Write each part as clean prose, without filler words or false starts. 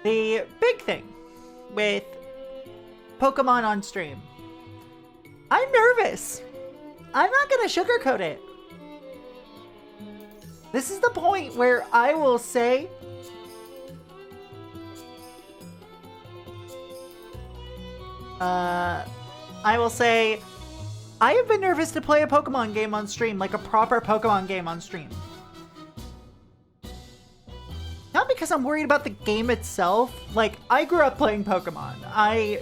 The big thing with Pokemon on stream, I'm nervous. I'm not gonna sugarcoat it. This is the point where I will say, I have been nervous to play a Pokemon game on stream, like a proper Pokemon game on stream. Not because I'm worried about the game itself. Like, I grew up playing Pokemon. I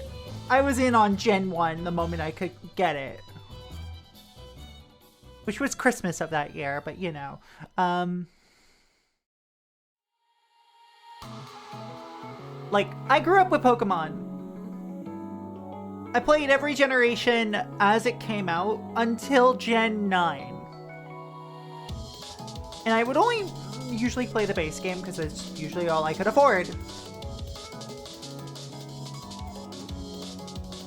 was in on Gen 1 the moment I could get it. Which was Christmas of that year, but you know. Like, I grew up with Pokemon. I played every generation as it came out until Gen 9. And I would only usually play the base game because it's usually all I could afford.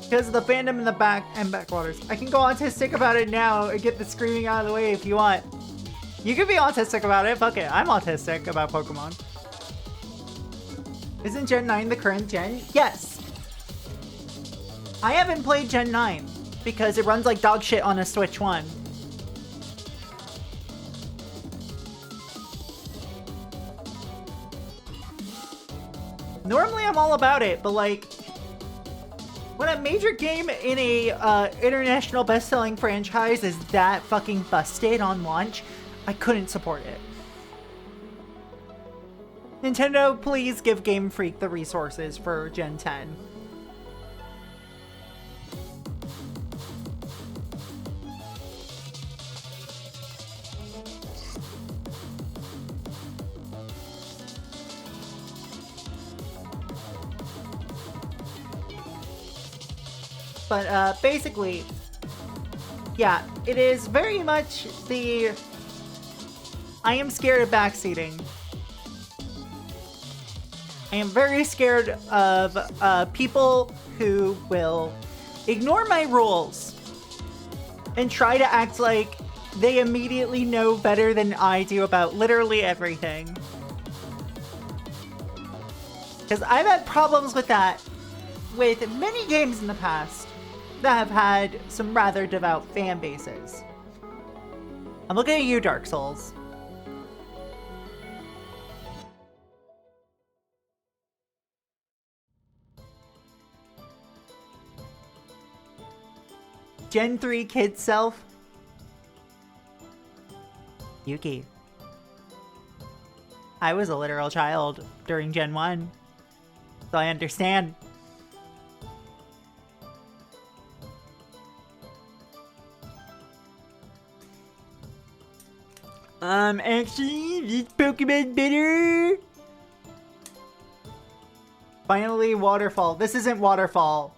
Because of the fandom in the backwaters. I can go autistic about it now and get the screaming out of the way if you want. You can be autistic about it. Fuck it. I'm autistic about Pokemon. Isn't Gen 9 the current gen? Yes. I haven't played Gen 9 because it runs like dog shit on a Switch 1. Normally I'm all about it, but like, when a major game in a international best-selling franchise is that fucking busted on launch, I couldn't support it. Nintendo, please give Game Freak the resources for Gen 10. But basically, yeah, it is very much the I am scared of backseating. I am very scared of people who will ignore my rules and try to act like they immediately know better than I do about literally everything. Because I've had problems with that with many games in the past that have had some rather devout fan bases. I'm looking at you, Dark Souls. Gen 3 kid self. Yuki. I was a literal child during Gen 1, so I understand. Actually, this Pokemon better. Finally, Waterfall. This isn't Waterfall.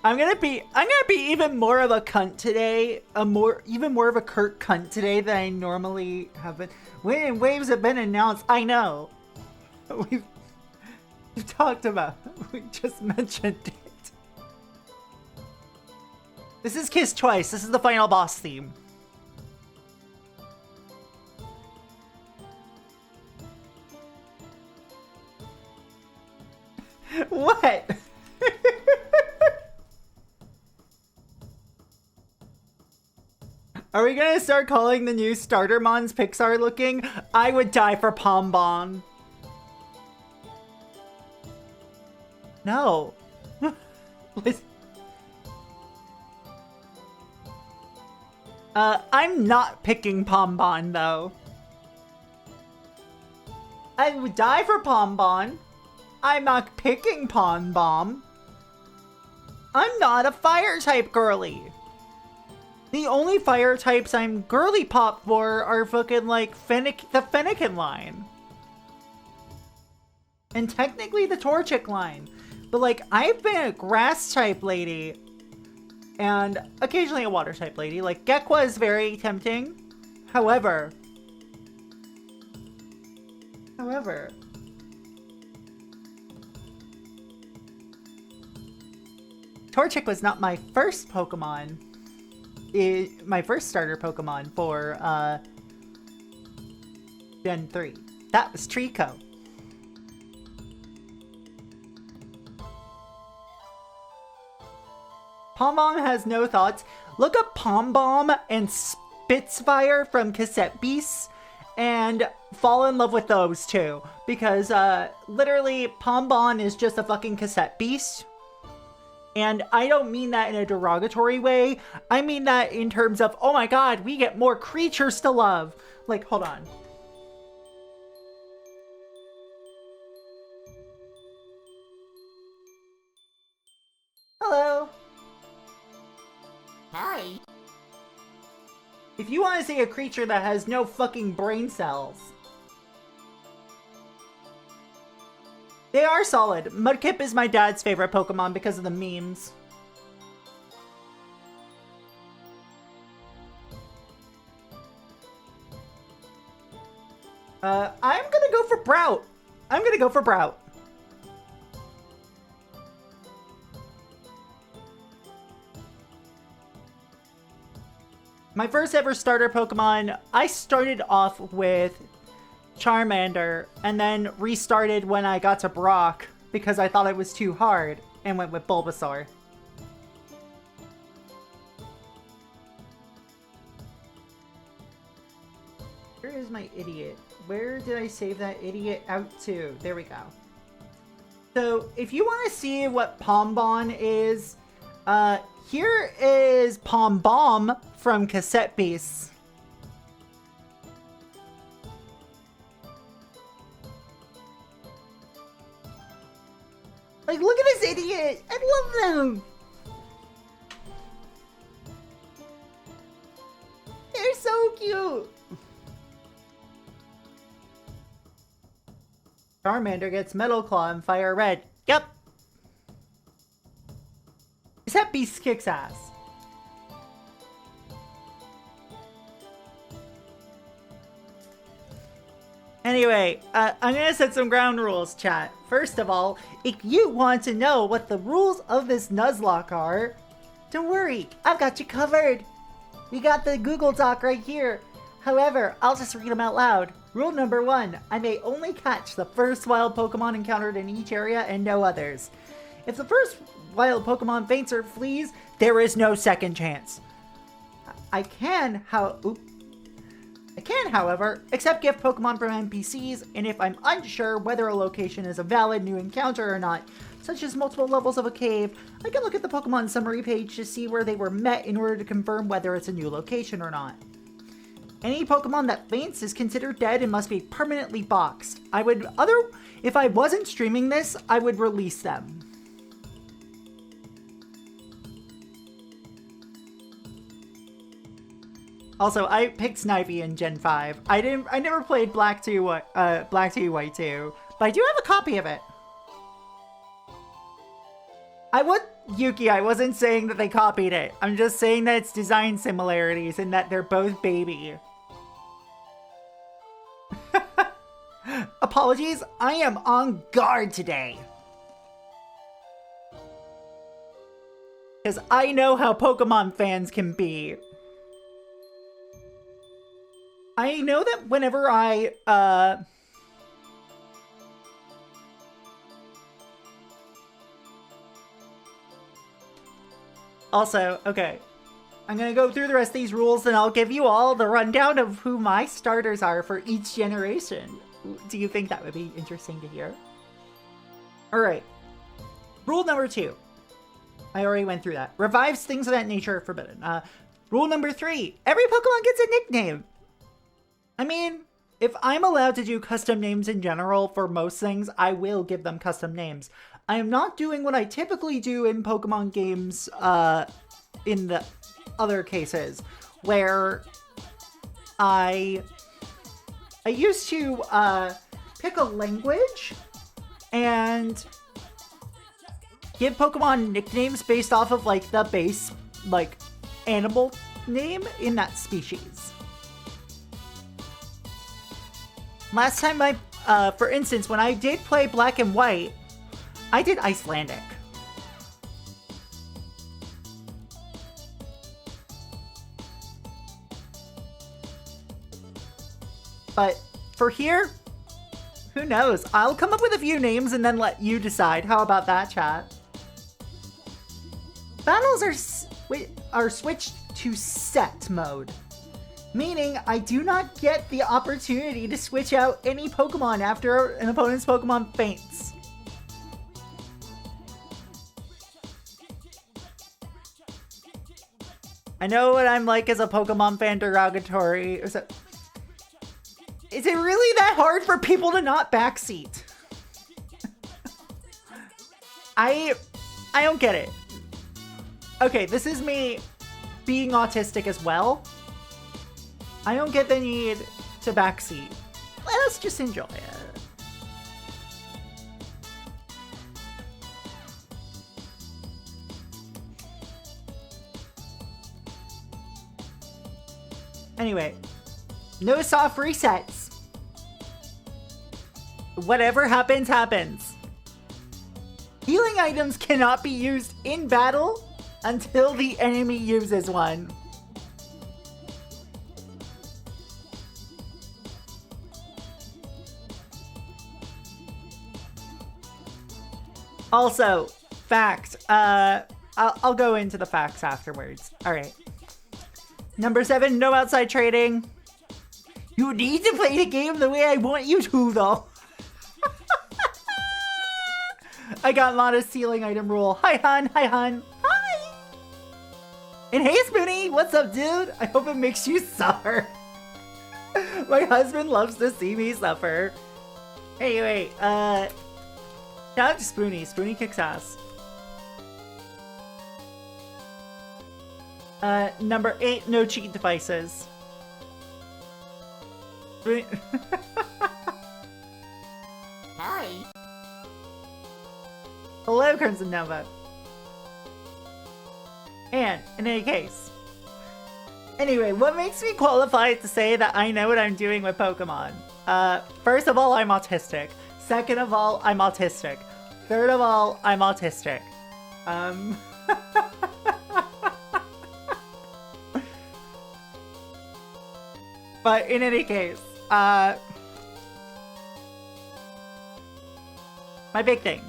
I'm gonna be even more of a cunt today. Even more of a Kurt cunt today than I normally have been. When waves have been announced, I know. We've talked about. We just mentioned it. This is Kiss Twice. This is the final boss theme. What? Are we gonna start calling the new starter mons Pixar looking? I would die for Pombon. No. I'm not picking Pombon though. I would die for Pombon. I'm not picking Pombon. I'm not a fire type girly. The only fire types I'm girly pop for are fucking like the Fennekin line. And technically the Torchic line. But like, I've been a grass type lady. And occasionally a water type lady. Like, Gekwa is very tempting. However. Torchic was not my first Pokemon. My first starter Pokemon for Gen 3. That was Trico. Pom Bomb has no thoughts. Look up Pom Bomb and Spitfire from Cassette Beasts and fall in love with those two. Because literally Pom Bomb is just a fucking cassette beast. And I don't mean that in a derogatory way. I mean that in terms of, oh my god, we get more creatures to love. Like, hold on. Hello. Hi. If you want to see a creature that has no fucking brain cells, they are solid. Mudkip is my dad's favorite Pokemon because of the memes. I'm gonna go for Brout. I'm gonna go for Brout. My first ever starter Pokemon, I started off with Charmander and then restarted when I got to Brock because I thought it was too hard and went with Bulbasaur. Where is my idiot? Where did I save that idiot out to? There we go. So if you want to see what Pom Bomb is, here is Pom Bomb from Cassette Beasts. Like, look at this idiot! I love them! They're so cute! Charmander gets Metal Claw and Fire Red. Yep! Cassette Beast kicks ass. Anyway, I'm gonna set some ground rules, chat. First of all, if you want to know what the rules of this Nuzlocke are, don't worry, I've got you covered. We got the Google Doc right here. However, I'll just read them out loud. Rule number 1, I may only catch the first wild Pokemon encountered in each area and no others. If the first wild Pokemon faints or flees, there is no second chance. I can, however, accept gift Pokemon from NPCs, and if I'm unsure whether a location is a valid new encounter or not, such as multiple levels of a cave, I can look at the Pokemon summary page to see where they were met in order to confirm whether it's a new location or not. Any Pokemon that faints is considered dead and must be permanently boxed. If I wasn't streaming this, I would release them. Also, I picked Snivy in Gen 5. I never played Black 2, White 2, but I do have a copy of it. Yuki, I wasn't saying that they copied it. I'm just saying that it's design similarities and that they're both baby. Apologies, I am on guard today. Because I know how Pokemon fans can be. I know that whenever I, Also, okay. I'm gonna go through the rest of these rules and I'll give you all the rundown of who my starters are for each generation. Do you think that would be interesting to hear? Alright. Rule number 2. I already went through that. Revives things of that nature are forbidden. Rule number 3. Every Pokemon gets a nickname. I mean, if I'm allowed to do custom names in general for most things, I will give them custom names. I am not doing what I typically do in Pokemon games, in the other cases, where I used to, pick a language and give Pokemon nicknames based off of, like, the base, like, animal name in that species. Last time for instance, when I did play Black and White, I did Icelandic. But for here, Who knows? I'll come up with a few names and then let you decide. How about that, chat? Battles are switched to set mode, meaning I do not get the opportunity to switch out any Pokemon after an opponent's Pokemon faints. I know what I'm like as a Pokemon fan derogatory. Is it really that hard for people to not backseat? I don't get it. Okay, this is me being autistic as well. I don't get the need to backseat. Let's just enjoy it. Anyway, no soft resets. Whatever happens, happens. Healing items cannot be used in battle until the enemy uses one. Also, fact. I'll go into the facts afterwards. All right. Number 7, no outside trading. You need to play the game the way I want you to, though. I got modest ceiling item rule. Hi, hun. Hi, hun. Hi. And hey, Spoonie. What's up, dude? I hope it makes you suffer. My husband loves to see me suffer. Anyway, shout out to Spoonie. Spoonie kicks ass. Number 8, no cheat devices. Hi. Hello, Crimson Nova. And, in any case. Anyway, what makes me qualified to say that I know what I'm doing with Pokemon? First of all, I'm autistic. Second of all, I'm autistic. Third of all, I'm autistic. But in any case, my big thing.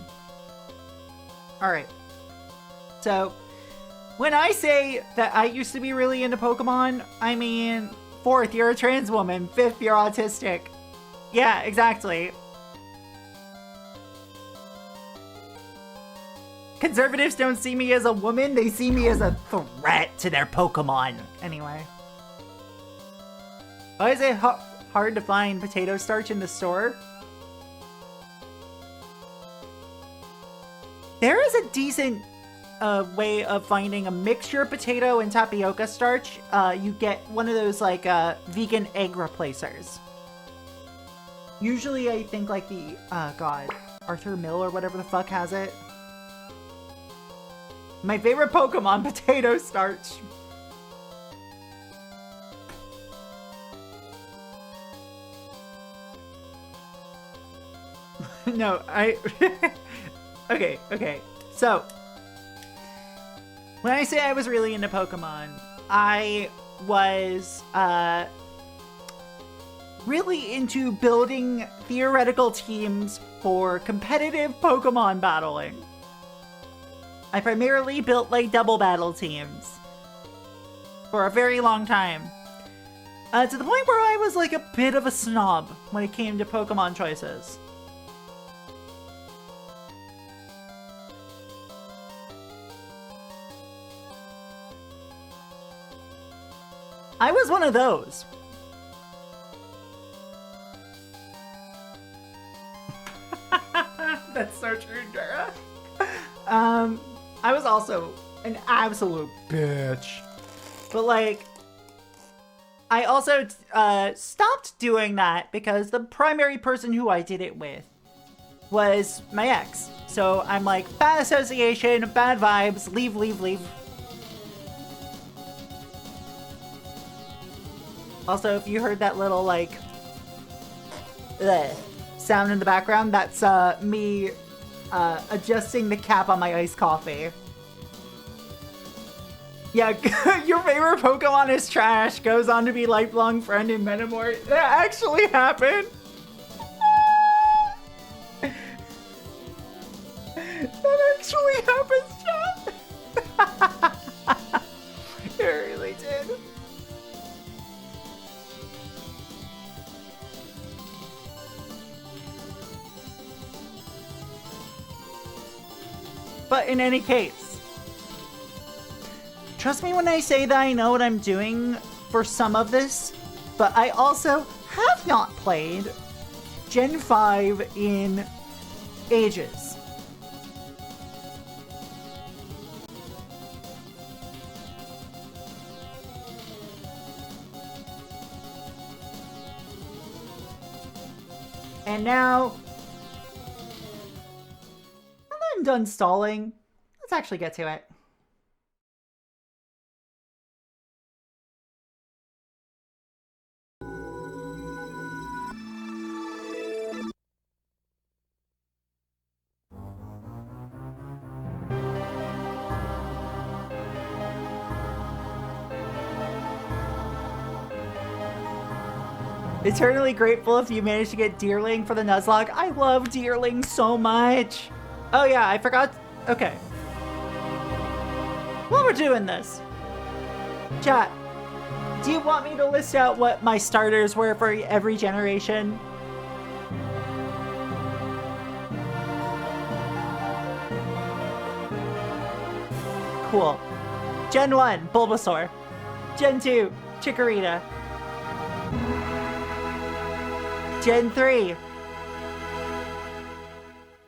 Alright. So, when I say that I used to be really into Pokemon, I mean, 4th, you're a trans woman. 5th, you're autistic. Yeah, exactly. Conservatives don't see me as a woman, they see me as a threat to their Pokemon. Anyway. Why is it hard to find potato starch in the store? There is a decent way of finding a mixture of potato and tapioca starch. You get one of those like vegan egg replacers. Usually I think like the, God, Arthur Mill or whatever the fuck has it. My favorite Pokemon, potato starch. No, Okay. So, when I say I was really into Pokemon, I was, really into building theoretical teams for competitive Pokemon battling. I primarily built, like, double battle teams for a very long time. To the point where I was, like, a bit of a snob when it came to Pokemon choices. I was one of those. That's so true, Dara. I was also an absolute bitch. But, like, I also stopped doing that because the primary person who I did it with was my ex. So I'm like, bad association, bad vibes, leave. Also, if you heard that little, like, sound in the background, that's me adjusting the cap on my iced coffee. Yeah, your favorite Pokemon is trash, goes on to be lifelong friend in Metamort. That actually happened. But in any case, trust me when I say that I know what I'm doing for some of this, but I also have not played Gen 5 in ages. And now I'm done stalling. Let's actually get to it. Eternally grateful if you managed to get Deerling for the Nuzlocke. I love Deerling so much. Oh yeah, I forgot. Okay. While we're doing this, chat, do you want me to list out what my starters were for every generation? Cool. Gen 1, Bulbasaur. Gen 2, Chikorita. Gen 3,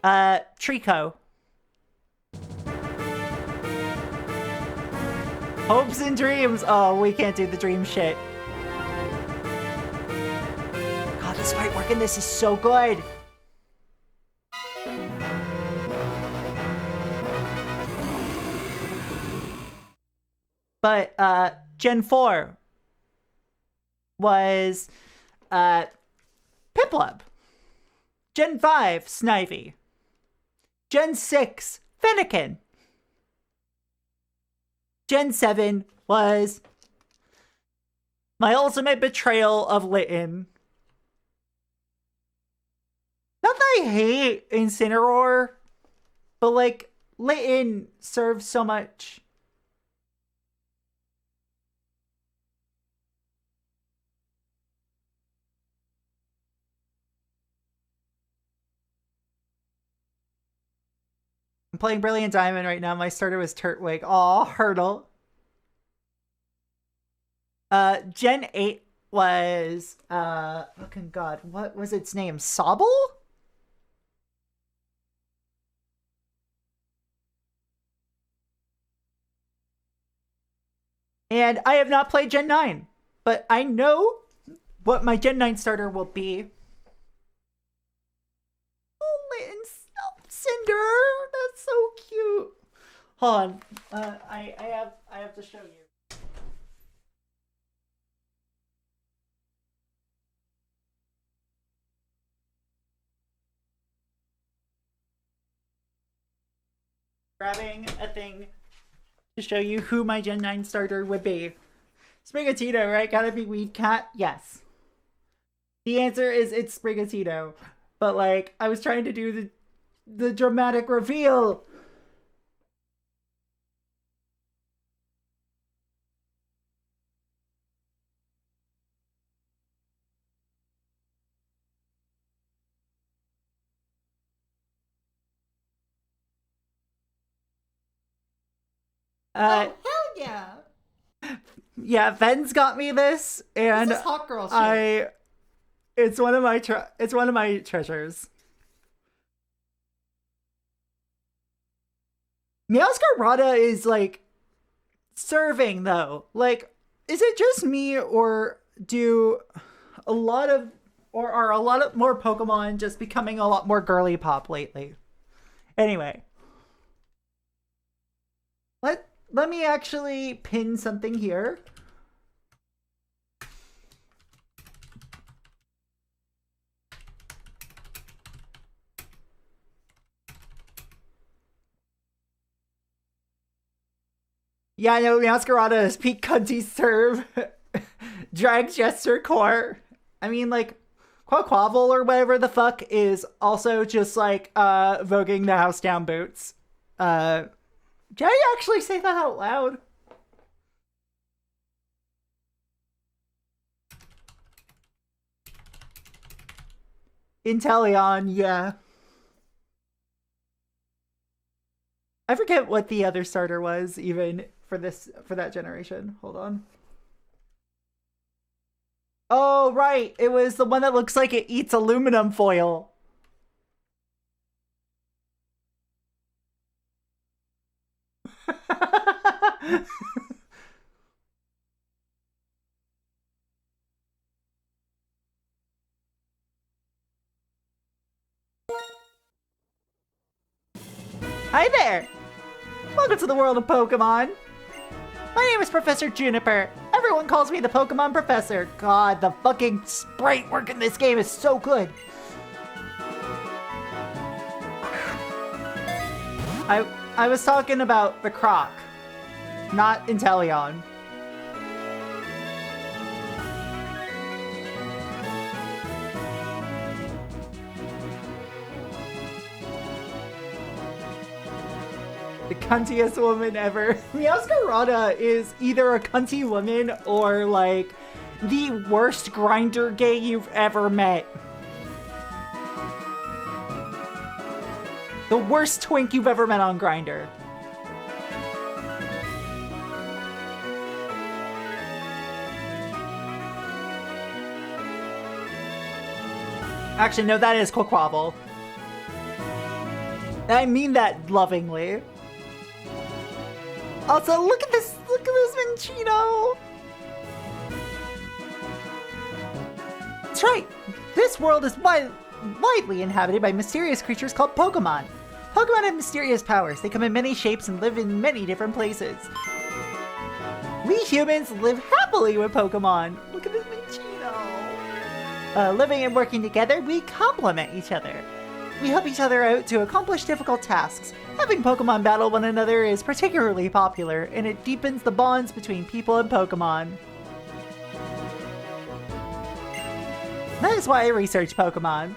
Trico. Hopes and dreams. Oh, we can't do the dream shit. God, this fight work in this is so good. But Gen 4 was Piplup. Gen 5, Snivy. Gen 6, Fennekin. Gen 7 was my ultimate betrayal of Litten. Not that I hate Incineroar, but like, Litten serves so much. I'm playing Brilliant Diamond right now. My starter was Turtwig. Aw, Hurdle. Gen 8 was, fucking god, what was its name? Sobble? And I have not played Gen 9, but I know what my Gen 9 starter will be. Oh, Litten Cinder, that's so cute. Hold on, I have to show you. Grabbing a thing to show you who my Gen 9 starter would be. Sprigatito, right? Gotta be Weed Cat? Yes. The answer is it's Sprigatito. But like, I was trying to do the dramatic reveal. Oh, hell yeah. Yeah, Ven's got me this, and This is hot girl shit. it's one of my treasures. Meowscarada is like serving though. Like, is it just me, or do a lot of, or are a lot of more Pokemon just becoming a lot more girly pop lately? Anyway, let me actually pin something here. Yeah, no, Masquerada is peak cunty serve. Drag Jester Core. I mean, like, Quaquavel or whatever the fuck is also just like voguing the house down boots. Did I actually say that out loud? Inteleon, yeah. I forget what the other starter was even for that generation. Hold on. Oh, right. It was the one that looks like it eats aluminum foil. Hi there! Welcome to the world of Pokemon! My name is Professor Juniper. Everyone calls me the Pokemon Professor. God, the fucking sprite work in this game is so good. I was talking about the Croc, not Inteleon. The cuntiest woman ever. Meowscarada is either a cunty woman or like the worst grinder gay you've ever met. The worst twink you've ever met on Grindr. Actually, no, that is Quaquavel. I mean that lovingly. Also, look at this Minccino! That's right! This world is widely inhabited by mysterious creatures called Pokemon. Pokemon have mysterious powers. They come in many shapes and live in many different places. We humans live happily with Pokemon. Look at this Minccino! Living and working together, we complement each other. We help each other out to accomplish difficult tasks. Having Pokemon battle one another is particularly popular, and it deepens the bonds between people and Pokemon. That is why I research Pokemon.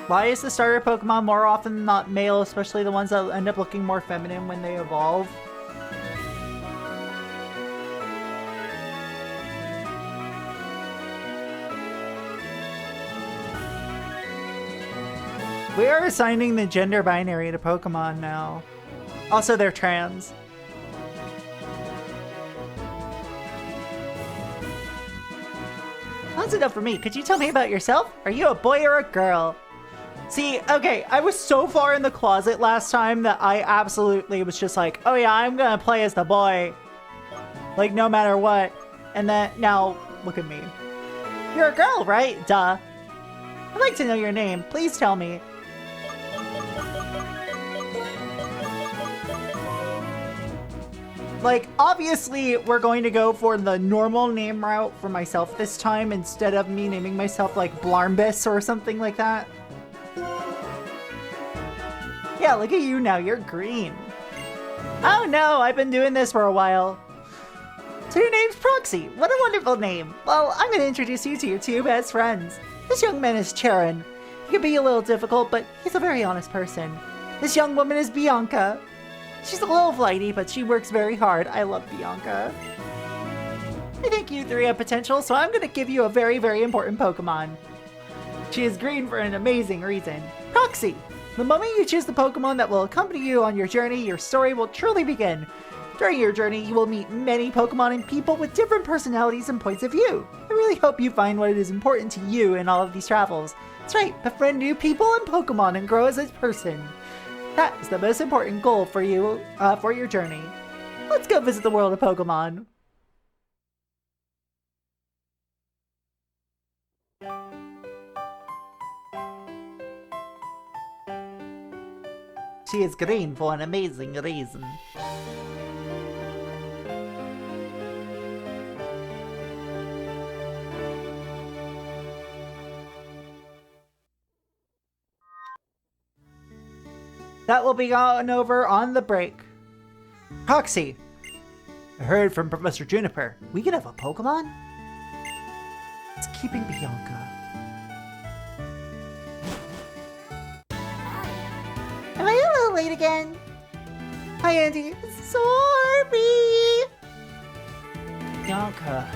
Why is the starter Pokemon more often than not male, especially the ones that end up looking more feminine when they evolve? We are assigning the gender binary to Pokemon now. Also, they're trans. That's enough for me. Could you tell me about yourself? Are you a boy or a girl? See, okay, I was so far in the closet last time that I absolutely was just like, oh yeah, I'm gonna play as the boy. Like, no matter what. And then, now, look at me. You're a girl, right? Duh. I'd like to know your name. Please tell me. Like, obviously, we're going to go for the normal name route for myself this time instead of me naming myself, like, Blarmbus or something like that. Yeah, look at you now. You're green. Oh no, I've been doing this for a while. So your name's Proxy. What a wonderful name. Well, I'm going to introduce you to your two best friends. This young man is Charon. He can be a little difficult, but he's a very honest person. This young woman is Bianca. She's a little flighty, but she works very hard. I love Bianca. I think you three have potential, so I'm going to give you a very, very important Pokemon. She is green for an amazing reason. Proxy! The moment you choose the Pokemon that will accompany you on your journey, your story will truly begin. During your journey, you will meet many Pokemon and people with different personalities and points of view. I really hope you find what is important to you in all of these travels. That's right, befriend new people and Pokemon and grow as a person. That is the most important goal for you, for your journey. Let's go visit the world of Pokemon. She is green for an amazing reason. That will be gone over on the break. Proxy, I heard from Professor Juniper. We could have a Pokemon? It's keeping Bianca. Am I a little late again? Hi, Andy. Sorry. Bianca.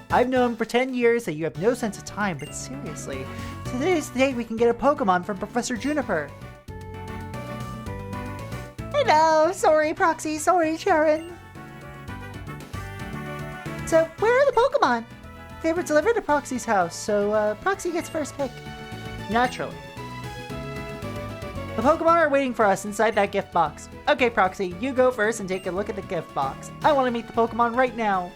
I've known for 10 years that you have no sense of time, but seriously, today's the day we can get a Pokemon from Professor Juniper. Hello, sorry Proxy, sorry Sharon. So, where are the Pokemon? They were delivered to Proxy's house, so Proxy gets first pick. Naturally. The Pokemon are waiting for us inside that gift box. Okay, Proxy, you go first and take a look at the gift box. I want to meet the Pokemon right now.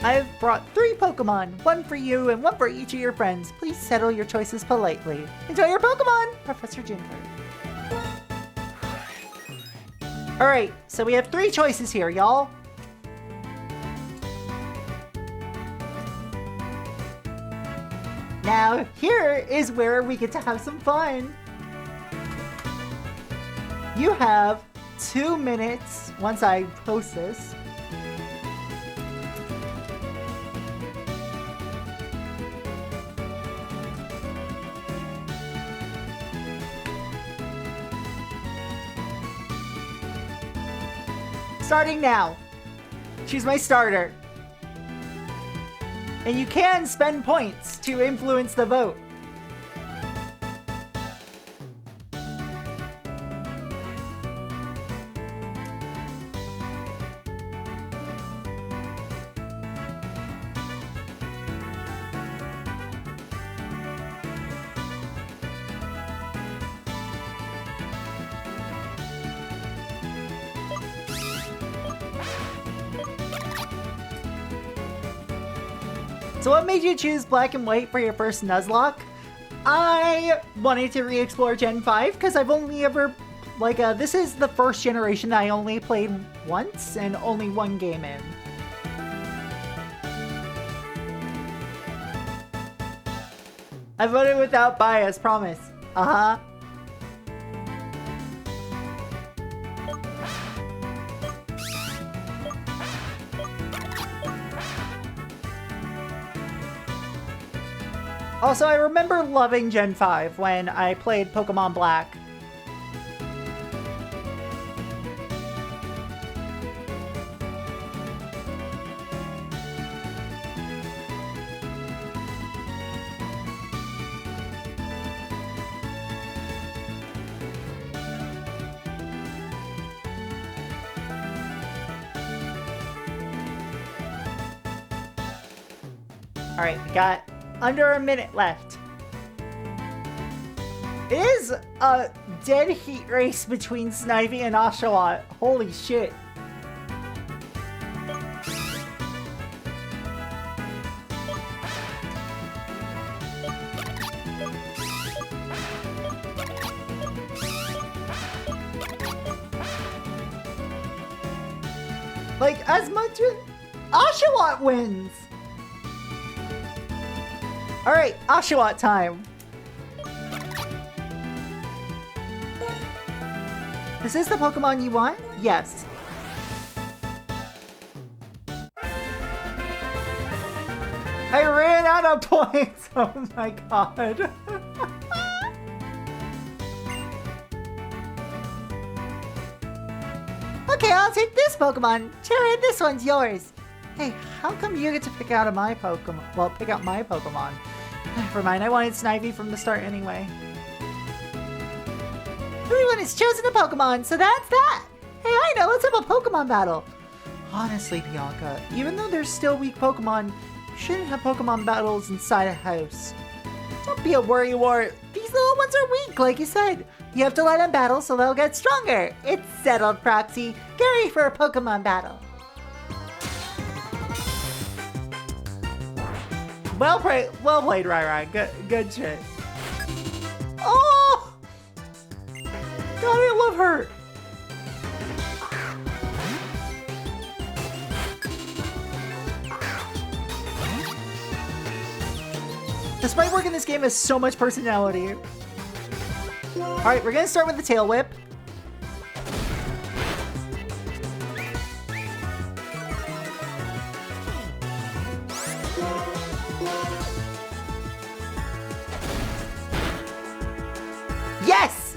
I've brought 3 Pokemon, 1 for you and 1 for each of your friends. Please settle your choices politely. Enjoy your Pokemon, Professor Juniper. Alright, so we have 3 choices here, y'all. Now, here is where we get to have some fun. You have 2 minutes once I post this. Starting now. Choose my starter. And you can spend points to influence the vote. So what made you choose black and white for your first Nuzlocke? I wanted to re-explore Gen 5 because I've only ever, this is the first generation that I only played once and only 1 game in. I voted without bias, promise. Uh-huh. Also, I remember loving Gen 5 when I played Pokemon Black. Alright, we got under a minute left. It is a dead heat race between Snivy and Oshawott. Holy shit. Like, as much as Oshawott wins. Alright, Oshawott time. Is this the Pokemon you want? Yes. I ran out of points! Oh my god. Okay, I'll take this Pokemon. Cherry, this one's yours. Hey, how come you get to pick out my Pokemon? Well, pick out my Pokemon. Never mind, I wanted Snivy from the start anyway. Everyone has chosen a Pokemon, so that's that! Hey, I know, let's have a Pokemon battle! Honestly, Bianca, even though there's still weak Pokemon, you shouldn't have Pokemon battles inside a house. Don't be a worrywart. These little ones are weak, like you said. You have to let them battle so they'll get stronger. It's settled, Proxy. Get ready for a Pokemon battle. Well played, Rai. Good shit. Oh! God, I love her. The sprite work in this game has so much personality. Alright, we're gonna start with the tail whip. Yes!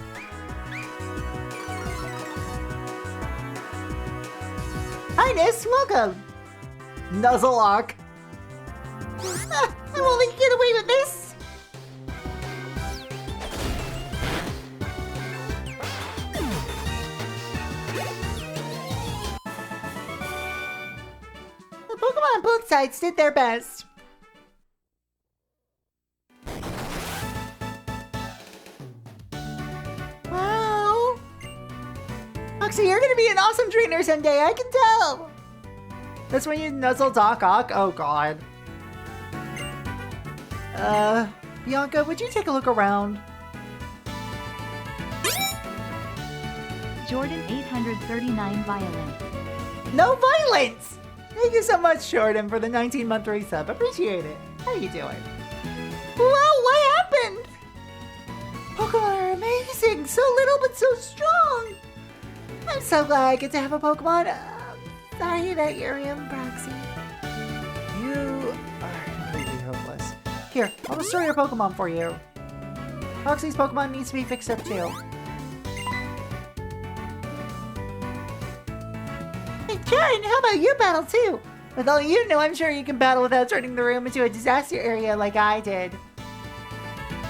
Highness, welcome! Nuzlocke. I won't let you get away with this! The Pokemon on both sides did their best. Wow! Proxy, you're gonna be an awesome trainer someday, I can tell! That's when you nuzzle Doc Ock? Oh god. Bianca, would you take a look around? Jordan 839 violence. No violence! Thank you so much, Jordan, for the 19-month resub. Appreciate it. How you doing? Whoa, what happened? Pokemon are amazing! So little but so strong! I'm so glad I get to have a Pokemon. Sorry that you're in, Proxy. You are completely hopeless. Here, I'll restore your Pokemon for you. Proxy's Pokemon needs to be fixed up too. Hey, Karen, how about you battle too? With all you know, I'm sure you can battle without turning the room into a disaster area like I did.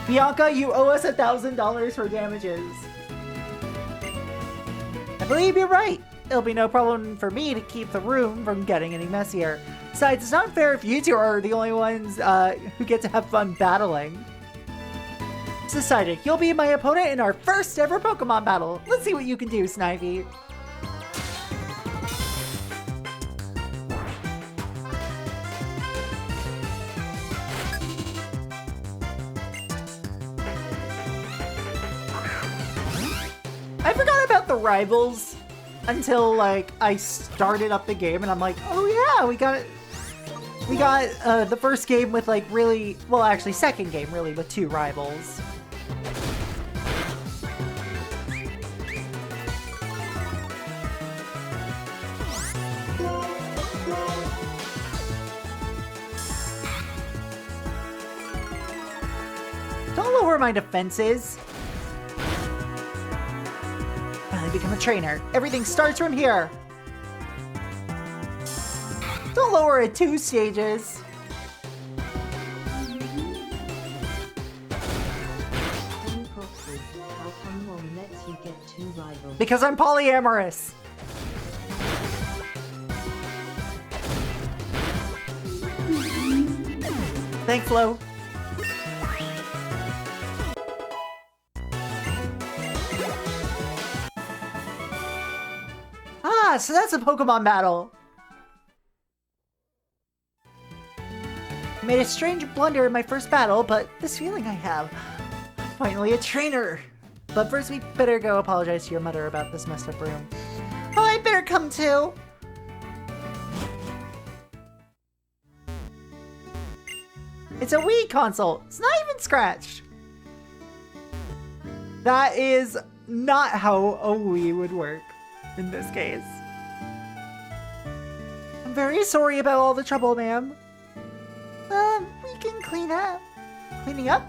Bianca, you owe us $1,000 for damages. I believe you're right. It'll be no problem for me to keep the room from getting any messier. Besides, it's not fair if you two are the only ones who get to have fun battling. It's decided. You'll be my opponent in our first ever Pokemon battle. Let's see what you can do, Snivy. I forgot about the rivals until like I started up the game and I'm like, oh yeah, we got the first game with like really, well actually second game really with 2 rivals. Don't lower my defenses. Finally become a trainer. Everything starts from here. Don't lower it 2 stages. Because I'm polyamorous. Thanks, Flo. Ah, so that's a Pokemon battle. I made a strange blunder in my first battle, but this feeling I have. I'm finally a trainer. But first we better go apologize to your mother about this messed up room. Oh, I better come too. It's a Wii console. It's not even scratched. That is not how a Wii would work in this case. I'm very sorry about all the trouble, ma'am. We can clean up. Cleaning up?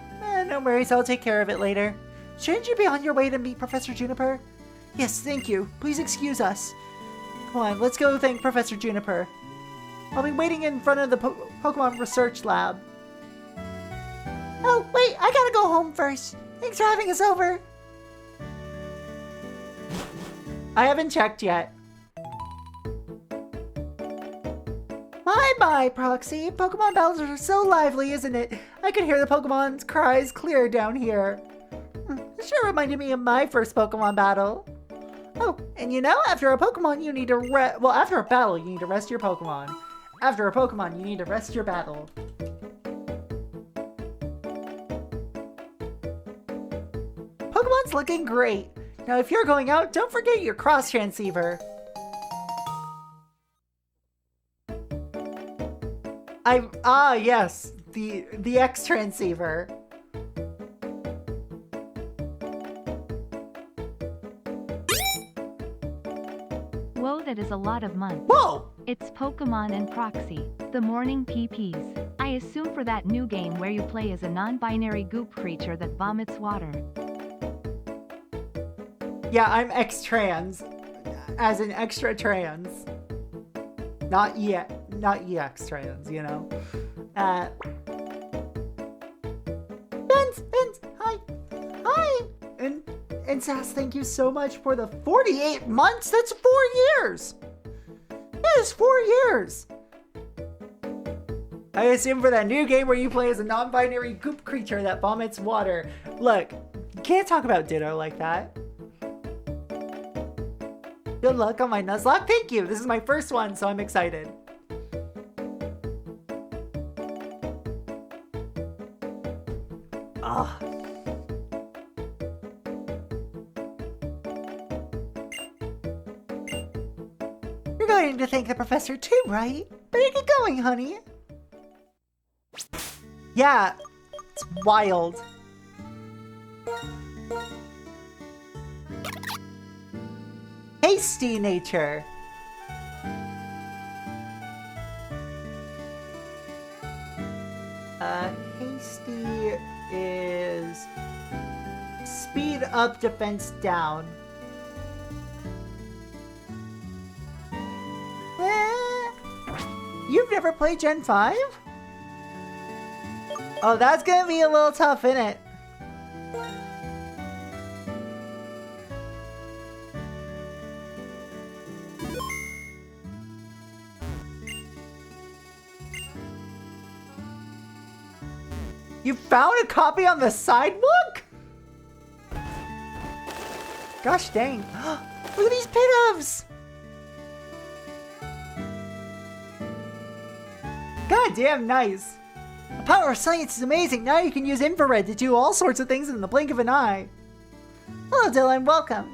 No worries, I'll take care of it later. Shouldn't you be on your way to meet Professor Juniper? Yes, thank you. Please excuse us. Come on, let's go thank Professor Juniper. I'll be waiting in front of the Pokemon Research Lab. Oh, wait, I gotta go home first. Thanks for having us over. I haven't checked yet. My, Proxy. Pokemon battles are so lively, isn't it? I could hear the Pokemon's cries clear down here. It sure reminded me of my first Pokemon battle. Oh, and you know, after a Pokemon, you need to after a battle, you need to rest your Pokemon. After a Pokemon, you need to rest your battle. Pokemon's looking great. Now, if you're going out, don't forget your cross transceiver. Yes, the X transceiver. Whoa, that is a lot of months. Whoa! It's Pokemon and Proxy, the morning PPs. I assume for that new game where you play as a non-binary goop creature that vomits water. Yeah, I'm X-trans. As in extra trans. Not EX trans, you know? Vince, hi. Hi. And Sass, thank you so much for the 48 months. That's 4 years. That is 4 years. I assume for that new game where you play as a non-binary goop creature that vomits water. Look, you can't talk about Ditto like that. Good luck on my Nuzlocke. Thank you. This is my first one, so I'm excited. Ah. You're going to thank the professor too, right? Better get going, honey. Yeah, it's wild. Hasty nature. Hasty is speed up, defense down. You've never played Gen 5? Oh, that's gonna be a little tough, innit? You found a copy on the sidewalk? Gosh dang. Look at these pit-ups. God damn nice. The power of science is amazing. Now you can use infrared to do all sorts of things in the blink of an eye. Hello, Dylan. Welcome.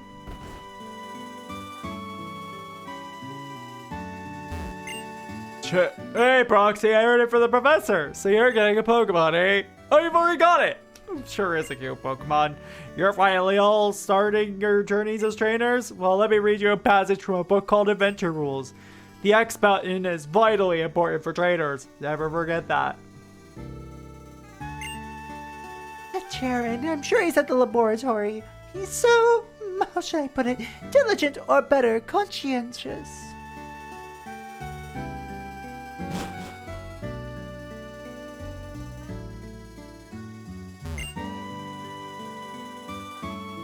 Hey, Proxy, I heard it from the professor. So you're getting a Pokemon, eh? Oh, you've already got it. Sure is a cute Pokemon. You're finally all starting your journeys as trainers? Well, let me read you a passage from a book called Adventure Rules. The X button is vitally important for trainers. Never forget that. Charon, I'm sure he's at the laboratory. He's so, how should I put it, diligent or better, conscientious.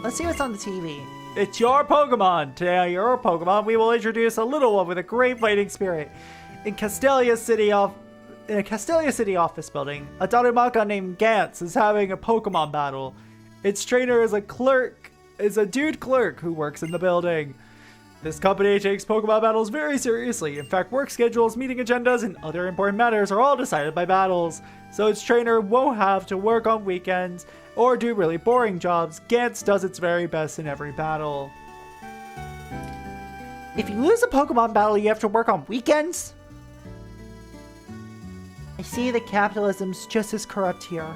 Let's see what's on the TV. It's your Pokemon. Today on Your Pokemon, we will introduce a little one with a great fighting spirit. In a Castelia City office building, a Darumaka named Gantz is having a Pokemon battle. Its trainer is a dude clerk who works in the building. This company takes Pokemon battles very seriously. In fact, work schedules, meeting agendas, and other important matters are all decided by battles. So its trainer won't have to work on weekends or do really boring jobs. Gantz does its very best in every battle. If you lose a Pokemon battle, you have to work on weekends? I see that capitalism's just as corrupt here.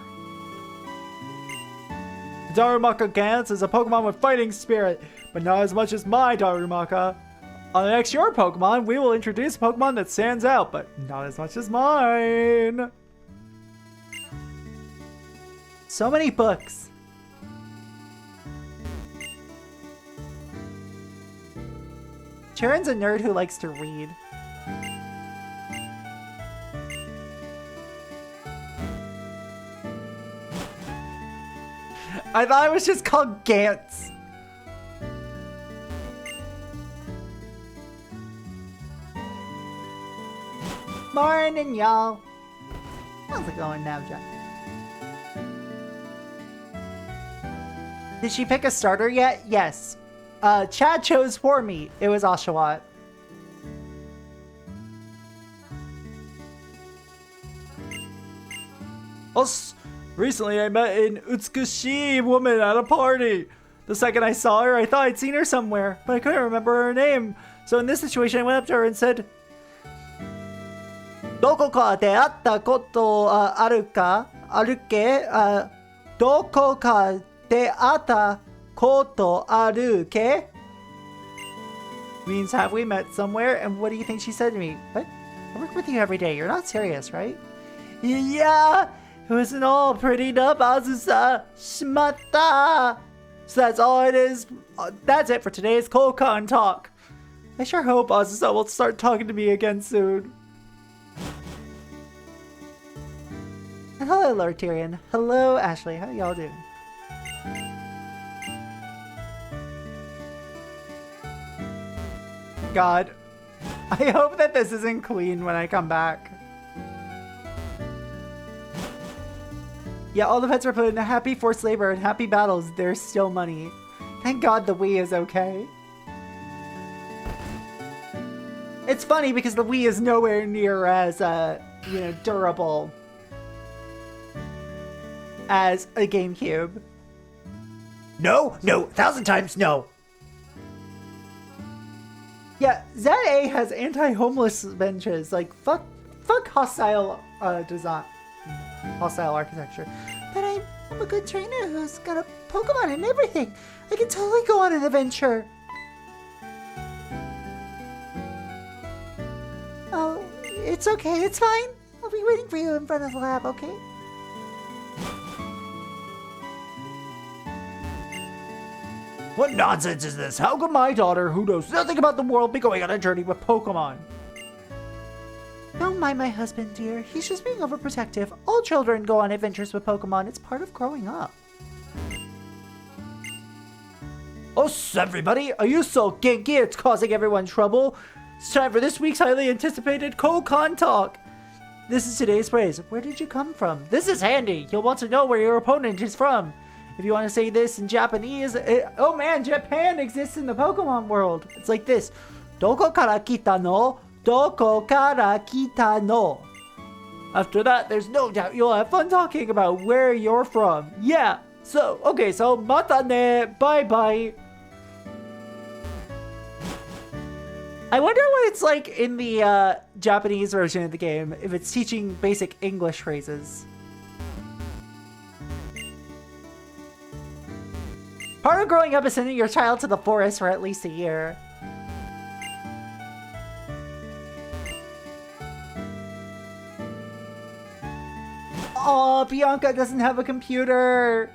Darumaka Gantz is a Pokemon with fighting spirit, but not as much as my Darumaka. On the next Your Pokemon, we will introduce a Pokemon that stands out, but not as much as mine. So many books. Charon's a nerd who likes to read. I thought it was just called Gantz. Morning, y'all. How's it going now, Jack? Did she pick a starter yet? Yes. Chad chose for me. It was Oshawott. Recently, I met an Utsukushi woman at a party. The second I saw her, I thought I'd seen her somewhere, but I couldn't remember her name. So in this situation, I went up to her and said, どこかで会ったことあるかあるけどこかで会ったことあるけ means have we met somewhere? And what do you think she said to me? What? I work with you every day. You're not serious, right? Yeah, it wasn't all pretty up. Azusa shimatta. So that's all it is. That's it for today's Kokon Talk. I sure hope Azazel will start talking to me again soon. And hello, Lord Tyrion. Hello, Ashley. How y'all doing? God, I hope that this isn't clean when I come back. Yeah, all the pets were put into happy forced labor and happy battles. There's still money. Thank God the Wii is okay. It's funny because the Wii is nowhere near as, durable as a GameCube. No, 1,000 times no. Yeah, ZA has anti-homeless benches. Like, fuck hostile design, hostile architecture. But I'm a good trainer who's got a Pokemon and everything. I can totally go on an adventure. Oh, it's okay, it's fine. I'll be waiting for you in front of the lab, okay? What nonsense is this? How could my daughter, who knows nothing about the world, be going on a journey with Pokemon? Don't mind my husband, dear. He's just being overprotective. All children go on adventures with Pokemon. It's part of growing up. Oh, everybody, are you so ginky it's causing everyone trouble? It's time for this week's highly anticipated Kokon Talk. This is today's phrase. Where did you come from? This is handy. You'll want to know where your opponent is from. If you want to say this in Japanese, oh man, Japan exists in the Pokemon world. It's like this. Doko kara kita no? Doko kara kita no? After that, there's no doubt you'll have fun talking about where you're from. Yeah. So, okay, so mata ne. Bye-bye. I wonder what it's like in the Japanese version of the game, if it's teaching basic English phrases. Part of growing up is sending your child to the forest for at least a year. Aw, Bianca doesn't have a computer.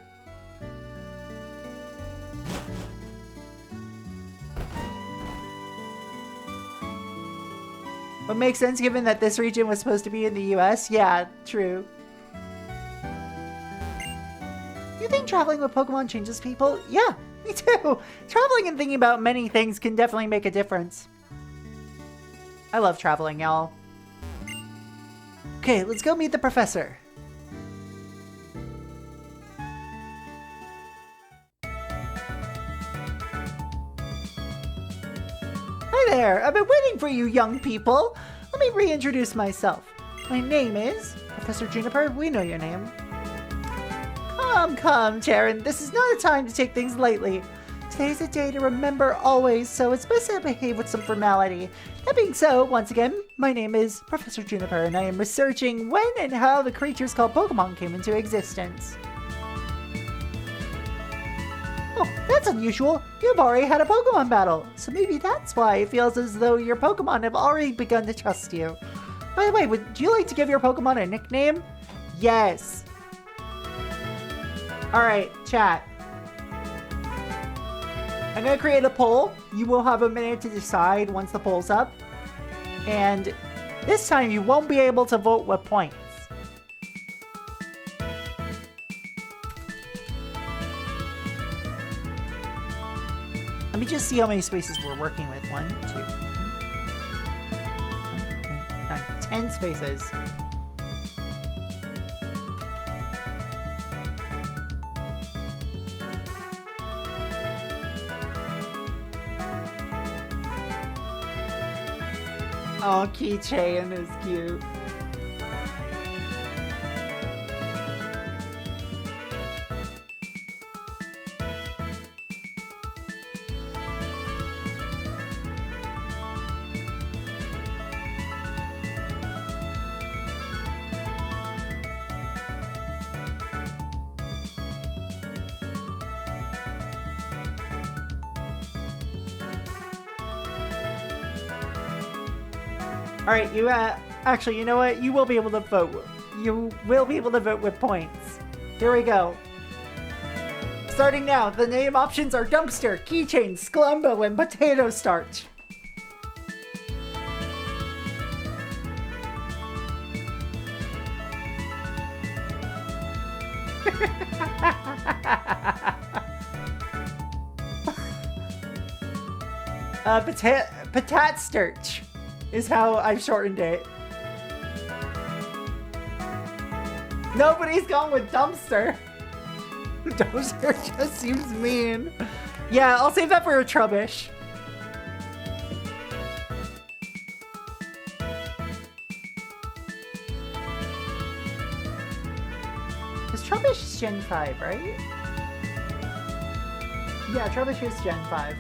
What makes sense given that this region was supposed to be in the US? Yeah, true. You think traveling with Pokemon changes people? Yeah, me too. Traveling and thinking about many things can definitely make a difference. I love traveling, y'all. Okay, let's go meet the professor. Hi there, I've been waiting for you young people. Let me reintroduce myself. My name is Professor Juniper. We know your name. Come, Charon. This is not a time to take things lightly. Today's a day to remember always, so it's best to behave with some formality. That being so, once again, my name is Professor Juniper, and I am researching when and how the creatures called Pokemon came into existence. Oh, that's unusual. You've already had a Pokemon battle, so maybe that's why it feels as though your Pokemon have already begun to trust you. By the way, would you like to give your Pokemon a nickname? Yes. Alright, chat. I'm gonna create a poll. You will have a minute to decide once the poll's up. And this time you won't be able to vote with points. Let me just see how many spaces we're working with. 1, 2, 3, 9, 10 spaces. Oh, keychain is cute. All right, you actually, you know what? You will be able to vote. You will be able to vote with points. Here we go. Starting now, the name options are dumpster, keychain, Sklumbo, and potato starch. Patat Sturch is how I've shortened it. Nobody's gone with dumpster. Dumpster just seems mean. Yeah, I'll save that for a Trubbish. Is Trubbish Gen 5, right? Yeah, Trubbish is Gen 5.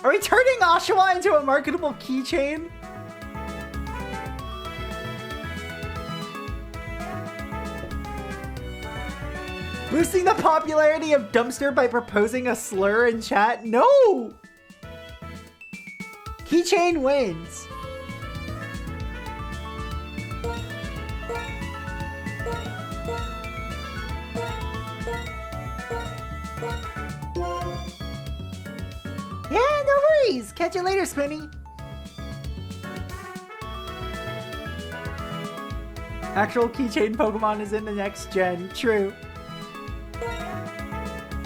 Are we turning Oshawa into a marketable keychain? Boosting the popularity of Dumpster by proposing a slur in chat? No! Keychain wins. Yeah, no worries. Catch you later, Spinny. Actual keychain Pokemon is in the next gen. True.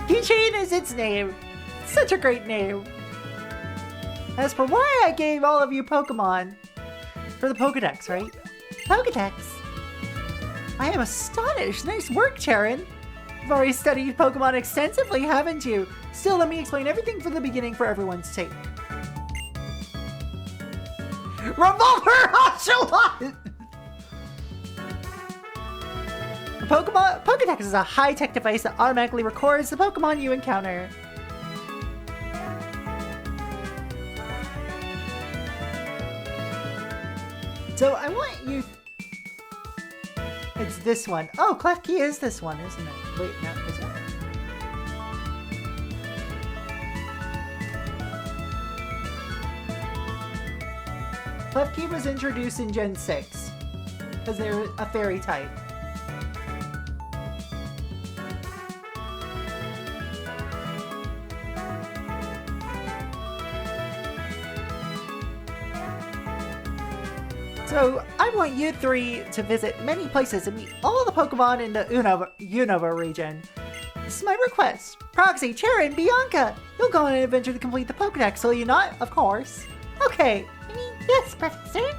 Keychain is its name. Such a great name. As for why I gave all of you Pokemon. For the Pokedex, right? Pokedex. I am astonished. Nice work, Charon. You've already studied Pokemon extensively, haven't you? Still, let me explain everything from the beginning for everyone's sake. Revolver Ocelot! The Pokedex is a high-tech device that automatically records the Pokemon you encounter. So I want you... It's this one. Oh, Klefki is this one, isn't it? Wait, no, is it? Klefki was introduced in Gen 6 because they're a fairy type. So, I want you three to visit many places and meet all the Pokemon in the Unova region. This is my request. Proxy, Charon, Bianca, you'll go on an adventure to complete the Pokedex, will you not? Of course. Okay. Yes, Professor.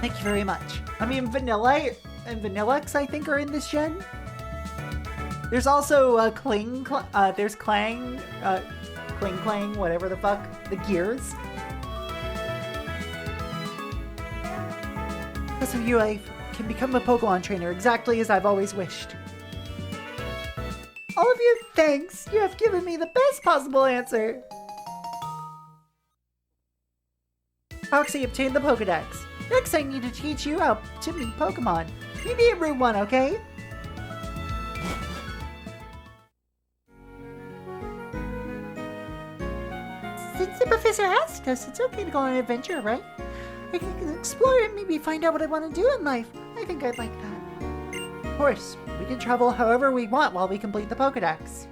Thank you very much. I mean, Vanilla and Vanillix, I think, are in this gen. There's also there's Clang, Clang, whatever the fuck, the gears. Because of you, I can become a Pokemon trainer exactly as I've always wished. All of you, thanks. You have given me the best possible answer. Proxy obtained the Pokedex. Next, I need to teach you how to meet Pokemon. You be a Route 1, okay? Since the professor asked us, it's okay to go on an adventure, right? I can explore and maybe find out what I want to do in life. I think I'd like that. Of course, we can travel however we want while we complete the Pokedex.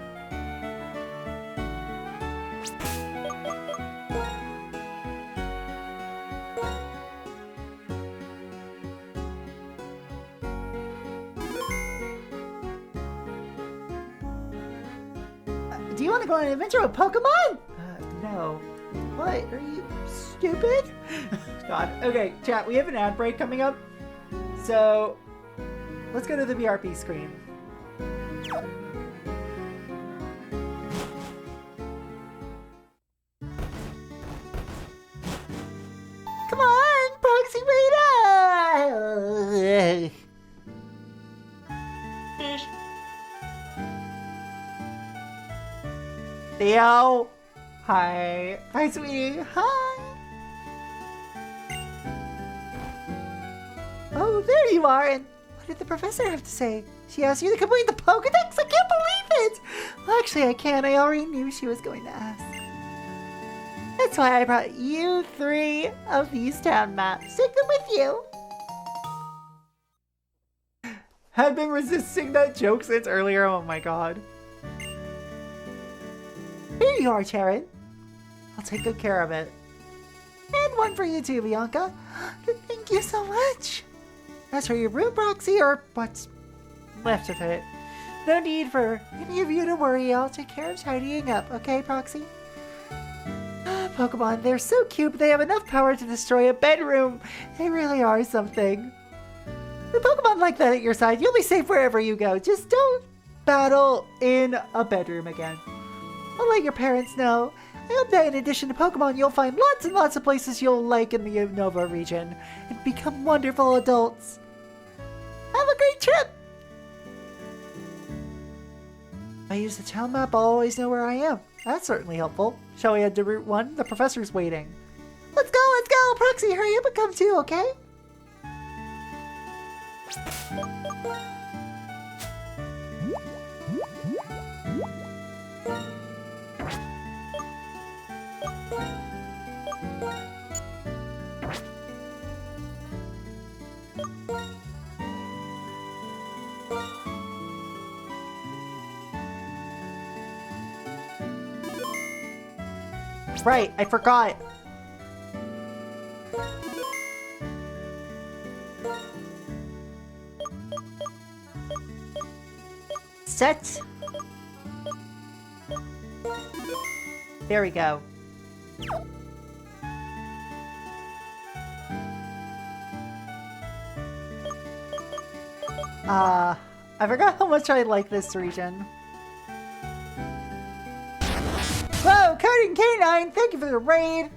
Do you want to go on an adventure with Pokemon? No. What? Are you stupid? God. Okay, chat, we have an ad break coming up. So, let's go to the BRP screen. Come on, Proxy, wait up! Theo! Hi. Hi, sweetie. Hi. Oh, there you are. And what did the professor have to say? She asked you to complete the Pokedex? I can't believe it! Well, actually, I can. I already knew she was going to ask. That's why I brought you 3 of these town maps. Take them with you. I've been resisting that joke since earlier. Oh my god. Here you are, Charon. I'll take good care of it. and one for you too, Bianca. Thank you so much. As for your room, Proxy, or what's left of it, no need for any of you to worry. I'll take care of tidying up, okay, Proxy? Pokemon, they're so cute, but they have enough power to destroy a bedroom. They really are something. The Pokemon like that at your side, you'll be safe wherever you go. Just don't battle in a bedroom again. I'll let your parents know. I hope that in addition to Pokemon, you'll find lots and lots of places you'll like in the Unova region and become wonderful adults. Have a great trip! If I use the town map, I'll always know where I am. That's certainly helpful. Shall we head to Route 1? The professor's waiting. Let's go, let's go! Proxy, hurry up and come too, okay? Right, I forgot. Set. There we go. I forgot how much I like this region. Whoa, Coding K9, thank you for the raid!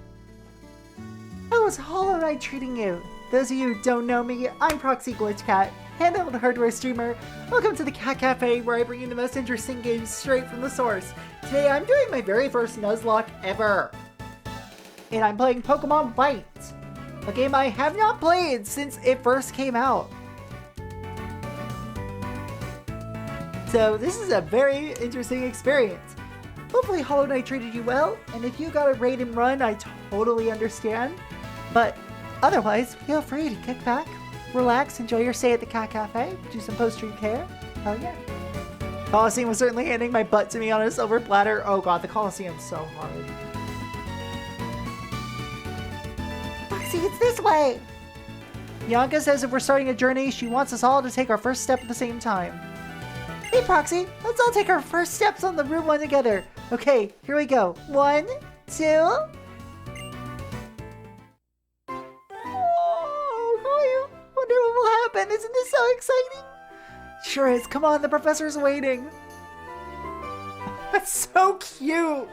How was Hollow Knight treating you? Those of you who don't know me, I'm Proxy Glitch Cat, handheld hardware streamer. Welcome to the Cat Cafe, where I bring you the most interesting games straight from the source. Today I'm doing my very first Nuzlocke ever. And I'm playing Pokemon White, a game I have not played since it first came out. So this is a very interesting experience. Hopefully Hollow Knight treated you well, and if you got a raid and run, I totally understand. But otherwise, feel free to kick back, relax, enjoy your stay at the Cat Cafe, do some post-stream care. Hell yeah. Coliseum was certainly handing my butt to me on a silver platter. Oh god, the Coliseum's so hard. Proxy, it's this way! Bianca says if we're starting a journey, she wants us all to take our first step at the same time. Hey Proxy, let's all take our first steps on the Route 1 together. Okay, here we go. 1, 2... Oh, I wonder what will happen. Isn't this so exciting? Sure is. Come on, the professor's waiting. That's so cute.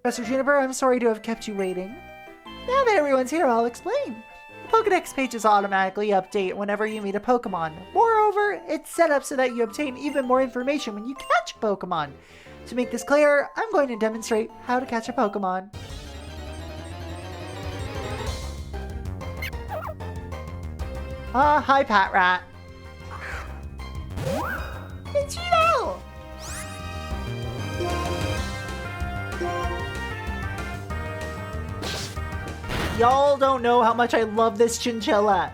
Professor Juniper, I'm sorry to have kept you waiting. Now that everyone's here, I'll explain. The Pokedex pages automatically update whenever you meet a Pokemon. Moreover, it's set up so that you obtain even more information when you catch a Pokemon. To make this clear, I'm going to demonstrate how to catch a Pokemon. Hi, Pat Rat. It's you! Y'all don't know how much I love this chinchilla.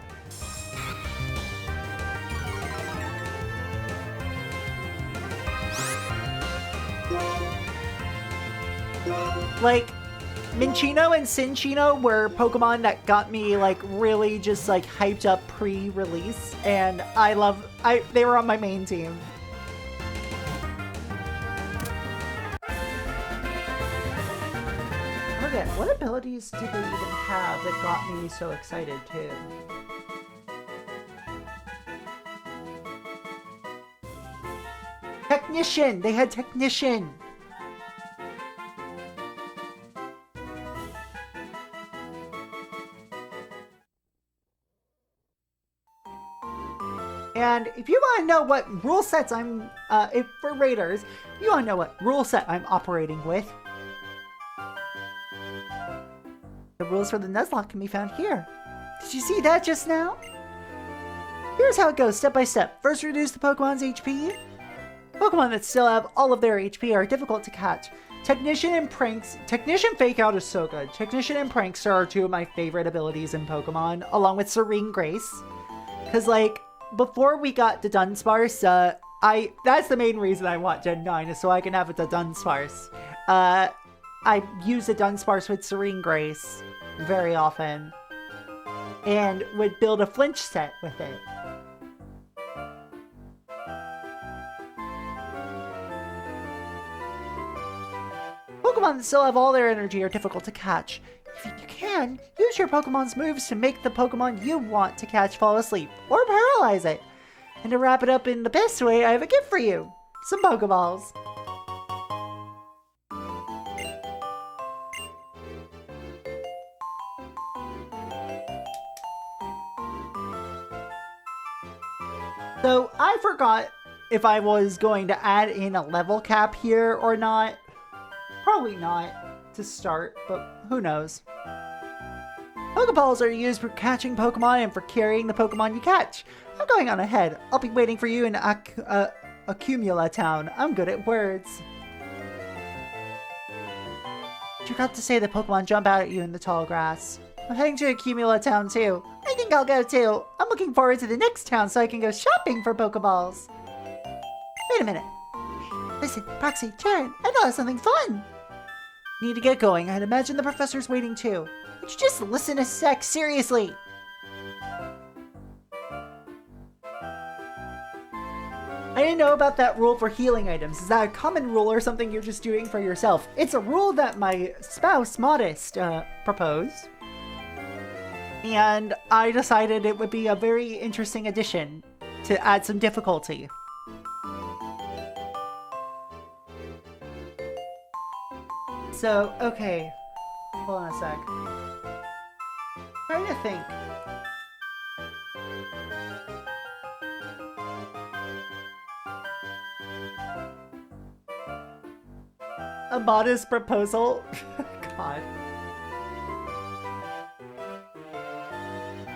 Like, Minchino and Cinchino were Pokemon that got me, like, really just, like, hyped up pre-release, and they were on my main team. Okay, what abilities did they even have that got me so excited, too? Technician! They had Technician! And if you want to know what rule sets for Raiders, if you want to know what rule set I'm operating with, the rules for the Nuzlocke can be found here. Did you see that just now? Here's how it goes step by step. First, reduce the Pokemon's HP. Pokemon that still have all of their HP are difficult to catch. Technician and Pranks. Technician Fake Out is so good. Technician and Prankster are two of my favorite abilities in Pokemon, along with Serene Grace. Because, like, before we got the Dunsparce, that's the main reason I want Gen 9, is so I can have the Dunsparce. I use the Dunsparce with Serene Grace, very often and would build a flinch set with it. Pokemon that still have all their energy are difficult to catch. If you can, use your Pokemon's moves to make the Pokemon you want to catch fall asleep, or paralyze it. And to wrap it up in the best way, I have a gift for you. Some Pokeballs. So, I forgot if I was going to add in a level cap here or not. Probably not to start, but who knows. Pokeballs are used for catching Pokemon and for carrying the Pokemon you catch. I'm going on ahead. I'll be waiting for you in Accumula Town. I'm good at words. You forgot to say the Pokemon jump out at you in the tall grass. I'm heading to Accumula Town too. I think I'll go too. I'm looking forward to the next town so I can go shopping for Pokeballs. Wait a minute. Listen, Proxy, Charon, I thought of something fun. Need to get going. I'd imagine the professor's waiting too. Would you just listen a sec? Seriously. I didn't know about that rule for healing items. Is that a common rule or something you're just doing for yourself? It's a rule that my spouse, Modest, proposed. And I decided it would be a very interesting addition to add some difficulty. So, okay. Hold on a sec. Trying to think. A modest proposal? God.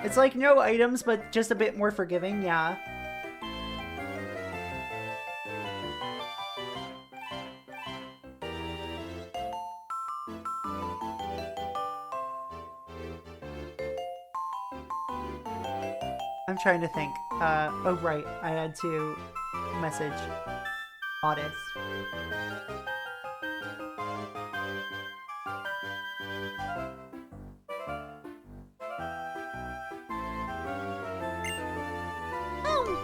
It's like no items, but just a bit more forgiving, yeah. I'm trying to think. Oh right, I had to message Modest.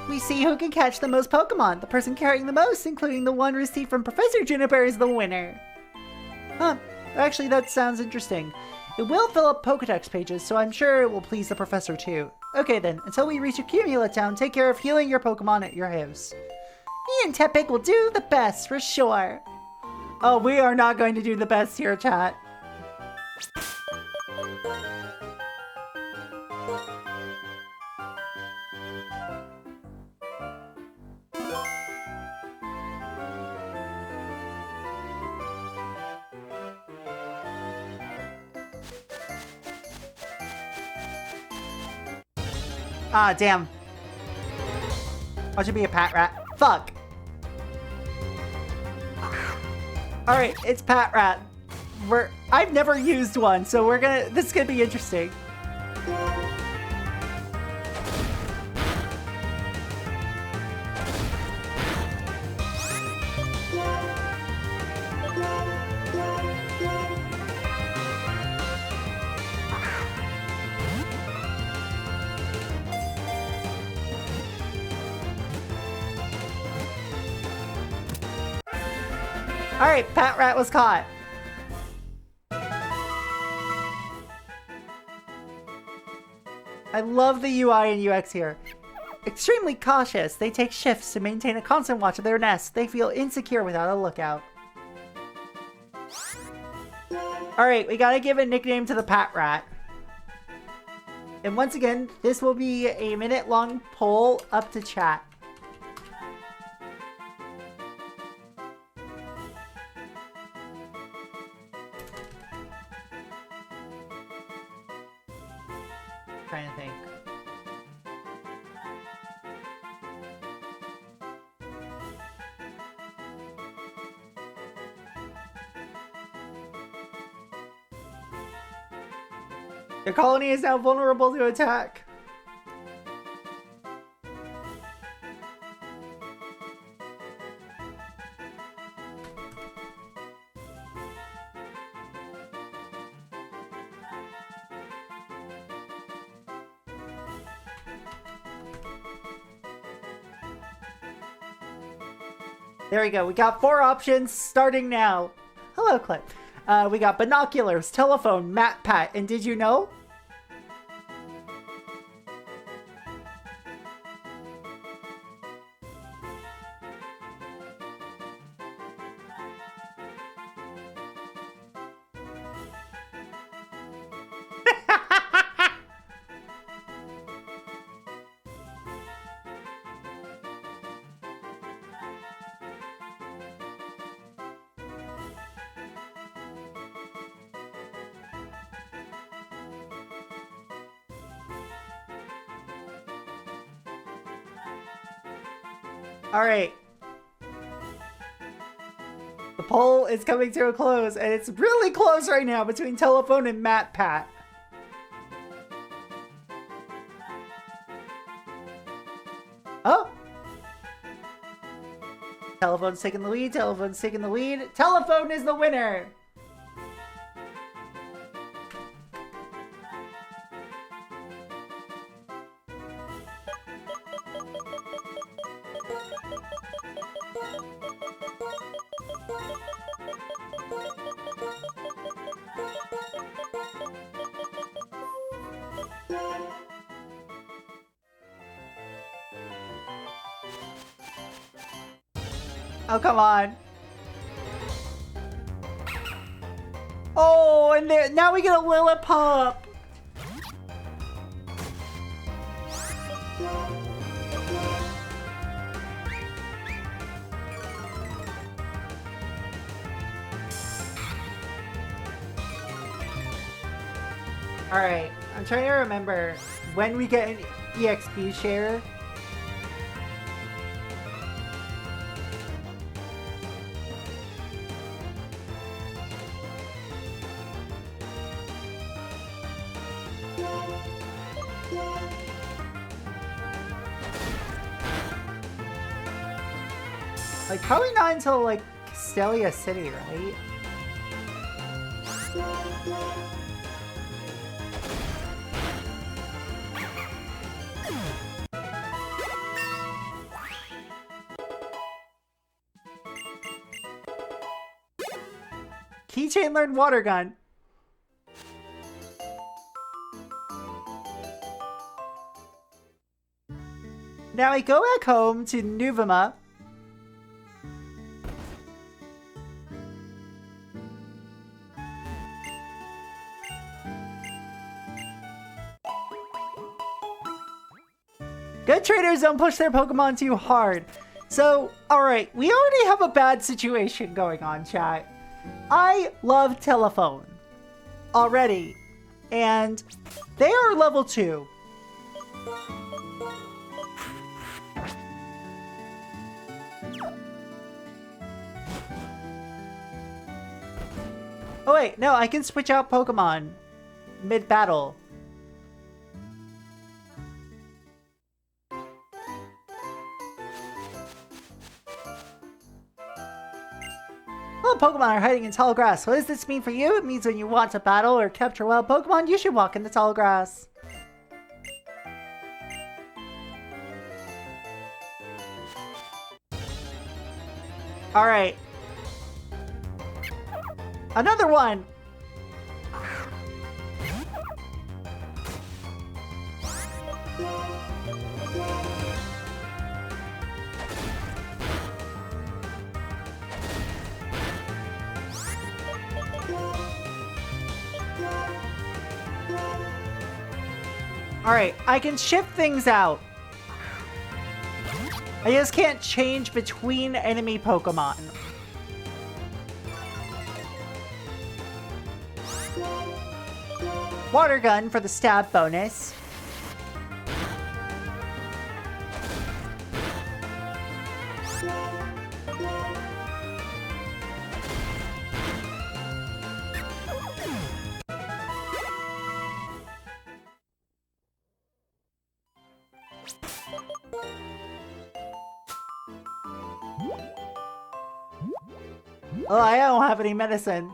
We see who can catch the most Pokemon. The person carrying the most, including the one received from Professor Juniper, is the winner. Huh. Actually, that sounds interesting. It will fill up Pokedex pages, so I'm sure it will please the professor too. Okay then, until we reach Accumula Town, take care of healing your Pokemon at your house. Me and Tepig will do the best, for sure. Oh, we are not going to do the best here, chat. Ah, damn. Watch it be a Pat Rat. Fuck. Alright, it's Pat Rat. I've never used one, so this is gonna be interesting. Alright, Pat Rat was caught. I love the UI and UX here. Extremely cautious, they take shifts to maintain a constant watch of their nest. They feel insecure without a lookout. Alright, we gotta give a nickname to the Pat Rat. And once again, this will be a minute-long poll up to chat. Trying to think. The colony is now vulnerable to attack. There we go. We got 4 options starting now. Hello, Clip. We got binoculars, telephone, Mat Pat, and did you know? All right. The poll is coming to a close, and it's really close right now between telephone and Mat Pat. Oh! Telephone's taking the lead, telephone's taking the lead. Telephone is the winner! Oh, come on. Oh, and there, now we get a Lillipop. All right, I'm trying to remember when we get an EXP share. Like, probably not until, like, Castelia City, right? Keychain learned water gun. Now we go back home to Nuvema. Good trainers don't push their Pokemon too hard. So, alright, we already have a bad situation going on, chat. I love Telephone already, and they are level 2. Oh wait, no, I can switch out Pokemon mid-battle. Well, Pokemon are hiding in tall grass. What does this mean for you? It means when you want to battle or capture wild Pokemon, you should walk in the tall grass. Alright. Another one! Alright, I can shift things out. I just can't change between enemy Pokemon. Water gun for the stab bonus. Oh, I don't have any medicine.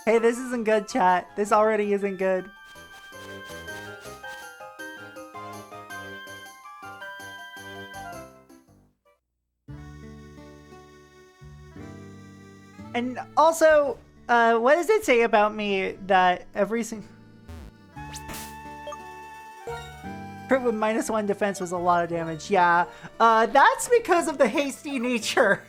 Hey, this isn't good, chat. This already isn't good. And also, what does it say about me that every single... Crit with -1 defense was a lot of damage. Yeah, that's because of the hasty nature.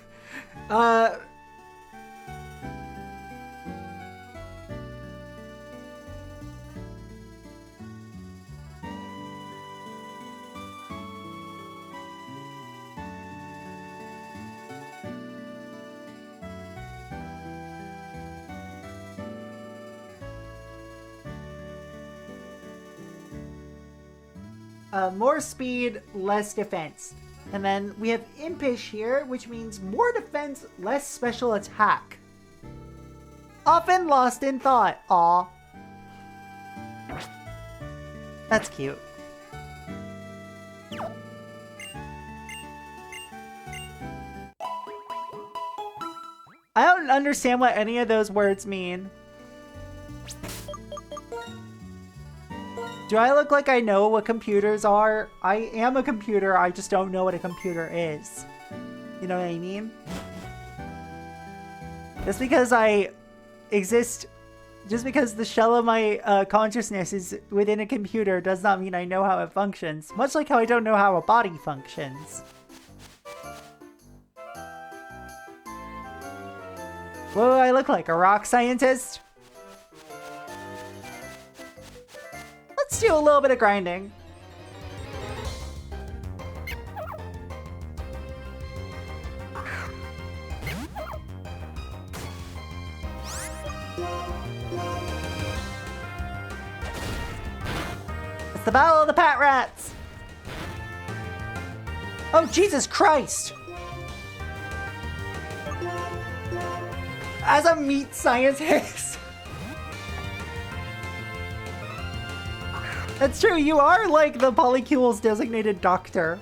More speed, less defense. And then we have Impish here, which means more defense, less special attack. Often lost in thought. Aw. That's cute. I don't understand what any of those words mean. Do I look like I know what computers are? I am a computer, I just don't know what a computer is. You know what I mean? Just because I exist, just because the shell of my consciousness is within a computer does not mean I know how it functions. Much like how I don't know how a body functions. What do I look like? A rock scientist? Let's do a little bit of grinding. It's the Battle of the Pat Rats! Oh, Jesus Christ! As a meat scientist! That's true, you are like the Polycule's designated doctor.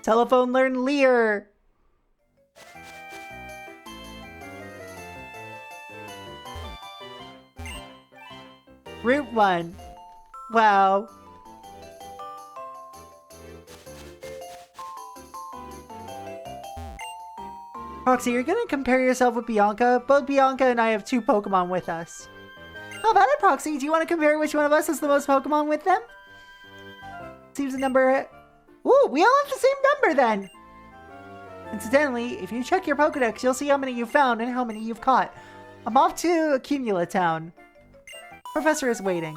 Telephone learn Lear. Route 1. Wow. Proxy, you're gonna compare yourself with Bianca? Both Bianca and I have 2 Pokemon with us. How about it, Proxy? Do you want to compare which one of us has the most Pokemon with them? Seems the number... Ooh, we all have the same number then! Incidentally, if you check your Pokedex, you'll see how many you found and how many you've caught. I'm off to Accumula Town. Professor is waiting.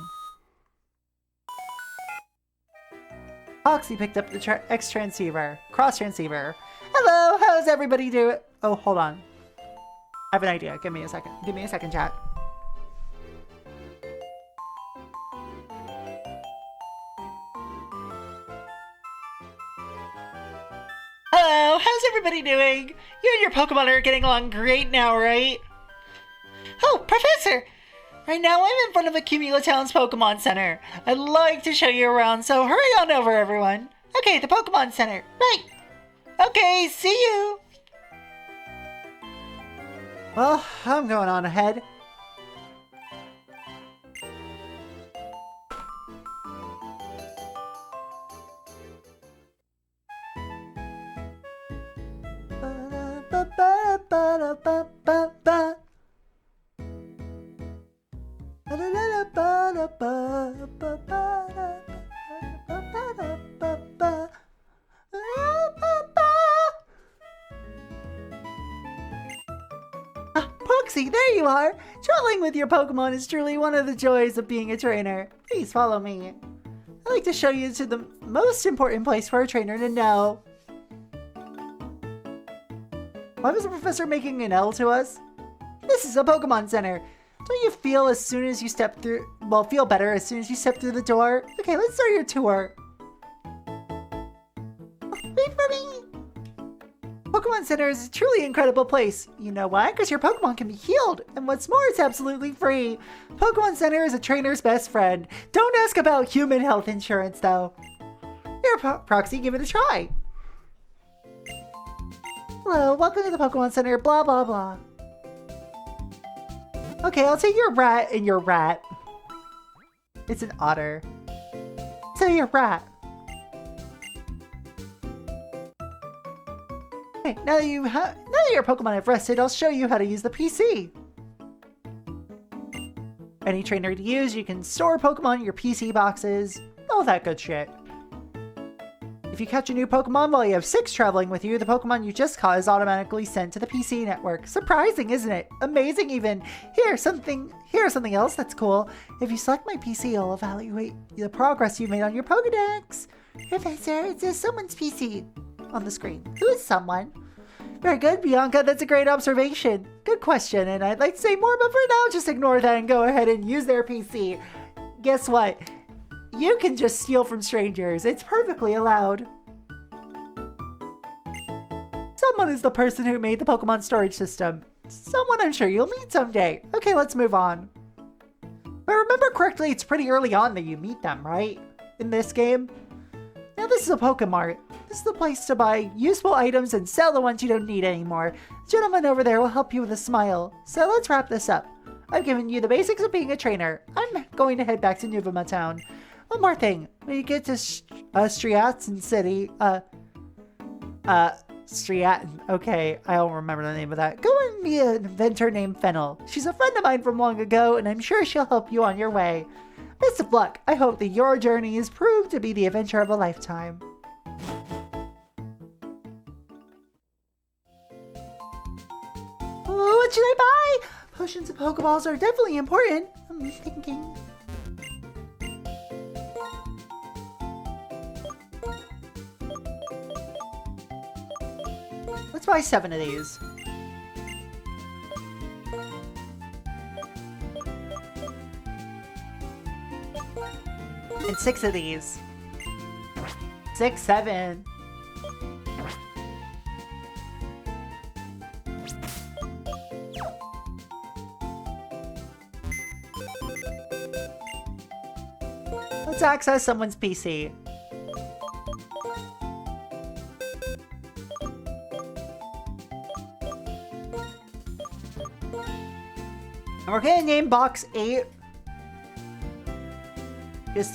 Proxy picked up the X-Transceiver. Cross-Transceiver. Hello, how's everybody doing? Oh, hold on. I have an idea. Give me a second. Give me a second, chat. Hello, how's everybody doing? You and your Pokemon are getting along great now, right? Oh, Professor! Right now I'm in front of Accumula Town's Pokemon Center. I'd like to show you around, so hurry on over, everyone. Okay, the Pokemon Center. Right. Okay, see you! Well, I'm going on ahead. Proxy, there you are! Traveling with your Pokemon is truly one of the joys of being a trainer. Please follow me. I'd like to show you to the most important place for a trainer to know. Why was the professor making an L to us? This is a Pokemon Center. Don't you feel as soon as you step through... Well, feel better as soon as you step through the door? Okay, let's start your tour. Wait for me! Pokemon Center is a truly incredible place. You know why? Because your Pokemon can be healed. And what's more, it's absolutely free. Pokemon Center is a trainer's best friend. Don't ask about human health insurance, though. Here, Proxy, give it a try. Hello, welcome to the Pokemon Center, blah, blah, blah. Okay, I'll take your rat and your rat. It's an otter. So your rat. Okay, now that your Pokemon have rested, I'll show you how to use the PC. Any trainer to use, you can store Pokemon in your PC boxes, all that good shit. If you catch a new Pokemon while you have 6 traveling with you, the Pokemon you just caught is automatically sent to the PC network. Surprising, isn't it? Amazing even. Here's something else that's cool. If you select my PC, it'll evaluate the progress you made on your Pokedex. Professor, it says someone's PC on the screen. Who is someone? Very good, Bianca. That's a great observation. Good question, and I'd like to say more, but for now, just ignore that and go ahead and use their PC. Guess what? You can just steal from strangers. It's perfectly allowed. Someone is the person who made the Pokemon storage system. Someone I'm sure you'll meet someday. Okay, let's move on. If I remember correctly, it's pretty early on that you meet them, right? In this game? Now this is a Pokemart. This is the place to buy useful items and sell the ones you don't need anymore. The gentleman over there will help you with a smile. So let's wrap this up. I've given you the basics of being a trainer. I'm going to head back to Nuvema Town. One more thing. When you get to Striaton City, Striaton. Okay, I don't remember the name of that. Go and meet an inventor named Fennel. She's a friend of mine from long ago, and I'm sure she'll help you on your way. Best of luck. I hope that your journey is proved to be the adventure of a lifetime. Oh, what should I buy? Potions and Pokeballs are definitely important. I'm thinking. Let's buy 7 of these. And 6 of these. 6, 7. Let's access someone's PC. And we're gonna name box 8. Just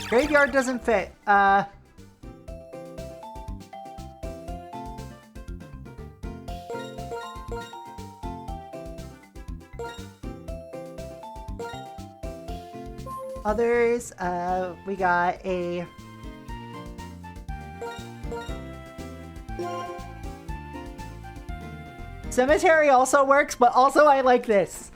graveyard doesn't fit. Others, we got a cemetery also works, but also I like this.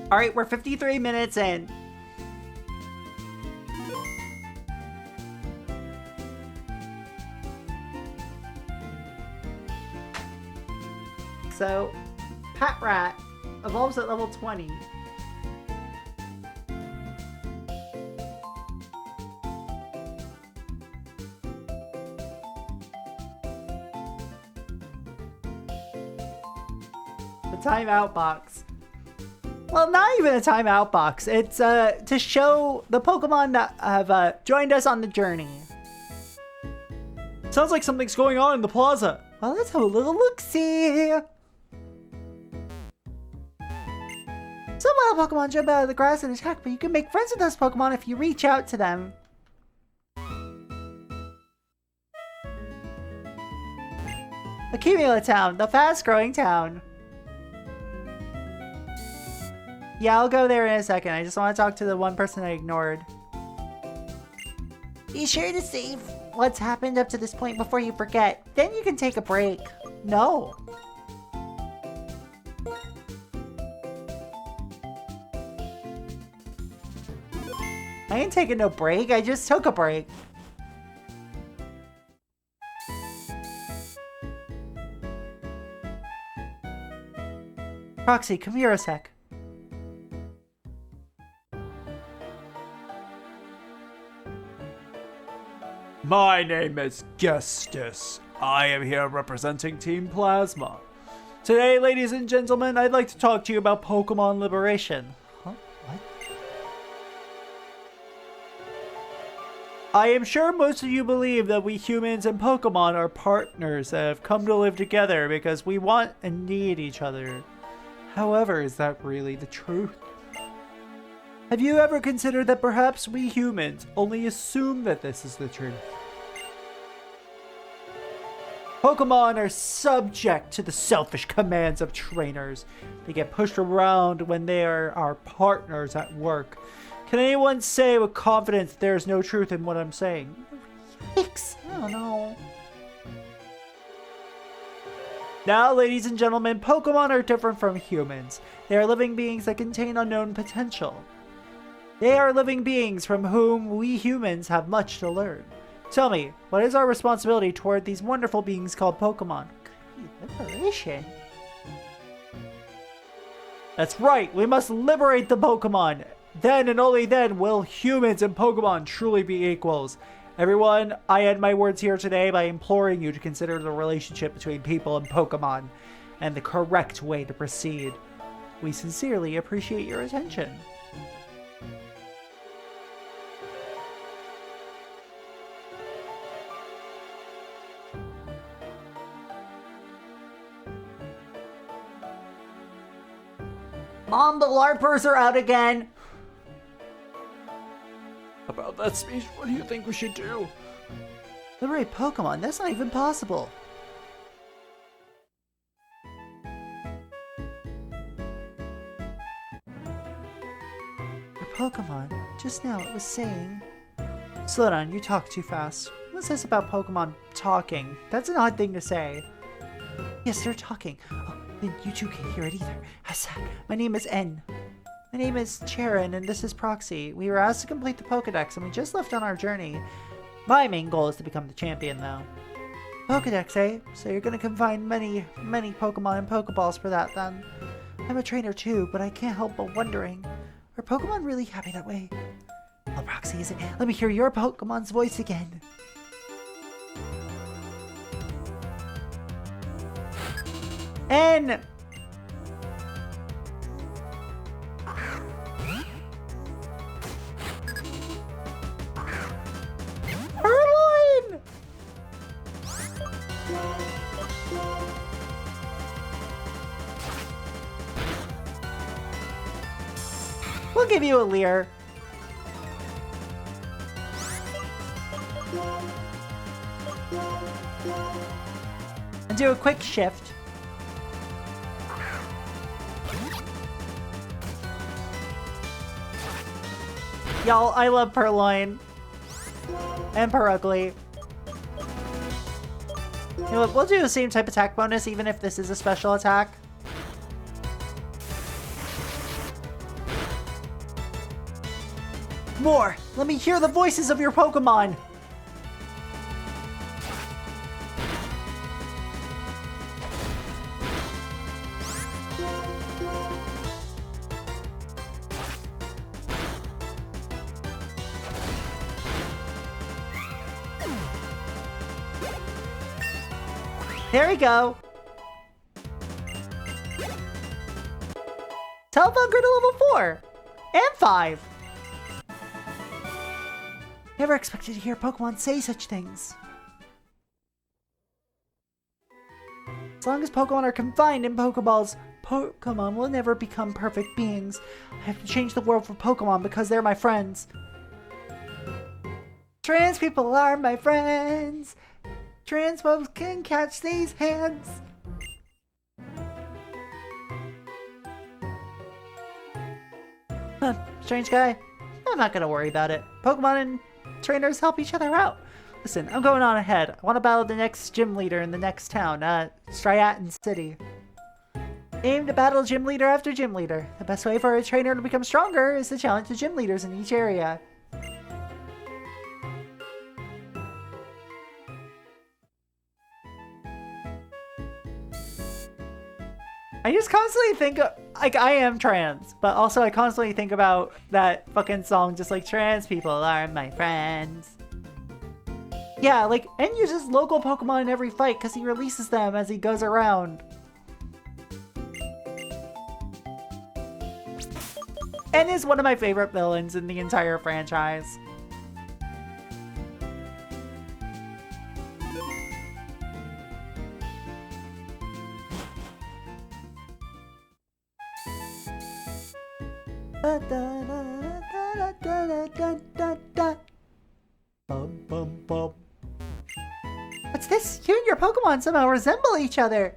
All right, we're 53 minutes in. So, Pat Rat evolves at level 20. The timeout box. Well, not even a timeout box. It's to show the Pokemon that have joined us on the journey. Sounds like something's going on in the plaza. Well, let's have a little look-see. Some wild Pokemon jump out of the grass and attack, but you can make friends with those Pokemon if you reach out to them. Accumula Town, the fast-growing town. Yeah, I'll go there in a second. I just want to talk to the one person I ignored. Be sure to save what's happened up to this point before you forget. Then you can take a break. No. I ain't taking no break. I just took a break. Proxy, come here a sec. My name is Gestus. I am here representing Team Plasma. Today, ladies and gentlemen, I'd like to talk to you about Pokemon Liberation. Huh? What? I am sure most of you believe that we humans and Pokemon are partners that have come to live together because we want and need each other. However, is that really the truth? Have you ever considered that perhaps we humans only assume that this is the truth? Pokemon are subject to the selfish commands of trainers. They get pushed around when they are our partners at work. Can anyone say with confidence there's no truth in what I'm saying? Yikes. I don't know. Now, ladies and gentlemen, Pokemon are different from humans. They are living beings that contain unknown potential. They are living beings from whom we humans have much to learn. Tell me, what is our responsibility toward these wonderful beings called Pokemon? Liberation. That's right, we must liberate the Pokemon. Then and only then will humans and Pokemon truly be equals. Everyone, I end my words here today by imploring you to consider the relationship between people and Pokemon and the correct way to proceed. We sincerely appreciate your attention. Mom, the LARPers are out again. About that speech, what do you think we should do? Liberate Pokemon? That's not even possible. Your Pokemon, just now it was saying... Slow down, you talk too fast. What's this about Pokemon talking? That's an odd thing to say. Yes, they're talking. Oh, then you two can't hear it either. How's that? My name is N. My name is Charon, and this is Proxy. We were asked to complete the Pokedex, and we just left on our journey. My main goal is to become the champion, though. Pokedex, eh? So you're gonna combine many Pokemon and Pokeballs for that, then. I'm a trainer, too, but I can't help but wondering, are Pokemon really happy that way? Well, Proxy, is it? Let me hear your Pokemon's voice again. N! Erline! We'll give you a Leer. And do a quick shift. Y'all, I love Purloin. And Purugly. You know what, we'll do the same type attack bonus even if this is a special attack. More! Let me hear the voices of your Pokemon! There we go. Telephone to level 4 and 5. Never expected to hear Pokemon say such things. As long as Pokemon are confined in Pokeballs, Pokemon will never become perfect beings. I have to change the world for Pokemon because they're my friends. Trans people are my friends. Trans folks can catch these hands. Huh, strange guy. I'm not gonna worry about it. Pokemon and trainers help each other out. Listen, I'm going on ahead. I want to battle the next gym leader in the next town, Striaton City. Aim to battle gym leader after gym leader. The best way for a trainer to become stronger is to challenge the gym leaders in each area. I just constantly think, like, I am trans, but also I constantly think about that fucking song, just like, trans people are my friends. Yeah, like, N uses local Pokemon in every fight because he releases them as he goes around. N is one of my favorite villains in the entire franchise. What's this? You and your Pokemon somehow resemble each other.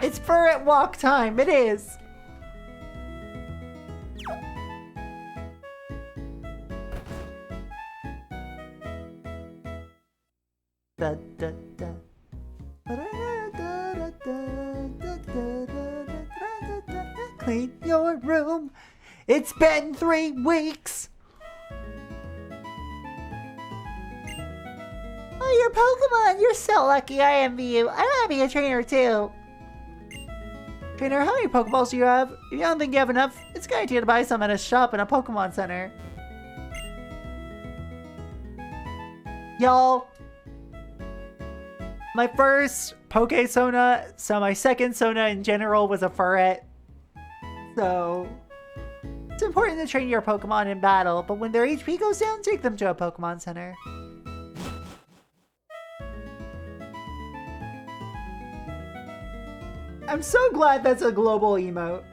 It's fur at walk time. It is. Da, da, da. Clean your room. It's been 3 weeks. Oh, your Pokemon. You're so lucky. I envy you. I want to be a trainer too. Trainer, how many Pokeballs do you have? If you don't think you have enough, it's a good idea to buy some at a shop in a Pokemon Center. Y'all, my first Poke-Sona, so my second Sona in general was a Furret. So, it's important to train your Pokemon in battle, but when their HP goes down, take them to a Pokemon Center. I'm so glad that's a global emote.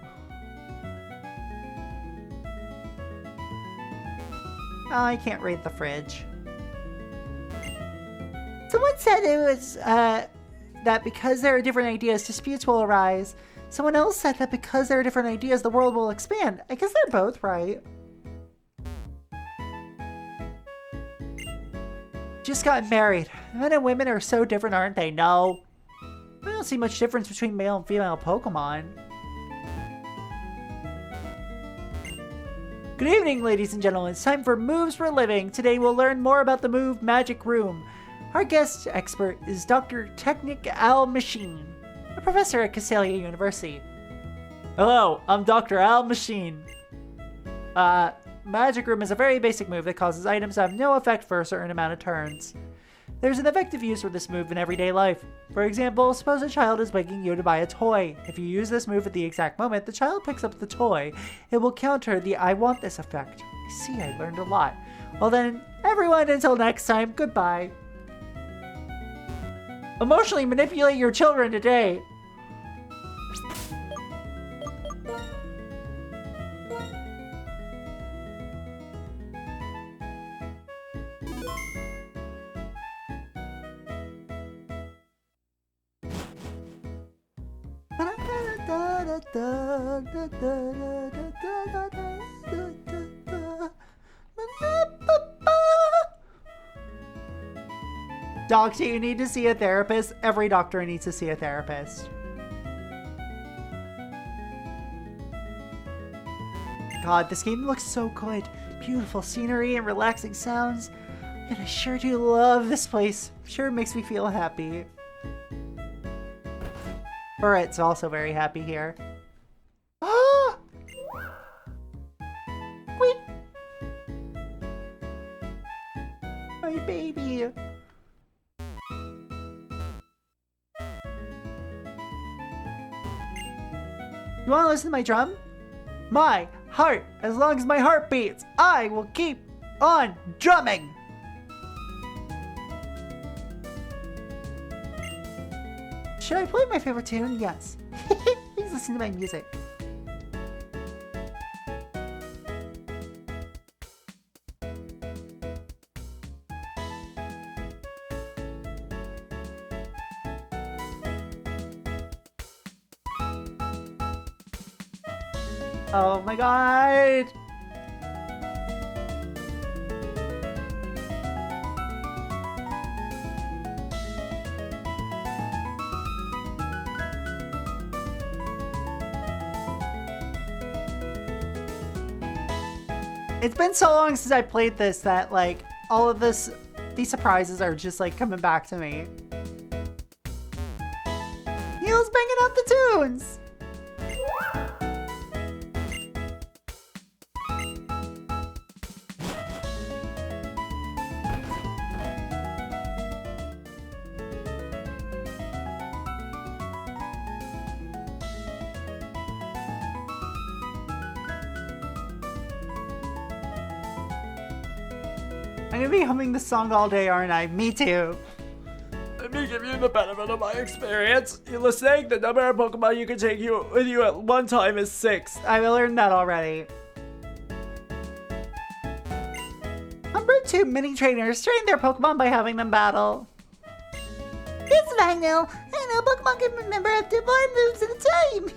Oh, I can't read the fridge. Someone said it was, that because there are different ideas, disputes will arise. Someone else said that because there are different ideas, the world will expand. I guess they're both right. Just got married. Men and women are so different, aren't they? No. I don't see much difference between male and female Pokemon. Good evening, ladies and gentlemen. It's time for Moves for a Living. Today we'll learn more about the move Magic Room. Our guest expert is Dr. Technic Al Machine, a professor at Castelia University. Hello, I'm Dr. Al Machine. Magic Room is a very basic move that causes items to have no effect for a certain amount of turns. There's an effective use for this move in everyday life. For example, suppose a child is begging you to buy a toy. If you use this move at the exact moment the child picks up the toy, it will counter the I want this effect. I see, I learned a lot. Well then, everyone, until next time, goodbye. Emotionally manipulate your children today. Doctor, you need to see a therapist. Every doctor needs to see a therapist. God, this game looks so good. Beautiful scenery and relaxing sounds. And I sure do love this place. Sure makes me feel happy. Burrett's also very happy here. Ah! Wait! My baby! You want to listen to my drum? My heart, as long as my heart beats, I will keep on drumming! Should I play my favorite tune? Yes. Please listen to my music. Oh my god! It's been so long since I played this that, like, all of these surprises are just, like, coming back to me. Neil's banging out the tunes! I'm gonna be humming this song all day, aren't I? Me too. Let me give you the benefit of my experience. You're listening? The number of Pokemon you can take with you at one time is 6. I've learned that already. Number 2 mini trainers train their Pokemon by having them battle. It's fine now. I know Pokemon can remember up to 4 moves at a time.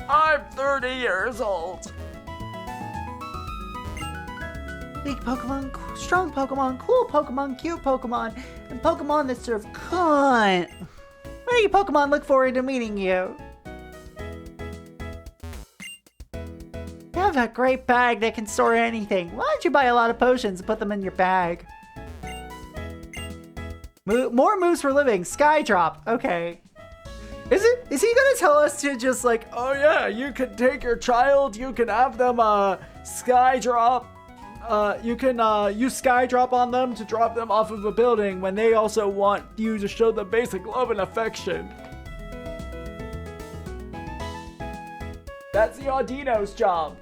I'm 30 years old. Big Pokemon, strong Pokemon, cool Pokemon, cute Pokemon, and Pokemon that serve cunt. Many Pokemon look forward to meeting you. You have that great bag that can store anything. Why don't you buy a lot of potions and put them in your bag? More moves for living. Skydrop. Okay. Is he gonna tell us to just like, Oh yeah, you can take your child, you can have them Skydrop. You can use Skydrop on them to drop them off of a building when they also want you to show them basic love and affection. That's the Audino's job.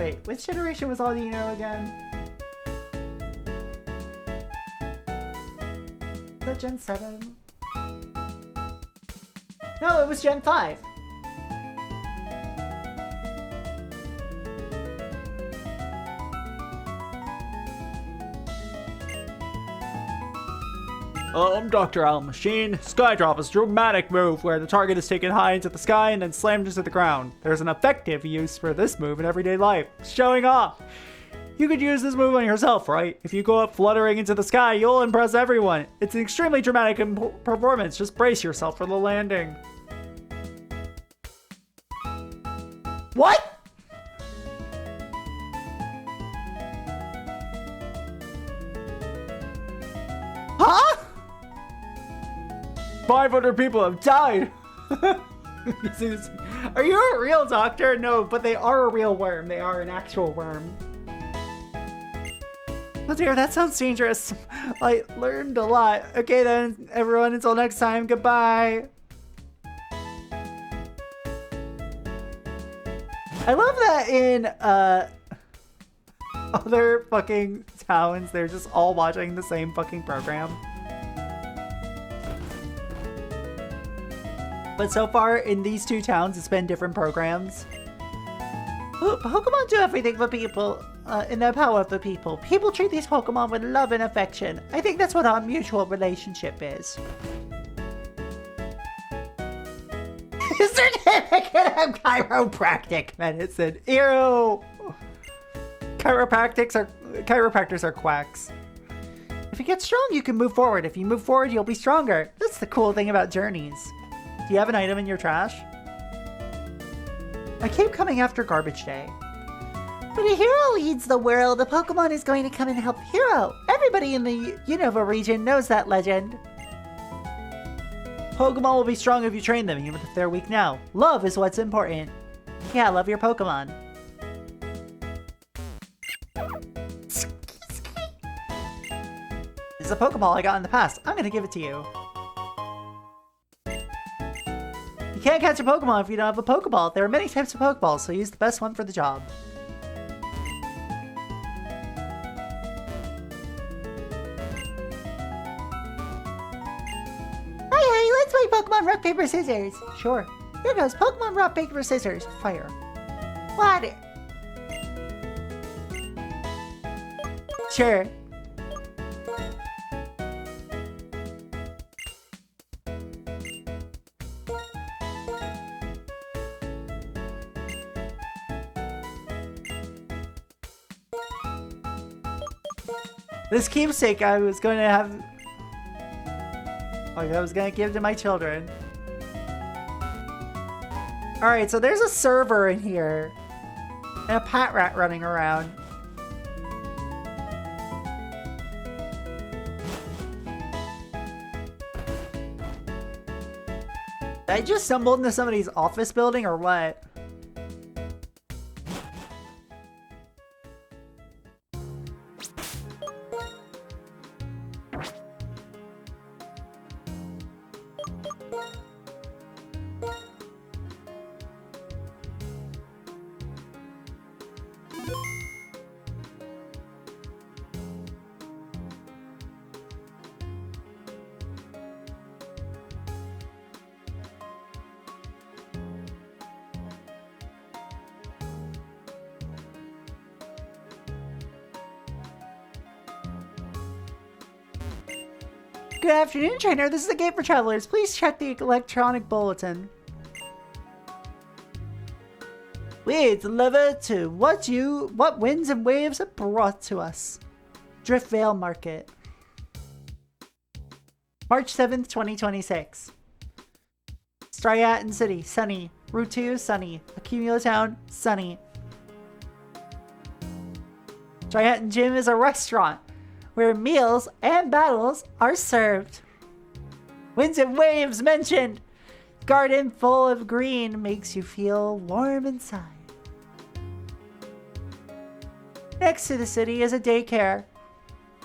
wait, which generation was Audino again? Was that Gen 7? No, it was Gen 5. I'm Dr. Al Machine. Skydrop is a dramatic move where the target is taken high into the sky and then slammed into the ground. There's an effective use for this move in everyday life. Showing off! You could use this move on yourself, right? If you go up fluttering into the sky, you'll impress everyone. It's an extremely dramatic performance. Just brace yourself for the landing. What? 500 people have died! Are you a real doctor? No, but they are a real worm. They are an actual worm. Oh dear, that sounds dangerous. I learned a lot. Okay then, everyone, until next time, goodbye. I love that in other fucking towns, they're just all watching the same fucking program. But so far in these two towns, it's been different programs. Ooh, Pokemon do everything for people in their power for people. People treat these Pokemon with love and affection. I think that's what our mutual relationship is. Certificate of Chiropractic Medicine. Ew. Chiropractors are quacks. If you get strong, you can move forward. If you move forward, you'll be stronger. That's the cool thing about journeys. Do you have an item in your trash? I keep coming after Garbage Day. When a hero leads the world, a Pokemon is going to come and help the hero. Everybody in the Unova region knows that legend. Pokemon will be strong if you train them, even if they're weak now. Love is what's important. Yeah, love your Pokemon. This is a Pokeball I got in the past. I'm gonna give it to you. You can't catch a Pokemon if you don't have a Pokeball. There are many types of Pokeballs, so use the best one for the job. Hi, let's play Pokemon Rock, Paper, Scissors. Sure. Here goes Pokemon Rock, Paper, Scissors. Fire. Water. Sure. This keepsake I was going to have... I was going to give to my children. Alright, so there's a server in here. And a pat rat running around. Did I just stumbled into somebody's office building or what? Good afternoon, trainer. This is the gate for travelers. Please check the electronic bulletin. Wait, lever to what winds and waves have brought to us. Driftvale Market. March 7th, 2026. Striaton City, sunny. Route 2, sunny. Accumula Town, sunny. Striaton Gym is a restaurant where meals and battles are served. Winds and waves mentioned. Garden full of green makes you feel warm inside. Next to the city is a daycare,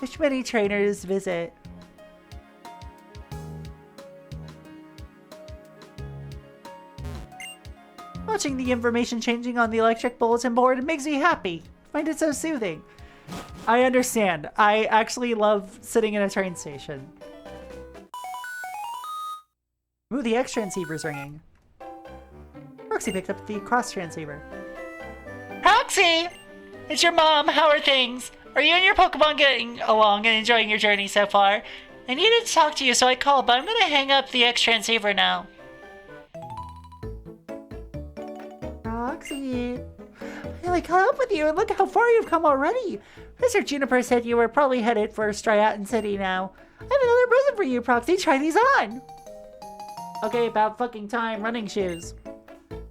which many trainers visit. Watching the information changing on the electric bulletin board makes me happy. I find it so soothing. I understand. I actually love sitting in a train station. Ooh, the X transceiver's ringing. Proxy picked up the cross transceiver. Proxy! It's your mom. How are things? Are you and your Pokemon getting along and enjoying your journey so far? I needed to talk to you, so I called, but I'm gonna hang up the X transceiver now. Proxy. I caught up with you, and look how far you've come already. Mr. Juniper said you were probably headed for Striaton City now. I have another present for you, Proxy. Try these on. Okay, about fucking time. Running shoes.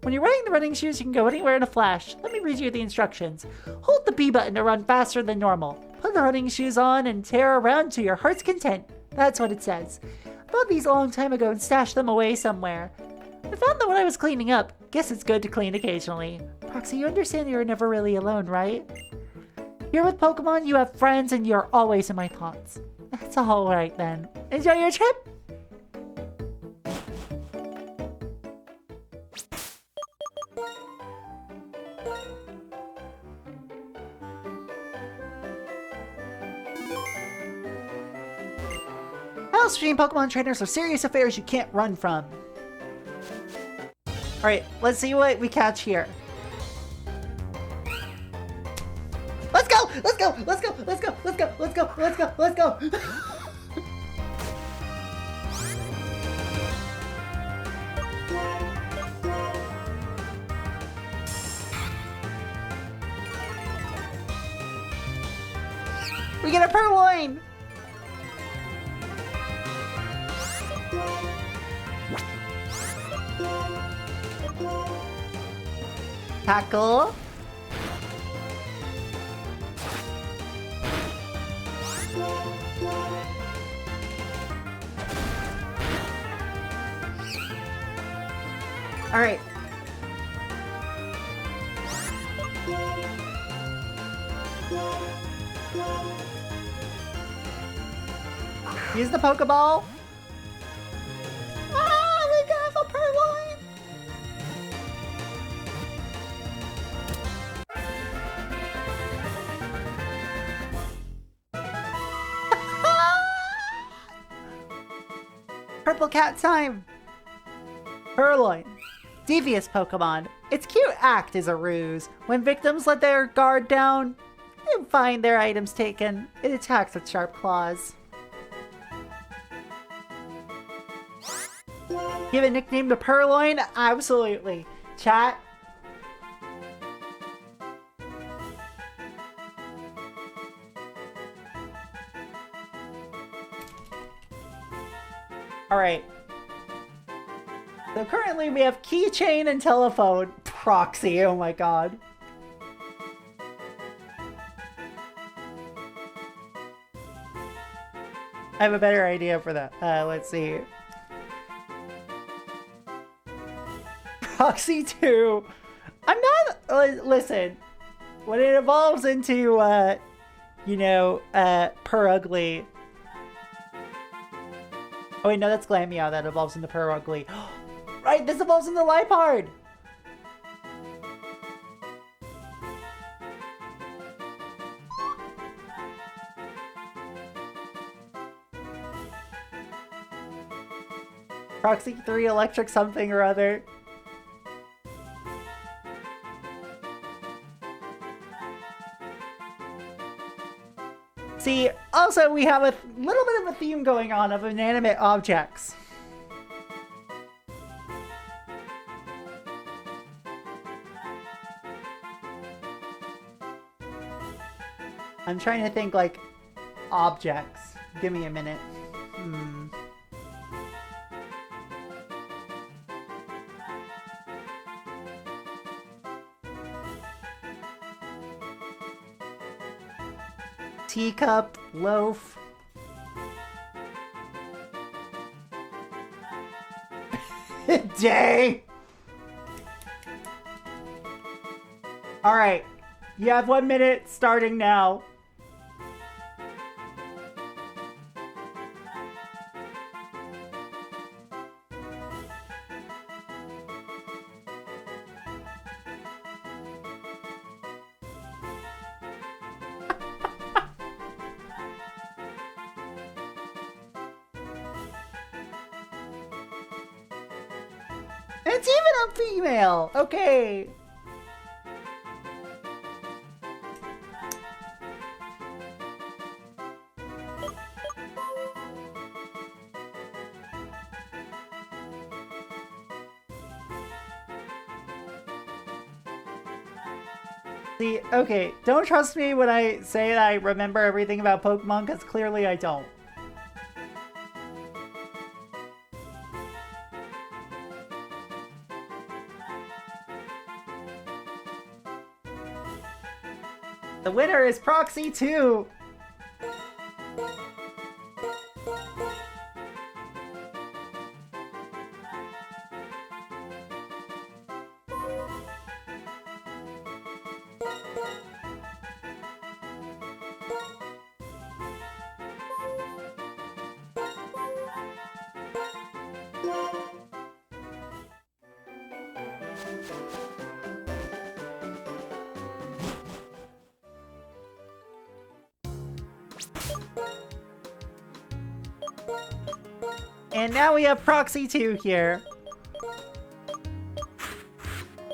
When you're wearing the running shoes, you can go anywhere in a flash. Let me read you the instructions. Hold the B button to run faster than normal. Put the running shoes on and tear around to your heart's content. That's what it says. I bought these a long time ago and stashed them away somewhere. I found them when I was cleaning up. Guess it's good to clean occasionally. Proxy, you understand you're never really alone, right? Here with Pokemon, you have friends and you're always in my thoughts. That's all right then. Enjoy your trip! House stream Pokemon trainers are serious affairs you can't run from. Alright, let's see what we catch here. Let's go! Let's go! Let's go! Let's go! Let's go! Let's go! Let's go! Let's go! We get a Purloin! Tackle. All right. Use the Pokeball. Ah, we got a Purloin. Purple cat time. Purloin. Devious Pokemon. Its cute act is a ruse. When victims let their guard down and find their items taken, it attacks with sharp claws. Give a nickname to Purloin? Absolutely. Chat. Alright. So currently we have keychain and telephone. Proxy, oh my god. I have a better idea for that. Let's see. Proxy 2. I'm not... listen. When it evolves into, you know, Per Ugly... Oh wait, no, that's Glammeow that evolves into Per Ugly. Right, this evolves into Lipard! Proxy 3 electric something or other. See, also we have a little bit of a theme going on of inanimate objects. I'm trying to think, like, objects. Give me a minute. Teacup, loaf. Day! Alright. You have 1 minute starting now. It's even a female! Okay. See, okay, don't trust me when I say that I remember everything about Pokemon, because clearly I don't. The winner is Proxy 2! And now we have Proxy 2 here.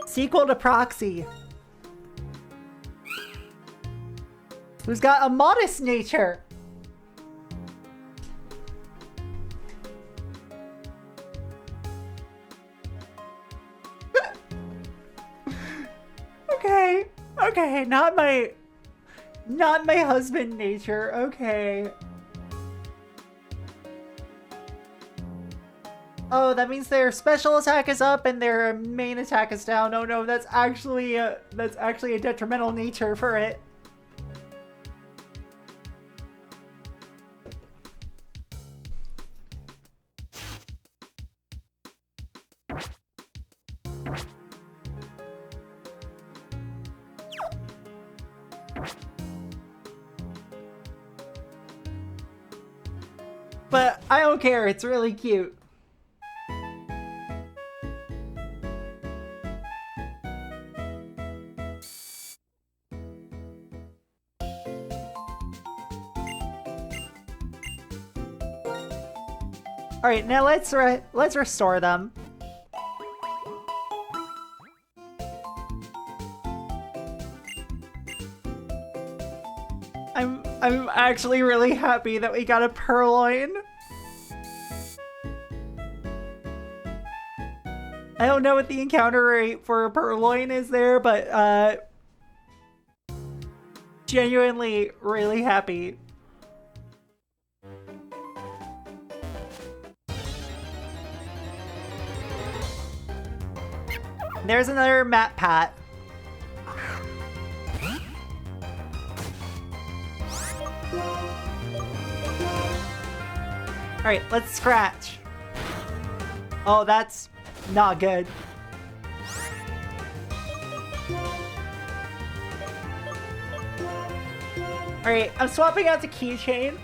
Sequel to Proxy. Who's got a modest nature. Okay, not my husband nature, okay. Oh, that means their special attack is up and their main attack is down. Oh no, that's actually a detrimental nature for it. But I don't care, it's really cute. All right, now let's restore them. I'm actually really happy that we got a Purloin. I don't know what the encounter rate for a Purloin is there, but genuinely really happy. There's another map pat. Alright, let's scratch. Oh, that's not good. Alright, I'm swapping out the keychain.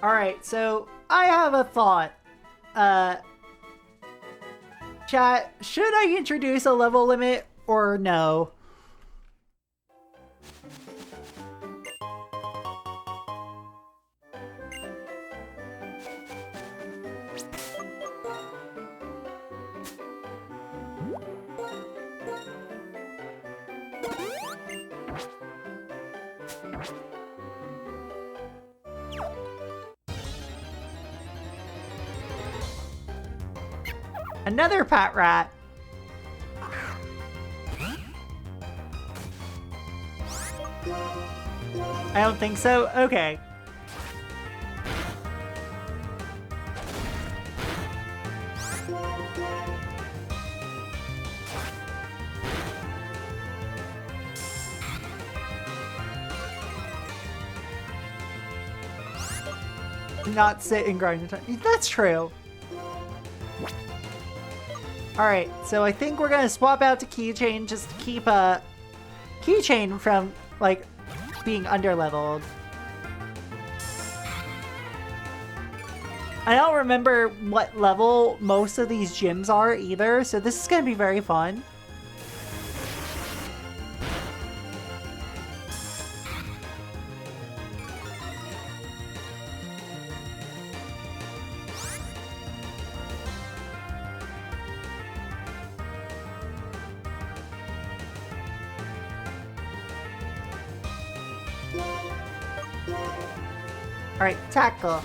Alright, so I have a thought. Chat, should I introduce a level limit or no? Another pat rat. I don't think so. Okay. Not sit and grind the time. That's true. Alright, so I think we're gonna swap out the keychain just to keep a keychain from, like, being underleveled. I don't remember what level most of these gyms are either, so this is gonna be very fun. Alright, tackle.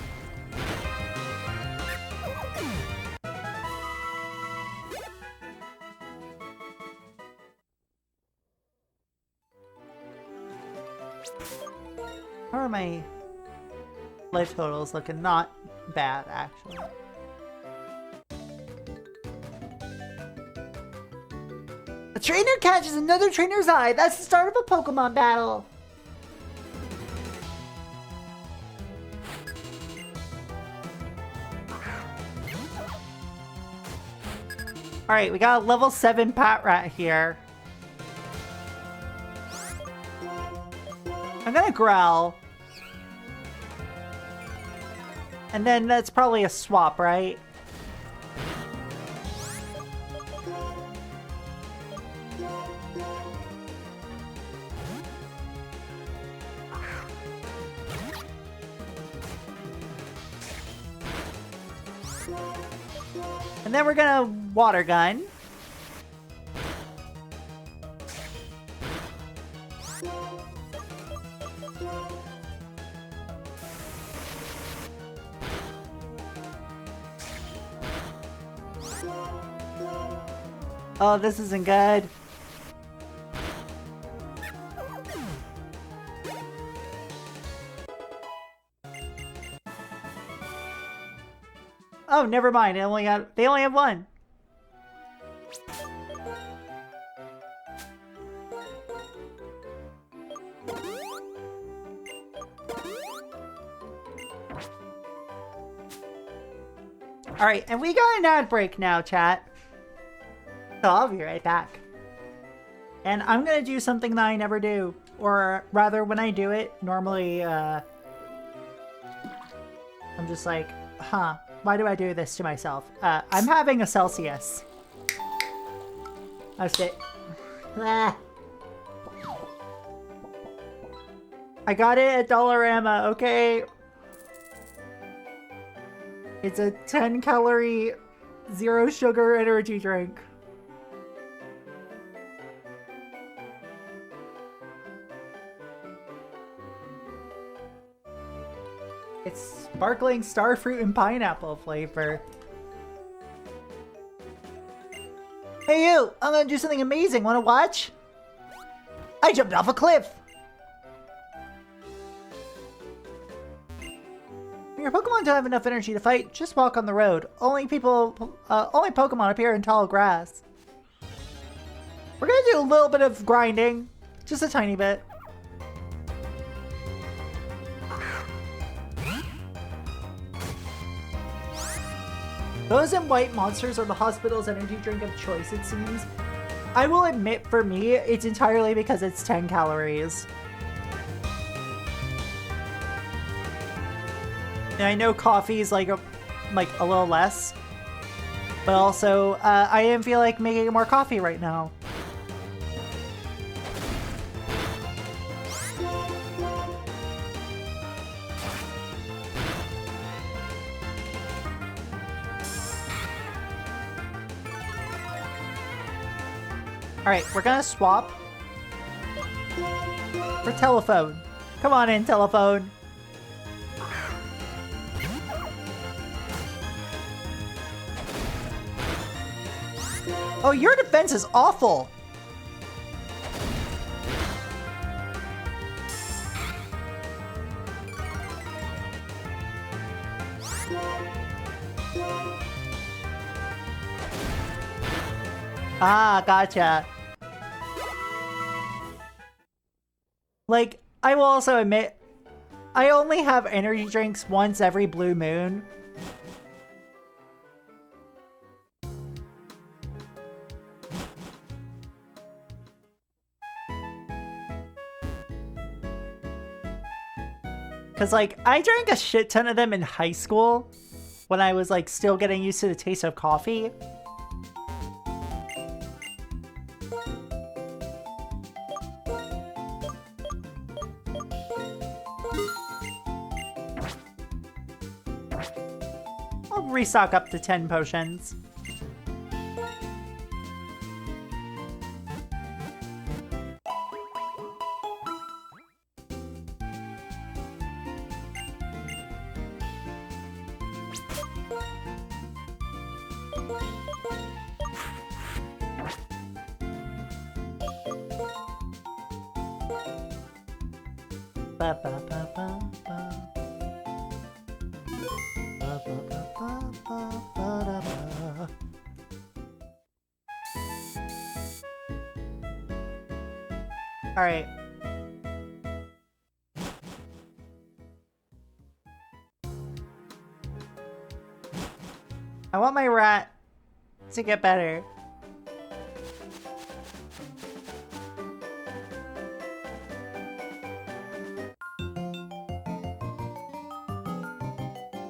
How are my life totals looking? Not bad, actually. A trainer catches another trainer's eye. That's the start of a Pokemon battle. Alright, we got a level 7 Pat Rat here. I'm gonna growl. And then that's probably a swap, right? And then we're gonna water gun. Oh, this isn't good. Oh, never mind. They only have one. All right, and we got an ad break now, chat. So I'll be right back. And I'm gonna do something that I never do. Or rather, when I do it, normally, I'm just like, huh, why do I do this to myself? I'm having a Celsius. That's it. Ah. I got it at Dollarama, okay? It's a 10 calorie zero sugar energy drink. It's sparkling starfruit and pineapple flavor. Hey you, I'm gonna do something amazing. Wanna watch? I jumped off a cliff. When your Pokemon don't have enough energy to fight, just walk on the road. Only Pokemon appear in tall grass. We're gonna do a little bit of grinding. Just a tiny bit. Those in white monsters are the hospital's energy drink of choice, it seems. I will admit, for me, it's entirely because it's 10 calories. And I know coffee is like a little less, but also I didn't feel like making more coffee right now. Alright, we're gonna swap for telephone. Come on in, telephone. Oh, your defense is awful. Ah, gotcha. Like, I will also admit, I only have energy drinks once every blue moon. Cause like, I drank a shit ton of them in high school when I was like still getting used to the taste of coffee. I'll restock up to 10 potions. Ba, ba, ba, ba, ba. Ba, ba, ba, ba, ba, ba, da, ba. All right. I want my rat to get better.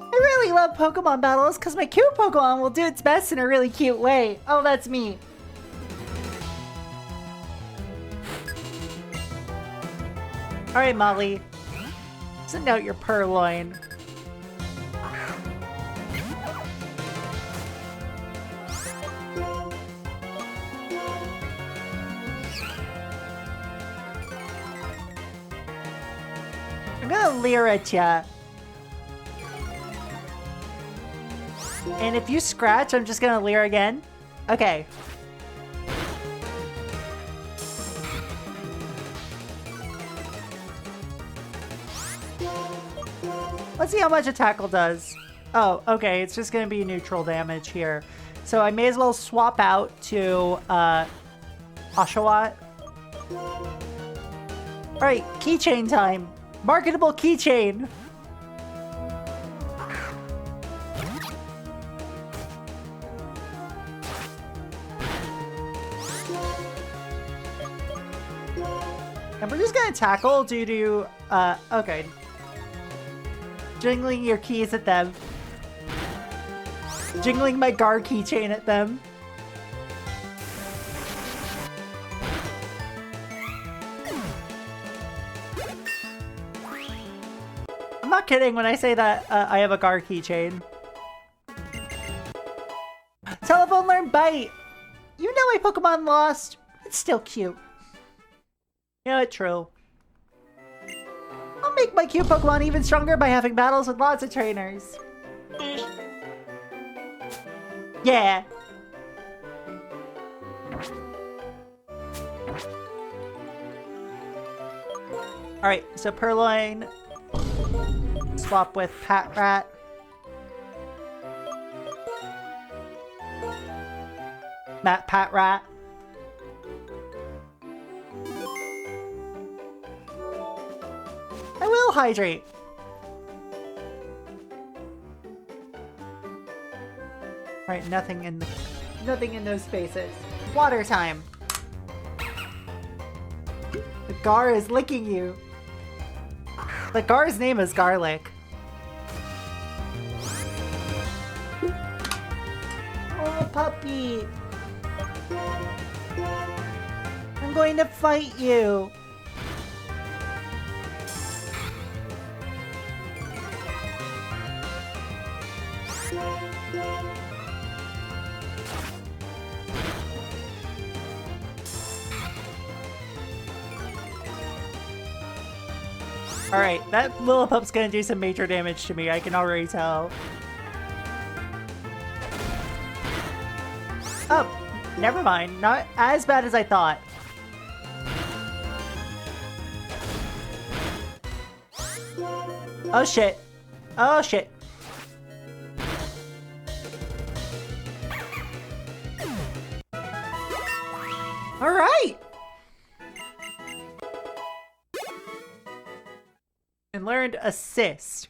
I really love Pokemon battles because my cute Pokemon will do its best in a really cute way. Oh, that's me. All right, Molly. Send out your purloin. I'm gonna leer at ya. And if you scratch, I'm just gonna leer again. Okay. Let's see how much a tackle does. Oh, okay, it's just gonna be neutral damage here. So I may as well swap out to Oshawott. Alright, keychain time. Marketable keychain. And we're just gonna tackle due to, okay. Jingling your keys at them. Jingling my Gar keychain at them. I'm not kidding when I say that I have a Gar keychain. Bite! You know my Pokemon lost. It's still cute. Yeah, true. I'll make my cute Pokemon even stronger by having battles with lots of trainers. Yeah. Alright, so Purloin. Swap with Pat Rat. Pat Rat. I will hydrate. Alright, nothing in those spaces. Water time. The Gar is licking you. The Gar's name is Garlic. Oh, puppy. I'm going to fight you. Alright, that Lillipup's gonna do some major damage to me, I can already tell. Oh, never mind. Not as bad as I thought. Oh shit. Oh shit. Alright! And learned Assist.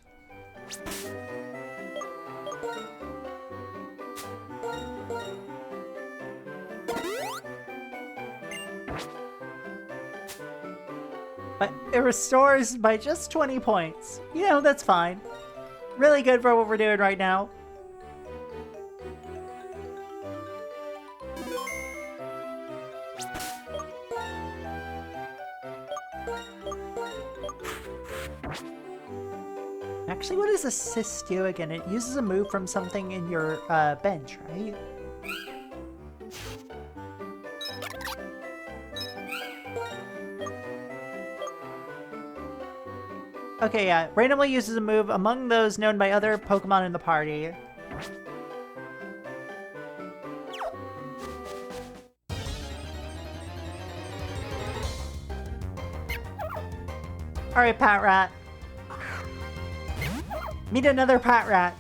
But it restores by just 20 points. You know, that's fine. Really good for what we're doing right now. Actually, what does Assist do again? It uses a move from something in your bench, right? Okay, yeah. Randomly uses a move among those known by other Pokemon in the party. Alright, Pat Rat. Meet another Pat Rat.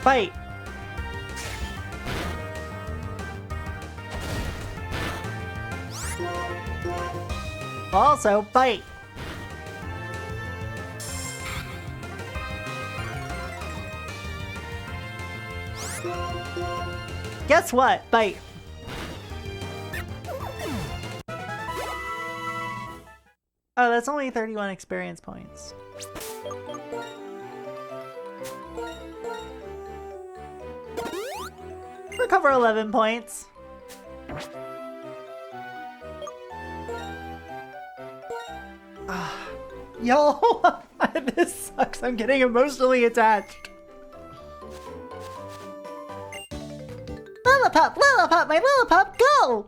Fight! Also, bite! Guess what? Bite! Oh, that's only 31 experience points. Recover 11 points. Yo, this sucks. I'm getting emotionally attached. Lilliput, Lilliput, my Lilliput, go!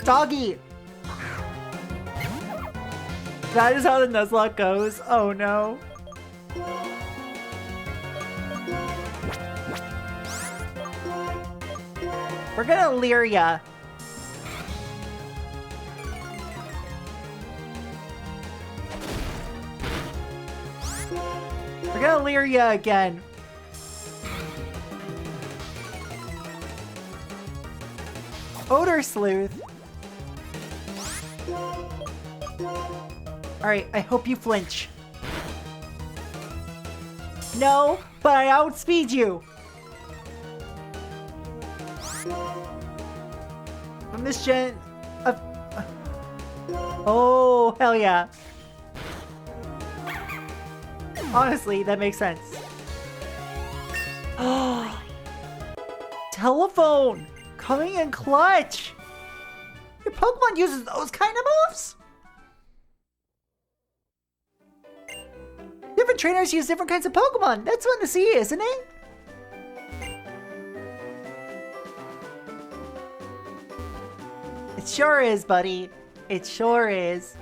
Doggy! That is how the Nuzlocke goes. Oh no. We're gonna leer ya. We're gonna leer ya again. Odor Sleuth. Alright, I hope you flinch. No, but I outspeed you. From this gen... Oh, hell yeah. Honestly, that makes sense. Telephone! Coming in clutch! Your Pokemon uses those kind of moves? Different trainers use different kinds of Pokemon. That's fun to see, isn't it? It sure is, buddy. It sure is.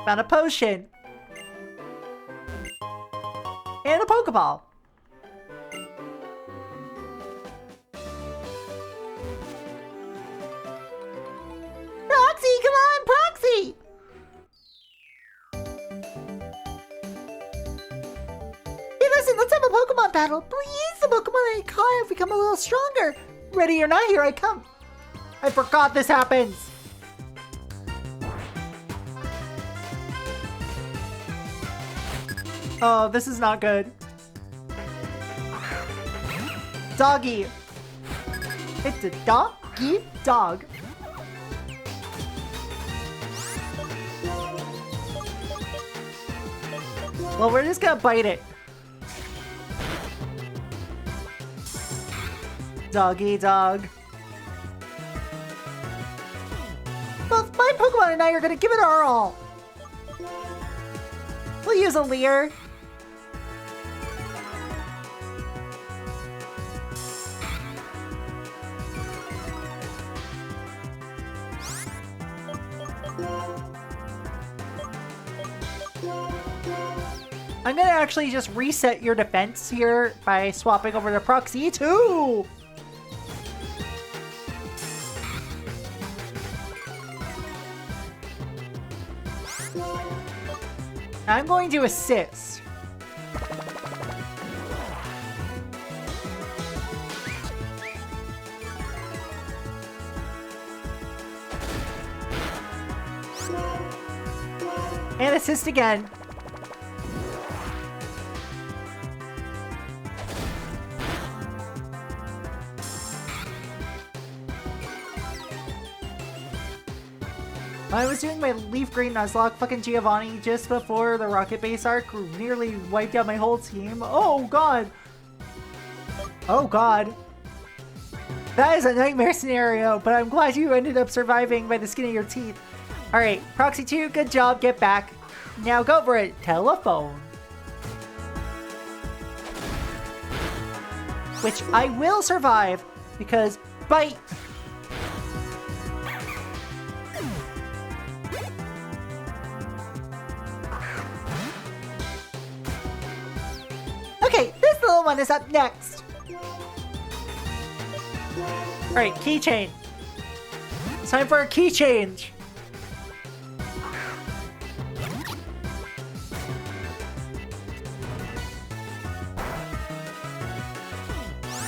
Found a potion. And a Pokeball. Proxy, come on, Proxy! Hey, listen, let's have a Pokemon battle. Please, the Pokemon I caught have become a little stronger. Ready or not, here I come. I forgot this happens. Oh, this is not good. Doggy. It's a doggy dog. Well, we're just gonna bite it. Doggy dog. Both my Pokemon and I are gonna give it our all. We'll use a Leer. I'm gonna actually just reset your defense here by swapping over to Proxy too. I'm going to assist. And assist again. I was doing my Leaf Green Nuzlocke fucking Giovanni just before the Rocket Base arc nearly wiped out my whole team. Oh god! Oh god. That is a nightmare scenario, but I'm glad you ended up surviving by the skin of your teeth. Alright, Proxy 2, good job, get back. Now go for it, telephone. Which I will survive, because bite! Okay, this little one is up next. Alright, keychain. It's time for a key change.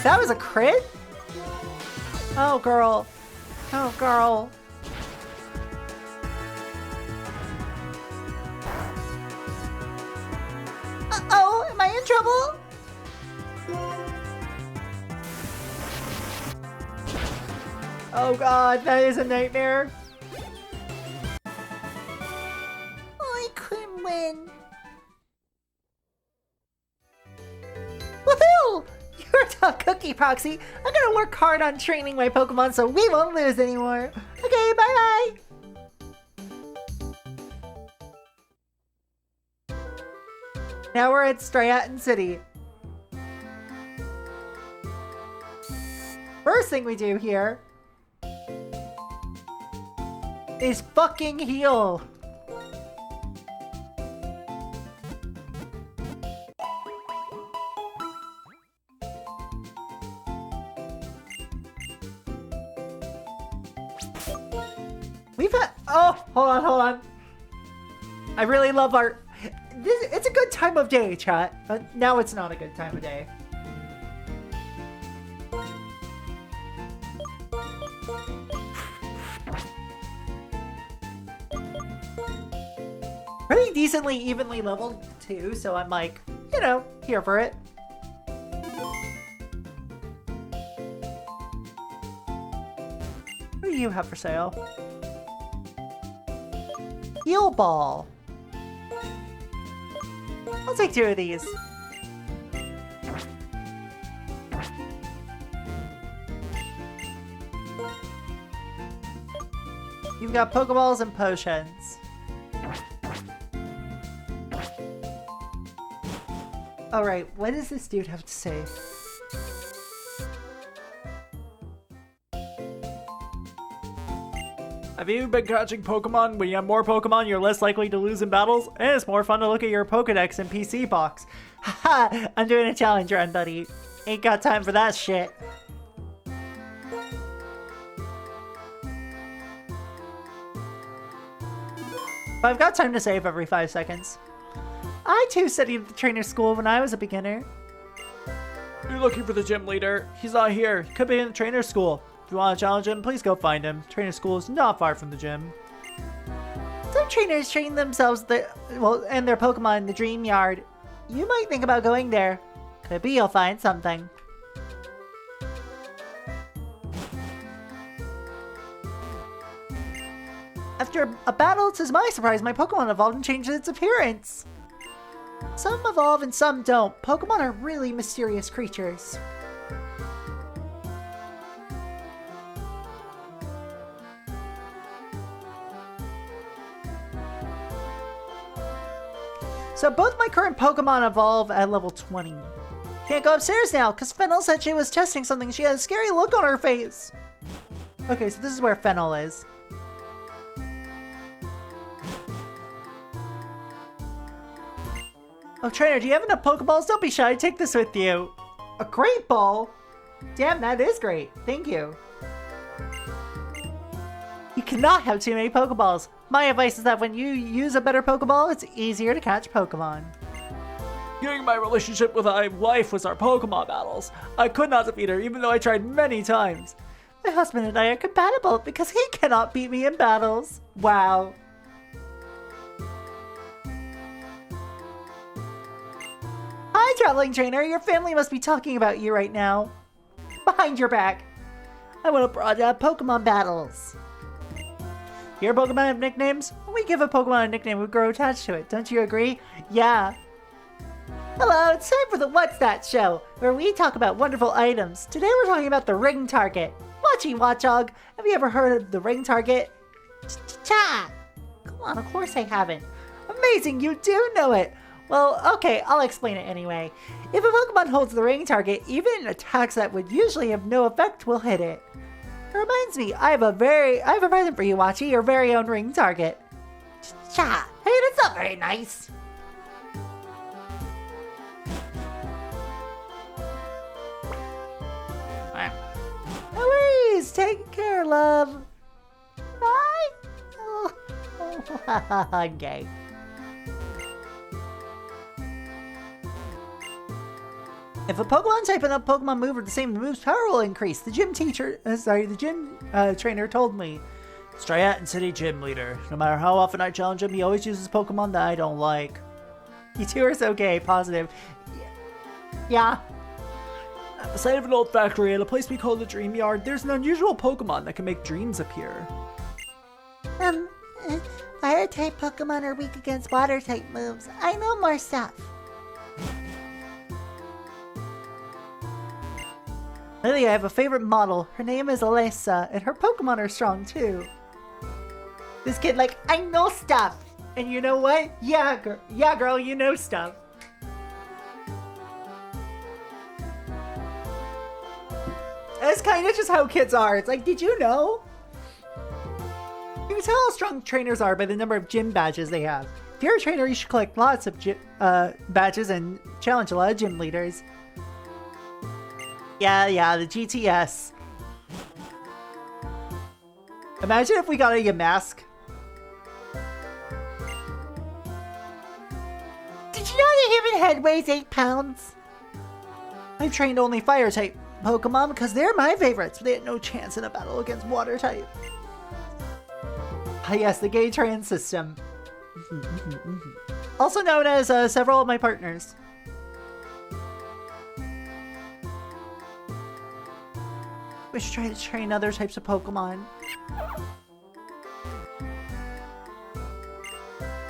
That was a crit? Oh, girl. Oh, girl. Uh-oh, am I in trouble? Oh god, that is a nightmare. I couldn't win. Woohoo! You're a tough cookie, Proxy. I'm gonna work hard on training my Pokemon so we won't lose anymore. Okay, bye-bye. Now we're at Striaton City. First thing we do here is fucking heal. We've had, oh, hold on. I really love our, it's a good time of day, chat. Now it's not a good time of day. Pretty decently evenly leveled too, so I'm like, you know, here for it. What do you have for sale? Heal Ball. I'll take 2 of these. You've got Pokeballs and potions. Alright, what does this dude have to say? Have you been catching Pokemon? When you have more Pokemon, you're less likely to lose in battles, and it's more fun to look at your Pokedex and PC box. Haha, I'm doing a challenge run, buddy. Ain't got time for that shit. But I've got time to save every 5 seconds. I too studied at the trainer school when I was a beginner. You're looking for the gym leader. He's not here. He could be in the trainer school. If you want to challenge him, please go find him. Trainer school is not far from the gym. Some trainers train themselves and their Pokemon in the Dream Yard. You might think about going there. Could be you'll find something. After a battle, to my surprise, my Pokemon evolved and changed its appearance. Some evolve and some don't. Pokemon are really mysterious creatures. So both my current Pokemon evolve at level 20. Can't go upstairs now, because Fennel said she was testing something. She had a scary look on her face. Okay, so this is where Fennel is. Oh, trainer, do you have enough Pokeballs? Don't be shy, take this with you. A great ball? Damn, that is great. Thank you. You cannot have too many Pokeballs. My advice is that when you use a better Pokeball, it's easier to catch Pokemon. During my relationship with my wife was our Pokemon battles. I could not defeat her, even though I tried many times. My husband and I are compatible because he cannot beat me in battles. Wow. Hi, traveling trainer. Your family must be talking about you right now. Behind your back. I want to broaden Pokemon battles. Your Pokemon have nicknames? When we give a Pokemon a nickname, we grow attached to it. Don't you agree? Yeah. Hello, it's time for the What's That show, where we talk about wonderful items. Today we're talking about the ring target. Watchy Watchog, have you ever heard of the ring target? Cha! Come on, of course I haven't. Amazing, you do know it. Well, okay, I'll explain it anyway. If a Pokemon holds the ring target, even attacks that would usually have no effect will hit it. It reminds me, I have a present for you, Watchy, your very own ring target. Cha! Hey, that's not very nice. No worries, take care, love. Bye. Oh, I'm gay. If a Pokemon type and a Pokemon move are the same, the move's power will increase. The gym trainer told me. Striaton City Gym Leader. No matter how often I challenge him, he always uses Pokemon that I don't like. You two are so gay, positive. Yeah. At the site of an old factory at a place we call the Dream Yard, there's an unusual Pokemon that can make dreams appear. Fire type Pokemon are weak against water type moves. I know more stuff. Lily, I have a favorite model. Her name is Alyssa, and her Pokemon are strong too. This kid, like, I know stuff. And you know what? Yeah, girl, you know stuff. That's kind of just how kids are. It's like, did you know? You can tell how strong trainers are by the number of gym badges they have. If you're a trainer, you should collect lots of badges and challenge a lot of gym leaders. Yeah, the GTS. Imagine if we got a Yamask. Did you know the human head weighs 8 pounds? I've trained only fire type Pokemon because they're my favorites. They had no chance in a battle against water type. Ah, yes, the gay trans system. Also known as several of my partners. We should try to train other types of Pokemon.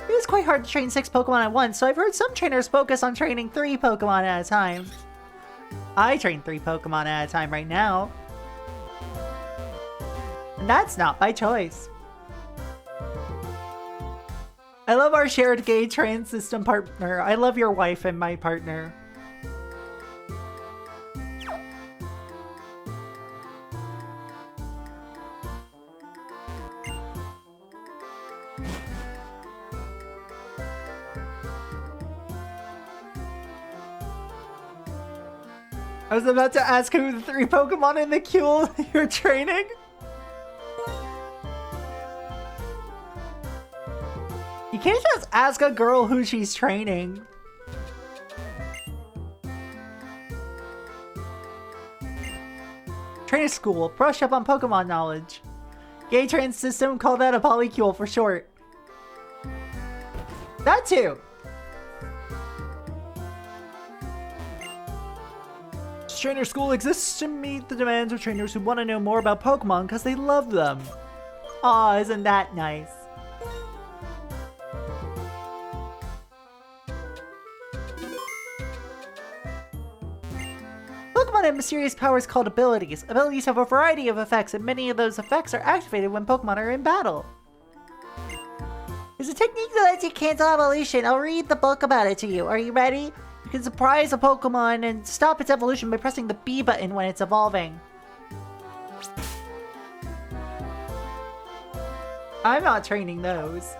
It is quite hard to train 6 Pokemon at once, so I've heard some trainers focus on training 3 Pokemon at a time. I train 3 Pokemon at a time right now. And that's not by choice. I love our shared gay train system partner. I love your wife and my partner. I was about to ask who the 3 Pokemon in the queue you're training. You can't just ask a girl who she's training. Trainer school. Brush up on Pokemon knowledge. Gay train system, call that a polycule for short. That too. Trainer school exists to meet the demands of trainers who want to know more about Pokemon because they love them. Aw, isn't that nice? Pokemon have mysterious powers called abilities. Abilities have a variety of effects, and many of those effects are activated when Pokemon are in battle. There's a technique that lets you cancel evolution. I'll read the book about it to you. Are you ready? You can surprise a Pokemon and stop its evolution by pressing the B button when it's evolving. I'm not training those.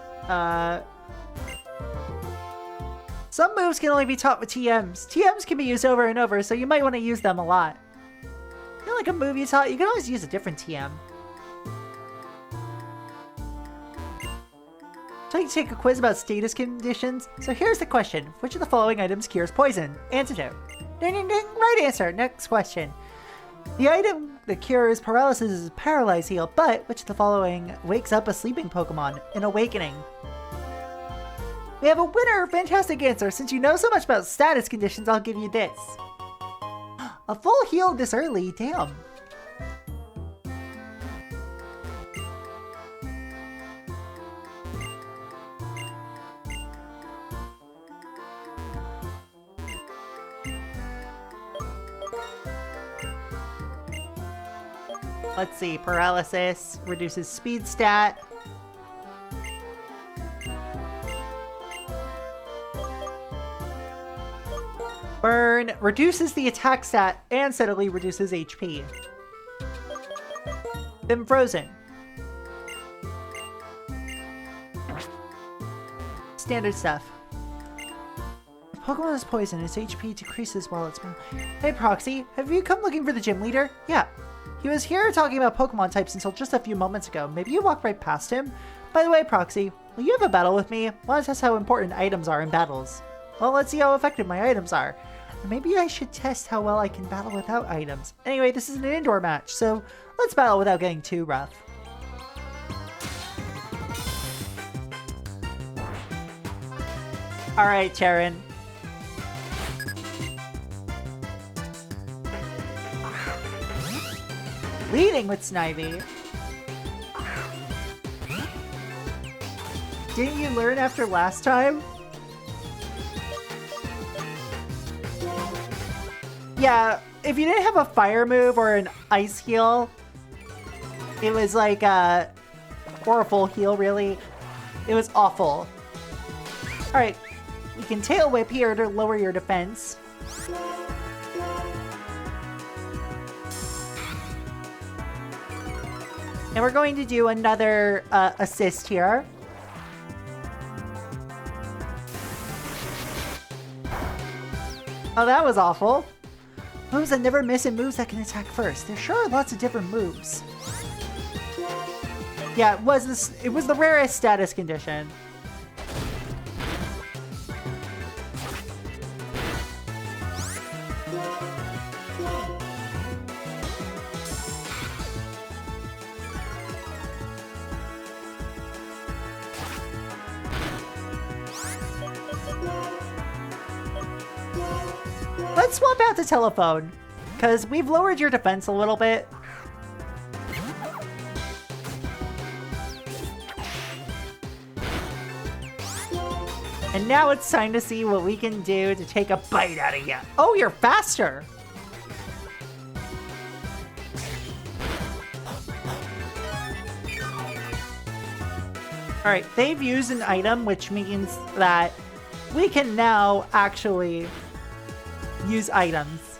Some moves can only be taught with TMs. TMs can be used over and over, so you might want to use them a lot. You know, like a move you taught, you can always use a different TM. So you take a quiz about status conditions. So here's the question. Which of the following items cures poison? Antidote. Ding, ding, ding. Right answer. Next question. The item that cures paralysis is Paralyze Heal, but which of the following wakes up a sleeping Pokemon? An Awakening. We have a winner! Fantastic answer! Since you know so much about status conditions, I'll give you this. A full heal this early? Damn. Let's see, paralysis reduces speed stat. Burn reduces the attack stat and steadily reduces HP. Then frozen. Standard stuff. If Pokemon is poison, its HP decreases while it's... Hey Proxy, have you come looking for the gym leader? Yeah. He was here talking about Pokemon types until just a few moments ago. Maybe you walked right past him? By the way, Proxy, will you have a battle with me? I want to test how important items are in battles. Well, let's see how effective my items are. Or maybe I should test how well I can battle without items. Anyway, this is an indoor match, so let's battle without getting too rough. Alright, Charon. Leading with Snivy. Didn't you learn after last time? Yeah, if you didn't have a fire move or an ice heal, it was like or a full heal really. It was awful. Alright, you can tail whip here to lower your defense. And we're going to do another assist here. Oh, that was awful. Moves that never miss and moves that can attack first. There sure are lots of different moves. Yeah, it was the rarest status condition. Let's swap out the telephone, because we've lowered your defense a little bit. And now it's time to see what we can do to take a bite out of you. Oh, you're faster! Alright, they've used an item, which means that we can now actually use items.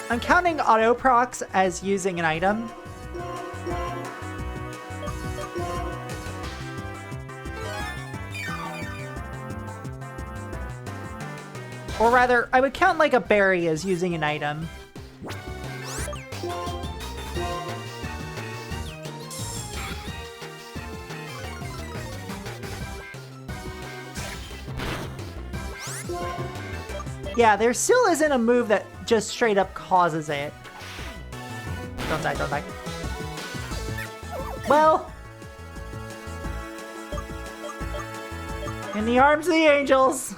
I'm counting auto procs as using an item. Or rather, I would count like a berry as using an item. Yeah, there still isn't a move that just straight up causes it. Don't die, don't die. Well, in the arms of the angels.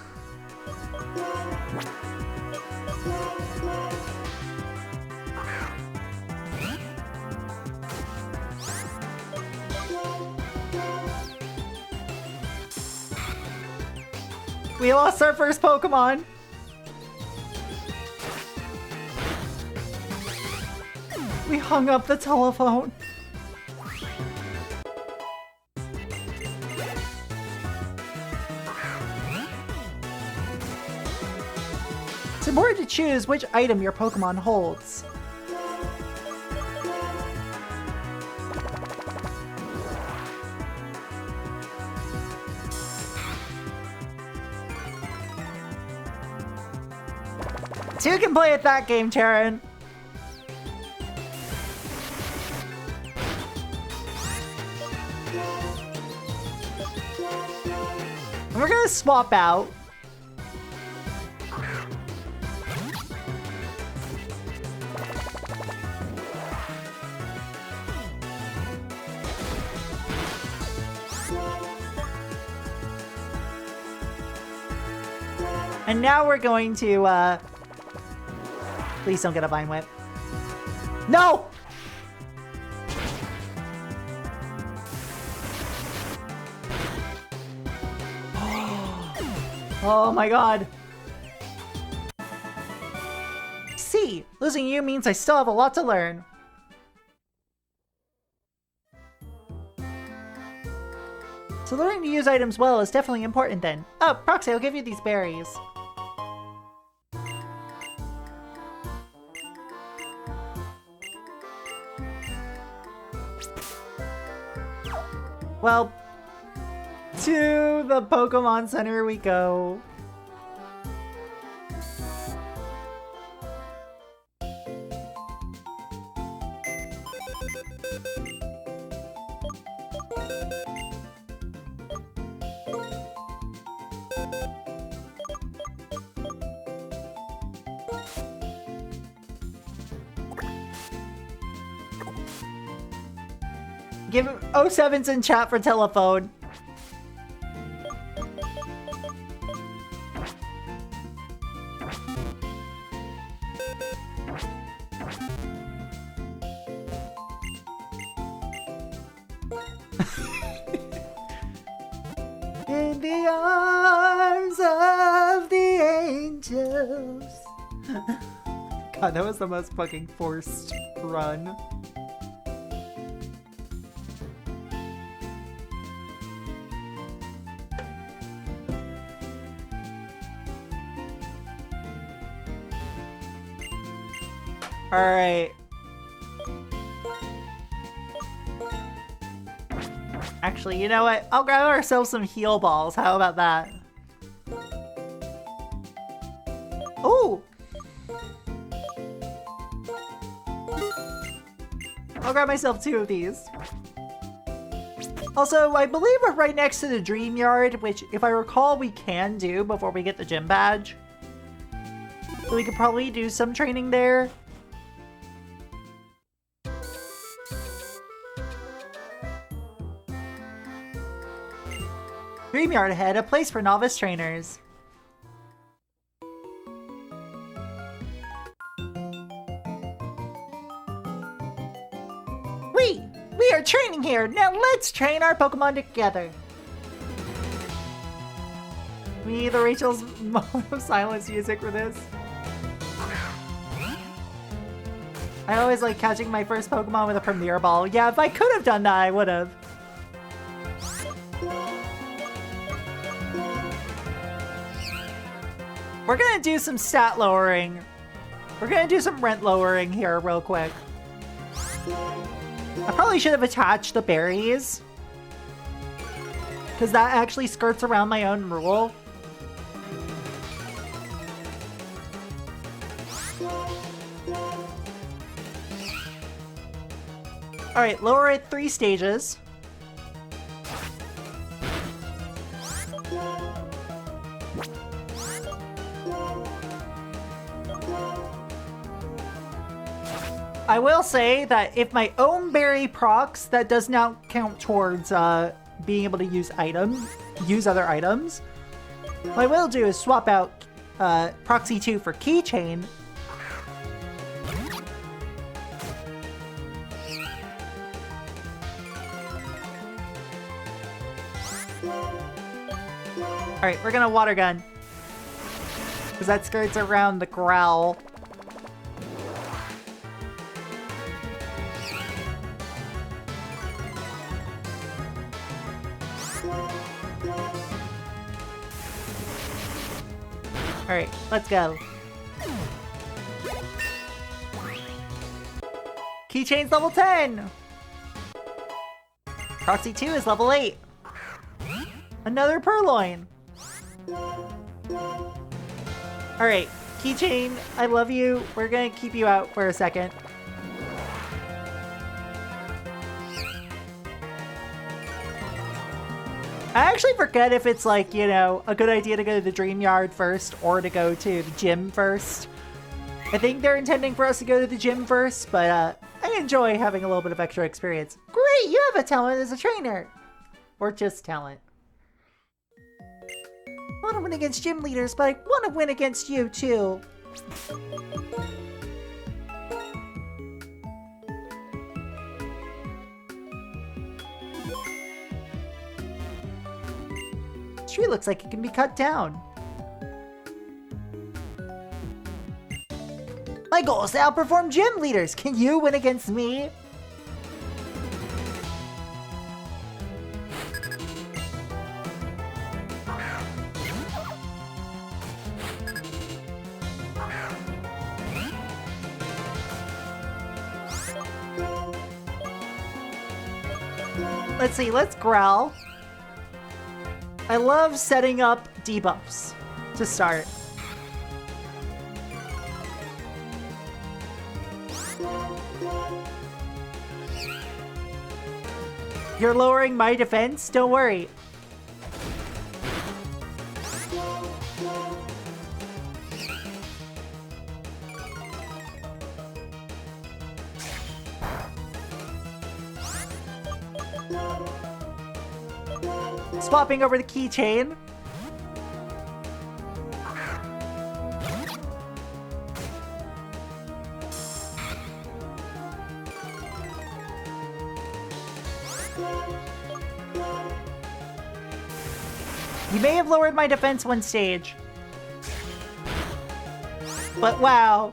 We lost our first Pokemon. We hung up the telephone. It's important to choose which item your Pokemon holds. Two can play at that game, Charon. We're gonna swap out. And now we're going to, please don't get a Vine Whip. No! Oh my god. See, losing you means I still have a lot to learn. So learning to use items well is definitely important then. Oh, Proxy, I'll give you these berries. Well, to the Pokemon Center we go. Give him 07's in chat for telephone. In the arms of the angels. God, that was the most fucking forced run. Alright. Actually, you know what? I'll grab ourselves some heal balls. How about that? Oh! I'll grab myself 2 of these. Also, I believe we're right next to the Dream Yard, which, if I recall, we can do before we get the gym badge. So we could probably do some training there. Dream Yard ahead, a place for novice trainers. We are training here. Now let's train our Pokemon together. We need the Rachel's moment of silence music for this. I always like catching my first Pokemon with a Premier Ball. Yeah, if I could have done that, I would have. we're gonna do some stat lowering. We're gonna do some rent lowering here real quick. I probably should have attached the berries, because that actually skirts around my own rule. Alright, lower it 3 stages. I will say that if my own berry procs, that does not count towards being able to use other items. What I will do is swap out Proxy 2 for Keychain. Alright, we're gonna water gun. Because that skirts around the growl. Alright, let's go. Keychain's level 10! Proxy 2 is level 8. Another purloin. Alright, Keychain, I love you. We're gonna keep you out for a second. I actually forget if it's like, you know, a good idea to go to the Dream Yard first or to go to the gym first. I think they're intending for us to go to the gym first, but I enjoy having a little bit of extra experience. Great, you have a talent as a trainer. Or just talent. I want to win against gym leaders, but I want to win against you too. This tree looks like it can be cut down. My goal is to outperform gym leaders. Can you win against me? Let's see, let's growl. I love setting up debuffs to start. You're lowering my defense? Don't worry. Swapping over the keychain. You may have lowered my defense one stage. But wow.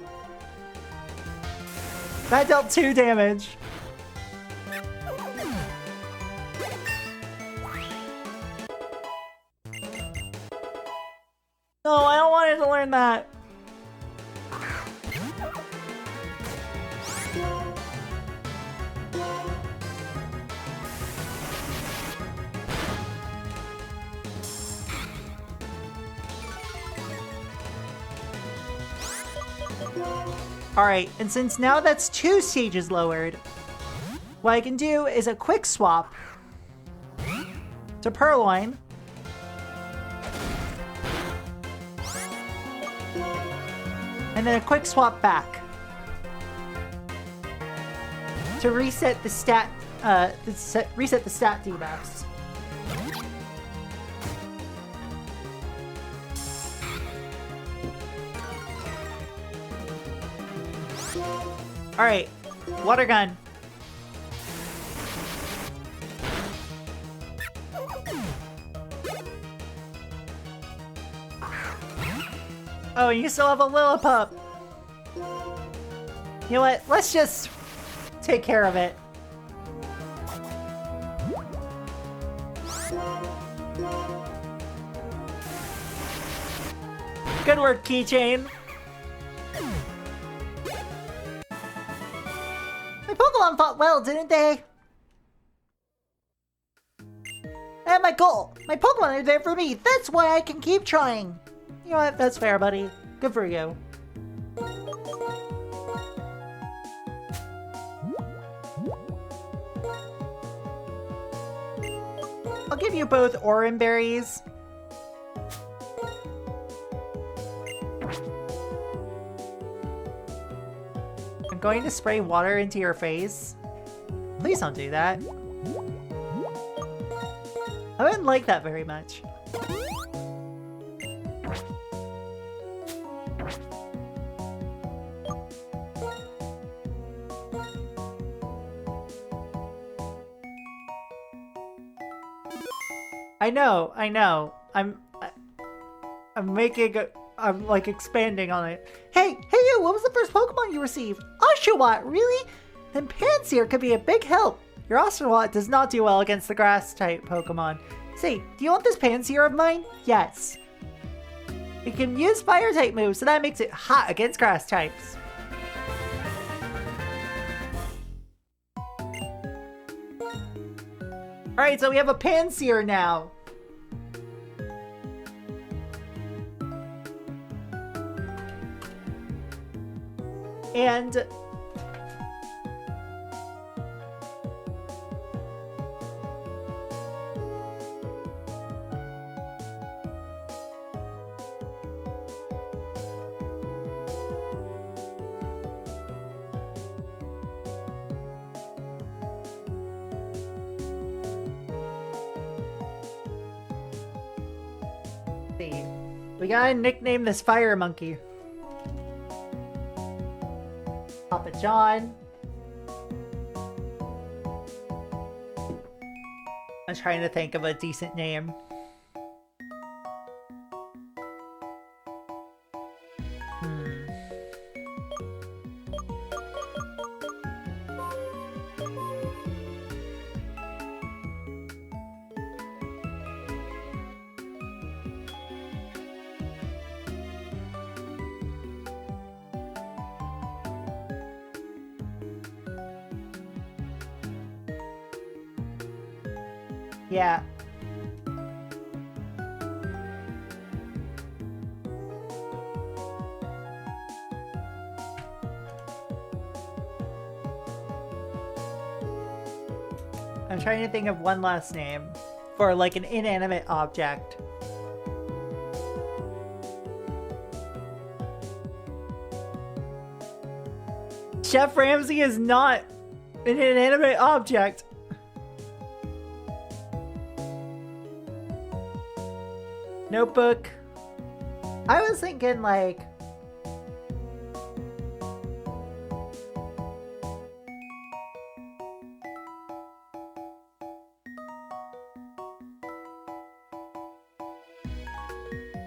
That dealt 2 damage. No, I don't want it to learn that. Alright, and since now that's 2 stages lowered, what I can do is a quick swap to Purloin. And then a quick swap back to reset the stat, reset the stat debuffs. All right, water gun. Oh, you still have a Lillipup. You know what? Let's just take care of it. Good work, keychain. My Pokemon fought well, didn't they? I have my goal. My Pokemon are there for me. That's why I can keep trying. You know what? That's fair, buddy. Good for you. I'll give you both Oran berries. I'm going to spray water into your face. Please don't do that. I wouldn't like that very much. I know. I'm like expanding on it. Hey you, what was the first Pokemon you received? Oshawott, really? Then Pansear could be a big help. Your Ocelot does not do well against the grass-type Pokemon. Say, do you want this Pansear of mine? Yes. It can use Fire-type moves, so that makes it hot against grass types. Alright, so we have a Pansear now. And we gotta nickname this fire monkey. Papa John. I'm trying to think of a decent name. Yeah. I'm trying to think of one last name for like an inanimate object. Chef Ramsay is not an inanimate object. Notebook. I was thinking like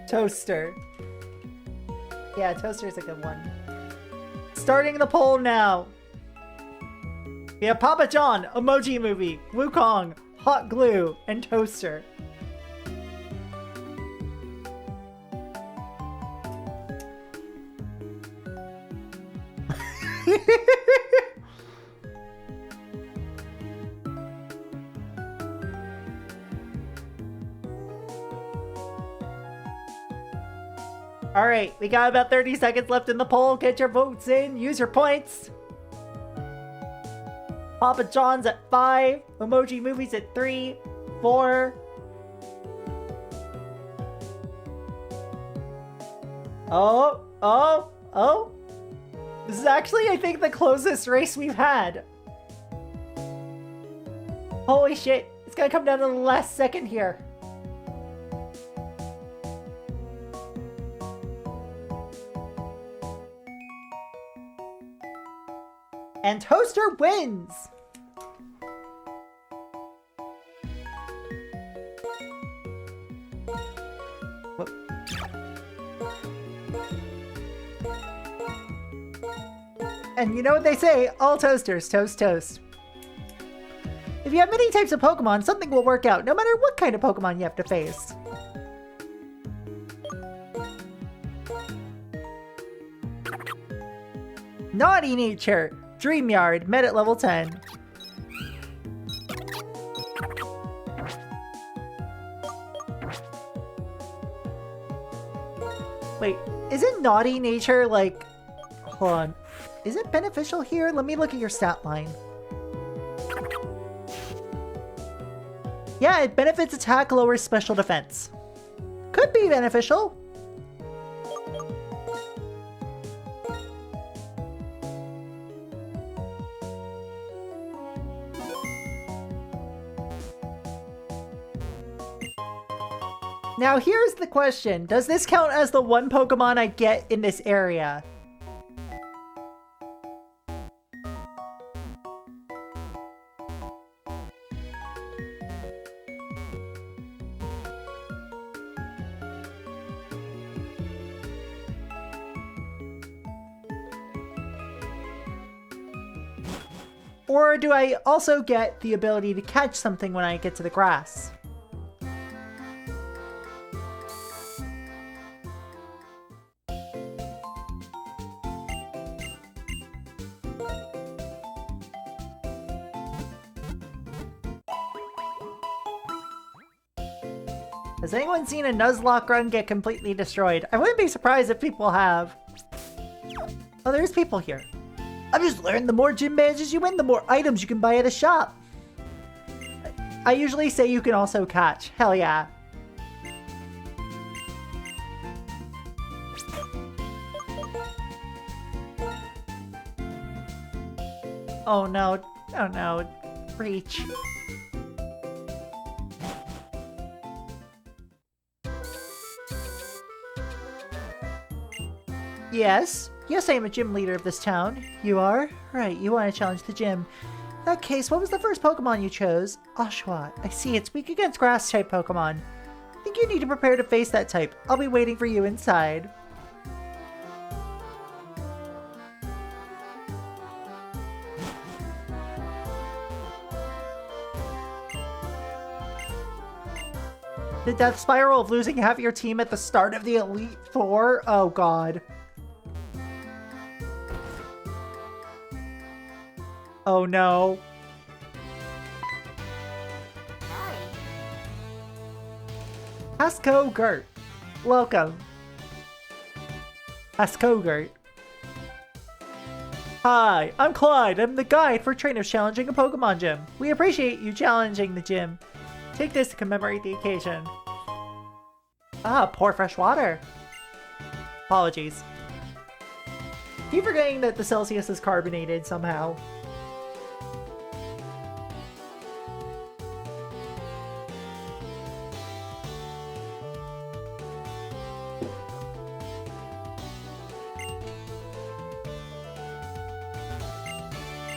toaster. Yeah, toaster's a good one. Starting the poll now. We have Papa John, Emoji Movie, Wukong, Hot Glue, and Toaster. Alright, we got about 30 seconds left in the poll. Get your votes in. Use your points. Papa John's at 5. Emoji Movies at 3, 4. Oh. This is actually, I think, the closest race we've had. Holy shit. It's gonna come down to the last second here. And Toaster wins! Whoop. And you know what they say, all toasters toast toast. If you have many types of Pokemon, something will work out, no matter what kind of Pokemon you have to face. Naughty Nature. Dream Yard. Met at level 10. Wait, isn't Naughty Nature like... Hold on. Is it beneficial here? Let me look at your stat line. Yeah, it benefits attack, lowers special defense. Could be beneficial. Now here's the question. Does this count as the one Pokemon I get in this area? Or do I also get the ability to catch something when I get to the grass? Has anyone seen a Nuzlocke run get completely destroyed? I wouldn't be surprised if people have. Oh, there's people here. I've just learned the more gym badges you win, the more items you can buy at a shop. I usually say you can also catch. Hell yeah. Oh no. Oh no. Reach. Yes? Yes, I am a gym leader of this town. You are? Right, you want to challenge the gym. In that case, what was the first Pokemon you chose? Oshawott. I see, it's weak against grass-type Pokemon. I think you need to prepare to face that type. I'll be waiting for you inside. The death spiral of losing half your team at the start of the Elite Four? Oh god. Oh no. Hasco Gert. Welcome. Hasco Gert. Hi, I'm Clyde. I'm the guide for trainers challenging a Pokemon gym. We appreciate you challenging the gym. Take this to commemorate the occasion. Ah, pour fresh water. Apologies. Keep forgetting that the Celsius is carbonated somehow.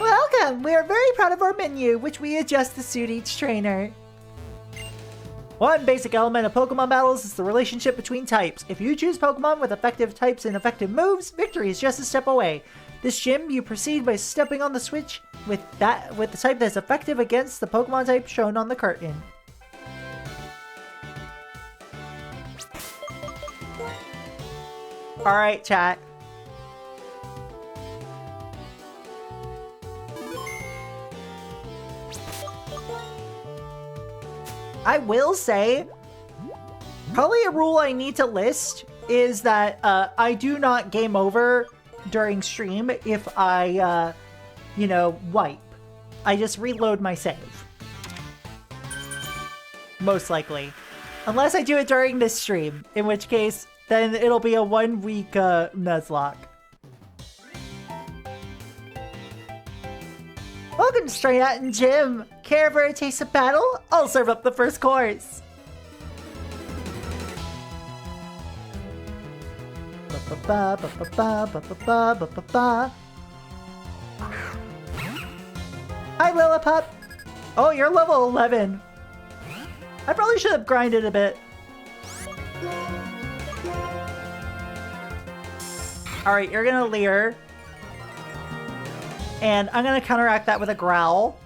Welcome! We are very proud of our menu, which we adjust to suit each trainer. One basic element of Pokemon battles is the relationship between types. If you choose Pokemon with effective types and effective moves, victory is just a step away. This gym, you proceed by stepping on the switch with the type that's effective against the Pokemon type shown on the curtain. Alright, chat. I will say, probably a rule I need to list is that I do not game over during stream if I, you know, wipe. I just reload my save. Most likely. Unless I do it during this stream, in which case, then it'll be a 1 week Nuzlocke. Welcome to Stratton Gym! Care for a taste of battle? I'll serve up the first course! Hi, Lillipup! Oh, you're level 11. I probably should have grinded a bit. Alright, you're gonna leer. And I'm gonna counteract that with a growl.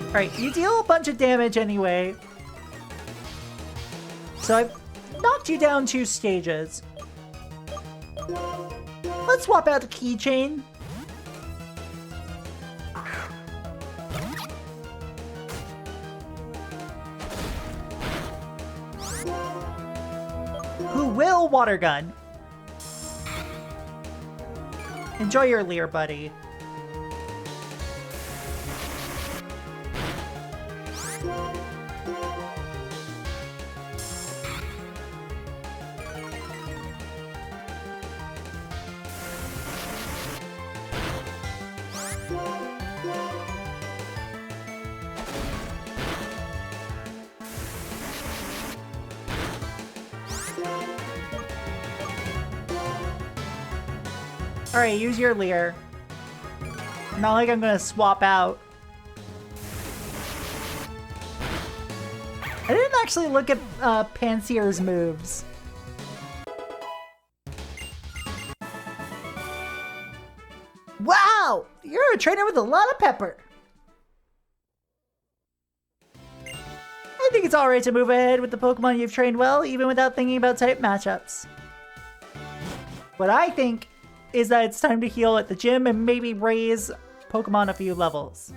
Alright, you deal a bunch of damage anyway. So I've knocked you down 2 stages. Let's swap out the keychain. Who will water gun? Enjoy your Leer, buddy. Alright, use your Leer. Not like I'm gonna swap out. I didn't actually look at Pansear's moves. Wow! You're a trainer with a lot of pepper. I think it's alright to move ahead with the Pokemon you've trained well, even without thinking about type matchups. What I think is that it's time to heal at the gym and maybe raise Pokemon a few levels.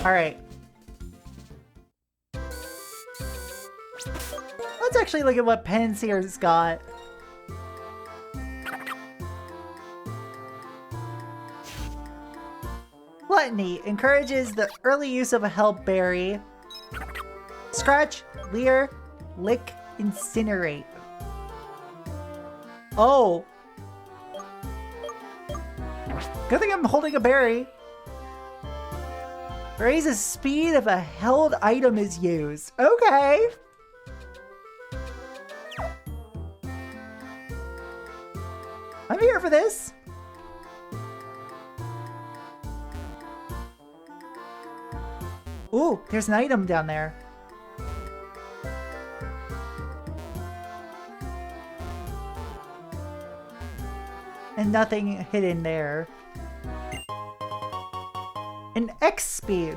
Alright. Let's actually look at what Pansear's got. Gluttony encourages the early use of a Help Berry. Scratch, Leer, Lick, Incinerate. Oh. Good thing I'm holding a berry. Raises speed if a held item is used. Okay. I'm here for this. Ooh, there's an item down there. And nothing hidden there. An X speed.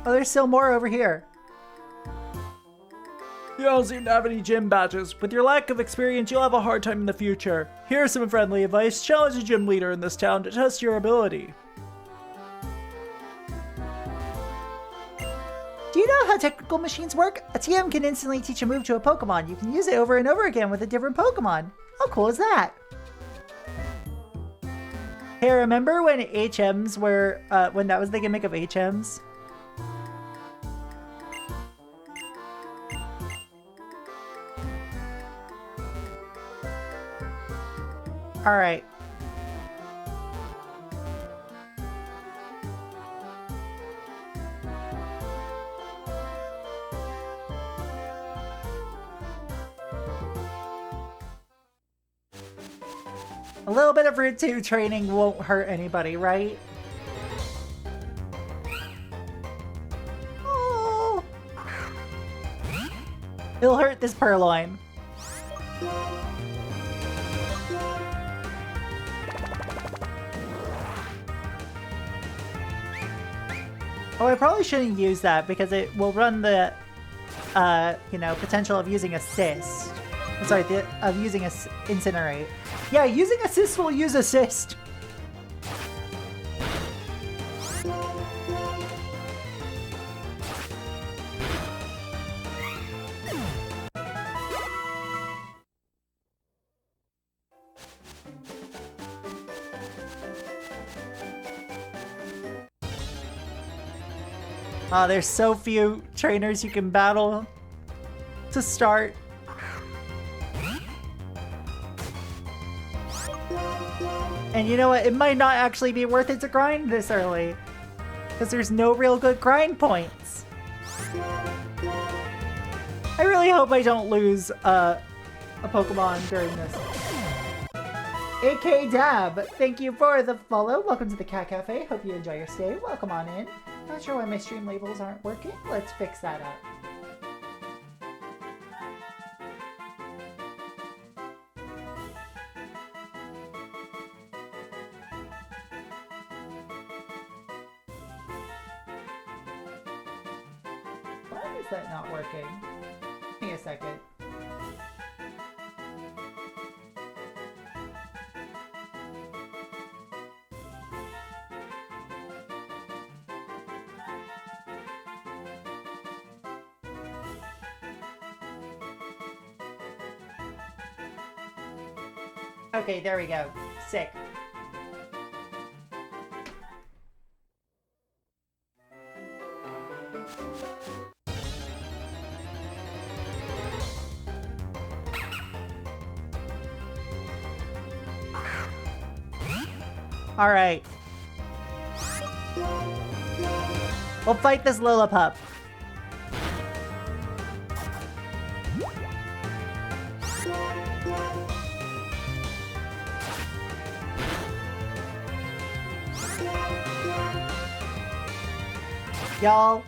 Oh, there's still more over here. You don't seem to have any gym badges. With your lack of experience, you'll have a hard time in the future. Here's some friendly advice. Challenge a gym leader in this town to test your ability. Do you know how technical machines work? A TM can instantly teach a move to a Pokemon. You can use it over and over again with a different Pokemon. How cool is that? Hey, remember when HMs were, when that was the gimmick of HMs? Alright. A little bit of Route 2 training won't hurt anybody, right? Oh. It'll hurt this Purloin. Oh, I probably shouldn't use that because it will run the, potential of using Assist. Sorry, of using Incinerate. Yeah, using Assist will use Assist. Oh, there's so few trainers you can battle to start. And you know what? It might not actually be worth it to grind this early. Because there's no real good grind points. I really hope I don't lose a Pokemon during this. AK Dab, thank you for the follow. Welcome to the Cat Cafe. Hope you enjoy your stay. Welcome on in. Not sure why my stream labels aren't working. Let's fix that up. Why is that not working? Give me a second. Okay, there we go. Sick. All right. We'll fight this Lillipup. Y'all.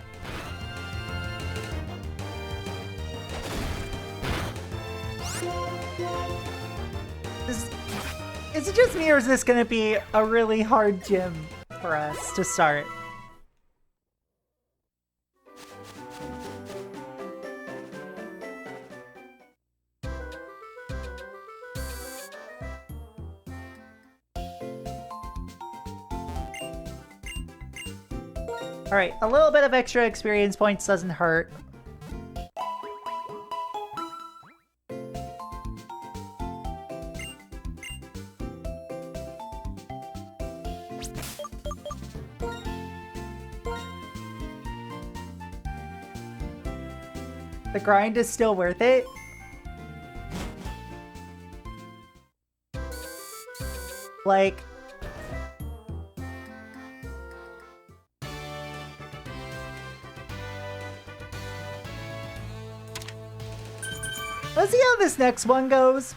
Is it just me, or is this gonna be a really hard gym for us to start? Alright, a little bit of extra experience points doesn't hurt. The grind is still worth it. Like... let's see how this next one goes.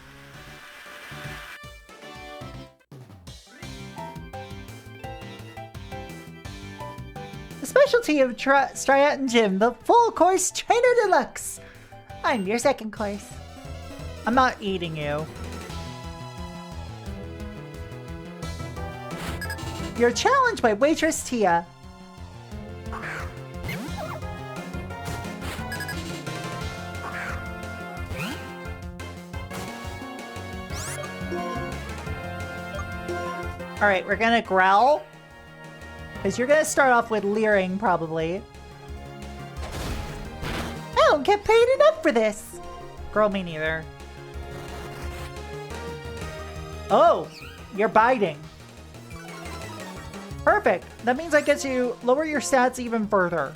The specialty of Striaton Gym, the full course trainer deluxe. I'm your second course. I'm not eating you. You're challenged by waitress Tia. Alright, we're gonna growl. Because you're gonna start off with leering, probably. I don't get paid enough for this. Girl, me neither. Oh, you're biting. Perfect. That means I get to lower your stats even further.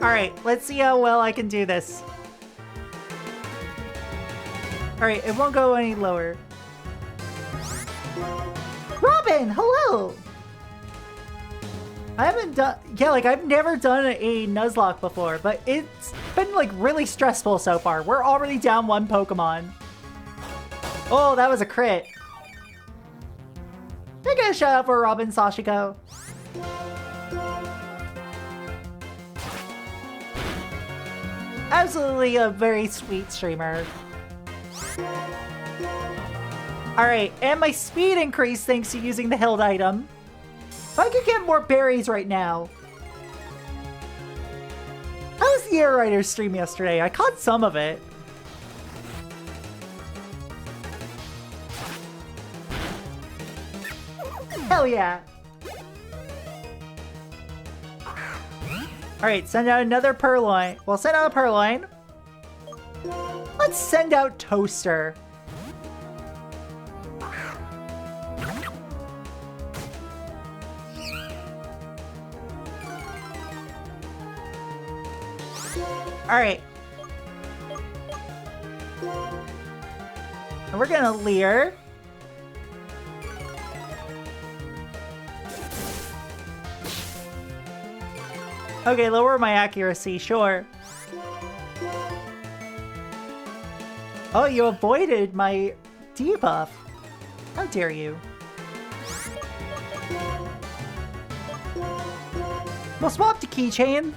Alright, let's see how well I can do this. Alright, it won't go any lower. Robin, hello! I haven't done... yeah, like, I've never done a Nuzlocke before, but it's been, like, really stressful so far. We're already down one Pokemon. Oh, that was a crit. Can I get a shout out for Robin Sashiko? Absolutely a very sweet streamer. Alright, and my speed increased thanks to using the held item. If I could get more berries right now. How was the Air Rider stream yesterday? I caught some of it. Hell yeah! Alright, send out another Purloin. We'll send out a Purloin. Let's send out Toaster. Alright. And we're gonna Leer. Okay, lower my accuracy, sure. Oh, you avoided my debuff. How dare you? We'll swap to Keychain.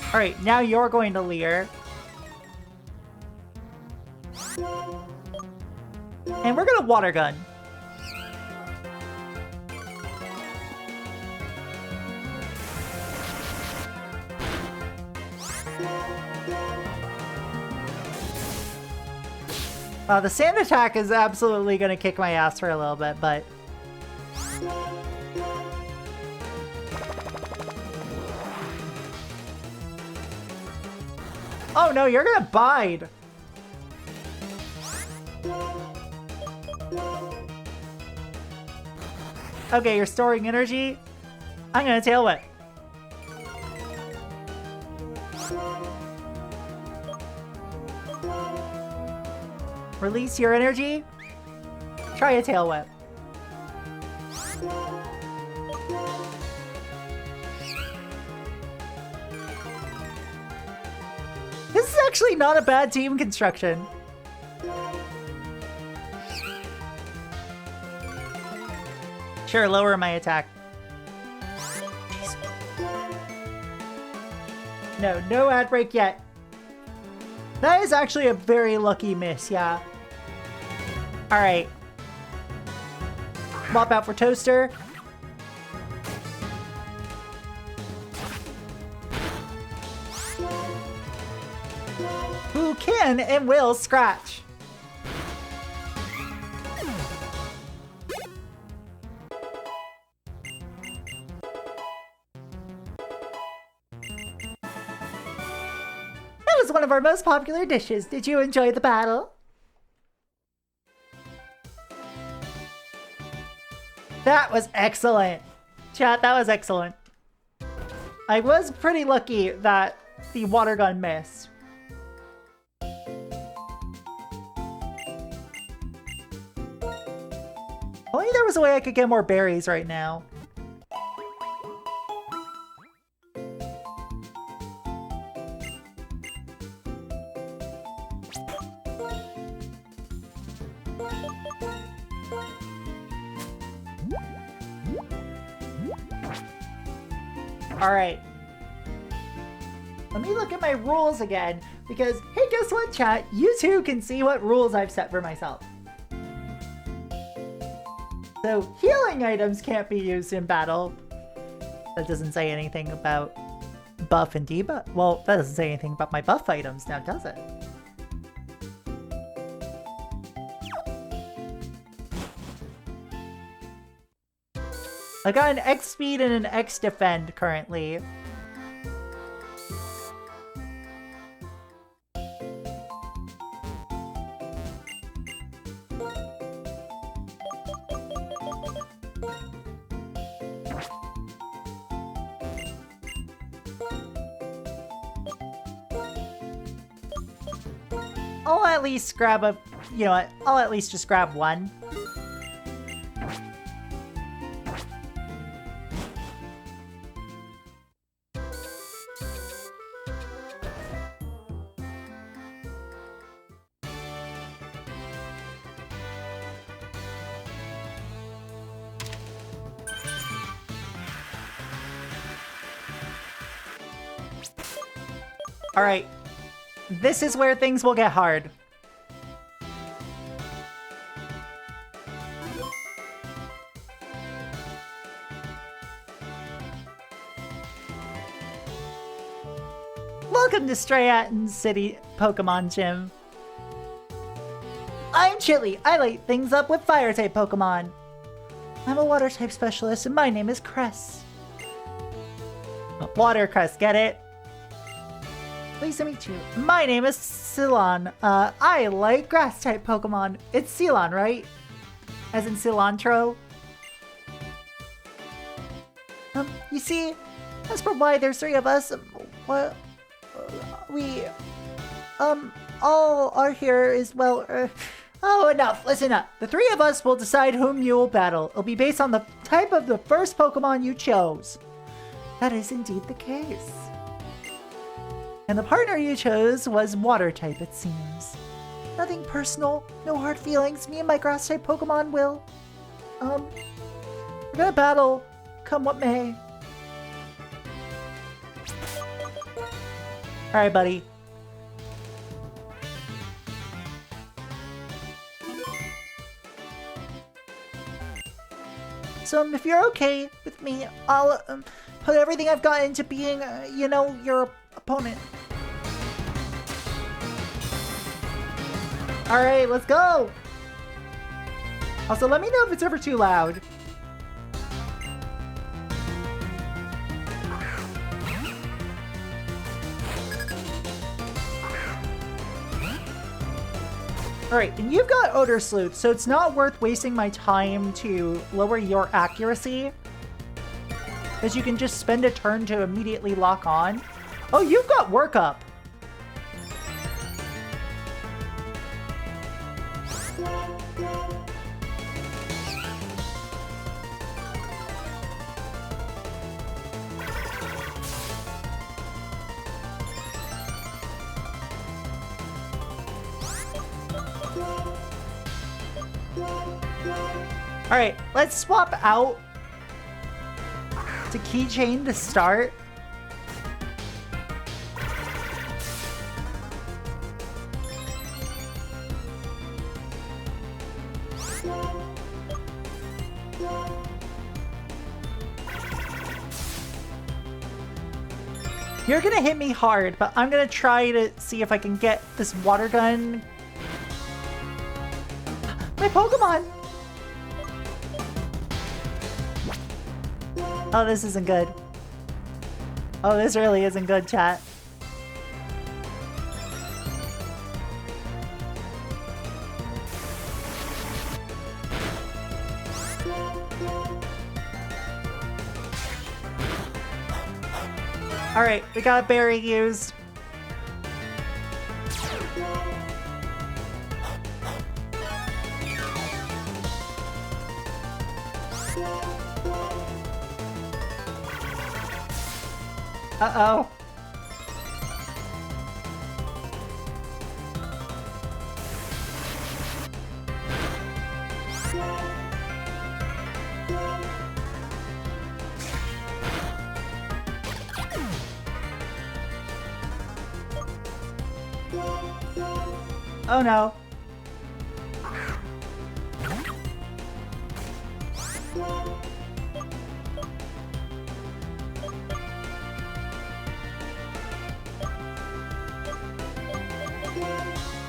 Alright, now you're going to Leer. And we're gonna Water Gun. The sand attack is absolutely gonna kick my ass for a little bit, but... Oh no, you're gonna bide! Okay, you're storing energy. I'm gonna Tail Whip. Release your energy. Try a Tail Whip. This is actually not a bad team construction. Sure, lower my attack. No, no ad break yet. That is actually a very lucky miss, yeah. Alright. Swap out for Toaster. Who can and will scratch? That was one of our most popular dishes. Did you enjoy the battle? That was excellent. Chat, that was excellent. I was pretty lucky that the water gun missed. Only there was a way I could get more berries right now. Alright. Let me look at my rules again, because, hey, guess what, chat? You too can see what rules I've set for myself. So, healing items can't be used in battle. That doesn't say anything about buff and debuff. Well, that doesn't say anything about my buff items now, does it? I got an X speed and an X defend currently. I'll at least grab a, you know what, I'll at least just grab one. Alright, this is where things will get hard. Welcome to Strayatin City Pokemon Gym. I'm Chili. I light things up with fire-type Pokemon. I'm a water-type specialist, and my name is Cress. Watercress, get it? Pleased to meet you. My name is Ceylon. I like grass-type Pokemon. It's Ceylon, right? As in cilantro? You see, as for why there's three of us, we all are here is, well, oh, enough. Listen up. The three of us will decide whom you will battle. It'll be based on the type of the first Pokemon you chose. That is indeed the case. And the partner you chose was water type, it seems. Nothing personal, no hard feelings. Me and my grass type Pokemon will. We're gonna battle, come what may. Alright, buddy. So, if you're okay with me, I'll put everything I've got into being, your opponent. Alright, let's go! Also, let me know if it's ever too loud. Alright, and you've got Odor Sleuth, so it's not worth wasting my time to lower your accuracy. Because you can just spend a turn to immediately lock on. Oh, you've got Workup! Alright, let's swap out to Keychain to start. You're gonna hit me hard, but I'm gonna try to see if I can get this water gun. My Pokemon! Oh, this isn't good. Oh, this really isn't good, chat. Alright, we got a berry used. Uh-oh. Oh no.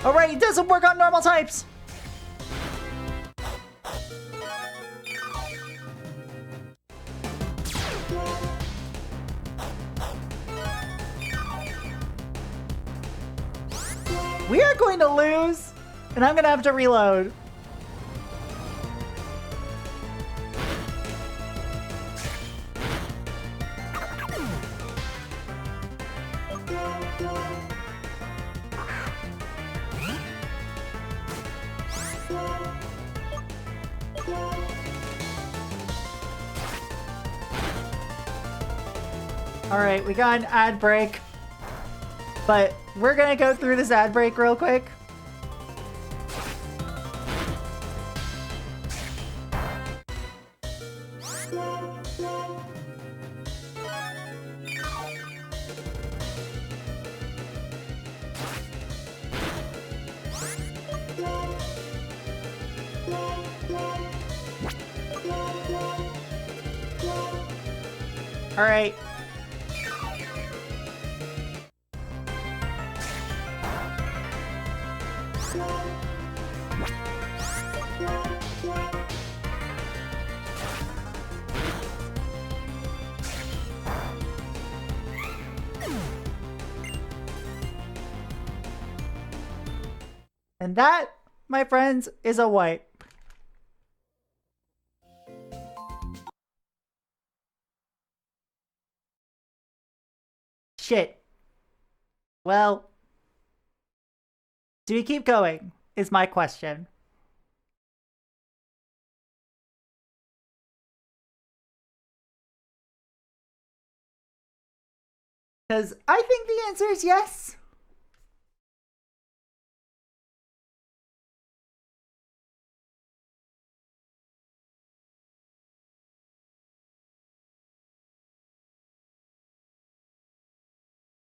Alright, it doesn't work on normal types! We are going to lose, and I'm going to have to reload. Alright, we got an ad break. But we're gonna go through this ad break real quick. Alright. And that, my friends, is a wipe. Shit. Well, do we keep going? Is my question. Because I think the answer is yes.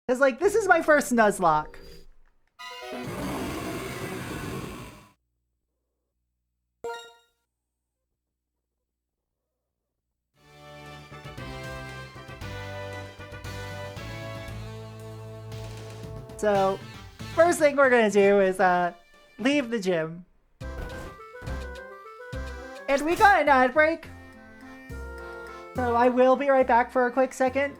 Because, like, this is my first Nuzlocke. So, first thing we're gonna do is leave the gym. And we got an ad break. So I will be right back for a quick second.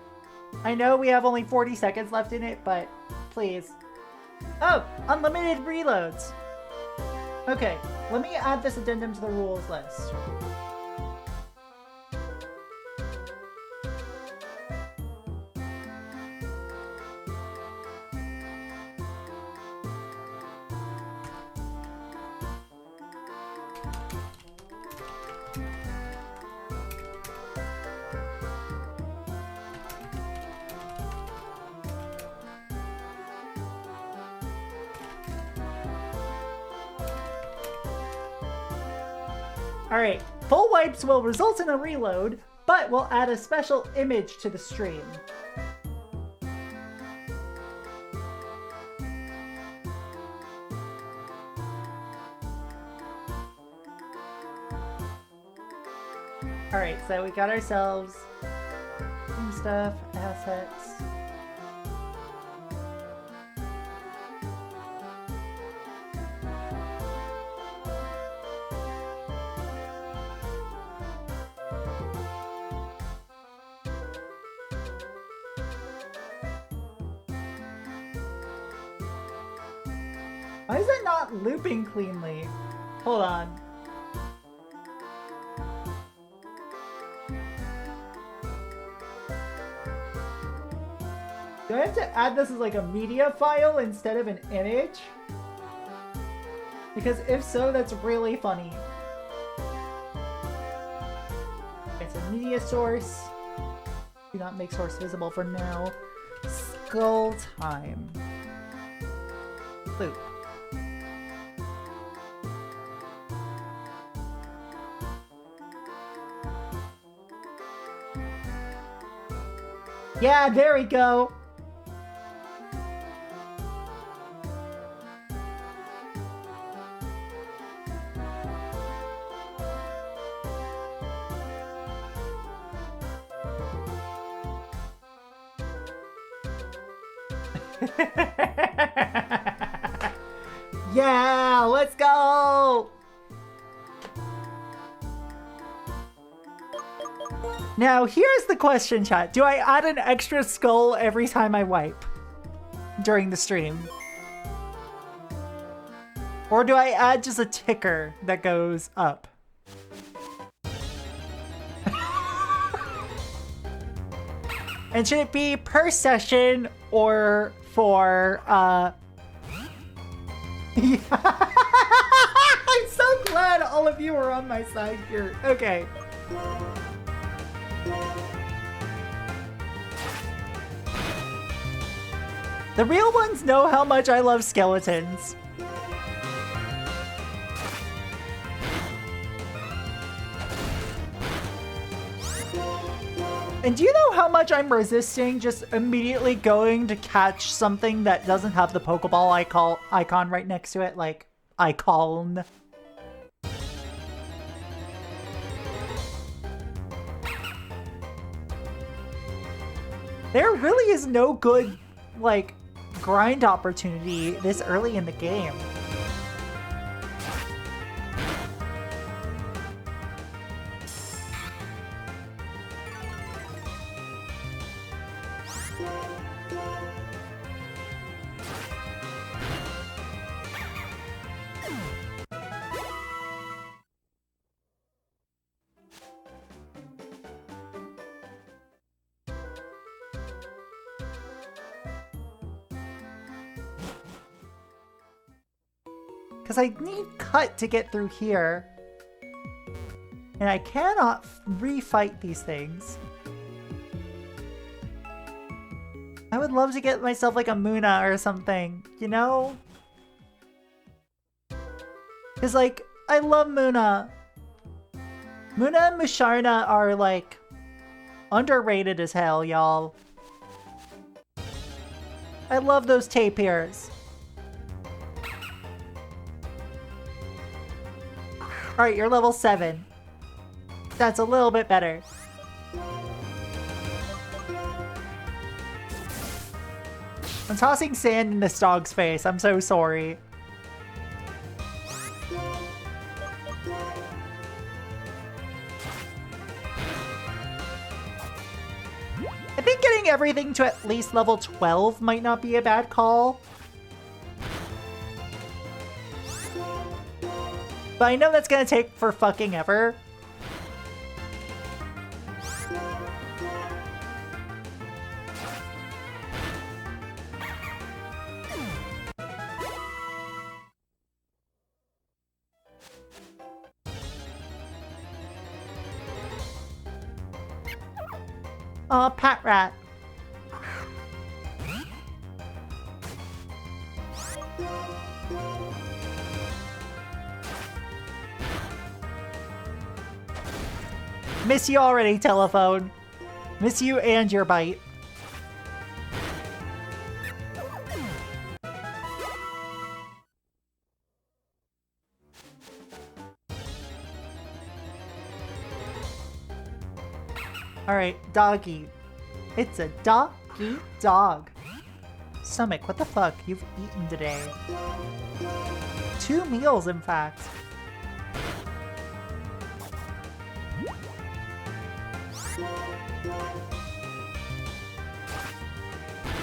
I know we have only 40 seconds left in it, but please. Oh, unlimited reloads. Okay, let me add this addendum to the rules list. Alright, full wipes will result in a reload, but we'll add a special image to the stream. Alright, so we got ourselves some stuff, assets. Why is that not looping cleanly? Hold on. Do I have to add this as like a media file instead of an image? Because if so, that's really funny. It's a media source. Do not make source visible for now. Skull time. Loop. Yeah, there we go. Yeah, let's go. Now, here's the question, chat. Do I add an extra skull every time I wipe during the stream? Or do I add just a ticker that goes up? And should it be per session or for, Yeah. I'm so glad all of you are on my side here. Okay. The real ones know how much I love skeletons. And do you know how much I'm resisting just immediately going to catch something that doesn't have the Pokeball icon right next to it? Like, icon. There really is no good, like, grind opportunity this early in the game. Because I need cut to get through here. And I cannot refight these things. I would love to get myself like a Muna or something, you know? Because, like, I love Muna. Muna and Musharna are, like, underrated as hell, y'all. I love those tapirs. Alright, you're level 7. That's a little bit better. I'm tossing sand in this dog's face. I'm so sorry. I think getting everything to at least level 12 might not be a bad call. But I know that's gonna take for fucking ever. Aw, Pat Rat. Miss you already, telephone. Miss you and your bite. Alright, doggy. It's a doggy dog. Stomach, what the fuck? You've eaten today. 2 meals, in fact.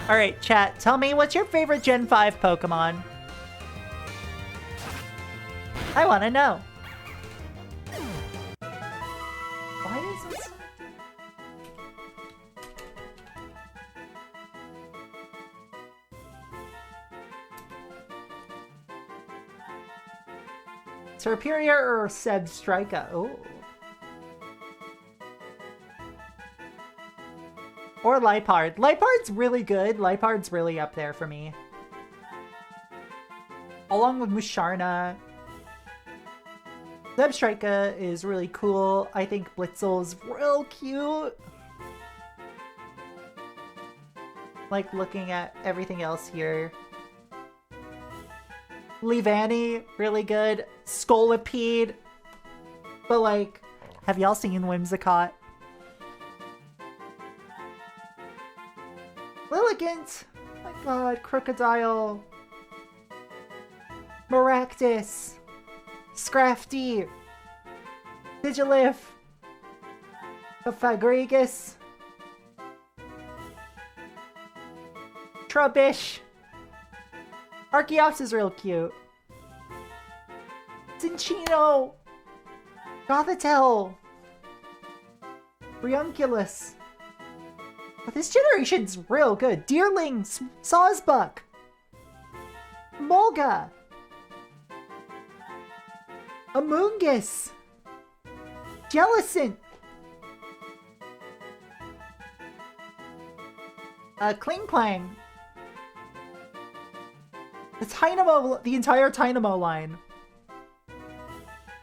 Alright, chat, tell me, what's your favorite Gen 5 Pokemon? I wanna know. Why is this? Serperior or Sebstrika? Oh. Or Lipard. Lipard's really good. Lipard's really up there for me. Along with Musharna. Sebstrika is really cool. I think Blitzel's real cute. Like looking at everything else here. Leavanny, really good. Scolipede. But like, have y'all seen Whimsicott? Lilligant! Oh my god, Crocodile. Maractus. Scrafty. Digilyph. Fagregus. Trubbish. Archeops is real cute. Cinccino. Gothitelle. Riunculus. Oh, this generation's real good. Deerling, Sawsbuck. Molga. Amoonguss. Jellicent. Kling Clang. The Tynamo, the entire Tynamo line.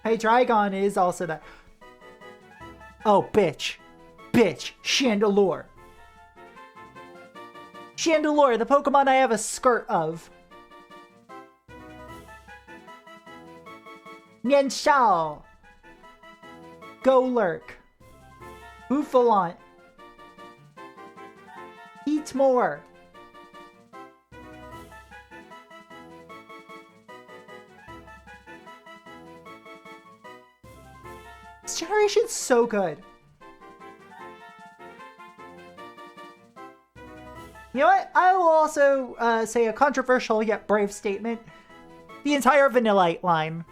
Hey, Dragon is also that. Oh, bitch. Bitch. Chandelure. Chandelure, the Pokemon I have a skirt of. Nianshao. Golurk. Buffalant. Heatmore. This generation's so good. You know what? I will also say a controversial yet brave statement. The entire Vanillite line.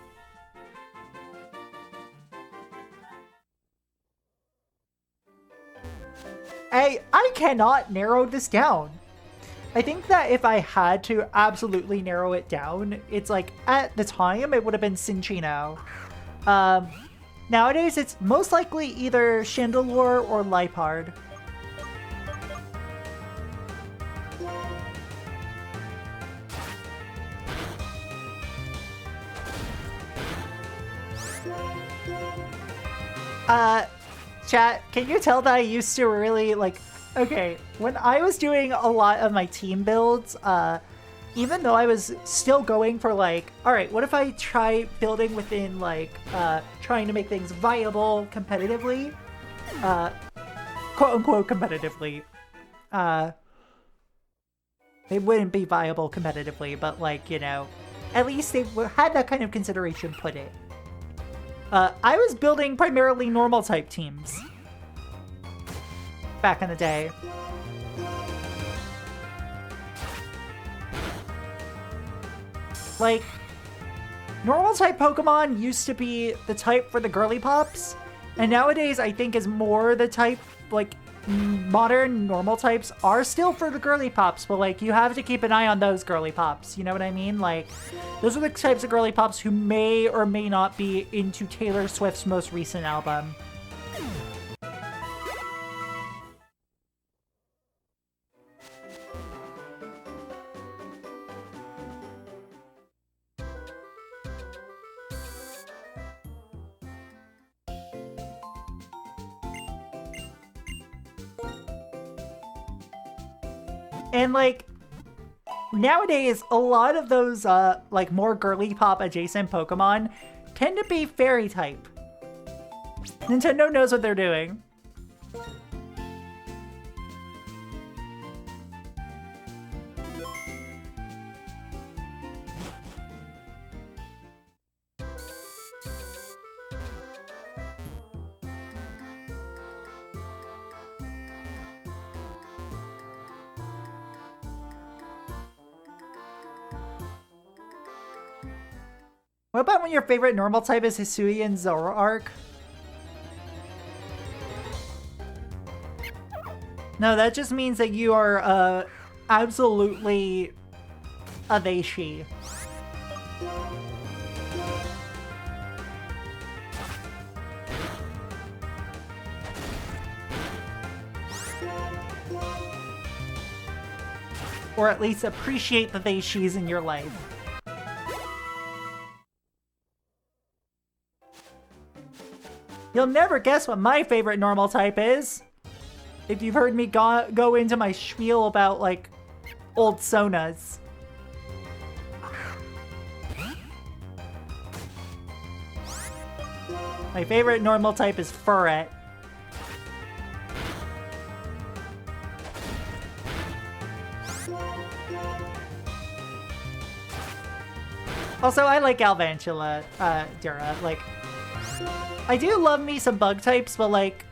I cannot narrow this down. I think that if I had to absolutely narrow it down, it's like, at the time, it would have been Cinccino. Nowadays, it's most likely either Chandelure or Lipard. Chat, can you tell that I used to really, like, okay, when I was doing a lot of my team builds, even though I was still going for, like, alright, what if I try building within, like, trying to make things viable competitively? Quote-unquote competitively. They wouldn't be viable competitively, but, like, you know, at least they had that kind of consideration put in. I was building primarily normal type teams back in the day. Like, normal type Pokemon used to be the type for the girly pops, and nowadays I think is more the type, like, modern normal types are still for the girly pops, but like you have to keep an eye on those girly pops, you know what I mean? Like, those are the types of girly pops who may or may not be into Taylor Swift's most recent album. And, like, nowadays, a lot of those, like, more girly pop adjacent Pokemon tend to be fairy type. Nintendo knows what they're doing. What about when your favorite normal type is Hisui and Zoroark? No, that just means that you are, absolutely a Veishi. Or at least appreciate the Veishis in your life. You'll never guess what my favorite normal type is. If you've heard me go into my spiel about, like, old Sonas. My favorite normal type is Furret. Also, I like Galvantula, Dura. Like, I do love me some bug types, but, like,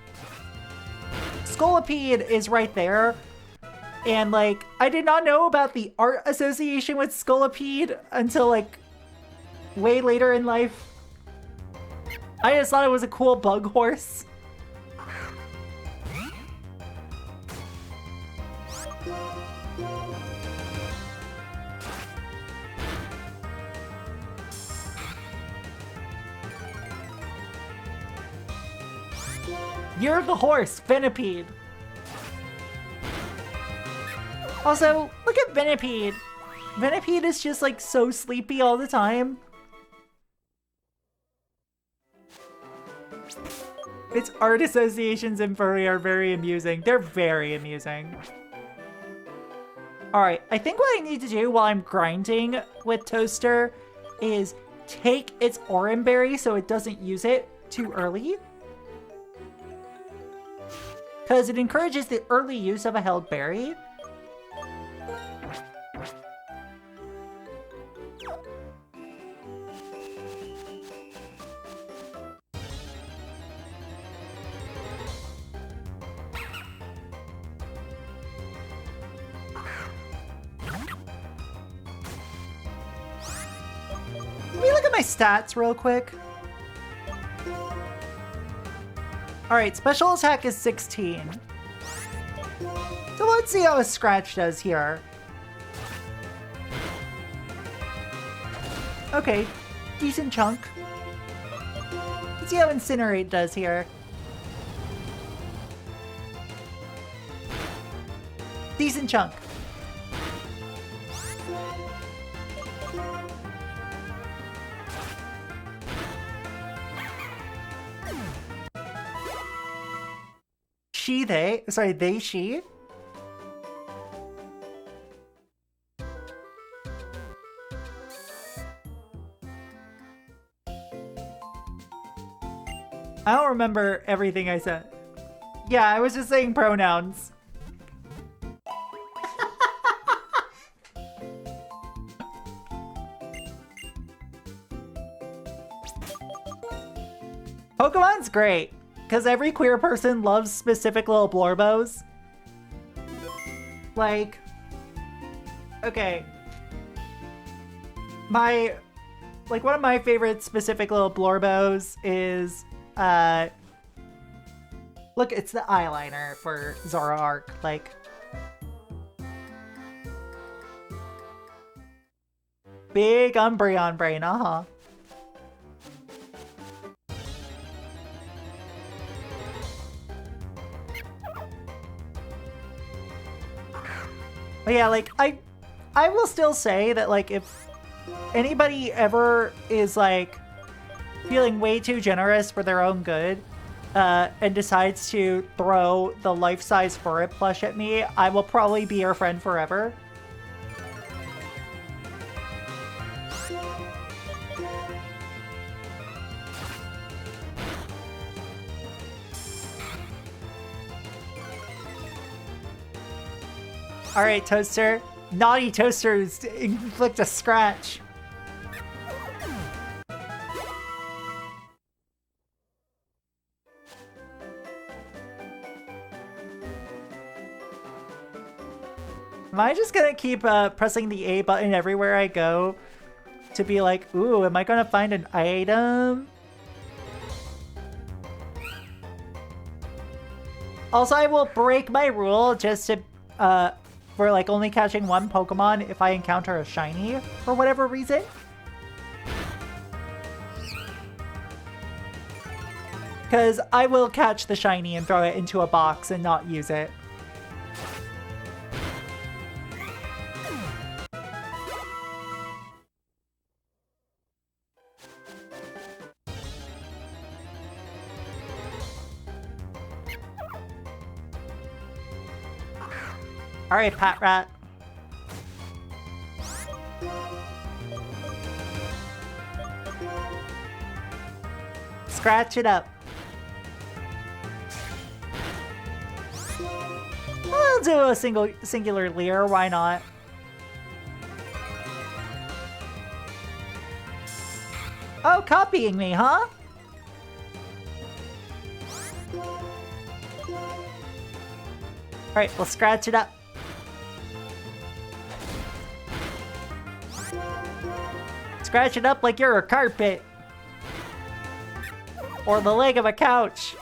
Scolipede is right there. And, like, I did not know about the art association with Scolipede until, like, way later in life. I just thought it was a cool bug horse. You're the horse, Venipede. Also, look at Venipede. Venipede is just, like, so sleepy all the time. Its art associations in furry are very amusing. They're very amusing. Alright, I think what I need to do while I'm grinding with Toaster is take its Oran Berry so it doesn't use it too early. Because it encourages the early use of a held berry. my stats real quick. Alright, special attack is 16. So let's see how a Scratch does here. Okay, decent chunk. Let's see how Incinerate does here. Decent chunk. She, they. Sorry, they, she. I don't remember everything I said. Yeah, I was just saying pronouns. Pokemon's great, because every queer person loves specific little blorbos. Like, okay. One of my favorite specific little blorbos is, look, it's the eyeliner for Zoroark, like. Big Umbreon brain, uh-huh. But yeah, like, I will still say that, like, if anybody ever is, like, feeling way too generous for their own good, and decides to throw the life-size Furret plush at me, I will probably be your friend forever. Alright, Toaster. Naughty Toasters inflict a scratch. Am I just gonna keep pressing the A button everywhere I go to be like, ooh, am I gonna find an item? Also, I will break my rule just to, for like only catching one Pokemon if I encounter a shiny for whatever reason. Because I will catch the shiny and throw it into a box and not use it. Alright, Pat Rat. Scratch it up. I'll do a singular Leer, why not? Oh, copying me, huh? Alright, we'll scratch it up. Scratch it up like you're a carpet. Or the leg of a couch.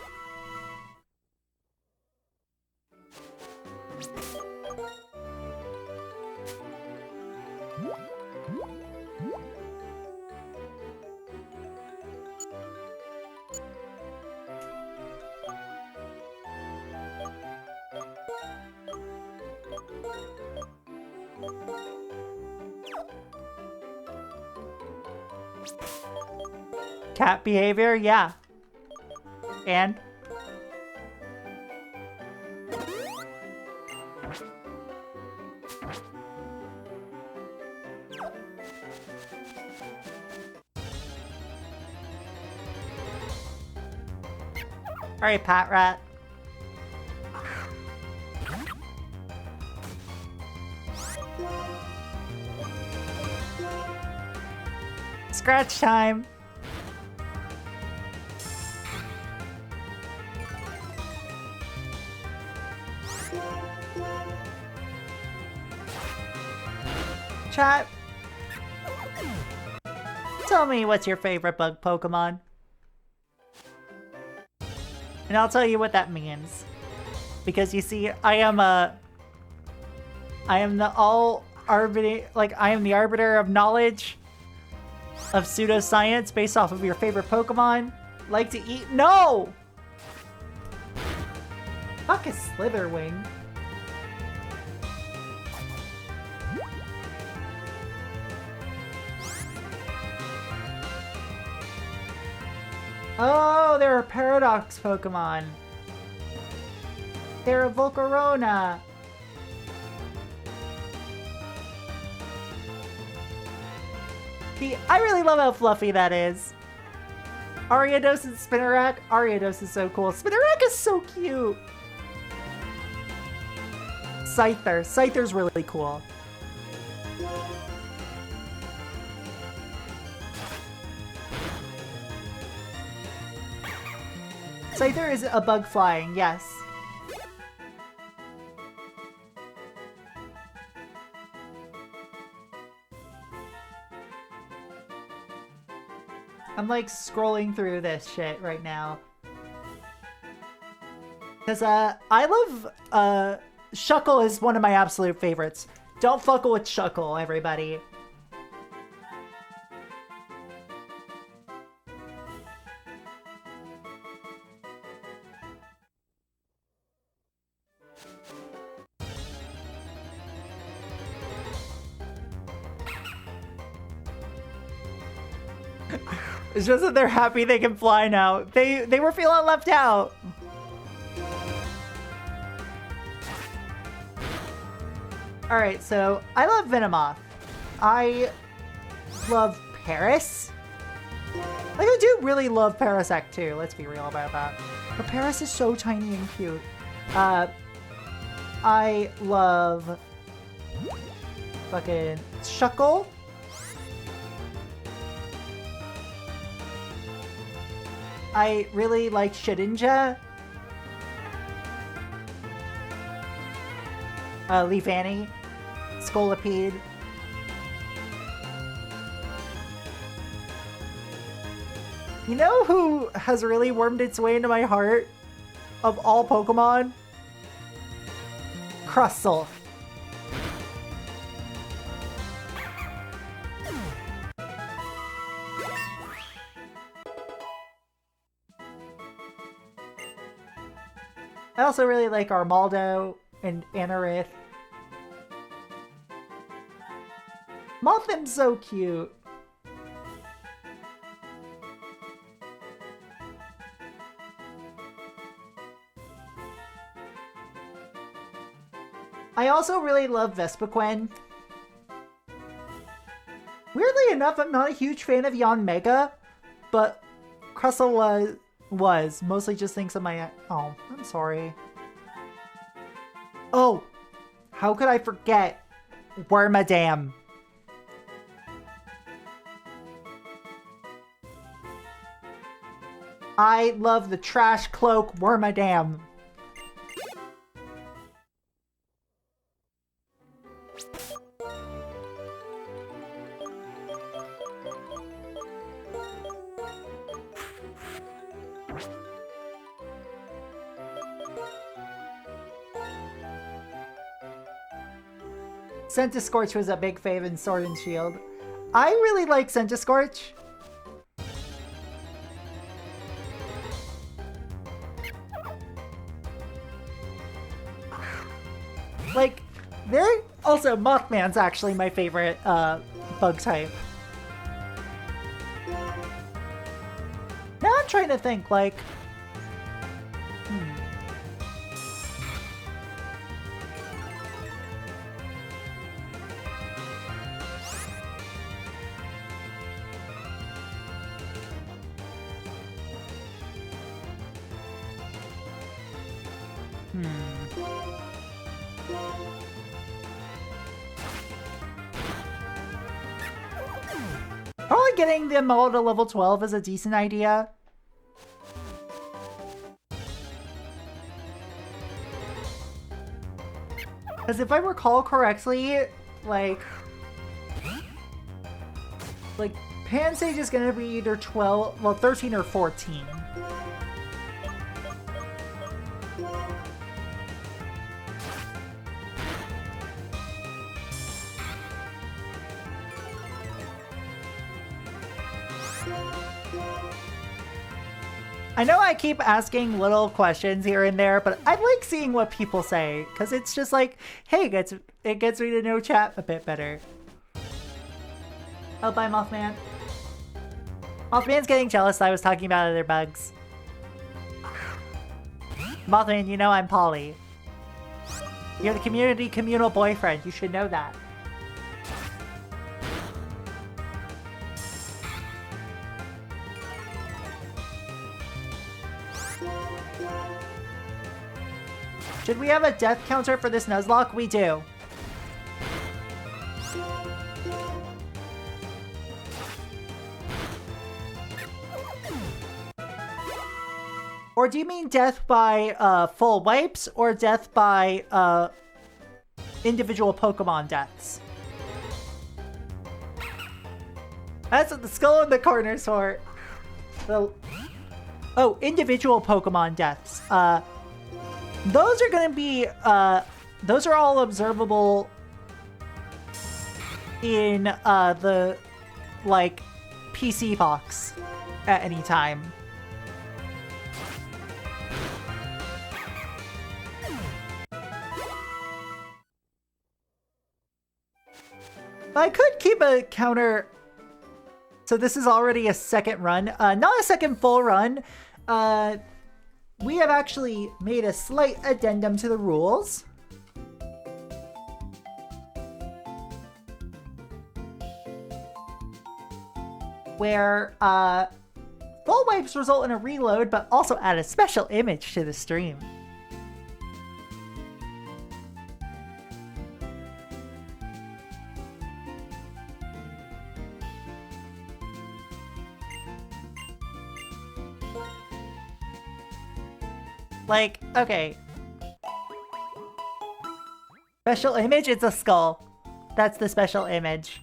Cat behavior, yeah. And? Alright, Pat Rat. Scratch time. Chat. Tell me what's your favorite bug Pokemon. And I'll tell you what that means. Because you see, I am the arbiter of knowledge of pseudoscience based off of your favorite Pokemon. Like to eat? No! Fuck a Slitherwing. Oh, there are Paradox Pokemon. They're a Volcarona. See, I really love how fluffy that is. Ariados and Spinarak. Ariados is so cool. Spinarak is so cute. Scyther. Scyther's really cool. Scyther is a bug flying, yes. I'm like scrolling through this shit right now. Cause I love Shuckle is one of my absolute favorites. Don't fuckle with Shuckle, everybody. It's just that they're happy they can fly now. They were feeling left out. Alright, so I love Venomoth. I love Paris. Like, I do really love Parasect too, let's be real about that. But Paris is so tiny and cute. I love fucking Shuckle. I really like Shedinja. Leavanny. Scolipede. You know who has really wormed its way into my heart? Of all Pokemon? Crustle. I also really like Armaldo and Anorith. Mothim's so cute. I also really love Vespiquen. Weirdly enough, I'm not a huge fan of Yanmega, but Crustle was mostly just thinks of my... Oh, I'm sorry. Oh, how could I forget Wormadam? I love the trash cloak Wormadam. Centiskorch was a big fave in Sword and Shield. I really like Centiskorch. Like, they're also Mothman's actually my favorite bug type. Now I'm trying to think, like, probably getting them all to level 12 is a decent idea. Because if I recall correctly, like Pansage is gonna be either 12, well, 13 or 14. I know I keep asking little questions here and there, but I like seeing what people say, because it's just like, hey, it gets me to know chat a bit better. Oh, bye, Mothman. Mothman's getting jealous that I was talking about other bugs. Mothman, you know I'm Polly. You're the community communal boyfriend. You should know that. Should we have a death counter for this Nuzlocke? We do. Or do you mean death by full wipes or death by individual Pokemon deaths? That's what the skull in the corner's for. Oh, individual Pokemon deaths. Those are gonna be, those are all observable in, the, like, PC box at any time. I could keep a counter. So this is already a second run, not a second full run. We have actually made a slight addendum to the rules. Where full wipes result in a reload, but also add a special image to the stream. Like, okay. Special image? It's a skull. That's the special image.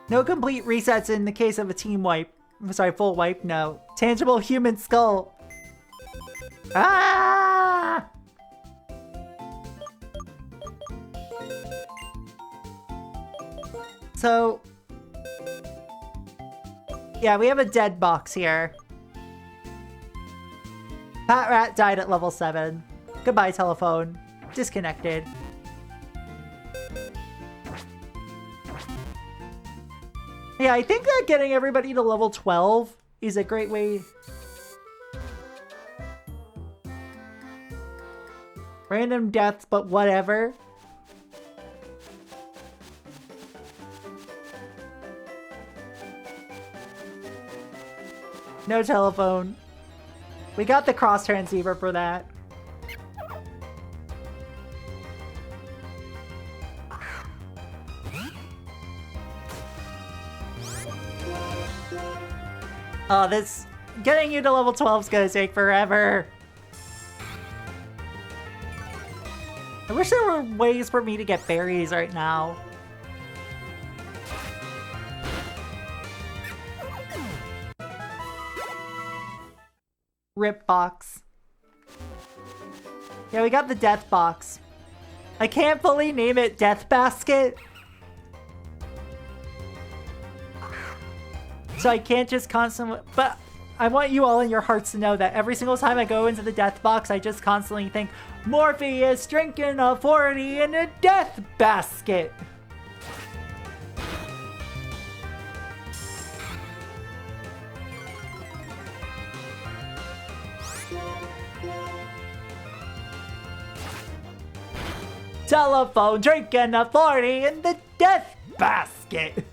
No complete resets in the case of a team wipe. I'm sorry, full wipe, no. Tangible human skull. Ah! So, yeah, we have a dead box here. Pat Rat died at level 7. Goodbye, telephone. Disconnected. Yeah, I think that getting everybody to level 12 is a great way. Random deaths, but whatever. No telephone. We got the cross transceiver for that. Oh, this getting you to level 12 is gonna take forever. I wish there were ways for me to get berries right now. Rip box. Yeah, we got the death box. I can't fully name it Death Basket. So I can't just constantly, but I want you all in your hearts to know that every single time I go into the death box, I just constantly think, Morpheus drinking a 40 in a death basket. Telephone drinking a 40 in the death basket.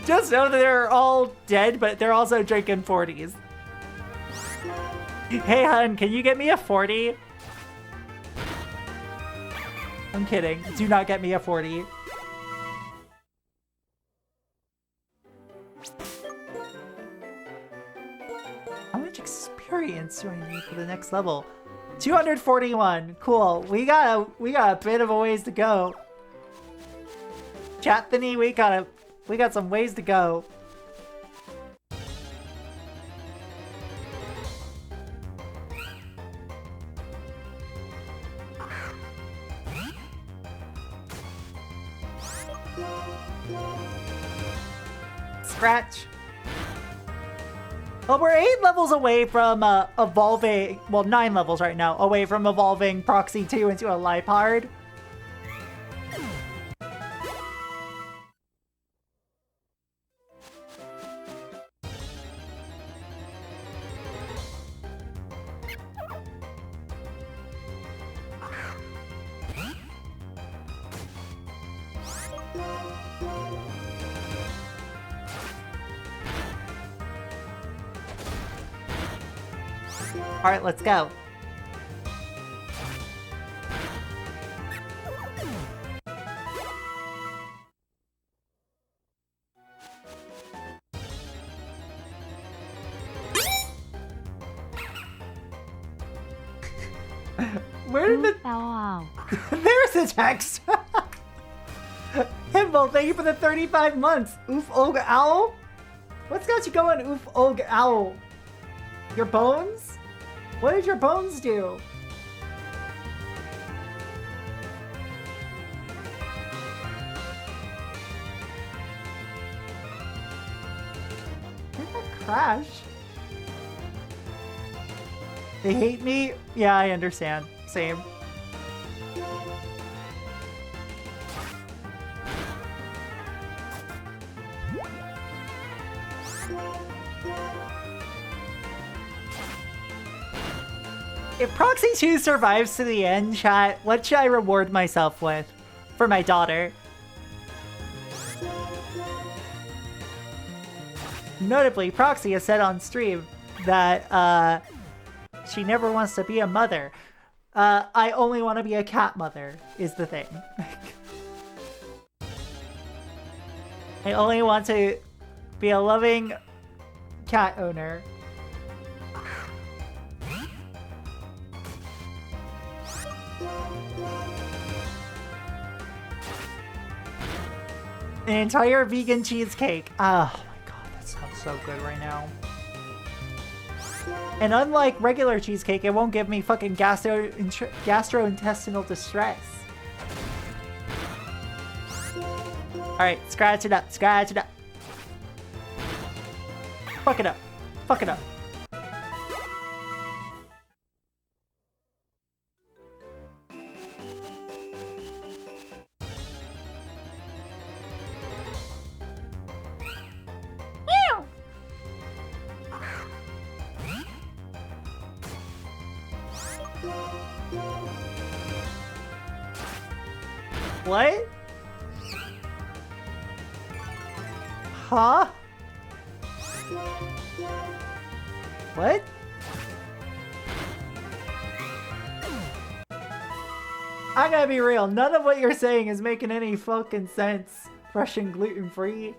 Just know that they're all dead, but they're also drinking 40s. Hey, hun, can you get me a 40? I'm kidding. Do not get me a 40. experience do I need for the next level? 241. Cool. We got a bit of a ways to go. Chatthany, we got some ways to go. Scratch. Well, we're 8 levels away from evolving, well, 9 levels right now, away from evolving Proxy 2 into a Lipard. Alright, let's go. Where did the... Ow, There's the text! Himbo, thank you for the 35 months! Oof og owl? What's got you going, oof og owl? Your bones? What did your bones do? Did that crash? They hate me? Yeah, I understand. Same. If Proxy 2 survives to the end, chat, what should I reward myself with for my daughter? Notably, Proxy has said on stream that she never wants to be a mother. I only want to be a cat mother, is the thing. I only want to be a loving cat owner. An entire vegan cheesecake. Oh my god, that sounds so good right now. And unlike regular cheesecake, it won't give me fucking gastrointestinal distress. Alright, scratch it up, scratch it up. Fuck it up, fuck it up. What? Huh? What? I gotta be real, none of what you're saying is making any fucking sense. Fresh and gluten-free.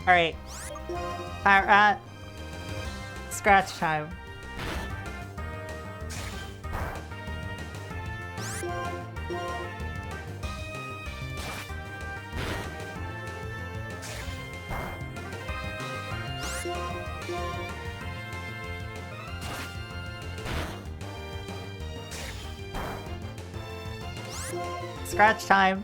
Alright. Alright. Scratch time. Scratch time.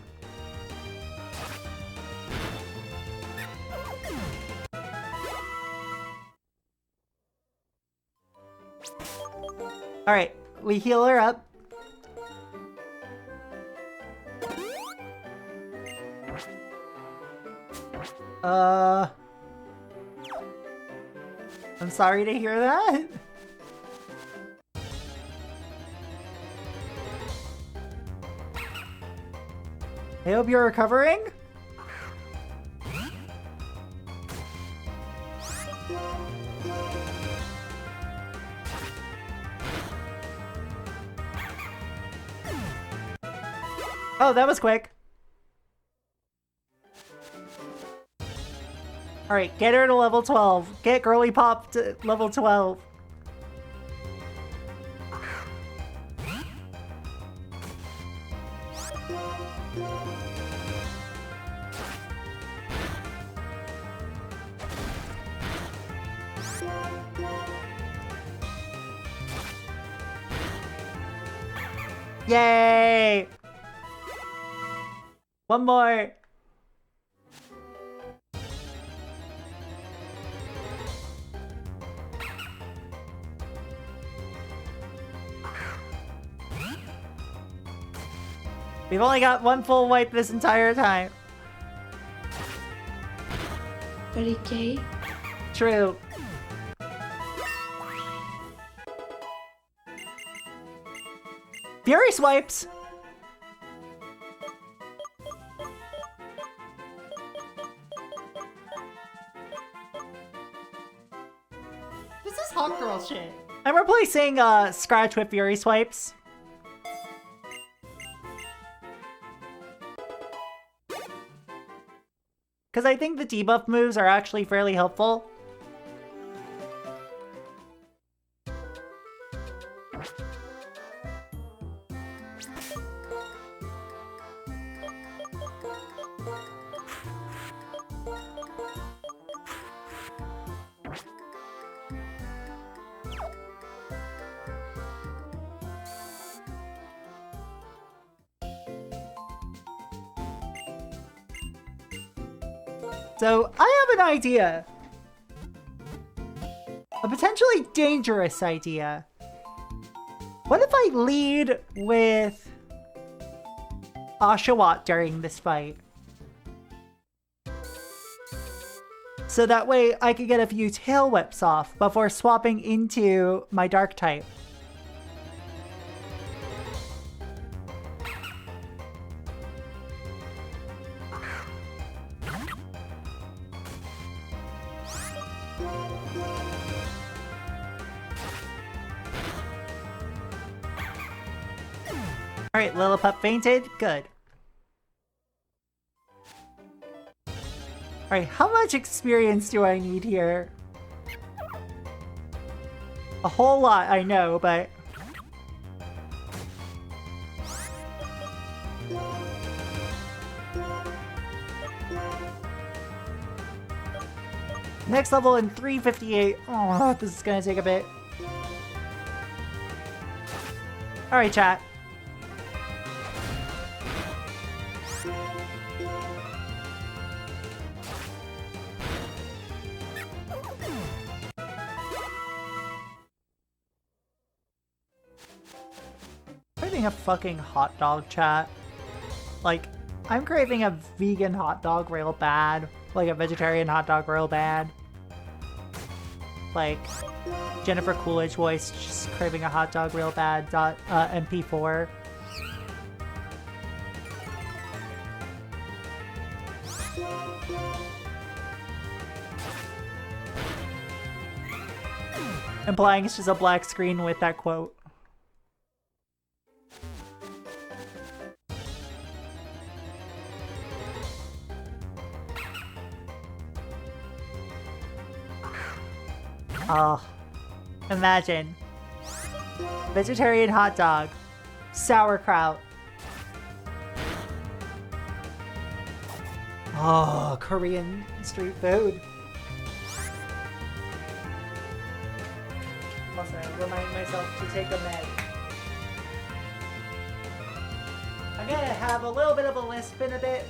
Alright, we heal her up. I'm sorry to hear that. I hope you're recovering. Oh, that was quick. Alright, get her to level 12. Get Girly Pop to level 12. Yay! One more. We've only got one full wipe this entire time. Very gay. True. Fury swipes! This is hot girl shit. I'm replacing Scratch with Fury swipes. Because I think the debuff moves are actually fairly helpful. So, I have an idea. A potentially dangerous idea. What if I lead with Oshawott during this fight? So that way I could get a few tail whips off before swapping into my dark type. Alright, Lillipup fainted. Good. Alright, how much experience do I need here? A whole lot, I know, but... Next level in 358. Oh, this is gonna take a bit. Alright, chat. Craving a fucking hot dog, chat. Like, I'm craving a vegan hot dog real bad. Like a vegetarian hot dog real bad. Like, Jennifer Coolidge voice just craving a hot dog real bad. MP4. Implying it's just a black screen with that quote. Oh, imagine. Vegetarian hot dog. Sauerkraut. Oh, Korean street food. Must I remind myself to take a med. I'm gonna have a little bit of a lisp in a bit.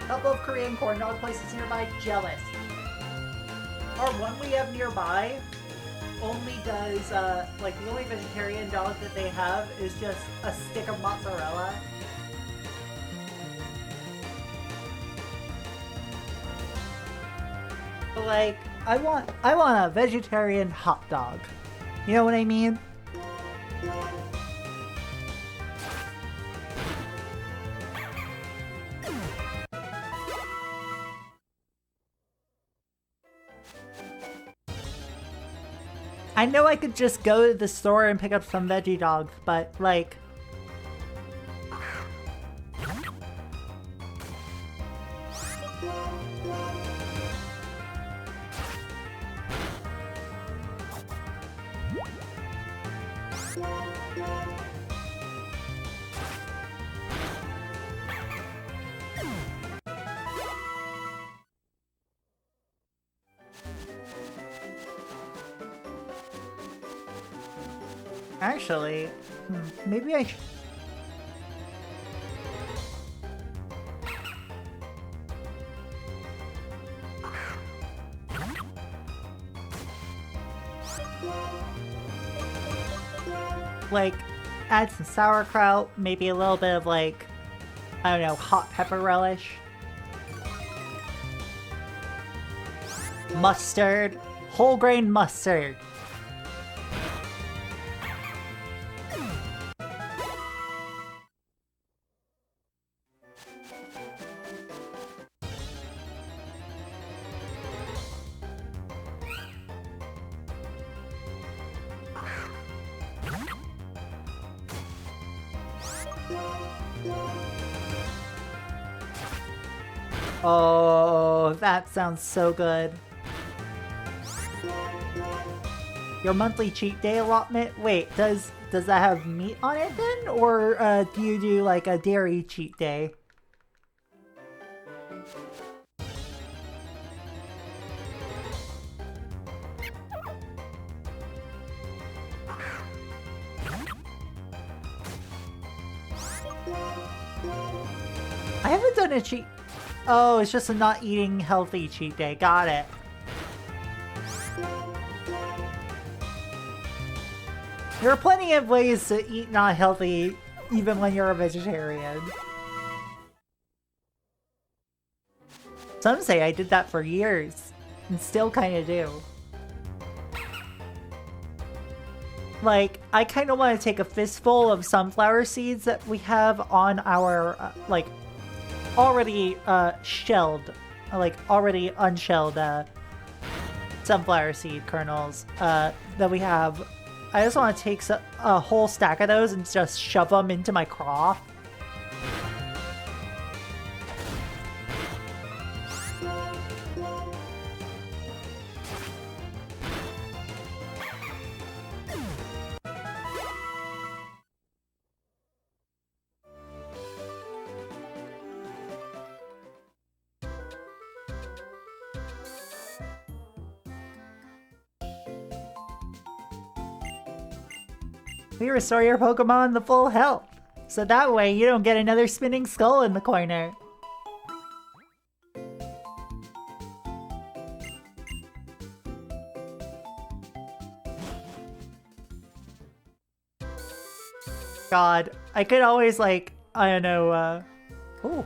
Couple of Korean corn dog places nearby, jealous. Our one we have nearby only does, like, the only vegetarian dog that they have is just a stick of mozzarella. Like, I want a vegetarian hot dog. You know what I mean? I know I could just go to the store and pick up some veggie dogs, but like... Actually, maybe I should... like, add some sauerkraut, maybe a little bit of like, I don't know, hot pepper relish. Mustard. Whole grain mustard. Oh, that sounds so good. Your monthly cheat day allotment? Wait, does that have meat on it then? Or do you do like a dairy cheat day? I haven't done a cheat... Oh, it's just a not eating healthy cheat day. Got it. There are plenty of ways to eat not healthy even when you're a vegetarian. Some say I did that for years and still kind of do. Like, I kind of want to take a fistful of sunflower seeds that we have on our, like, already shelled, like already unshelled sunflower seed kernels that we have. I just want to take a whole stack of those and just shove them into my craw. We restore your Pokemon the full health, so that way you don't get another spinning skull in the corner. God, I could always like, I don't know, Ooh.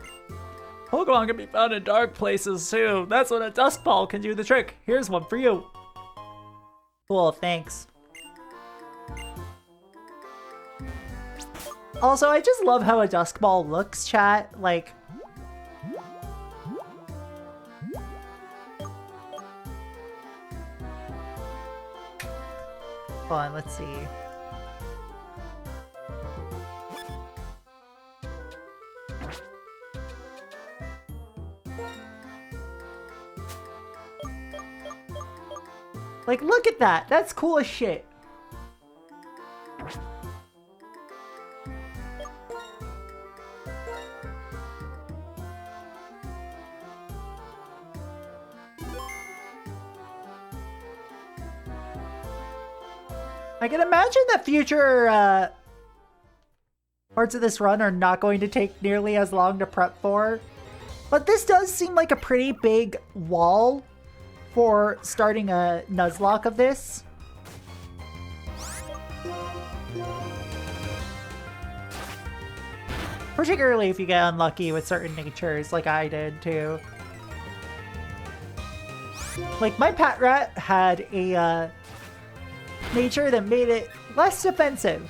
Pokemon can be found in dark places too. That's when a Dusk Ball can do the trick. Here's one for you. Cool, thanks. Also, I just love how a Dusk Ball looks, chat. Like... Hold on, let's see. Like, look at that! That's cool as shit! I can imagine that future parts of this run are not going to take nearly as long to prep for. But this does seem like a pretty big wall for starting a Nuzlocke of this. Particularly if you get unlucky with certain natures like I did too. Like, my pet rat had a nature that made it less defensive.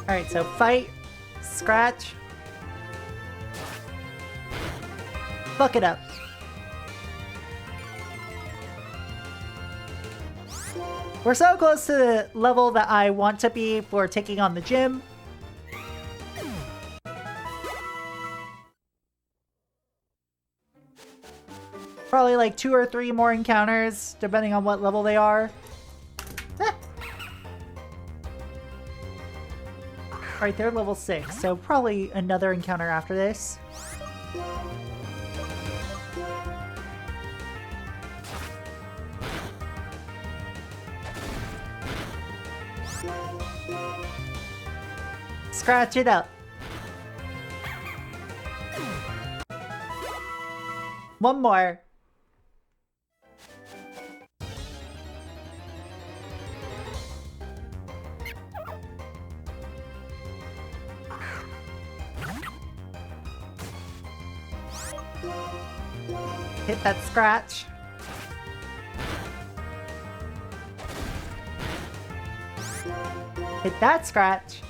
Alright, so fight, scratch, fuck it up. We're so close to the level that I want to be for taking on the gym. Probably like 2 or 3 more encounters, depending on what level they are. Alright, they're level 6, so probably another encounter after this. Scratch it up. One more. Hit that scratch. Hit that scratch.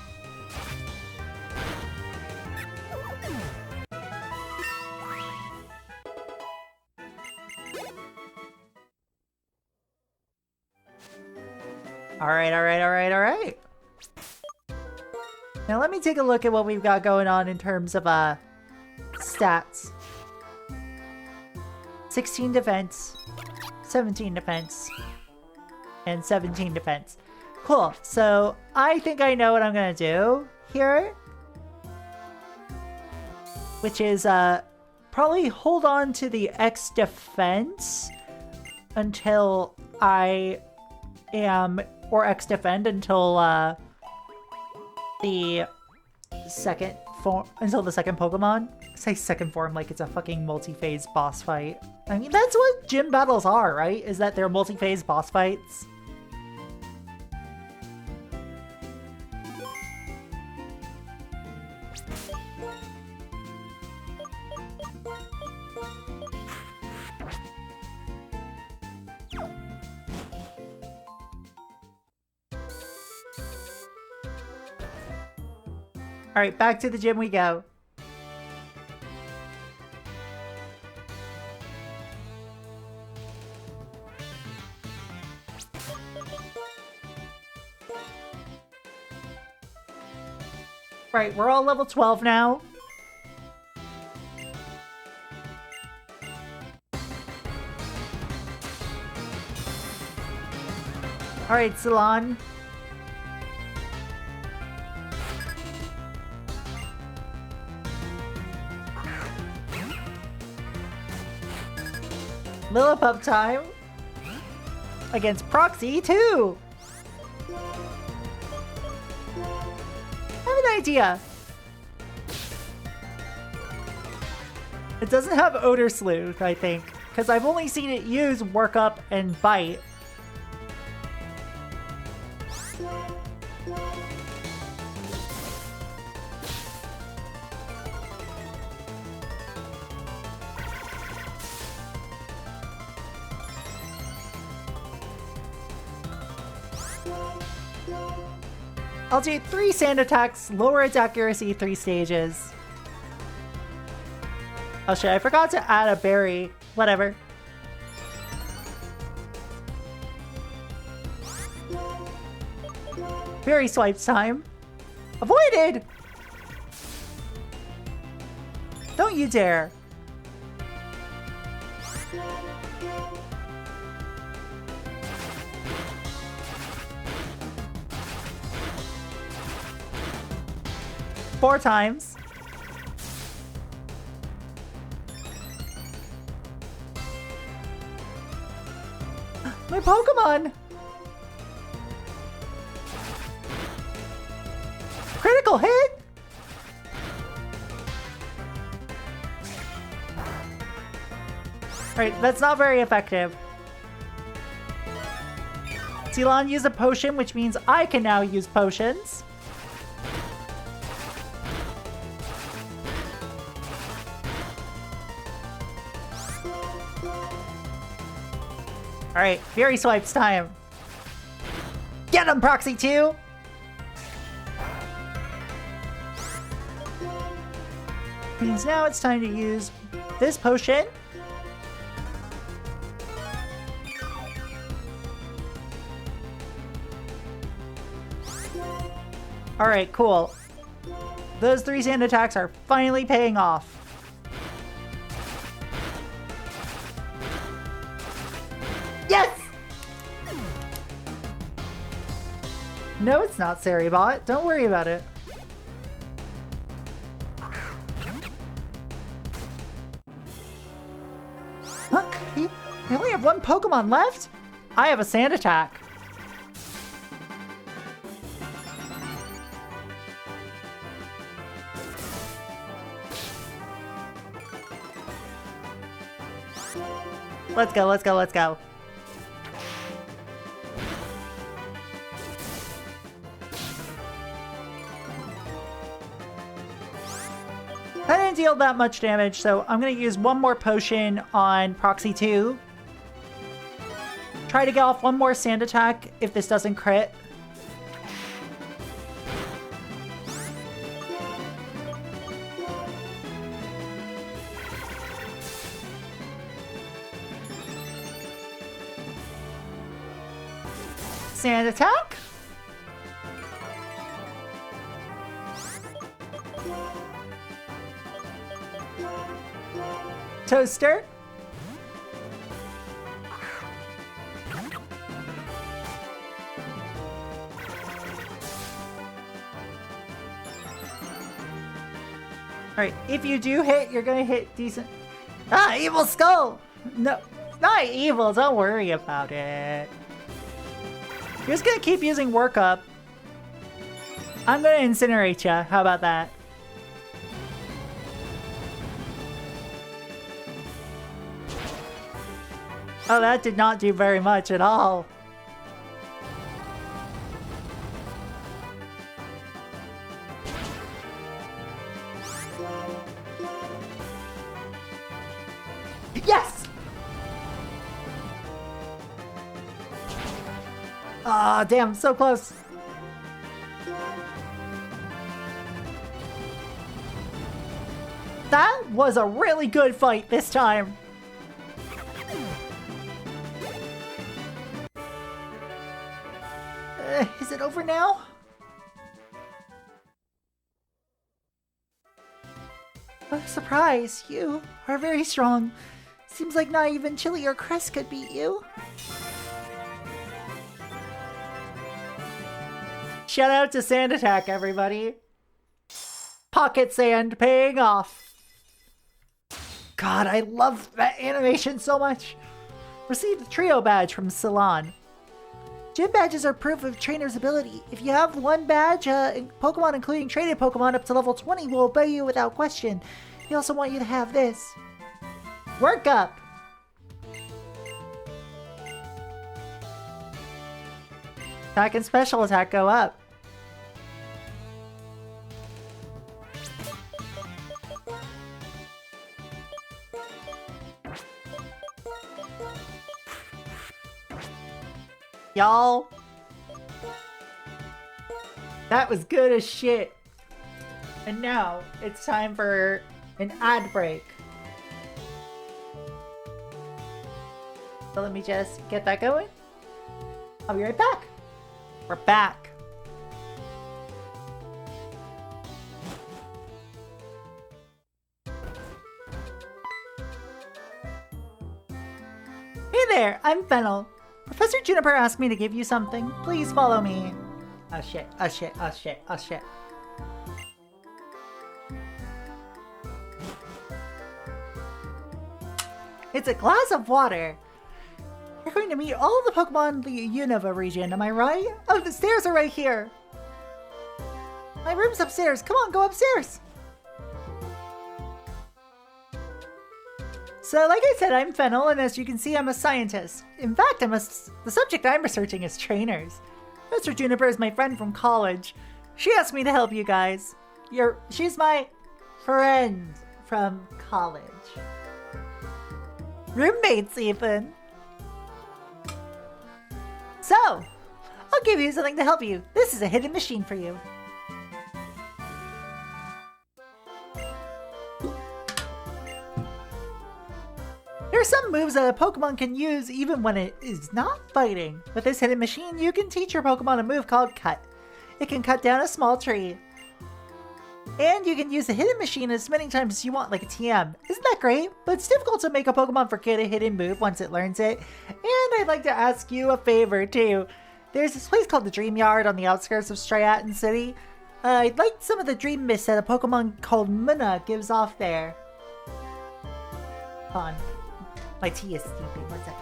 Alright. Now let me take a look at what we've got going on in terms of stats. 16 defense, 17 defense, and 17 defense. Cool, so I think I know what I'm gonna do here. Which is probably hold on to the X defense until I am, or X defend until the second form, until the second Pokemon. I say second form like it's a fucking multi-phase boss fight. I mean, that's what gym battles are, right? Is that they're multi-phase boss fights? Alright, back to the gym we go. Right, we're all level 12 now. Alright, Salon. Lillipup time. Against Proxy, too. I have an idea. It doesn't have Odor Sleuth, I think. Because I've only seen it use Work Up and Bite. I'll do 3 sand attacks, lower its accuracy 3 stages. Oh shit, I forgot to add a berry. Whatever. Berry swipes time. Avoided! Don't you dare. Four times. My Pokemon! Critical hit? Alright, that's not very effective. Ceylon used a potion, which means I can now use potions. Alright, Fury Swipe's time. Get him, Proxy 2! Means now it's time to use this potion. Alright, cool. Those 3 sand attacks are finally paying off. Yes! No, it's not, Saribot. Don't worry about it. Huh? I only have 1 Pokemon left? I have a sand attack. Let's go, let's go, let's go. I didn't deal that much damage, so I'm going to use 1 more potion on Proxy 2. Try to get off 1 more sand attack if this doesn't crit. Sand attack. Toaster. Alright, if you do hit, you're gonna hit decent. Ah, Evil Skull! No, not evil, don't worry about it. You're just gonna keep using workup. I'm gonna incinerate ya. How about that? Oh, that did not do very much at all. Yes! Ah, oh, damn, so close. That was a really good fight this time. Is it over now? Oh, surprise, you are very strong. Seems like not even Chili or Crest could beat you. Shout out to Sand Attack, everybody. Pocket Sand paying off. God, I love that animation so much. Receive the Trio Badge from Ceylon. Gym badges are proof of trainer's ability. If you have 1 badge, Pokemon including traded Pokemon up to level 20 will obey you without question. We also want you to have this. Work up! Attack and special attack go up. Y'all, that was good as shit. And now it's time for an ad break. So let me just get that going. I'll be right back. We're back. Hey there, I'm Fennel. Professor Juniper asked me to give you something. Please follow me. Oh shit, oh shit, oh shit, oh shit. It's a glass of water. You're going to meet all of the Pokemon in the Unova region, am I right? Oh, the stairs are right here. My room's upstairs. Come on, go upstairs. So, like I said, I'm Fennel, and as you can see, I'm a scientist. In fact, the subject I'm researching is trainers. Mr. Juniper is my friend from college. She asked me to help you guys. She's my friend from college. Roommates, even. So, I'll give you something to help you. This is a hidden machine for you. There are some moves that a Pokemon can use even when it is not fighting. With this hidden machine, you can teach your Pokemon a move called Cut. It can cut down a small tree. And you can use the hidden machine as many times as you want, like a TM. Isn't that great? But it's difficult to make a Pokemon forget a hidden move once it learns it. And I'd like to ask you a favor, too. There's this place called the Dream Yard on the outskirts of Striaton City. I'd like some of the Dream Mist that a Pokemon called Munna gives off there. Hold on. My tea is steeping. 1 second.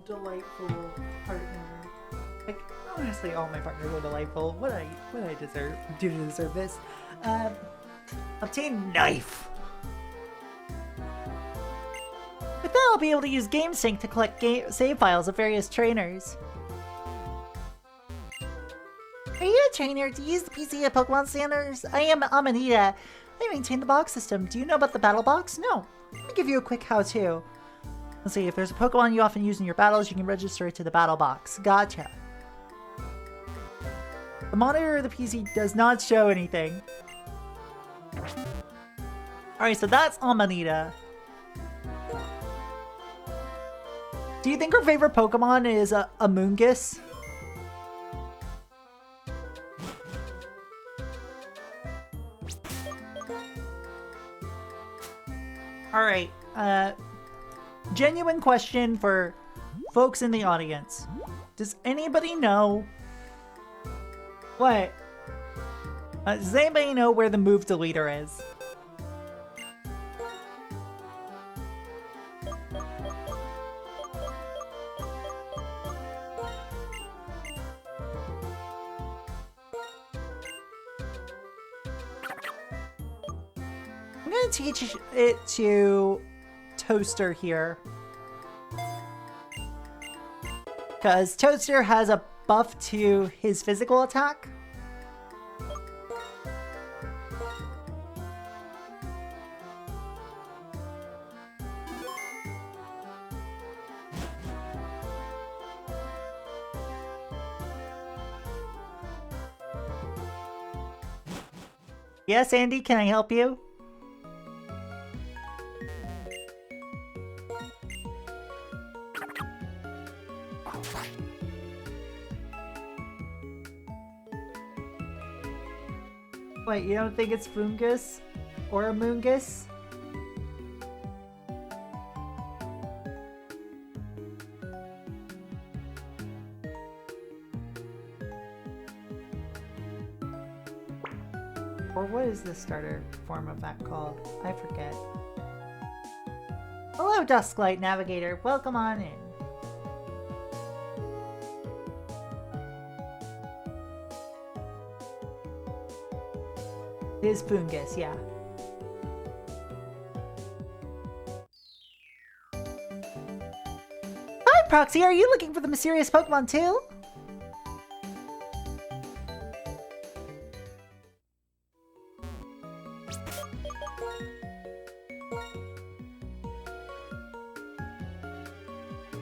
Delightful partner. Like, honestly, all my partners are delightful. What I do to deserve this? Obtain knife. With that, I'll be able to use GameSync to collect save files of various trainers. Are you a trainer? Do you use the PC at Pokemon Centers? I am Amanita. I maintain the box system. Do you know about the battle box? No. Let me give you a quick how-to. Let's see, if there's a Pokemon you often use in your battles, you can register it to the battle box. Gotcha. The monitor of the PC does not show anything. Alright, so that's Amanita. Do you think her favorite Pokemon is a Amoonguss? Alright, genuine question for folks in the audience. Does anybody know... What? Does anybody know where the move deleter is? I'm gonna teach it to Toaster here. Because Toaster has a buff to his physical attack. Yes, Andy, can I help you? Wait, you don't think it's Fungus or Amoonguss? Or what is the starter form of that called? I forget. Hello, Dusklight Navigator. Welcome on in. It is Fungus, yeah. Hi, Proxy. Are you looking for the mysterious Pokemon too?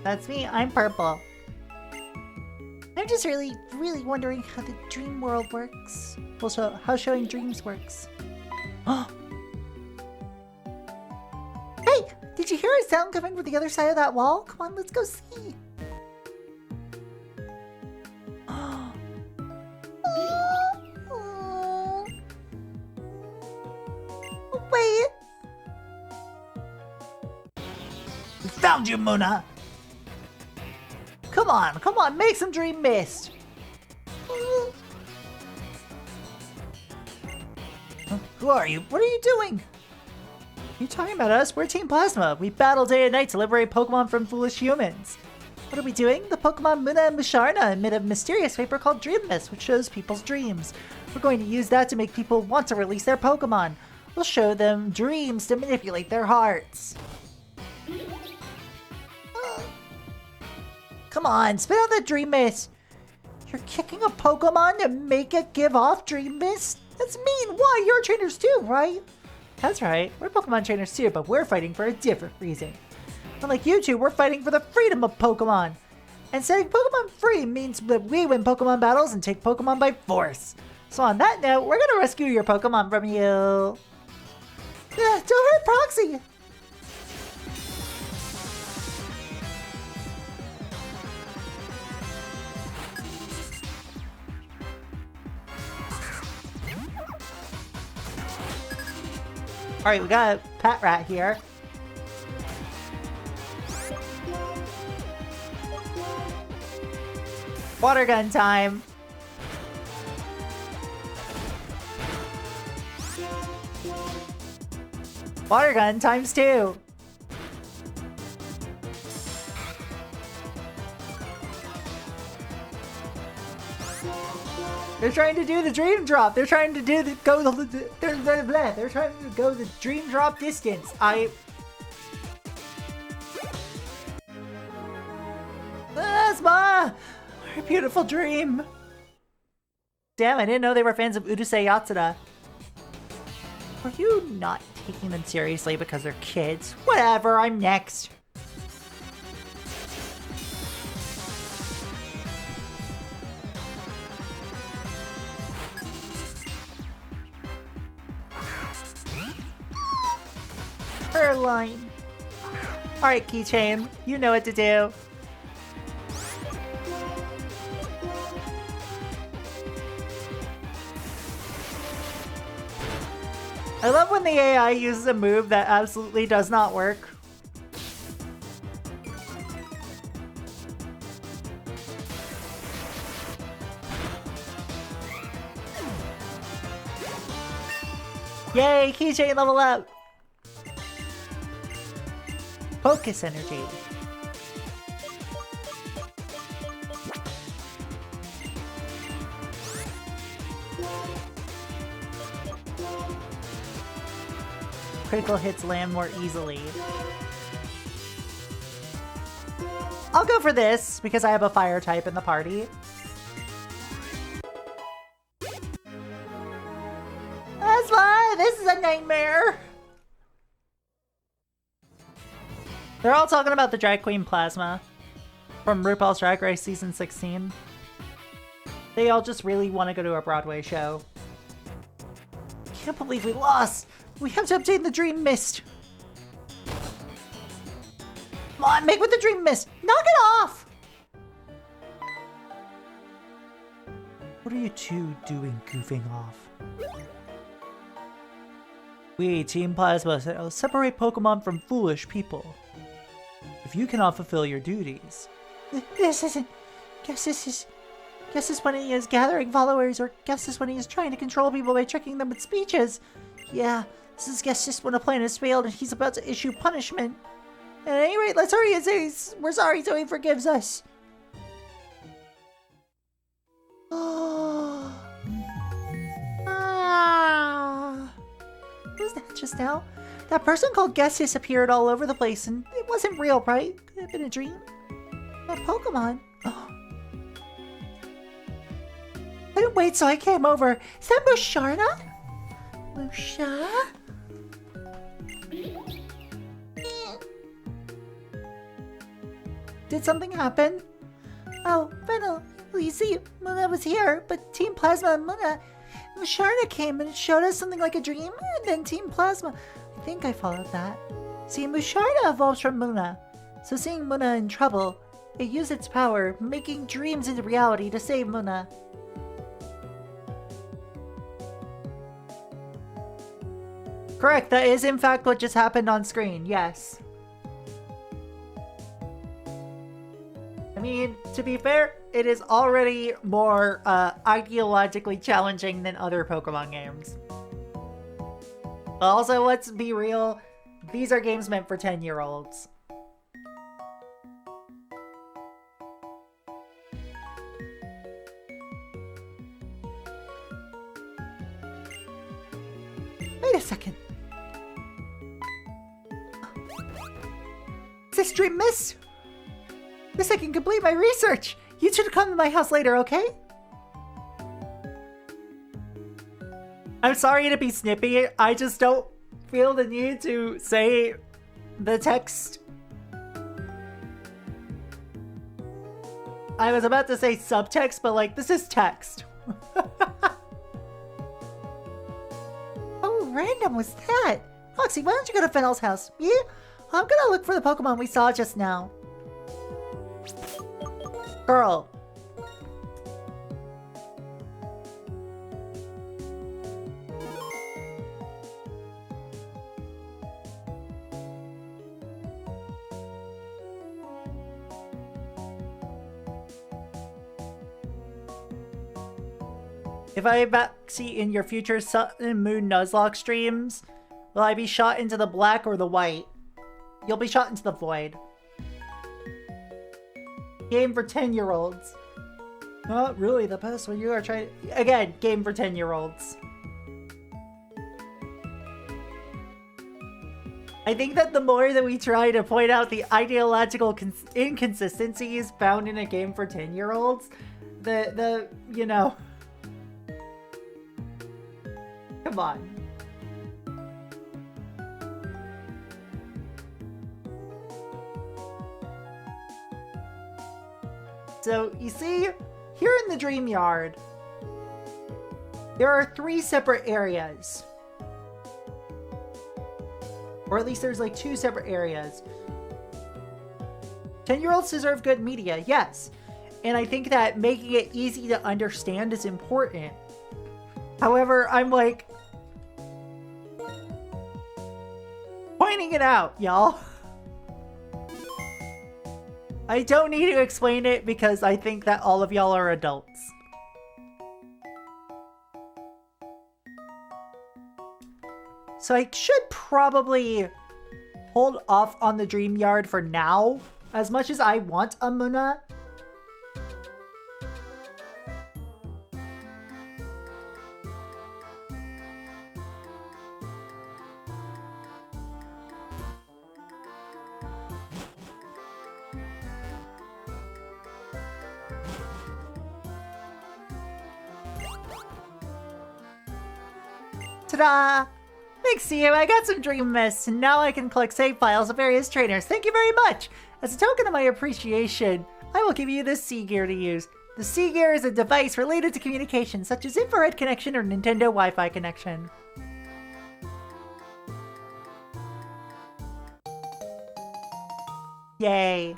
That's me. I'm Purple. I'm just really wondering how the dream world works. Also, how showing dreams works. Hey! Did you hear a sound coming from the other side of that wall? Come on, let's go see. Wait. Found you, Mona! Come on, make some dream mist! Who are you? What are you doing? You talking about us? We're Team Plasma. We battle day and night to liberate Pokemon from foolish humans. What are we doing? The Pokemon Muna and Musharna emit a mysterious vapor called Dream Mist, which shows people's dreams. We're going to use that to make people want to release their Pokemon. We'll show them dreams to manipulate their hearts. Come on, spit out the Dream Mist. You're kicking a Pokemon to make it give off Dream Mist? That's mean. Why? You're trainers too, right? That's right. We're Pokemon trainers too, but we're fighting for a different reason. Unlike you two, we're fighting for the freedom of Pokemon. And setting Pokemon free means that we win Pokemon battles and take Pokemon by force. So on that note, we're gonna rescue your Pokemon from you. Don't hurt Proxy! Alright, we got a Pat Rat here. Water gun time. Water gun times 2. They're trying to do the dream drop. They're trying to do the they're trying to go the dream drop distance. Asma! Our beautiful dream. Damn, I didn't know they were fans of Urusei Yatsura. Are you not taking them seriously because they're kids? Whatever, I'm next. Her line. Alright, Keychain, you know what to do. I love when the AI uses a move that absolutely does not work. Yay, Keychain level up! Focus energy. Critical hits land more easily. I'll go for this because I have a fire type in the party. That's fine. This is a nightmare. They're all talking about the Drag Queen Plasma from RuPaul's Drag Race Season 16. They all just really want to go to a Broadway show. Can't believe we lost! We have to obtain the Dream Mist! Come on, make with the Dream Mist! Knock it off! What are you two doing goofing off? We, Team Plasma, separate Pokemon from foolish people. If you cannot fulfill your duties... This isn't... Guess this is when he is gathering followers, or guess this when he is trying to control people by tricking them with speeches. Yeah, this is guess this when a plan has failed and he's about to issue punishment. At any rate, let's hurry and say we're sorry so he forgives us. What was that just now? That person called Guessis appeared all over the place and it wasn't real, right? Could have been a dream. That Pokemon. Oh. I didn't wait, so I came over. Is that Musharna? Musha? Did something happen? Oh, Fennel, you see, Muna was here, but Team Plasma and Musharna came and showed us something like a dream, and then Team Plasma. I think I followed that. See, Musharna evolves from Muna, so seeing Muna in trouble, it used its power, making dreams into reality to save Muna. Correct, that is in fact what just happened on screen, yes. I mean, to be fair, it is already more ideologically challenging than other Pokemon games. Also, let's be real. These are games meant for 10-year-olds. Wait a second. Is this dream miss? This I can complete my research. You should come to my house later, okay? I'm sorry to be snippy. I just don't feel the need to say the text. I was about to say subtext, but like, this is text. How random was that? Proxy, why don't you go to Fennel's house? Yeah? I'm gonna look for the Pokemon we saw just now. Girl. If I backseat in your future Sun and Moon Nuzlocke streams, will I be shot into the black or the white? You'll be shot into the void. Game for 10-year-olds. Not really the best when you are trying. Again, game for 10-year-olds. I think that the more that we try to point out the ideological inconsistencies found in a game for 10-year-olds, you know. Come on. So, you see, here in the Dream Yard, there are 3 separate areas. Or at least there's like 2 separate areas. 10-year-olds deserve good media, yes. And I think that making it easy to understand is important. However, I'm like, pointing it out, y'all. I don't need to explain it because I think that all of y'all are adults. So I should probably hold off on the Dream Yard for now, as much as I want a Muna. Ta-da! Thanks to you, I got some Dream Mists, and now I can collect save files of various trainers. Thank you very much! As a token of my appreciation, I will give you this C-Gear to use. The C-Gear is a device related to communication, such as infrared connection or Nintendo Wi-Fi connection. Yay.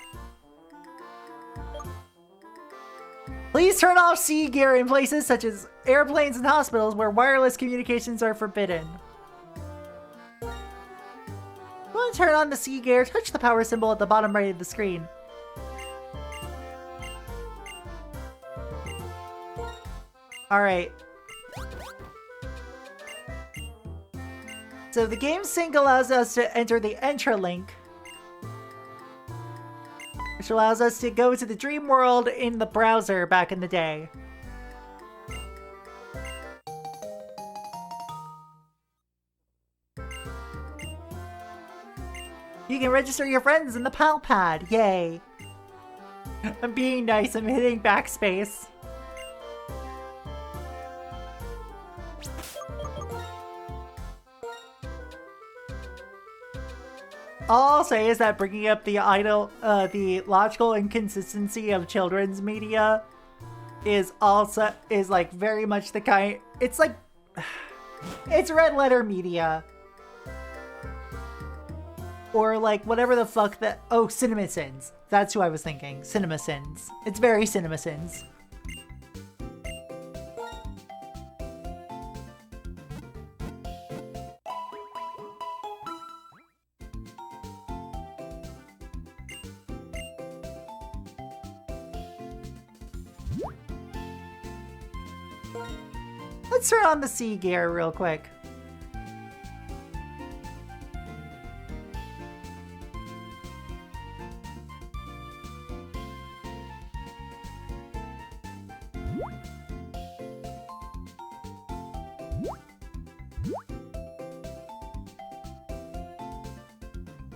Please turn off C-Gear in places such as airplanes and hospitals where wireless communications are forbidden. Want to turn on the C-Gear, touch the power symbol at the bottom right of the screen. Alright. So the game sync allows us to enter the Entralink, which allows us to go to the dream world in the browser back in the day. You can register your friends in the Pal Pad. Yay. I'm being nice. I'm hitting backspace. All I'll say is that bringing up the logical inconsistency of children's media is like very much the kind. It's like it's red letter media. Or like whatever the fuck that. Oh, CinemaSins. That's who I was thinking. CinemaSins. It's very CinemaSins. Let's turn on the C-Gear real quick.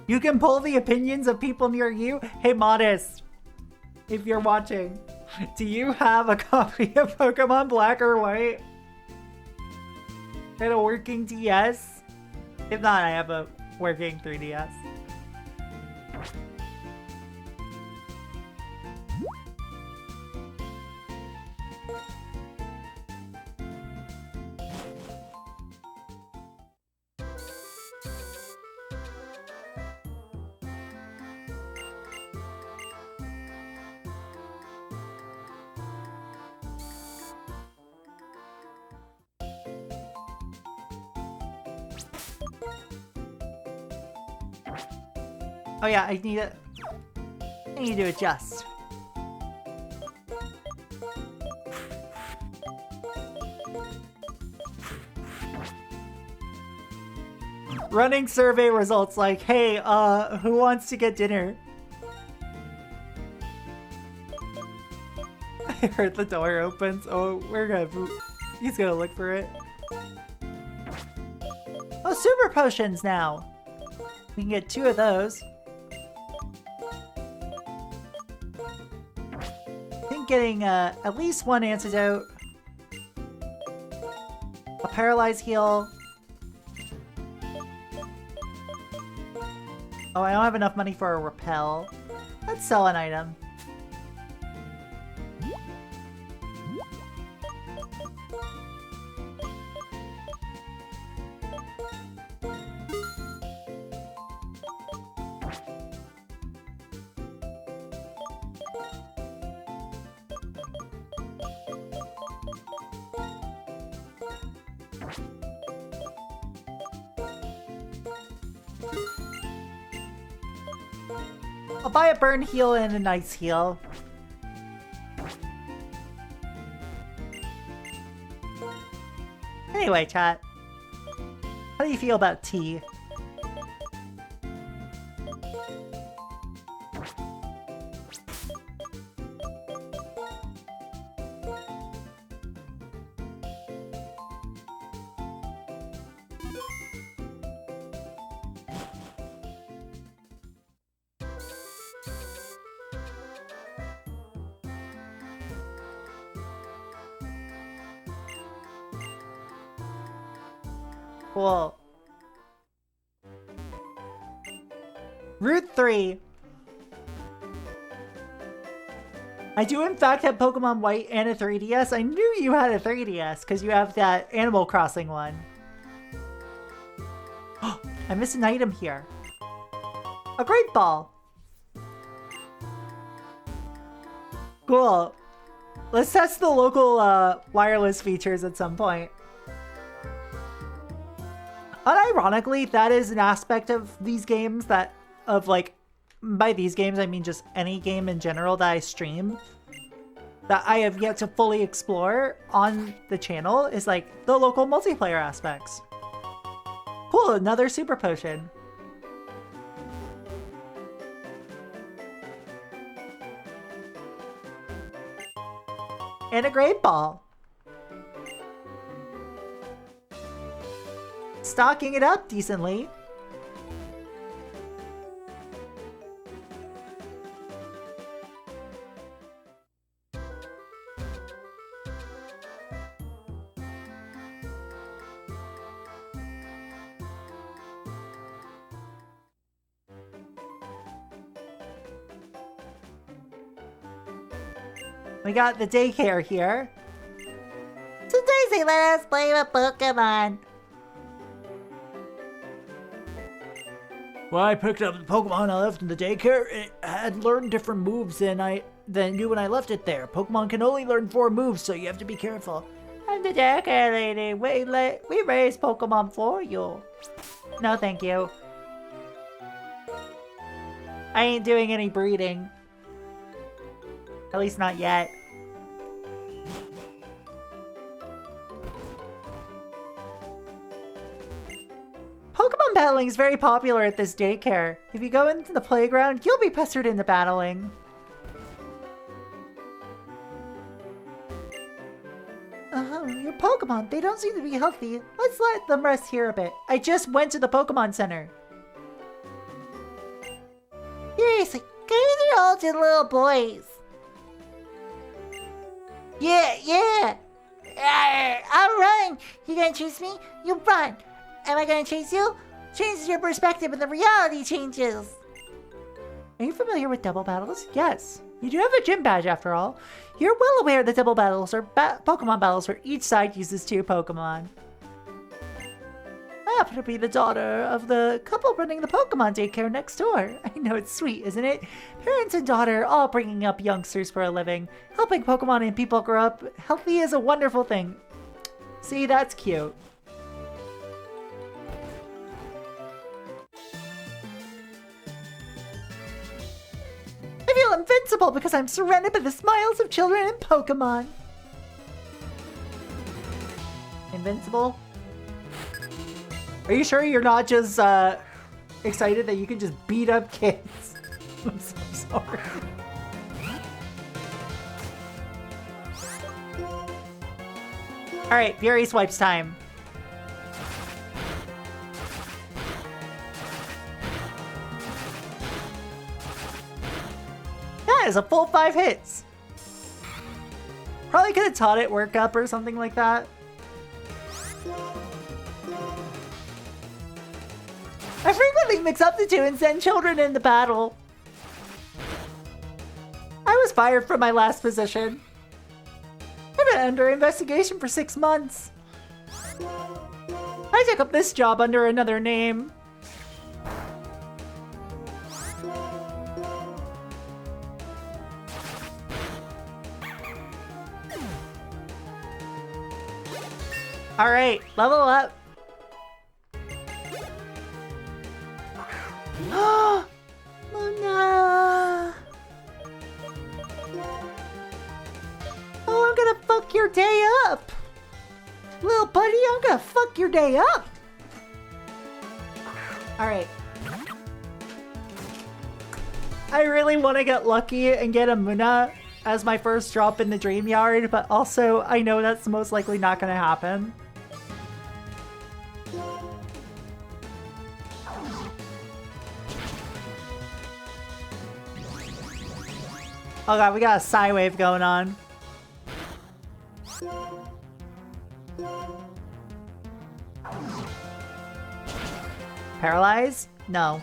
You can pull the opinions of people near you. Hey, Modest, if you're watching, do you have a copy of Pokemon Black or White? And a working DS? If not, I have a working 3DS. Oh yeah, I need to adjust. Running survey results like, hey, who wants to get dinner? I heard the door opens. Oh, he's gonna look for it. Oh, super potions now. We can get 2 of those. I think getting at least 1 antidote, a paralyzed heal. Oh, I don't have enough money for a repel. Let's sell an item. I'll buy a burn heal and a nice heal. Anyway, chat. How do you feel about tea? Cool. Route 3. I do in fact have Pokemon White and a 3DS. I knew you had a 3DS because you have that Animal Crossing one. I missed an item here. A Great Ball. Cool. Let's test the local wireless features at some point. Unironically, that is an aspect of these games that, by these games I mean just any game in general that I stream, that I have yet to fully explore on the channel, is like the local multiplayer aspects. Cool, another super potion. And a Great Ball. Stocking it up decently. We got the daycare here. So Daisy, let us play with Pokemon. When I picked up the Pokemon I left in the daycare, it had learned different moves than you when I left it there. Pokemon can only learn 4 moves, so you have to be careful. I'm the daycare lady. We raise Pokemon for you. No, thank you. I ain't doing any breeding. At least not yet. Pokemon battling is very popular at this daycare. If you go into the playground, you'll be pestered into battling. Your Pokemon, they don't seem to be healthy. Let's let them rest here a bit. I just went to the Pokemon Center. Seriously, guys are all just little boys. Yeah. I'll run. You gonna chase me? You run. Am I gonna chase you? Changes your perspective and the reality changes. Are you familiar with double battles? Yes. You do have a gym badge after all. You're well aware that double battles are Pokemon battles where each side uses 2 Pokemon. I happen to be the daughter of the couple running the Pokemon daycare next door. I know it's sweet, isn't it? Parents and daughter all bringing up youngsters for a living. Helping Pokemon and people grow up healthy is a wonderful thing. See, that's cute. I feel invincible because I'm surrounded by the smiles of children and Pokemon. Invincible? Are you sure you're not just excited that you can just beat up kids? I'm so sorry. Alright, Fury Swipes time. That is a full 5 hits. Probably could have taught it work up or something like that. I frequently mix up the two and send children into battle. I was fired from my last position. I've been under investigation for 6 months. I took up this job under another name. Alright, level up. Luna! Oh, I'm gonna fuck your day up! Little buddy, I'm gonna fuck your day up! Alright. I really want to get lucky and get a Muna as my first drop in the Dream Yard, but also I know that's most likely not gonna happen. Oh god, we got a Psy Wave going on. Paralyze? No.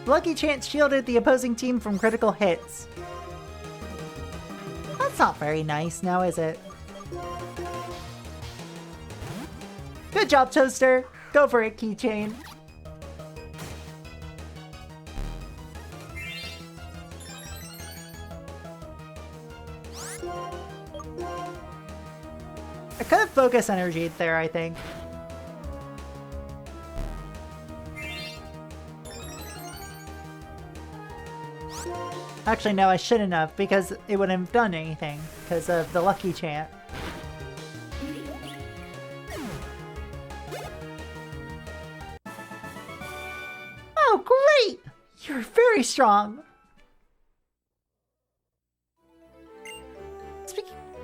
Lucky Chance shielded the opposing team from critical hits. That's not very nice now, is it? Good job, Toaster. Go for it, Keychain. I could have focus energy there, I think. Actually, no, I shouldn't have, because it wouldn't have done anything, because of the Lucky Chant. Oh, great! You're very strong!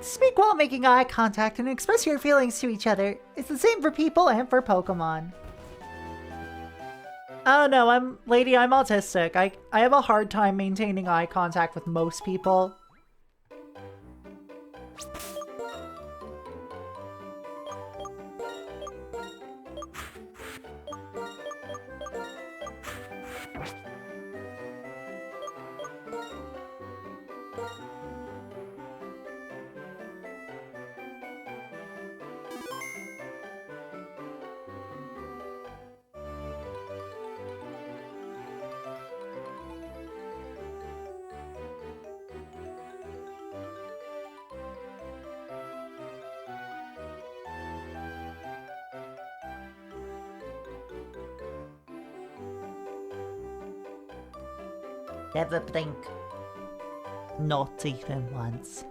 Speak while making eye contact and express your feelings to each other. It's the same for people and for Pokemon. Oh no, I'm autistic. I have a hard time maintaining eye contact with most people. Never blink. Not even once.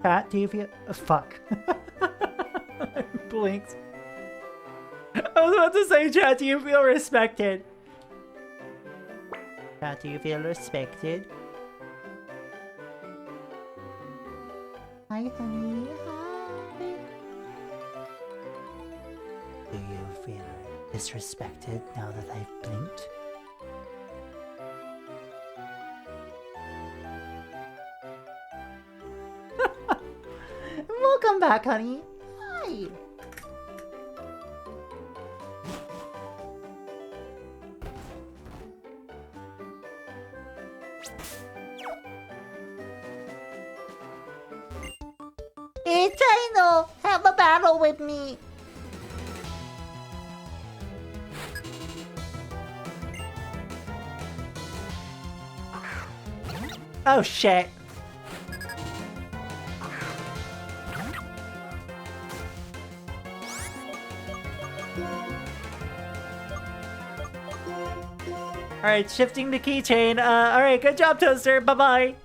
Cat, do you feel... fuck. I blinked. I was about to say, chat, do you feel respected? Cat, do you feel respected? honey. Hi. Do you feel disrespected now that I've blinked? Welcome back, honey. Hi. Hey, Chino, have a battle with me. Oh shit. Alright, shifting the keychain. Alright, good job, Toaster. Bye-bye.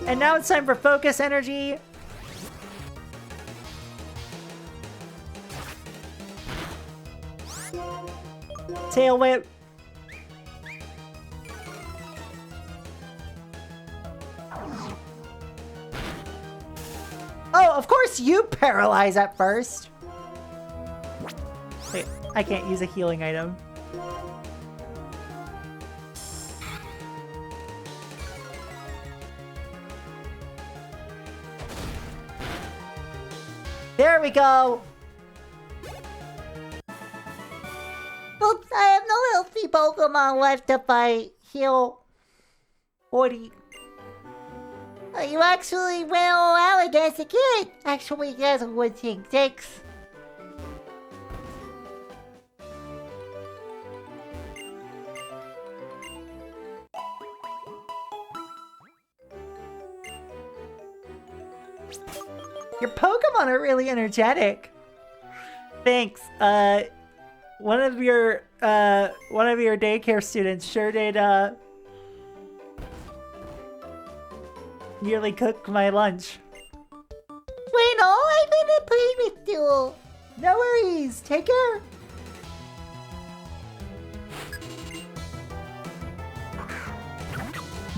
And now it's time for focus energy. Tail whip. Oh, of course you paralyze at first. Wait, I can't use a healing item. There we go. Oops, I have no healthy Pokemon left to fight. Heal 40. You actually went all out against the kid. Actually, that's a good thing. Thanks. Your Pokemon are really energetic. Thanks. One of your daycare students sure did nearly cook my lunch. Wait, no, I'm gonna play with you. No worries. Take care.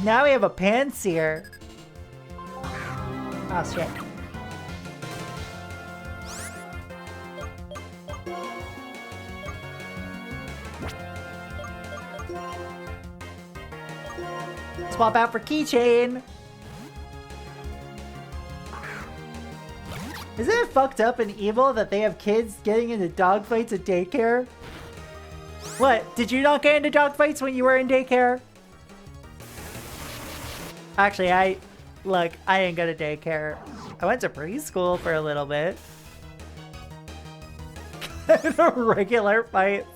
Now we have a Panseer. Oh shit. Swap out for keychain. Isn't it fucked up and evil that they have kids getting into dogfights at daycare? What? Did you not get into dogfights when you were in daycare? Actually, I didn't go to daycare. I went to preschool for a little bit. Regular fights.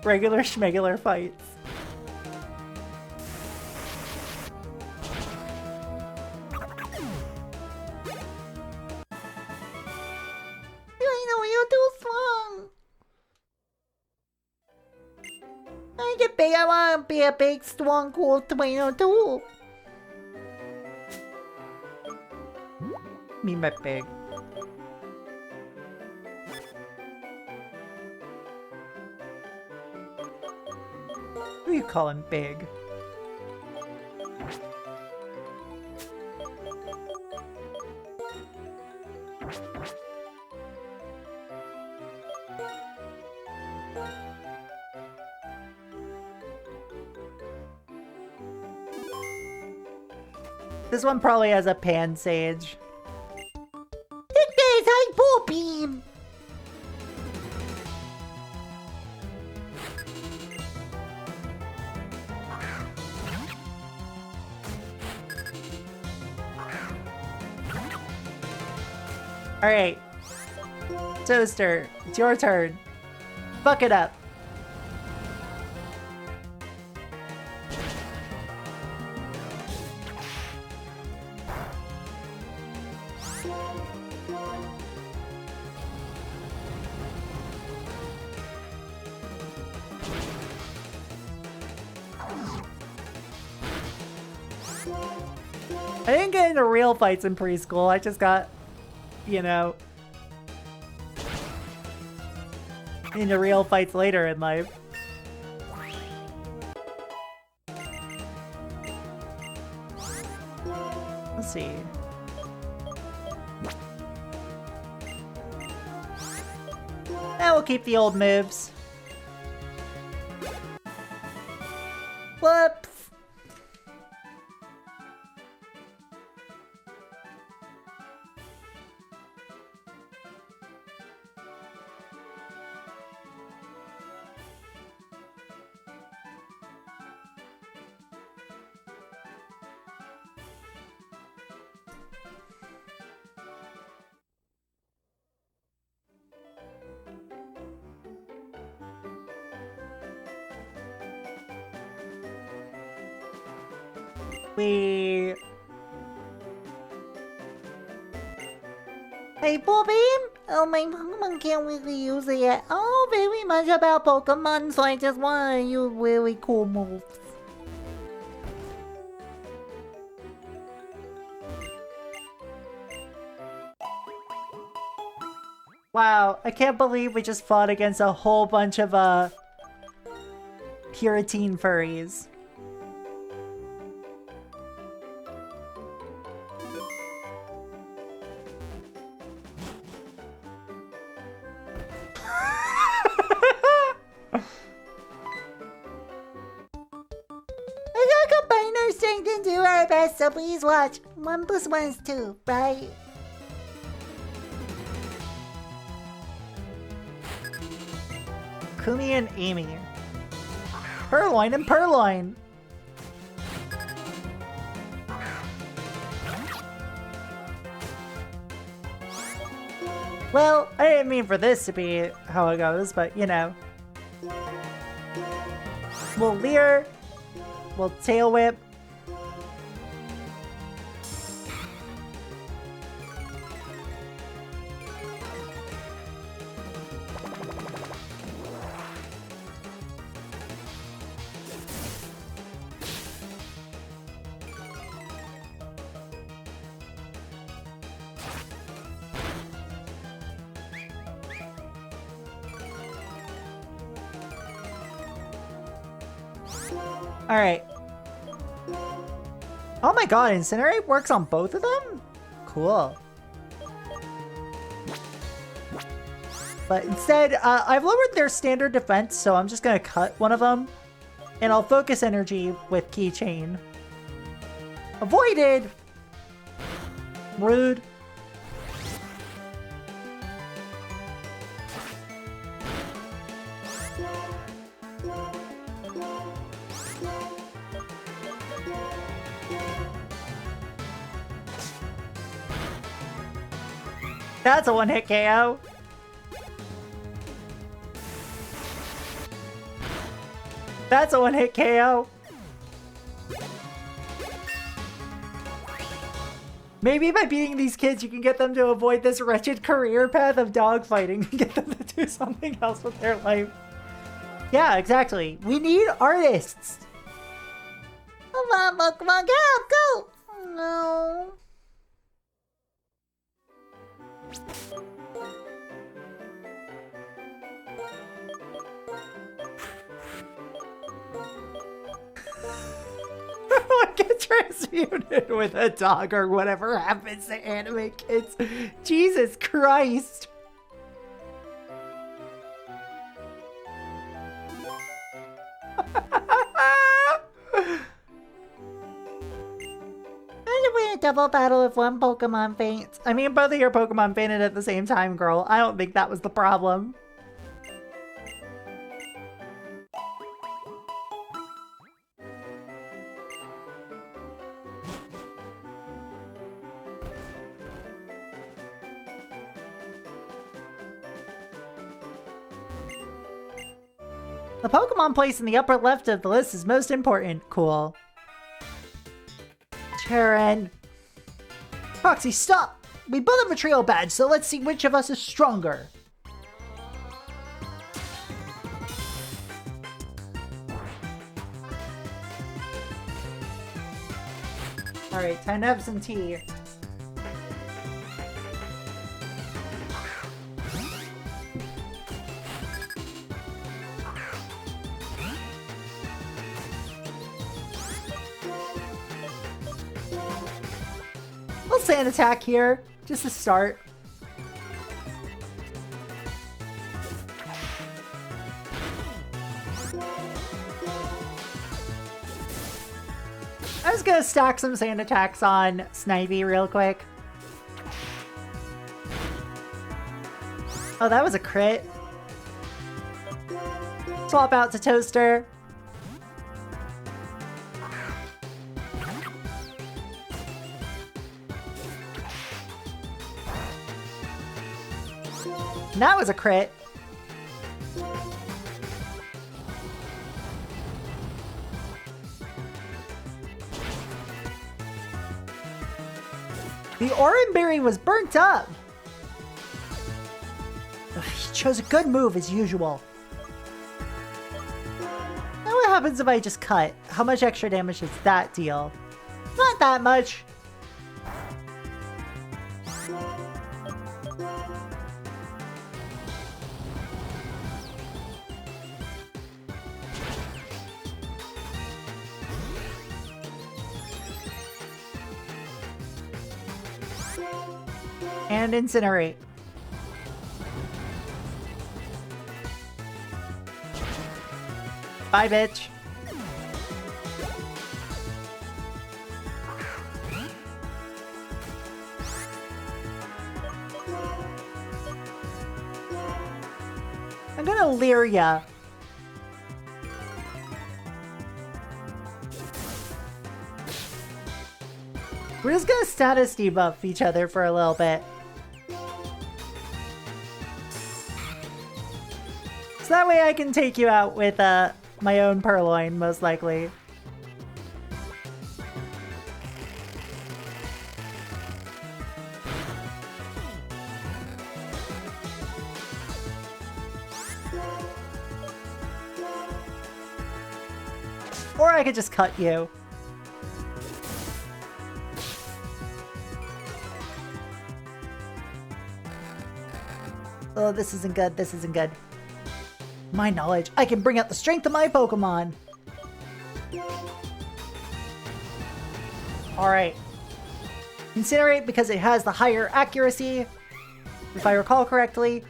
Regular schmegular fights. I know you're too strong. I get big. I want to be a big, strong, cool tornado too. Me, my pig. Who you calling big? This one probably has a pan sage. Take this, Hypo Beam. Alright. Toaster, it's your turn. Fuck it up. I didn't get into real fights in preschool. I just got, you know, into real fights later in life. Let's see. We'll keep the old moves. Whoops. We... Hey, Beam! Oh, my Pokemon can't really use it yet. Oh, very much about Pokemon, so I just want to use really cool moves. Wow, I can't believe we just fought against a whole bunch of, Puritan furries. I gotta combine our strength and do our best, so please watch. 1 + 1 is 2, right? Kumi and Amy. Purloin and Purloin. Well, I didn't mean for this to be how it goes, but you know. We'll Leer. We'll Tail Whip. Alright. Oh my god, Incinerate works on both of them? Cool. But instead, I've lowered their standard defense, so I'm just gonna cut one of them. And I'll focus energy with Keychain. Avoided! Rude. That's a one-hit KO. That's a one-hit KO. Maybe by beating these kids, you can get them to avoid this wretched career path of dogfighting and get them to do something else with their life. Yeah, exactly. We need artists. Come on, Pokemon, go! No. Get transmuted with a dog or whatever happens to anime kids. Jesus Christ. Win a double battle if one Pokemon faints. I mean, both of your Pokemon fainted at the same time, girl. I don't think that was the problem. The Pokemon placed in the upper left of the list is most important. Cool. Charon. Proxy, stop! We both have a trio badge, so let's see which of us is stronger. Alright, time to have some tea. sand attack here, just to start. I was gonna stack some sand attacks on Snivy real quick. Oh, that was a crit. Swap out to Toaster. And that was a crit. The Oranberry was burnt up. Ugh, he chose a good move as usual. Now what happens if I just cut? How much extra damage does that deal? Not that much. And incinerate. Bye, bitch. I'm gonna leer ya. We're just gonna status debuff each other for a little bit. So that way I can take you out with my own Purloin, most likely. Or I could just cut you. Oh, this isn't good. This isn't good. My knowledge, I can bring out the strength of my Pokemon. Alright. Incinerate because it has the higher accuracy, if I recall correctly.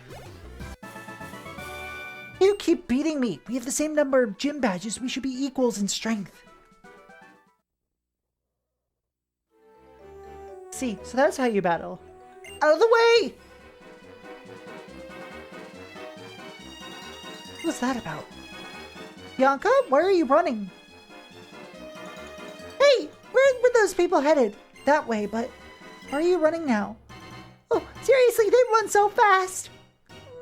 You keep beating me. We have the same number of gym badges. We should be equals in strength. See, so that's how you battle. Out of the way! What's that about? Bianca, where are you running? Hey, where were those people headed? That way, but where are you running now? Oh, seriously, they run so fast.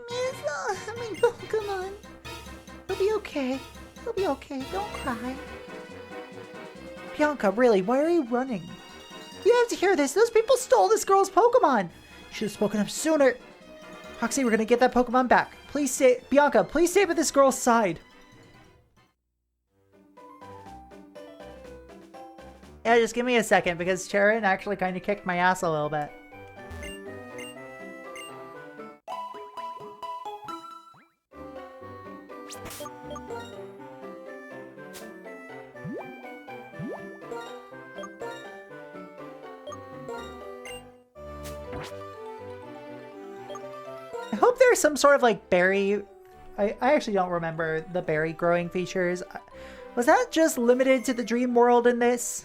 I mean, oh, come on. It'll be okay. It'll be okay. Don't cry. Bianca, really, why are you running? You have to hear this. Those people stole this girl's Pokemon. You should have spoken up sooner. Proxy, we're gonna get that Pokemon back. Please stay, Bianca, please stay by this girl's side. Yeah, just give me a second because Charon actually kind of kicked my ass a little bit. I hope there's some sort of like berry. I actually don't remember the berry growing features. Was that just limited to the dream world in this?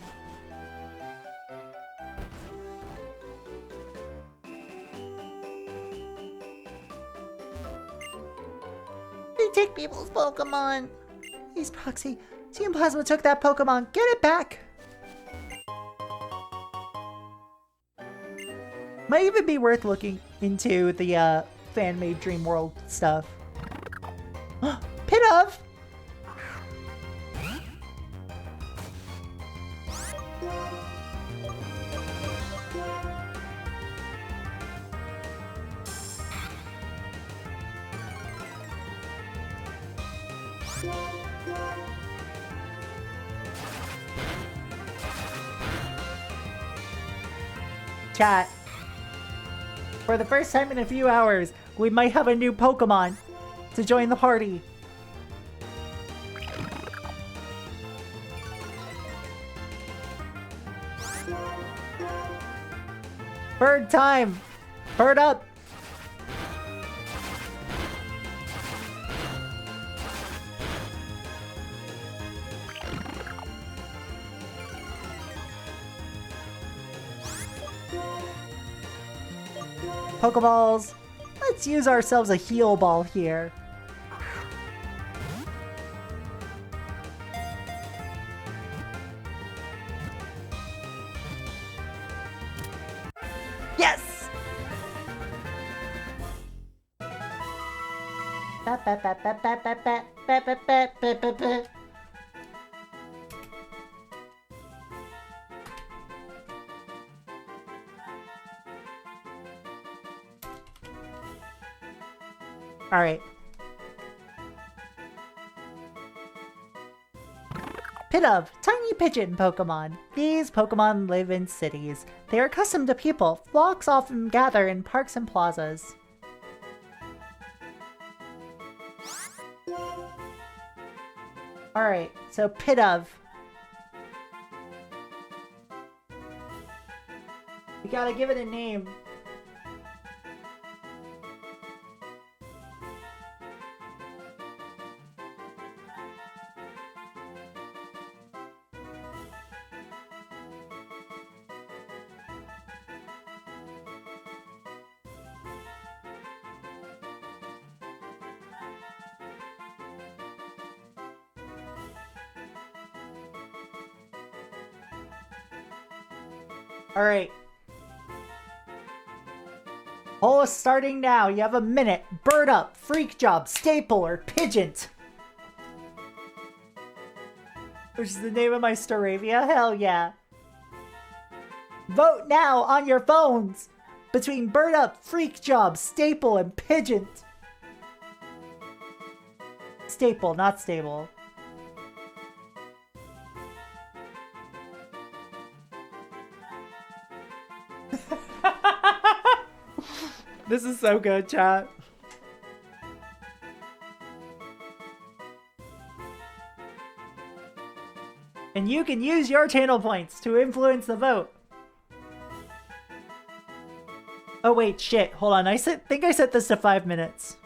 They take people's Pokemon. Please, Proxy. Team Plasma took that Pokemon. Get it back. Might even be worth looking into the fan-made Dream World stuff. Pit of! Chat. For the first time in a few hours, we might have a new Pokemon to join the party. Bird time! Bird up! Pokeballs. Let's use ourselves a heal ball here. Yes! Alright. Pidove, tiny pigeon Pokemon. These Pokemon live in cities. They are accustomed to people. Flocks often gather in parks and plazas. Alright, so Pidove. We gotta give it a name. Alright. Poll is starting now. You have a minute. Bird up, freak job, staple, or pigeon. Which is the name of my Staravia? Hell yeah. Vote now on your phones between bird up, freak job, staple, and pigeon. Staple, not stable. This is so good, chat. And you can use your channel points to influence the vote. Oh wait, shit. Hold on. I think I set this to 5 minutes.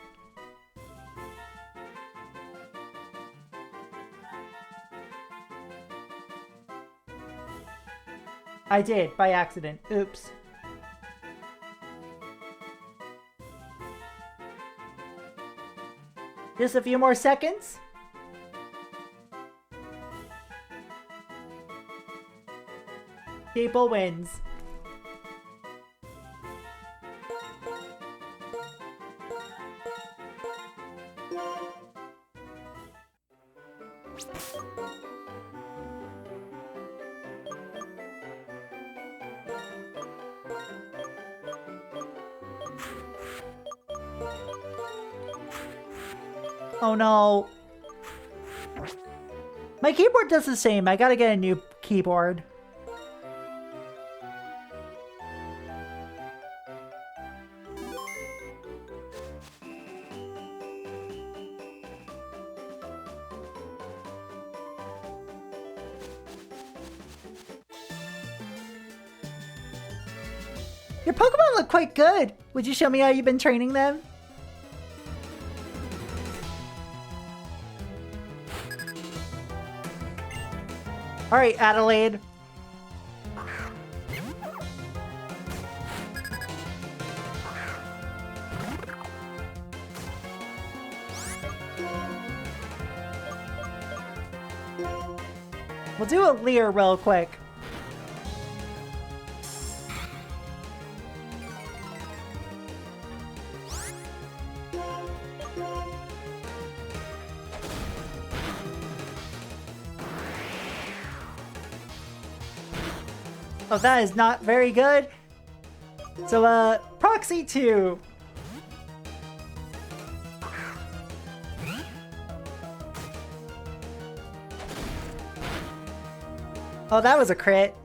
I did, by accident. Oops. Just a few more seconds. Staple wins. Oh no. My keyboard does the same. I gotta get a new keyboard. Your Pokemon look quite good. Would you show me how you've been training them? Alright, Adelaide. We'll do a Leer real quick. Oh, that is not very good. So, Proxy 2. Oh, that was a crit.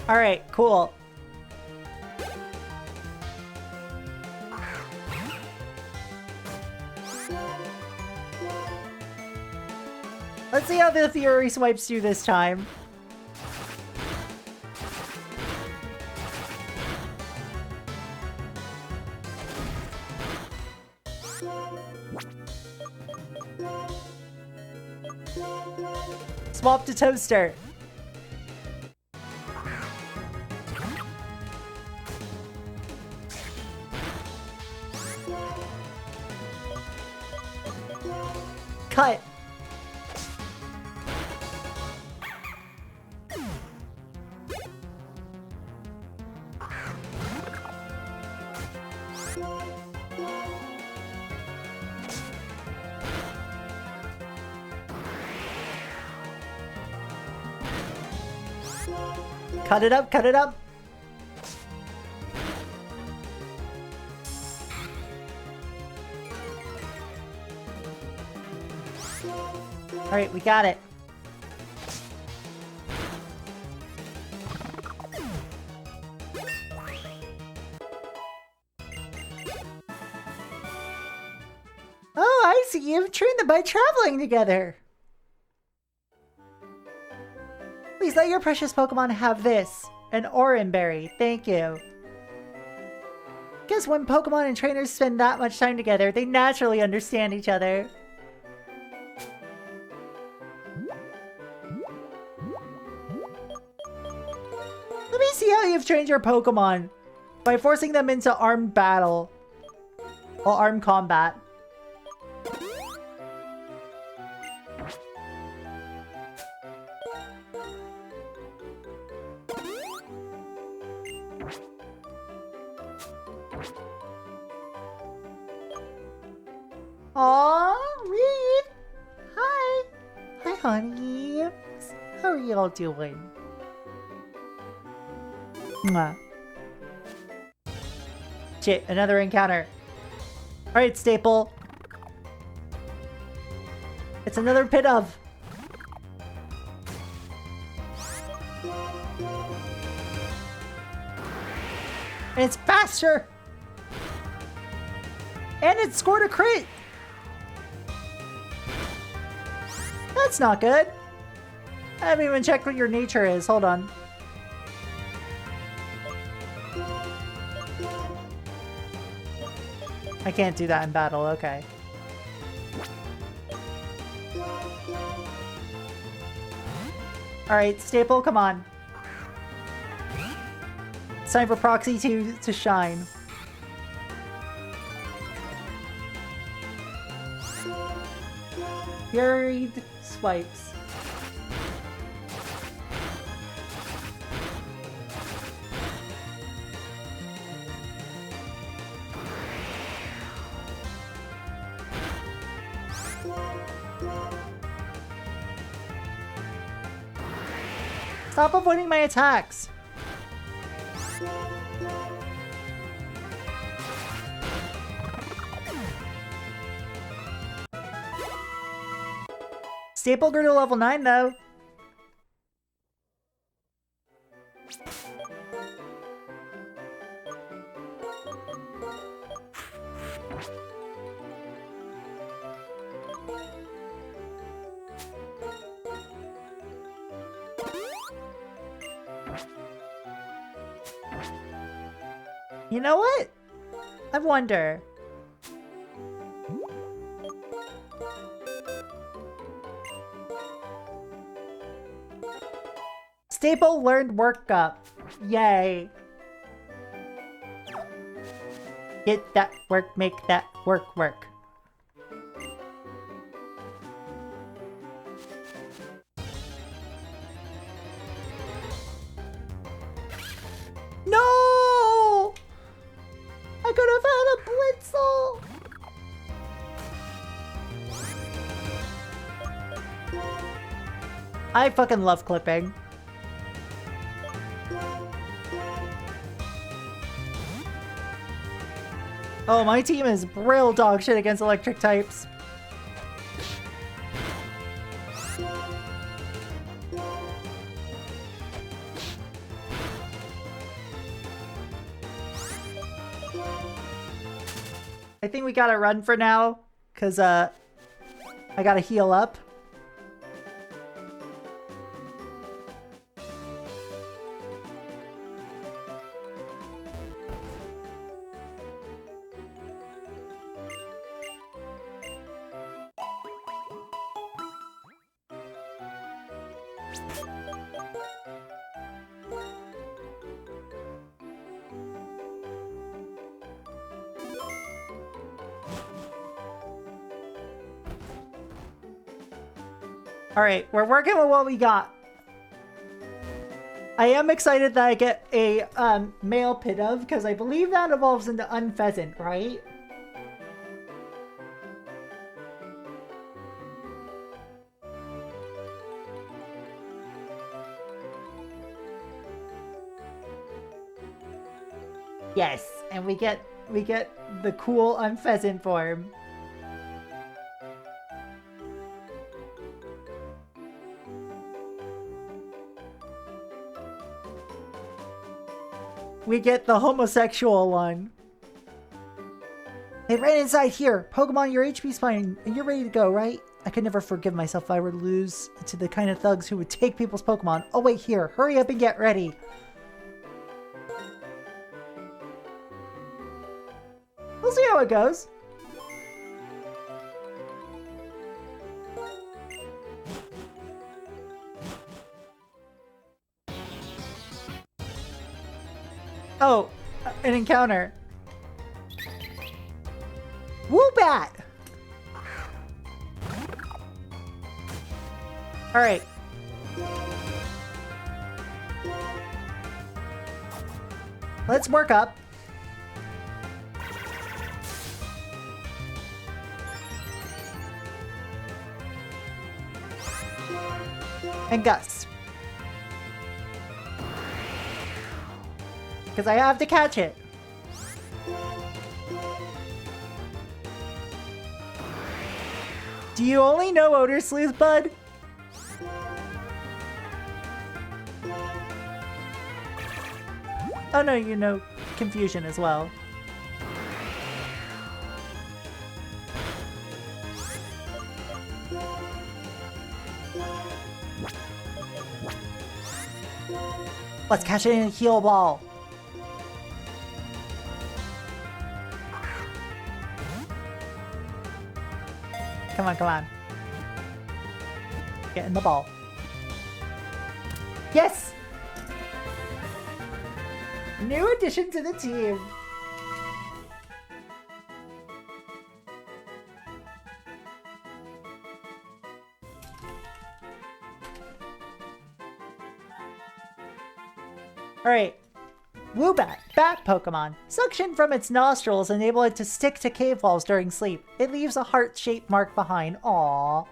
Alright, cool. Let's see how the Fury swipes do this time. Swap to Toaster. Cut. Cut it up, cut it up. All right, we got it. Oh, I see. You've trained them by traveling together. Please let your precious Pokemon have this. An Oran Berry, thank you. Guess when Pokemon and trainers spend that much time together, they naturally understand each other. Let me see how you've trained your Pokemon by forcing them into armed battle. Well, armed combat. Aww, Reed! Hi! Hi, honey. How are y'all doing? Mwah. Shit, another encounter. Alright, Staple. It's another pit of. And it's faster! And it scored a crit! That's not good. I haven't even checked what your nature is. Hold on. I can't do that in battle. Okay. Alright, Staple, come on. It's time for Proxy to shine. Buried swipes. Stop avoiding my attacks! Staple grew to level 9 though. You know what? I wonder. Staple learned workup. Yay. Get that work, make that work. No! I could have had a Blitzel! I fucking love clipping. Oh, my team is real dog shit against electric types. I think we gotta run for now, cause I gotta heal up. Alright, we're working with what we got. I am excited that I get a male Pidove, because I believe that evolves into Unpheasant, right? Yes, and we get the cool Unpheasant form. We get the homosexual one. Hey, right inside here. Pokemon, your HP's fine, and you're ready to go, right? I could never forgive myself if I were to lose to the kind of thugs who would take people's Pokemon. Oh, wait, here. Hurry up and get ready. We'll see how it goes. Oh, an encounter. Woobat! Alright. Let's work up. And Gus. Because I have to catch it. Do you only know Odor Sleuth, bud? Oh no, you know Confusion as well. Let's catch it in a heal ball. Come on, come on. Get in the ball. Yes! New addition to the team. Alright. Woobat, bat Pokemon. Suction from its nostrils enable it to stick to cave walls during sleep. It leaves a heart-shaped mark behind. Aww.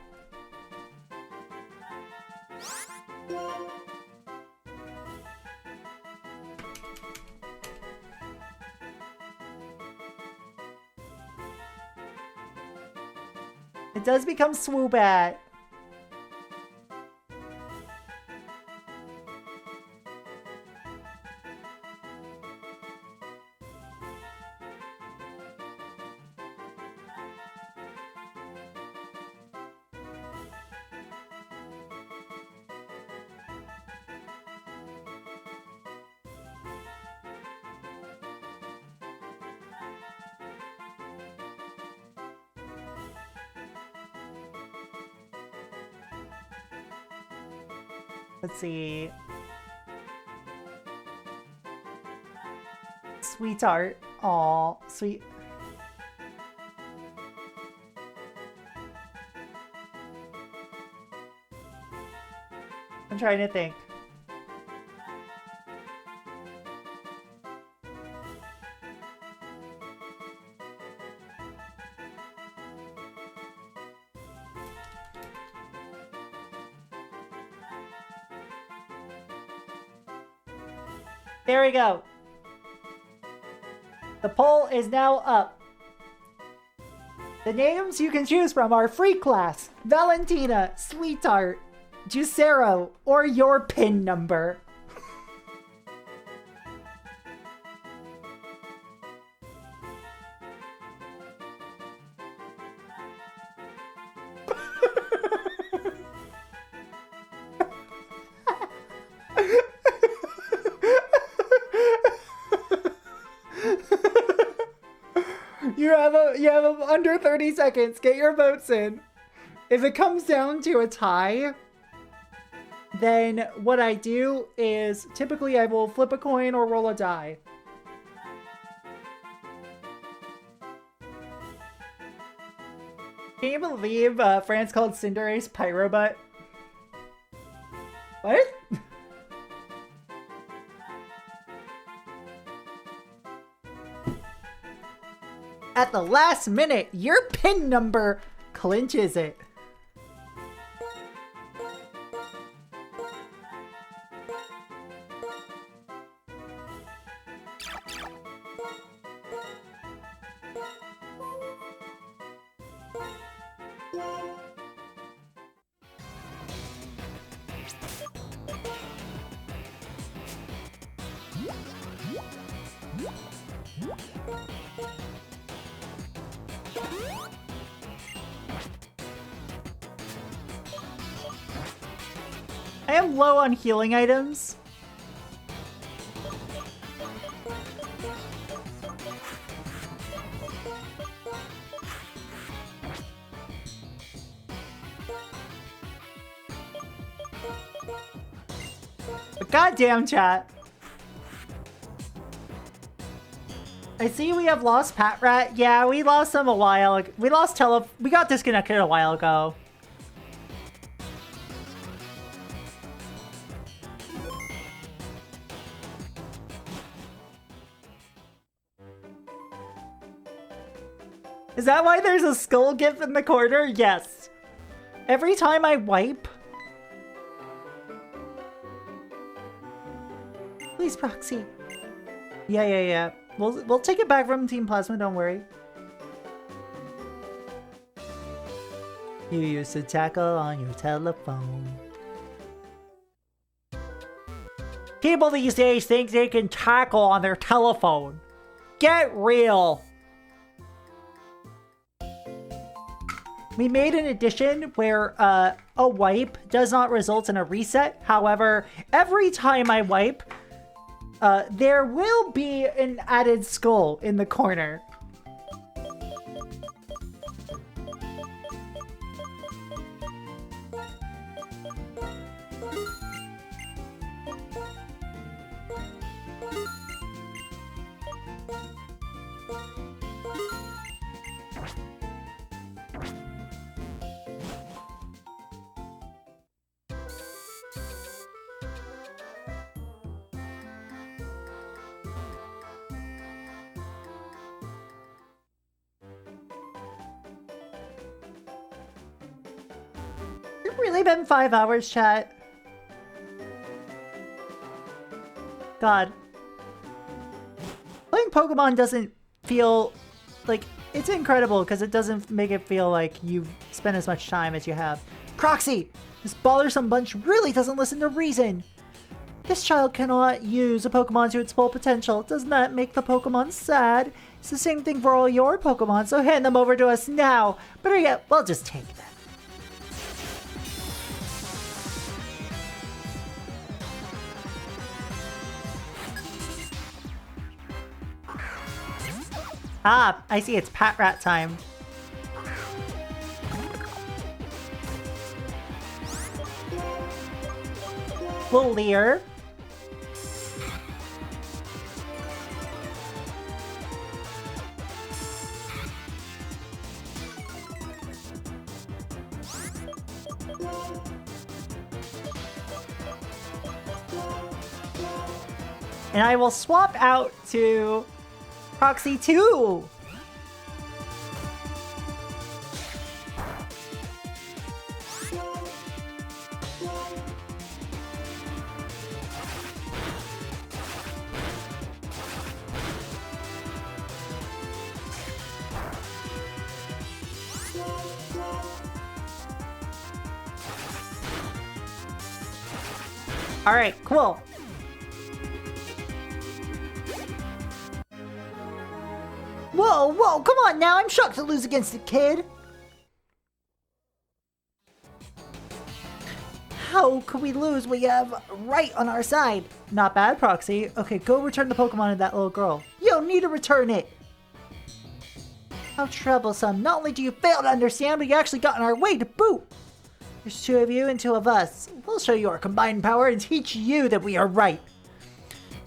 It does become Swoobat. Let's see. Sweetheart. Aw, sweet. I'm trying to think. There we go. The poll is now up. The names you can choose from are Free Class, Valentina, Sweetheart, Juicero, or your PIN number. You have under 30 seconds. Get your votes in. If it comes down to a tie, then what I do is typically I will flip a coin or roll a die. Can you believe France called Cinderace Pyrobutt? What? At the last minute, your pin number clinches it. I am low on healing items. But goddamn, chat. I see we have lost Pat Rat. Yeah, we lost him a while ago. We got disconnected a while ago. Is that why there's a skull gif in the corner? Yes. Every time I wipe... Please, Proxy. Yeah. We'll take it back from Team Plasma, don't worry. You used to tackle on your telephone. People these days think they can tackle on their telephone. Get real! We made an addition where a wipe does not result in a reset. However, every time I wipe, there will be an added skull in the corner. It's really been 5 hours, chat. God. Playing Pokemon doesn't feel like... It's incredible because it doesn't make it feel like you've spent as much time as you have. Proxy! This bothersome bunch really doesn't listen to reason. This child cannot use a Pokemon to its full potential. Doesn't that make the Pokemon sad? It's the same thing for all your Pokemon, so hand them over to us now. Better yet, we'll just take them. Ah, I see, it's Pat Rat time. Little Leer. And I will swap out to Proxy 2! Alright, cool. Whoa, come on now. I'm shocked to lose against the kid. How could we lose what you have right on our side? Not bad, Proxy. Okay, go return the Pokemon to that little girl. You don't need to return it. How troublesome. Not only do you fail to understand, but you actually got in our way to boot. There's 2 of you and 2 of us. We'll show you our combined power and teach you that we are right.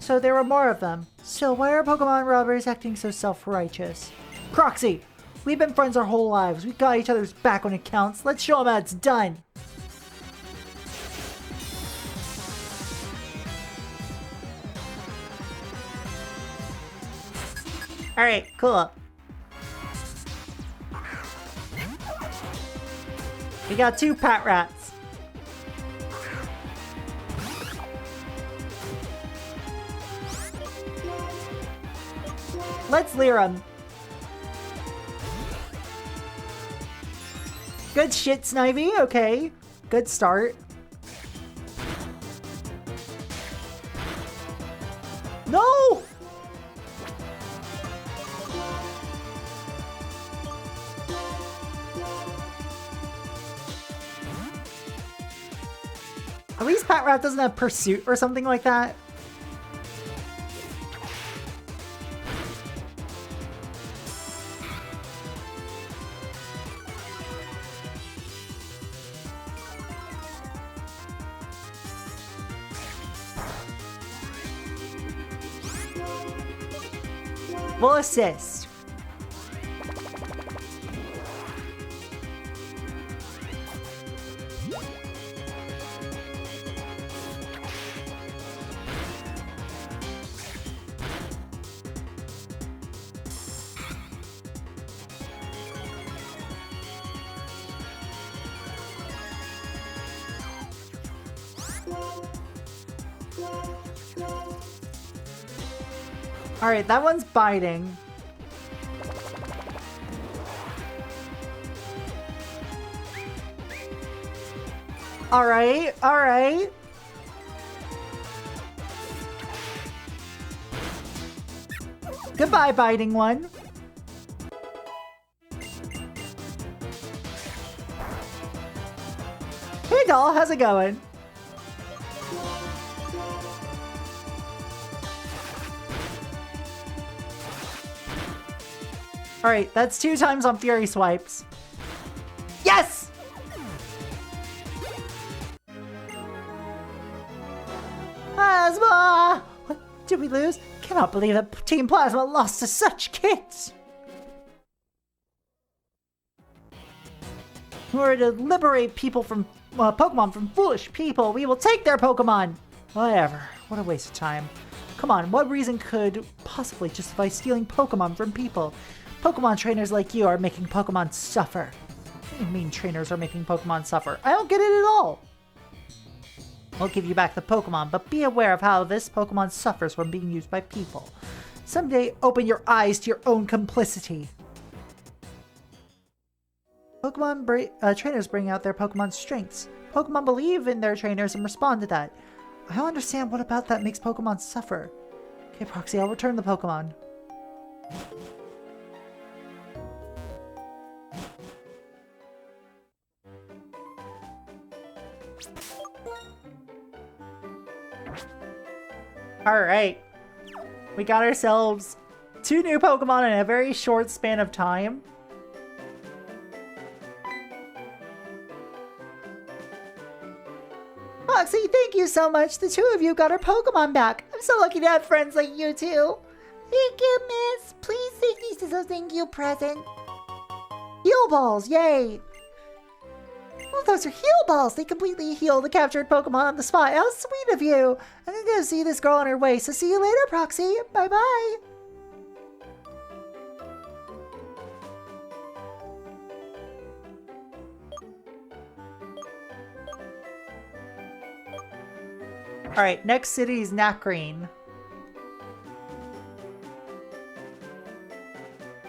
So there were more of them. So why are Pokemon robbers acting so self-righteous? Proxy, we've been friends our whole lives. We got each other's back when it counts. Let's show them how it's done. Alright, cool. We got 2 Pat Rats. Let's leer them. Good shit, Snivy. Okay. Good start. No! At least Pat Rat doesn't have Pursuit or something like that. We'll assist. All right, that one's biting. All right, all right. Goodbye, biting one. Hey, doll, how's it going? Alright, that's 2 times on Fury Swipes. Yes! Plasma! What? Did we lose? Cannot believe that Team Plasma lost to such kids! In order to liberate people from Pokemon from foolish people, we will take their Pokemon! Whatever. What a waste of time. Come on, what reason could possibly justify stealing Pokemon from people? Pokemon trainers like you are making Pokemon suffer. What do you mean trainers are making Pokemon suffer? I don't get it at all. I'll give you back the Pokemon, but be aware of how this Pokemon suffers from being used by people. Someday, open your eyes to your own complicity. Trainers bring out their Pokemon's strengths. Pokemon believe in their trainers and respond to that. I don't understand what about that makes Pokemon suffer. Okay, Proxy, I'll return the Pokemon. Alright. We got ourselves 2 new Pokemon in a very short span of time. Proxy, thank you so much. The 2 of you got our Pokemon back. I'm so lucky to have friends like you two. Thank you, miss. Please take these as a thank you present. Heal balls, yay! Oh, those are heal balls. They completely heal the captured Pokemon on the spot. How sweet of you. I'm gonna go see this girl on her way, so see you later, Proxy. Bye-bye. Alright, next city is Nacrene.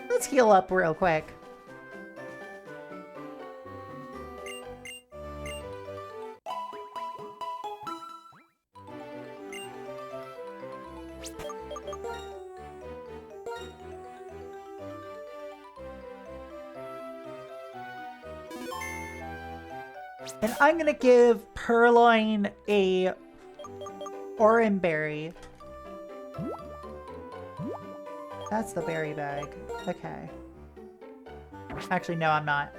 Let's heal up real quick. And I'm gonna give Purloin a Oranberry. That's the berry bag. Okay. Actually, no, I'm not.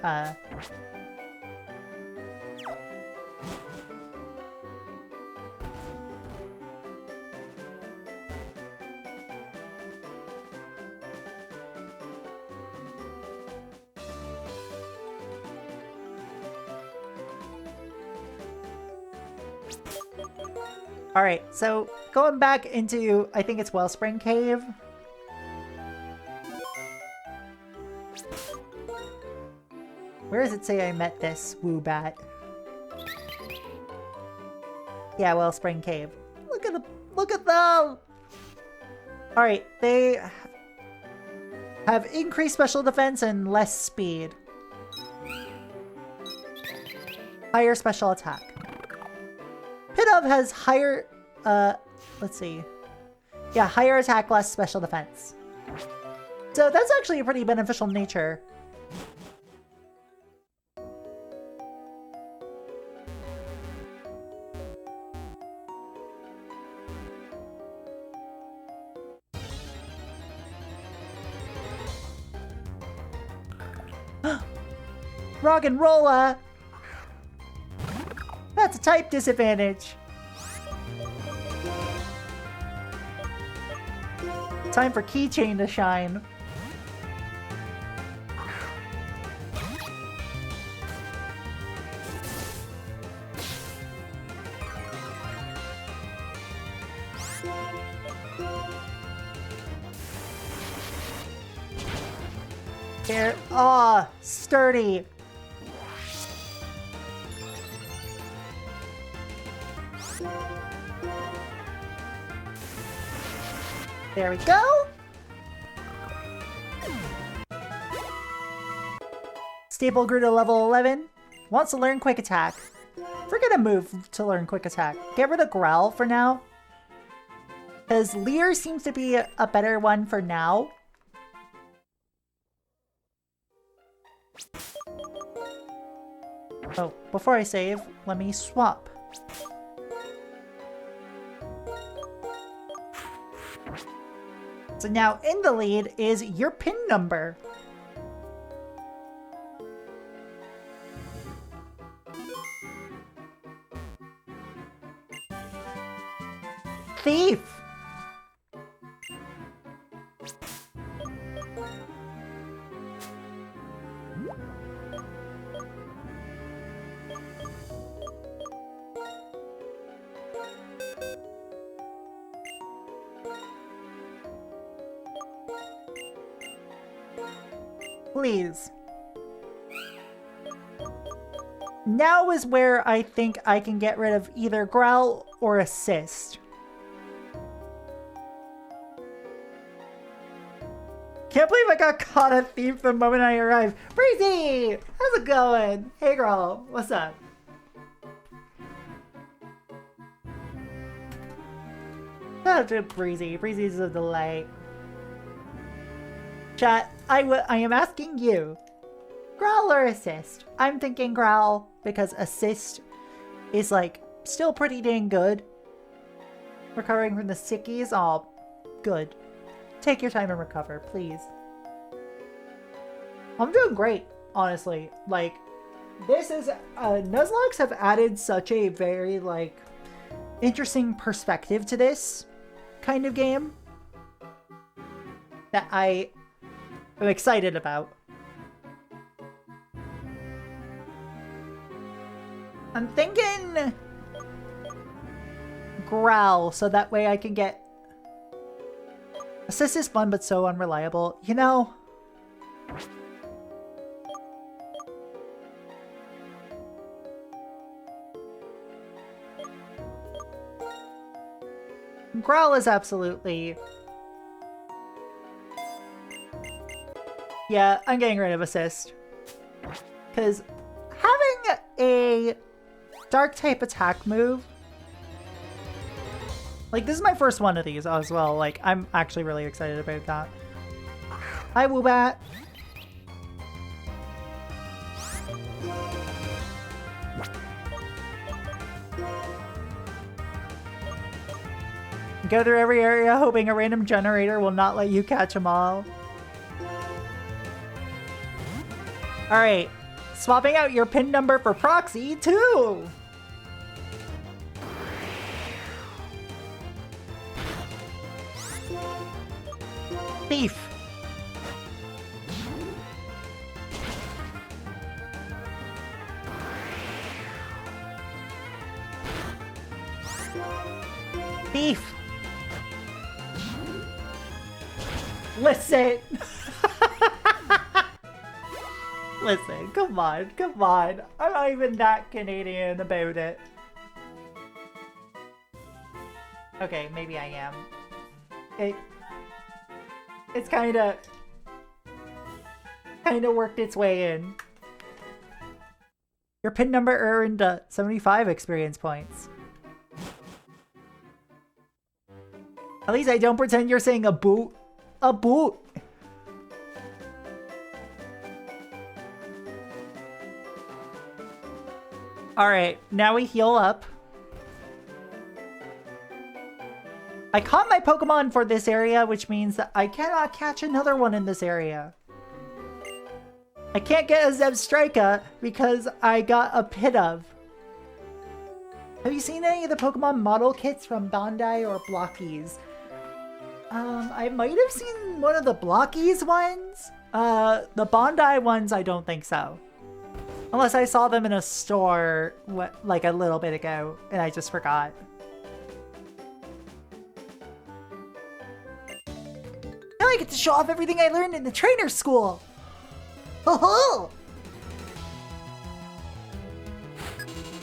Alright, so going back into, I think it's Wellspring Cave. Where does it say I met this Woobat? Yeah, Wellspring Cave. Look at them! Alright, they have increased special defense and less speed. Higher special attack. Pidove has higher, let's see. Yeah, higher attack, less special defense. So that's actually a pretty beneficial nature. Rock and rolla! That's a type disadvantage. Time for Keychain to shine. Here. Ah, sturdy. There we go. Staple grew to level 11. Wants to learn Quick Attack. We're gonna move to learn Quick Attack. Get rid of Growl for now. Because Leer seems to be a better one for now. Oh, before I save, let me swap. So now in the lead is your pin number. Thief! Please. Now is where I think I can get rid of either Growl or Assist. Can't believe I got caught a thief the moment I arrived. Breezy! How's it going? Hey girl, what's up? Shout out to Breezy. Breezy's a delight. Chat, I am asking you, Growl or Assist? I'm thinking Growl because Assist is like still pretty dang good. Recovering from the sickies, oh, good. Take your time and recover, please. I'm doing great, honestly. Like, this is Nuzlocke have added such a very like interesting perspective to this kind of game that I'm excited about. I'm thinking Growl, so that way I can get... Assist is fun, but so unreliable. You know... Growl is absolutely... Yeah, I'm getting rid of Assist. Because having a dark type attack move... Like, this is my first one of these as well. Like, I'm actually really excited about that. Hi, Woobat. Go through every area hoping a random generator will not let you catch them all. Alright, swapping out your pin number for Proxy, too! Thief! Listen. Listen, come on, come on. I'm not even that Canadian about it. Okay, maybe I am. It's kinda worked its way in. Your pin number earned 75 experience points. At least I don't pretend you're saying a boot. A boot. Alright, now we heal up. I caught my Pokemon for this area, which means that I cannot catch another one in this area. I can't get a Zebstrika because I got a Pidove. Have you seen any of the Pokemon model kits from Bandai or Blockies? I might have seen one of the Blockies ones. The Bandai ones, I don't think so. Unless I saw them in a store like a little bit ago and I just forgot. Now I get to show off everything I learned in the trainer school. Ho ho!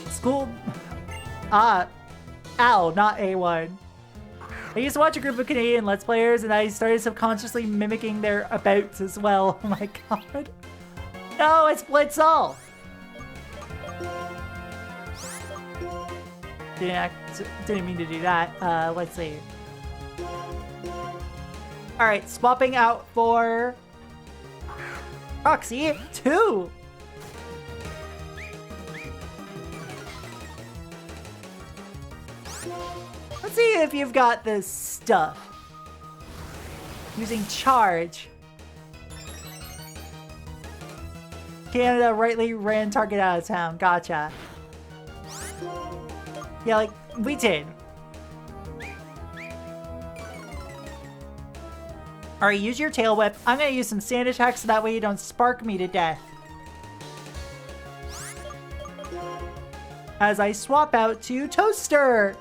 School... ow, not A1. I used to watch a group of Canadian Let's Players and I started subconsciously mimicking their abouts as well. Oh my god. No, it's Blitzall! Didn't mean to do that. Let's see. Alright, swapping out for... Proxy 2! Let's see if you've got this stuff. Using charge. Canada rightly ran target out of town. Gotcha. Yeah, like, we did. Alright, use your tail whip. I'm gonna use some sand attack so that way you don't spark me to death. As I swap out to Toaster.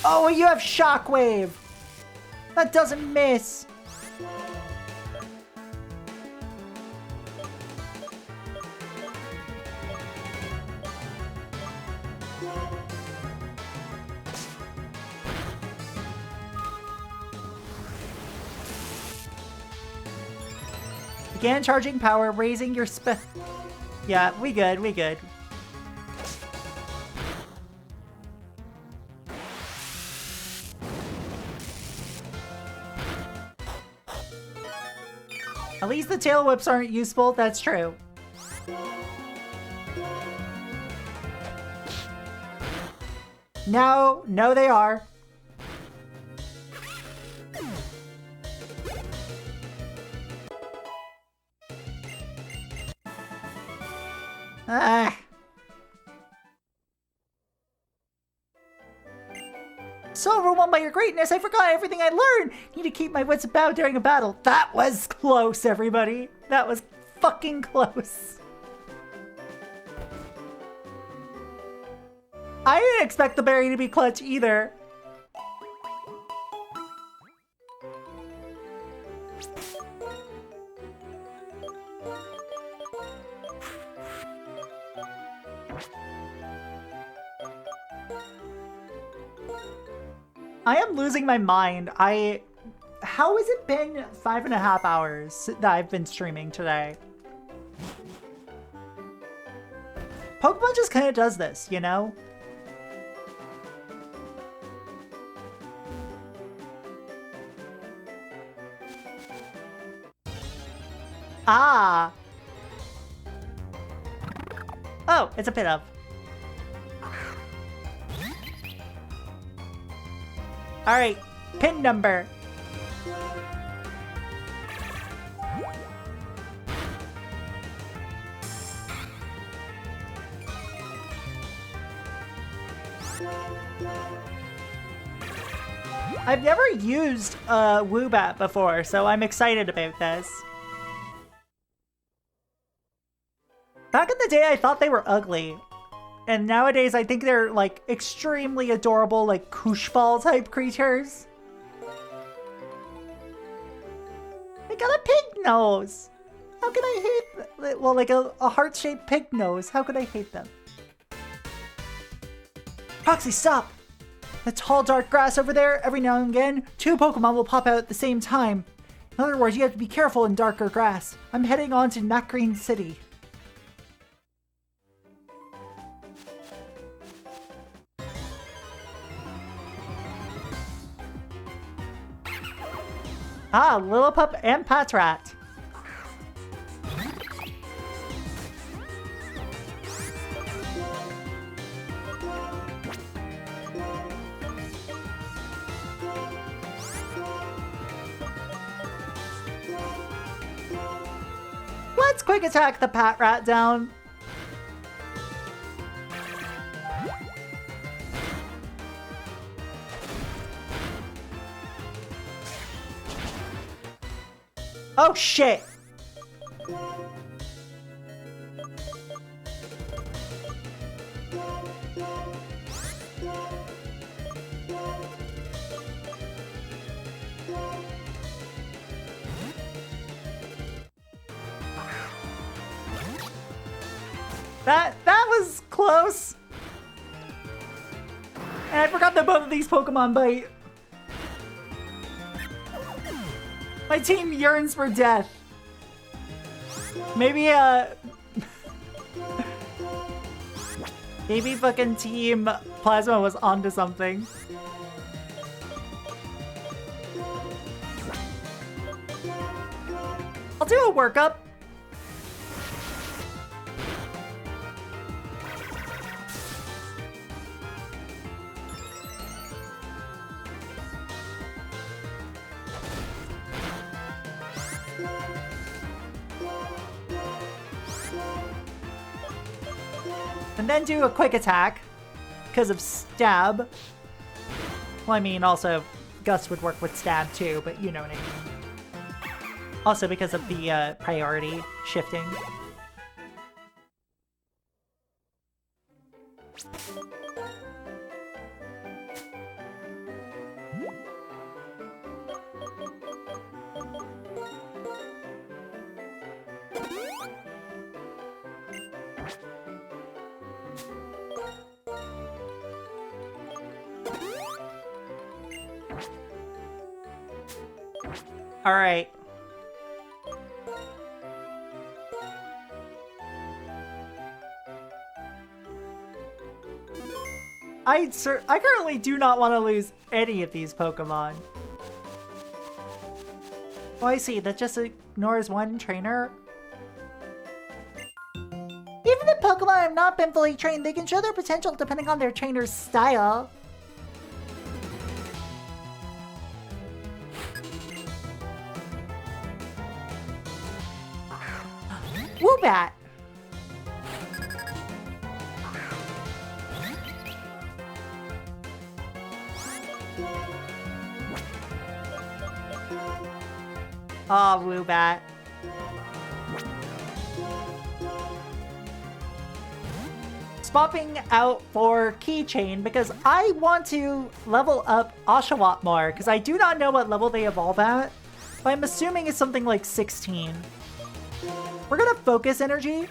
Oh, you have Shockwave! That doesn't miss! Again, charging power, raising your Yeah, we good, we good. At least the tail whips aren't useful, that's true. No, no they are. Ah. So overwhelmed by your greatness, I forgot everything I learned. Need to keep my wits about during a battle. That was close, everybody. That was fucking close. I didn't expect the berry to be clutch either. I am losing my mind. How has it been 5.5 hours that I've been streaming today? Pokemon just kind of does this, you know? Ah! Oh, it's a Pidove. Alright, pin number. I've never used a Woobat before, so I'm excited about this. Back in the day, I thought they were ugly. And nowadays, I think they're like extremely adorable, like Kushball type creatures. They got a pig nose. How could I hate them? Well, like a heart-shaped pig nose. How could I hate them? Proxy, stop! The tall, dark grass over there, every now and again, 2 Pokemon will pop out at the same time. In other words, you have to be careful in darker grass. I'm heading on to Nut Green City. Ah, Lillipup and Patrat. Let's quick attack the Patrat down. Oh shit! That was close. And I forgot that both of these Pokemon bite. My team yearns for death. Maybe, maybe fucking Team Plasma was onto something. I'll do a workup. And then do a quick attack because of stab. Well, I mean, also Gust would work with stab too, but you know what I mean. Also because of the priority shifting. All right. I currently do not want to lose any of these Pokemon. Oh, I see. That just ignores one trainer. Even the Pokemon have not been fully trained, they can show their potential depending on their trainer's style. Woobat! Aw, Woobat. Swapping out for Keychain because I want to level up Oshawott more because I do not know what level they evolve at, but I'm assuming it's something like 16. We're gonna focus energy.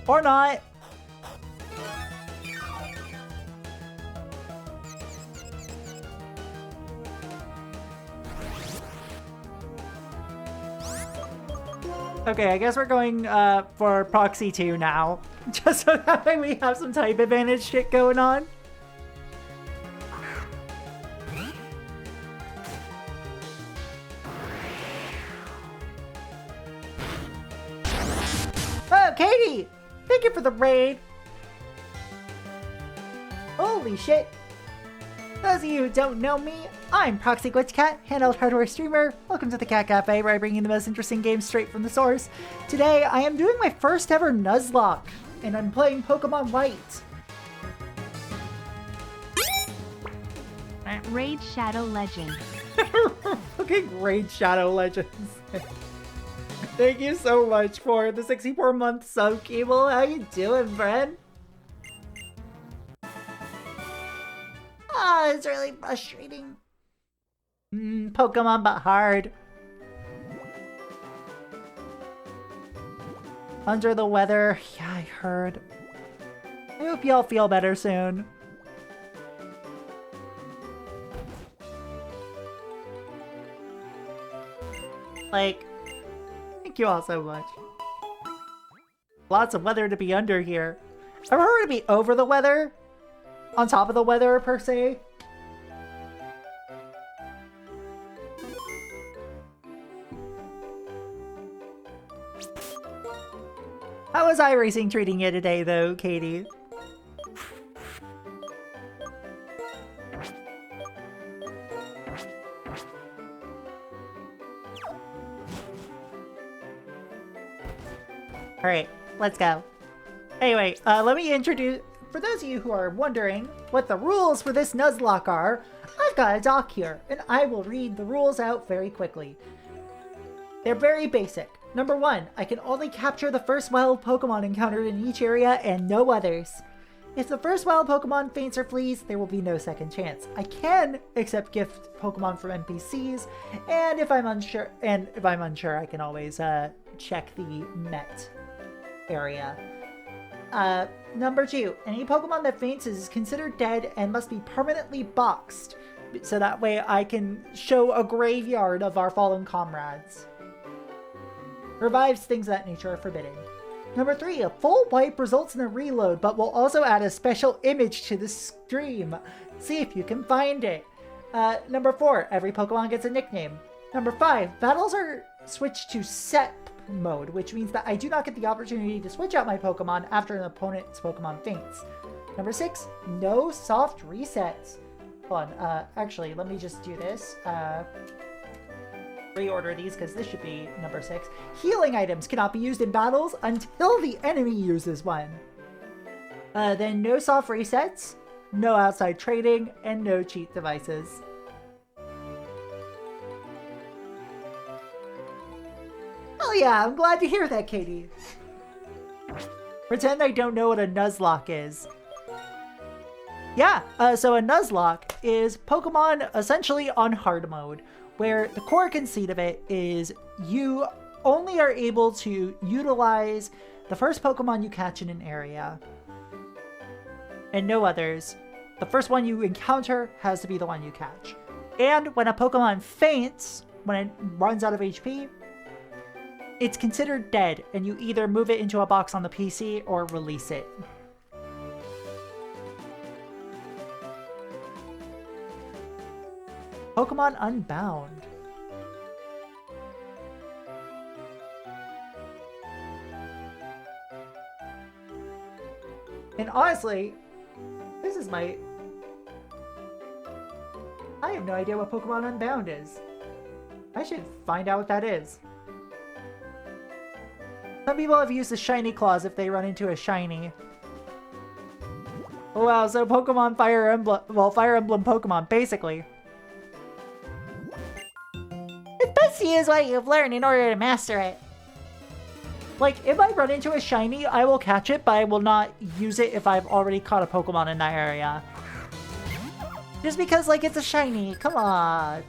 Or not. Okay, I guess we're going for Proxy 2 now. Just so that way we have some type advantage shit going on. Oh, Katie! Thank you for the raid! Holy shit! Those of you who don't know me, I'm Proxy Glitch Cat, handheld hardware streamer. Welcome to the Cat Cafe, where I bring you the most interesting games straight from the source. Today, I am doing my first ever Nuzlocke, and I'm playing Pokemon White. Raid Shadow Legends. Fucking Raid Shadow Legends. Thank you so much for the 64-month sub, Cable. How you doing, friend? Ah, it's really frustrating. Pokemon, but hard. Under the weather. Yeah, I heard. I hope y'all feel better soon. Like, thank you all so much. Lots of weather to be under here. I prefer to be over the weather. On top of the weather, per se. How was iRacing treating you today, though, Katie? Alright, let's go. Anyway, let me introduce... For those of you who are wondering what the rules for this Nuzlocke are, I've got a doc here, and I will read the rules out very quickly. They're very basic. Number 1, I can only capture the first wild Pokemon encountered in each area and no others. If the first wild Pokemon faints or flees, there will be no second chance. I can accept gift Pokemon from NPCs, and if I'm unsure, I can always check the Met area. Number 2, any Pokemon that faints is considered dead and must be permanently boxed, so that way I can show a graveyard of our fallen comrades. Revives, things of that nature are forbidden. Number 3, a full wipe results in a reload, but will also add a special image to the stream. See if you can find it. Number 4, every Pokemon gets a nickname. Number 5, battles are switched to set mode, which means that I do not get the opportunity to switch out my Pokemon after an opponent's Pokemon faints. Number 6, no soft resets. Hold on, actually, let me just do this. Reorder these because this should be number 6. Healing items cannot be used in battles until the enemy uses one. Then no soft resets, no outside trading, and no cheat devices. Oh yeah, I'm glad to hear that, Katie. Pretend I don't know what a Nuzlocke is. Yeah, so a Nuzlocke is Pokemon essentially on hard mode, where the core conceit of it is you only are able to utilize the first Pokemon you catch in an area, and no others. The first one you encounter has to be the one you catch. And when a Pokemon faints, when it runs out of HP, it's considered dead, and you either move it into a box on the PC or release it. Pokemon Unbound. And honestly, this is my... I have no idea what Pokemon Unbound is. I should find out what that is. Some people have used the shiny claws if they run into a shiny. Oh, wow, so Pokemon Fire Emblem... Well, Fire Emblem Pokemon, basically. It's best to use what you've learned in order to master it. Like, if I run into a shiny, I will catch it, but I will not use it if I've already caught a Pokemon in that area. Just because, like, it's a shiny. Come on.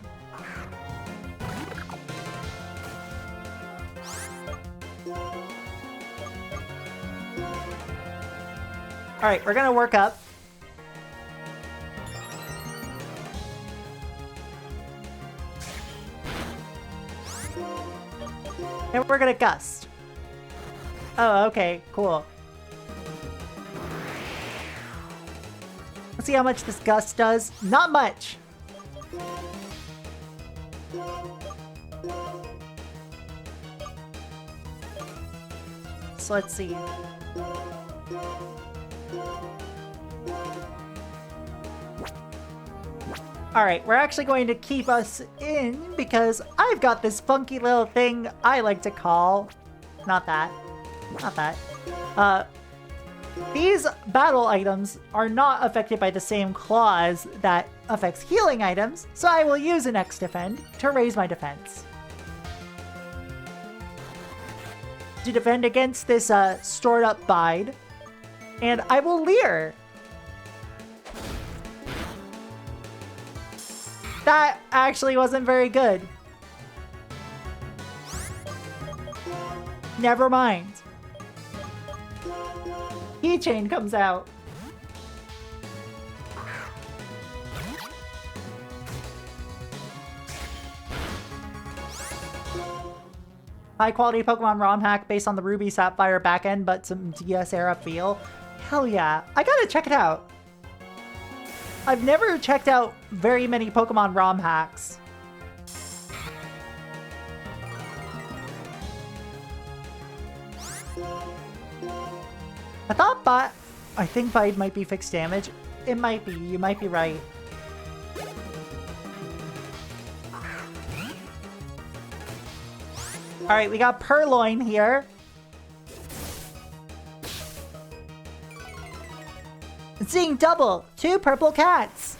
Alright, we're gonna work up. And we're gonna gust. Oh, okay, cool. Let's see how much this gust does. Not much! So let's see. Alright, we're actually going to keep us in because I've got this funky little thing I like to call... Not that. Not that. These battle items are not affected by the same clause that affects healing items, so I will use an X Defend to raise my defense. to defend against this stored up Bide. And I will Leer. That actually wasn't very good. Never mind. Keychain comes out. High quality Pokemon ROM hack based on the Ruby Sapphire backend, but some DS era feel. Hell yeah. I gotta check it out. I've never checked out very many Pokemon ROM hacks. I think Bide might be fixed damage. It might be. You might be right. Alright, we got Purloin here. Seeing double! 2 purple cats!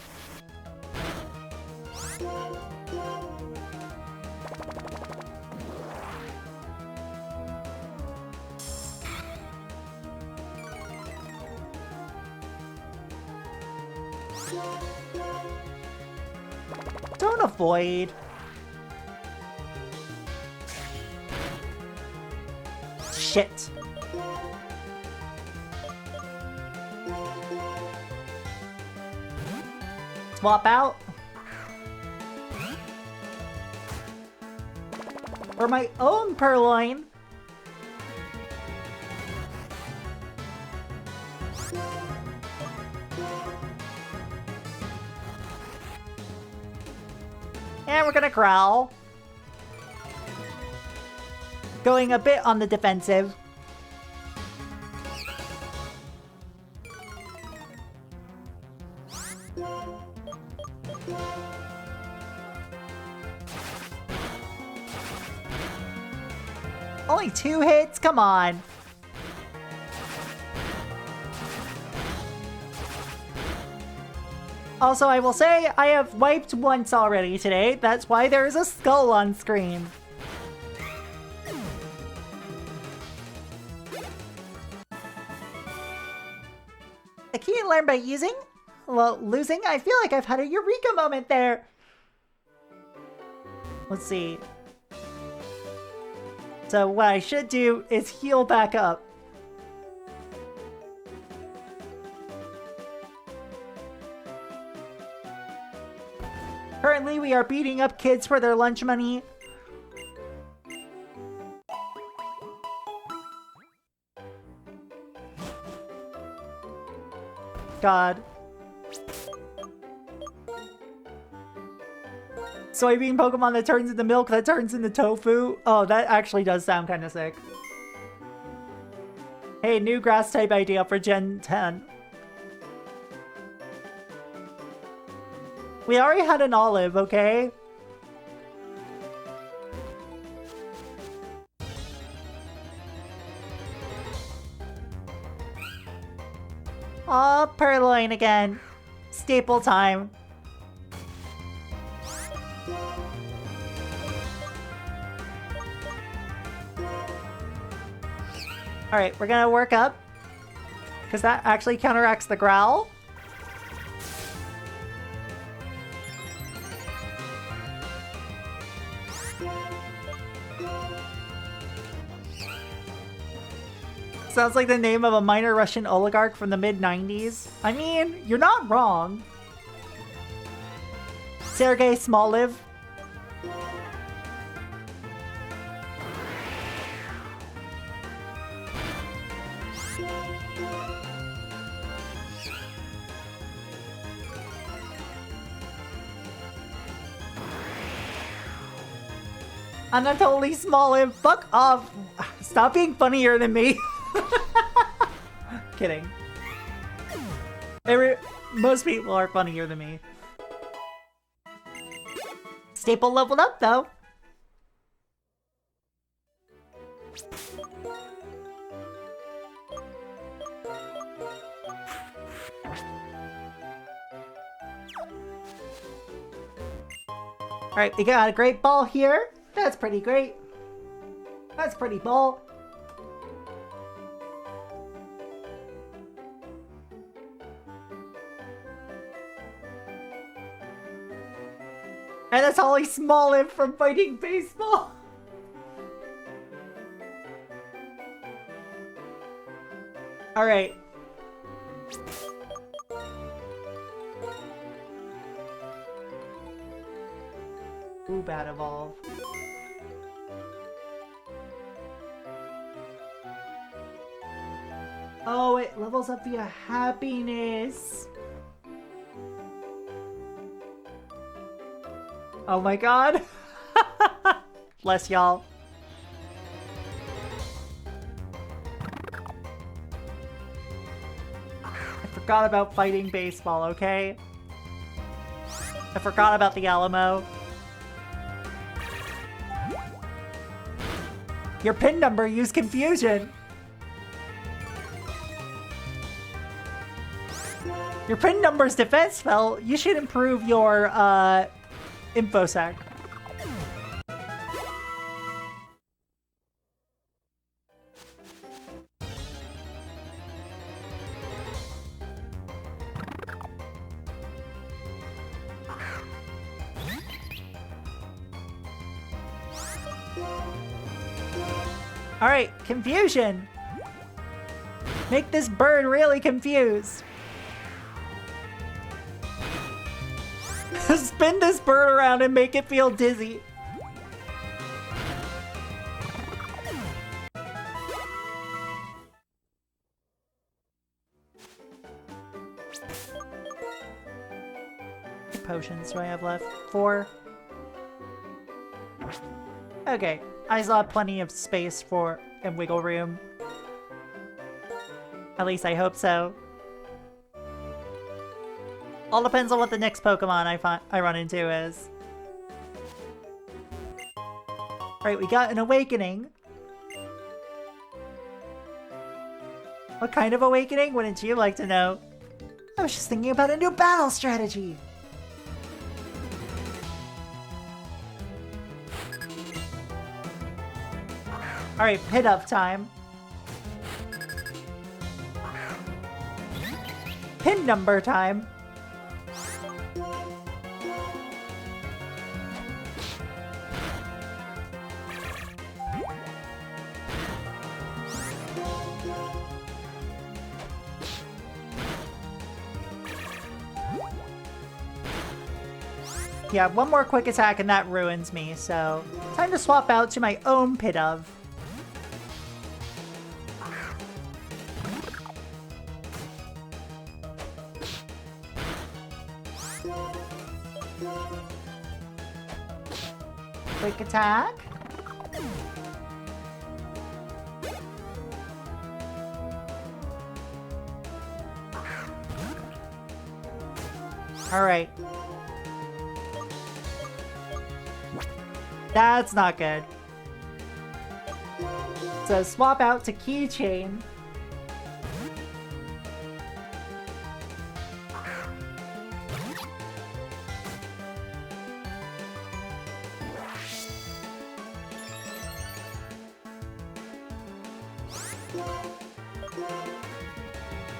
Don't avoid. Shit. Swap out. For my own Purloin. And we're gonna Growl. Going a bit on the defensive. Only 2 hits? Come on. Also, I will say, I have wiped once already today. That's why there's a skull on screen. I can't learn by using? Well, losing? I feel like I've had a eureka moment there. Let's see. So what I should do is heal back up. Currently, we are beating up kids for their lunch money. God. Soybean Pokemon that turns into milk that turns into tofu. Oh, that actually does sound kind of sick. Hey, new grass type idea for Gen 10. We already had an olive, okay? Aw, Purloin again. Staple time. Alright, we're gonna work up. Because that actually counteracts the Growl. Sounds like the name of a minor Russian oligarch from the mid-90s. I mean, you're not wrong. Sergei Smoliv. Anatoly Smoliv, fuck off. Stop being funnier than me. Kidding. Most people are funnier than me. Staple leveled up though. Alright, we got a great ball here. That's pretty great. That's pretty ball. And that's Holly Smallin from Fighting Baseball. Alright. Ooh, bad evolve. Oh, it levels up via happiness. Oh my god. Bless y'all. I forgot about Fighting Baseball, okay? I forgot about the Alamo. Your pin number used confusion. Your pin number's defense fell. You should improve your infosec. Alright, confusion. Make this bird really confused. Spin this bird around and make it feel dizzy. What potions do I have left? 4. Okay, I still have plenty of space for and wiggle room. At least I hope so. All depends on what the next Pokemon I run into is. Alright, we got an awakening. What kind of awakening? Wouldn't you like to know? I was just thinking about a new battle strategy. Alright, pit up time. Pin number time. Yeah, one more quick attack and that ruins me, so time to swap out to my own pit of. Quick attack. Alright. That's not good. So swap out to Keychain.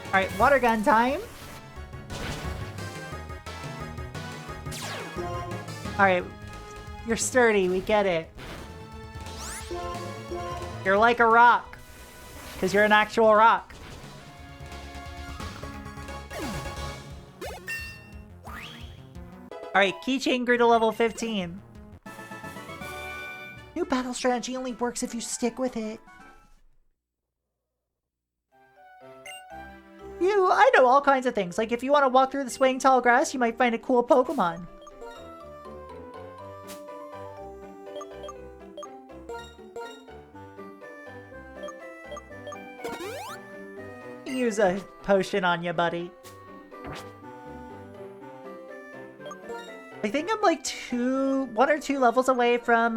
Alright, water gun time. Alright, you're sturdy, we get it. You're like a rock, because you're an actual rock. Alright, Keychain grew to level 15. New battle strategy only works if you stick with it. I know all kinds of things. Like if you want to walk through the swaying tall grass, you might find a cool Pokemon. Use a potion on you, buddy. I think I'm like 1 or 2 levels away from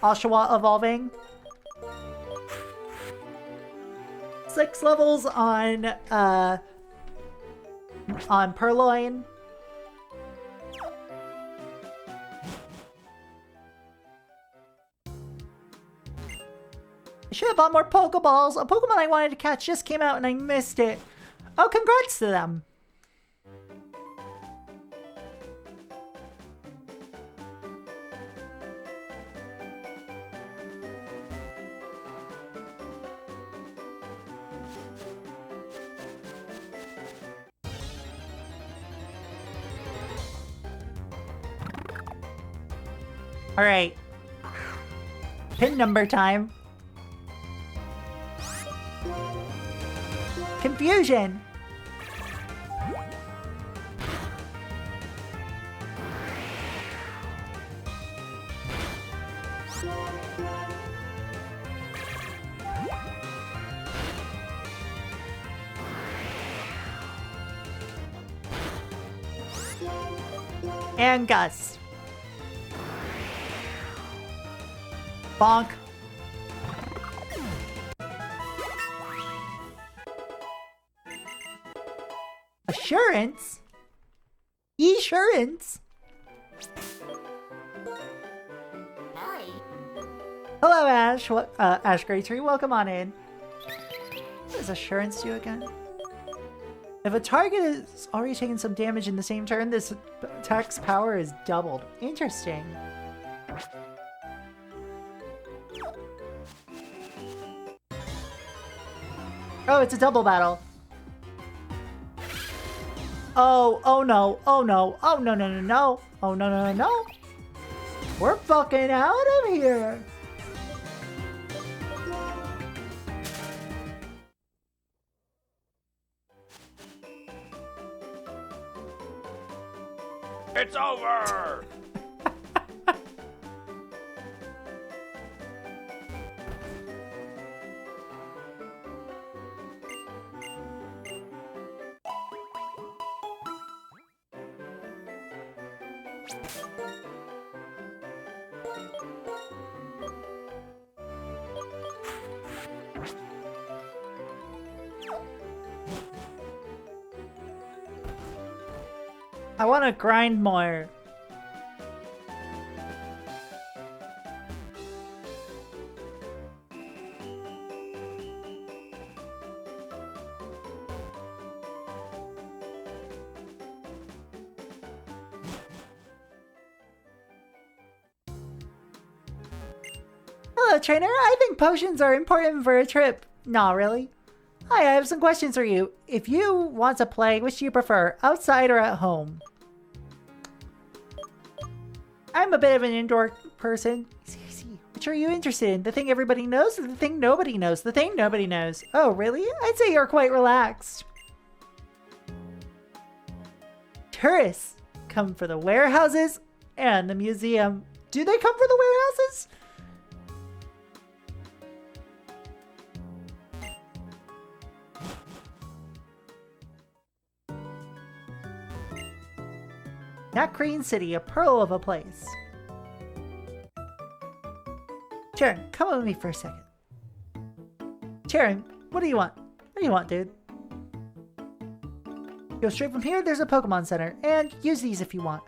Oshawott evolving. 6 levels on Purloin. I should have bought more Pokeballs. A Pokemon I wanted to catch just came out and I missed it. Oh, congrats to them. Alright. Pin number time. Confusion. And Gus. Bonk. Assurance? Assurance? Hi. Hello, Ash. Ash Greytree, welcome on in. What does Assurance do again? If a target is already taken some damage in the same turn, this attack's power is doubled. Interesting. Oh, it's a double battle. Oh no, oh no, oh no, no, no, no, oh no, no, no, no. We're fucking out of here. It's over! I want to grind more. Hello, trainer. I think potions are important for a trip. Nah, really? Hi, I have some questions for you. If you want to play, which do you prefer, outside or at home? I'm a bit of an indoor person. Easy. Which are you interested in? The thing everybody knows or the thing nobody knows? The thing nobody knows. Oh, really? I'd say you're quite relaxed. Tourists come for the warehouses and the museum. Do they come for the warehouses? Not Green City, a pearl of a place. Charon, come with me for a second. Charon, what do you want? What do you want, dude? Go straight from here, there's a Pokemon Center, and use these if you want.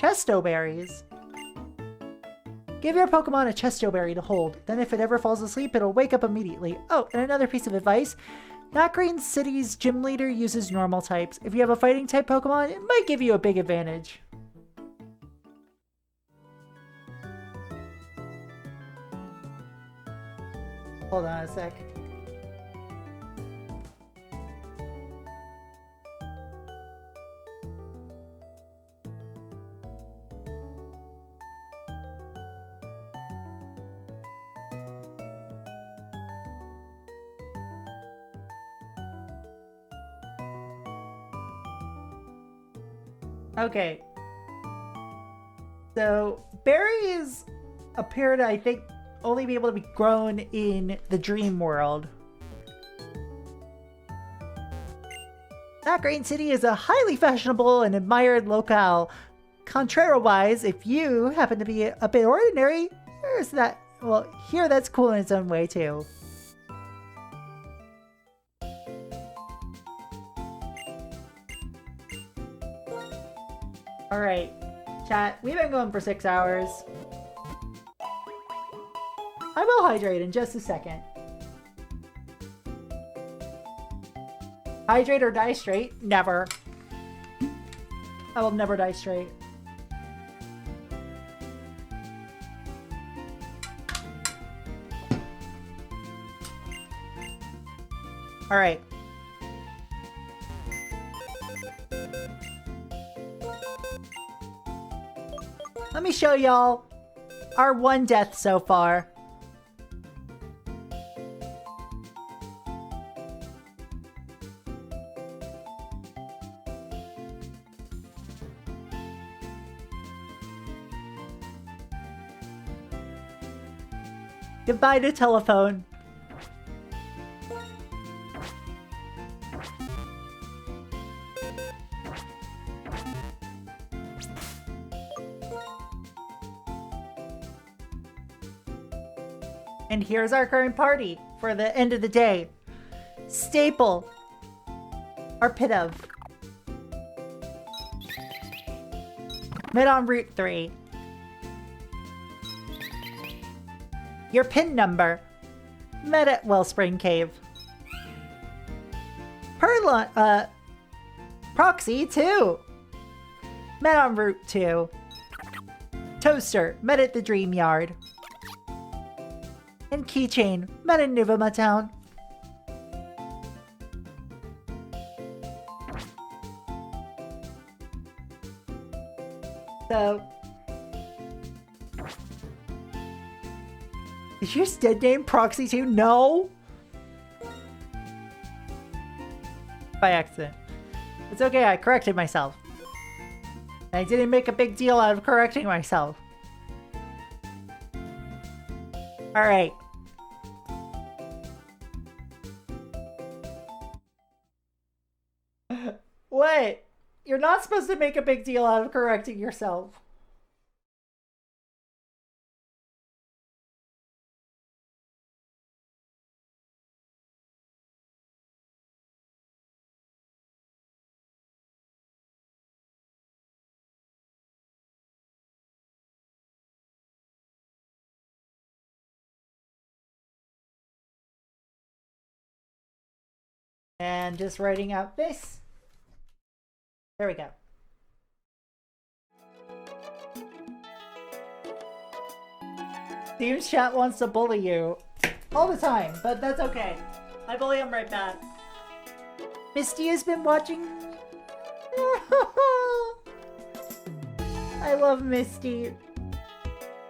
Chesto berries. Give your Pokemon a Chesto berry to hold, then if it ever falls asleep, it'll wake up immediately. Oh, and another piece of advice. Not Green City's gym leader uses normal types. If you have a fighting type Pokemon, it might give you a big advantage. Hold on a sec. Okay. So, berries appear to, I think, only be able to be grown in the dream world. That Green City is a highly fashionable and admired locale. Contrariwise, if you happen to be a bit ordinary, here's that. Well, here that's cool in its own way, too. Alright, chat, we've been going for 6 hours. I will hydrate in just a second. Hydrate or die straight? Never. I will never die straight. Alright. let me show y'all our one death so far. Goodbye to telephone. And here's our current party for the end of the day. Staple. Arpitive. Met on Route 3. Your PIN number. Met at Wellspring Cave. Proxy 2. Met on Route 2. Toaster. Met at the Dream Yard. And Keychain. Met in Nuvema Town. So... Is your dead name Proxy 2? No! By accident. It's okay, I corrected myself. I didn't make a big deal out of correcting myself. Alright. What? You're not supposed to make a big deal out of correcting yourself. And just writing out this. There we go. Steam's chat wants to bully you all the time, but that's okay. I bully him right back. Misty has been watching. I love Misty.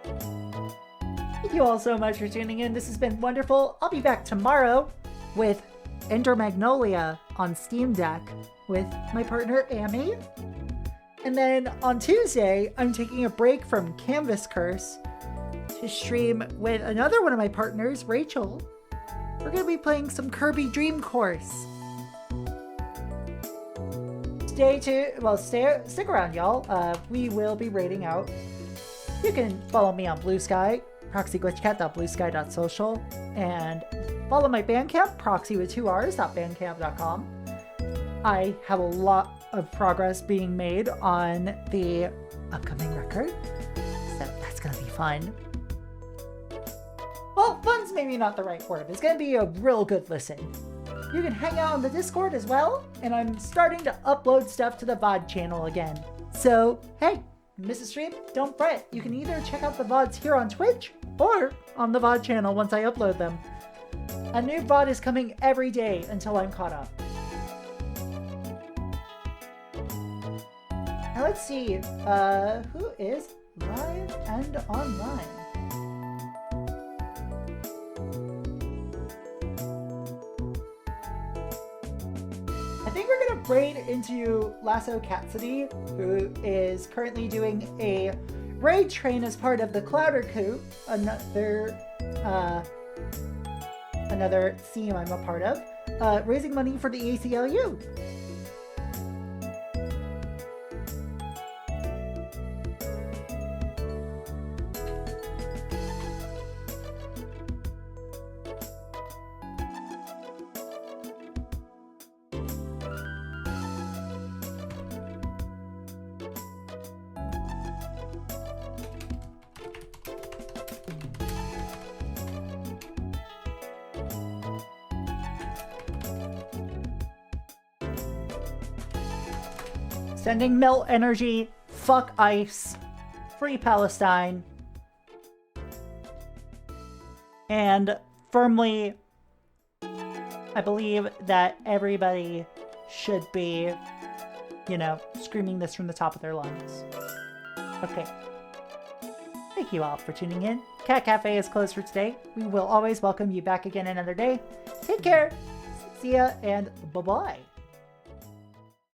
Thank you all so much for tuning in. This has been wonderful. I'll be back tomorrow with Ender Magnolia on Steam Deck with my partner Amy. And then on Tuesday, I'm taking a break from Canvas Curse to stream with another one of my partners, Rachel. We're going to be playing some Kirby Dream Course. Stick around, y'all. We will be raiding out. You can follow me on Blue Sky, proxyglitchcat.bluesky.social, and follow my Bandcamp, proxy with 2 R's.bandcamp.com. I have a lot of progress being made on the upcoming record, so that's gonna be fun. Well, fun's maybe not the right word. It's gonna be a real good listen. You can hang out on the Discord as well, and I'm starting to upload stuff to the VOD channel again. So, hey, miss a stream? Don't fret. You can either check out the VODs here on Twitch, or on the VOD channel once I upload them. A new VOD is coming every day until I'm caught up. Now let's see, who is live and online? I think we're gonna raid into Lasso Cat City, who is currently doing a raid train as part of the Clouder Coup, another theme I'm a part of, raising money for the ACLU. Sending melt energy, fuck ice, free Palestine, and firmly, I believe that everybody should be, screaming this from the top of their lungs. Okay. Thank you all for tuning in. Cat Cafe is closed for today. We will always welcome you back again another day. Take care. See ya and bye-bye.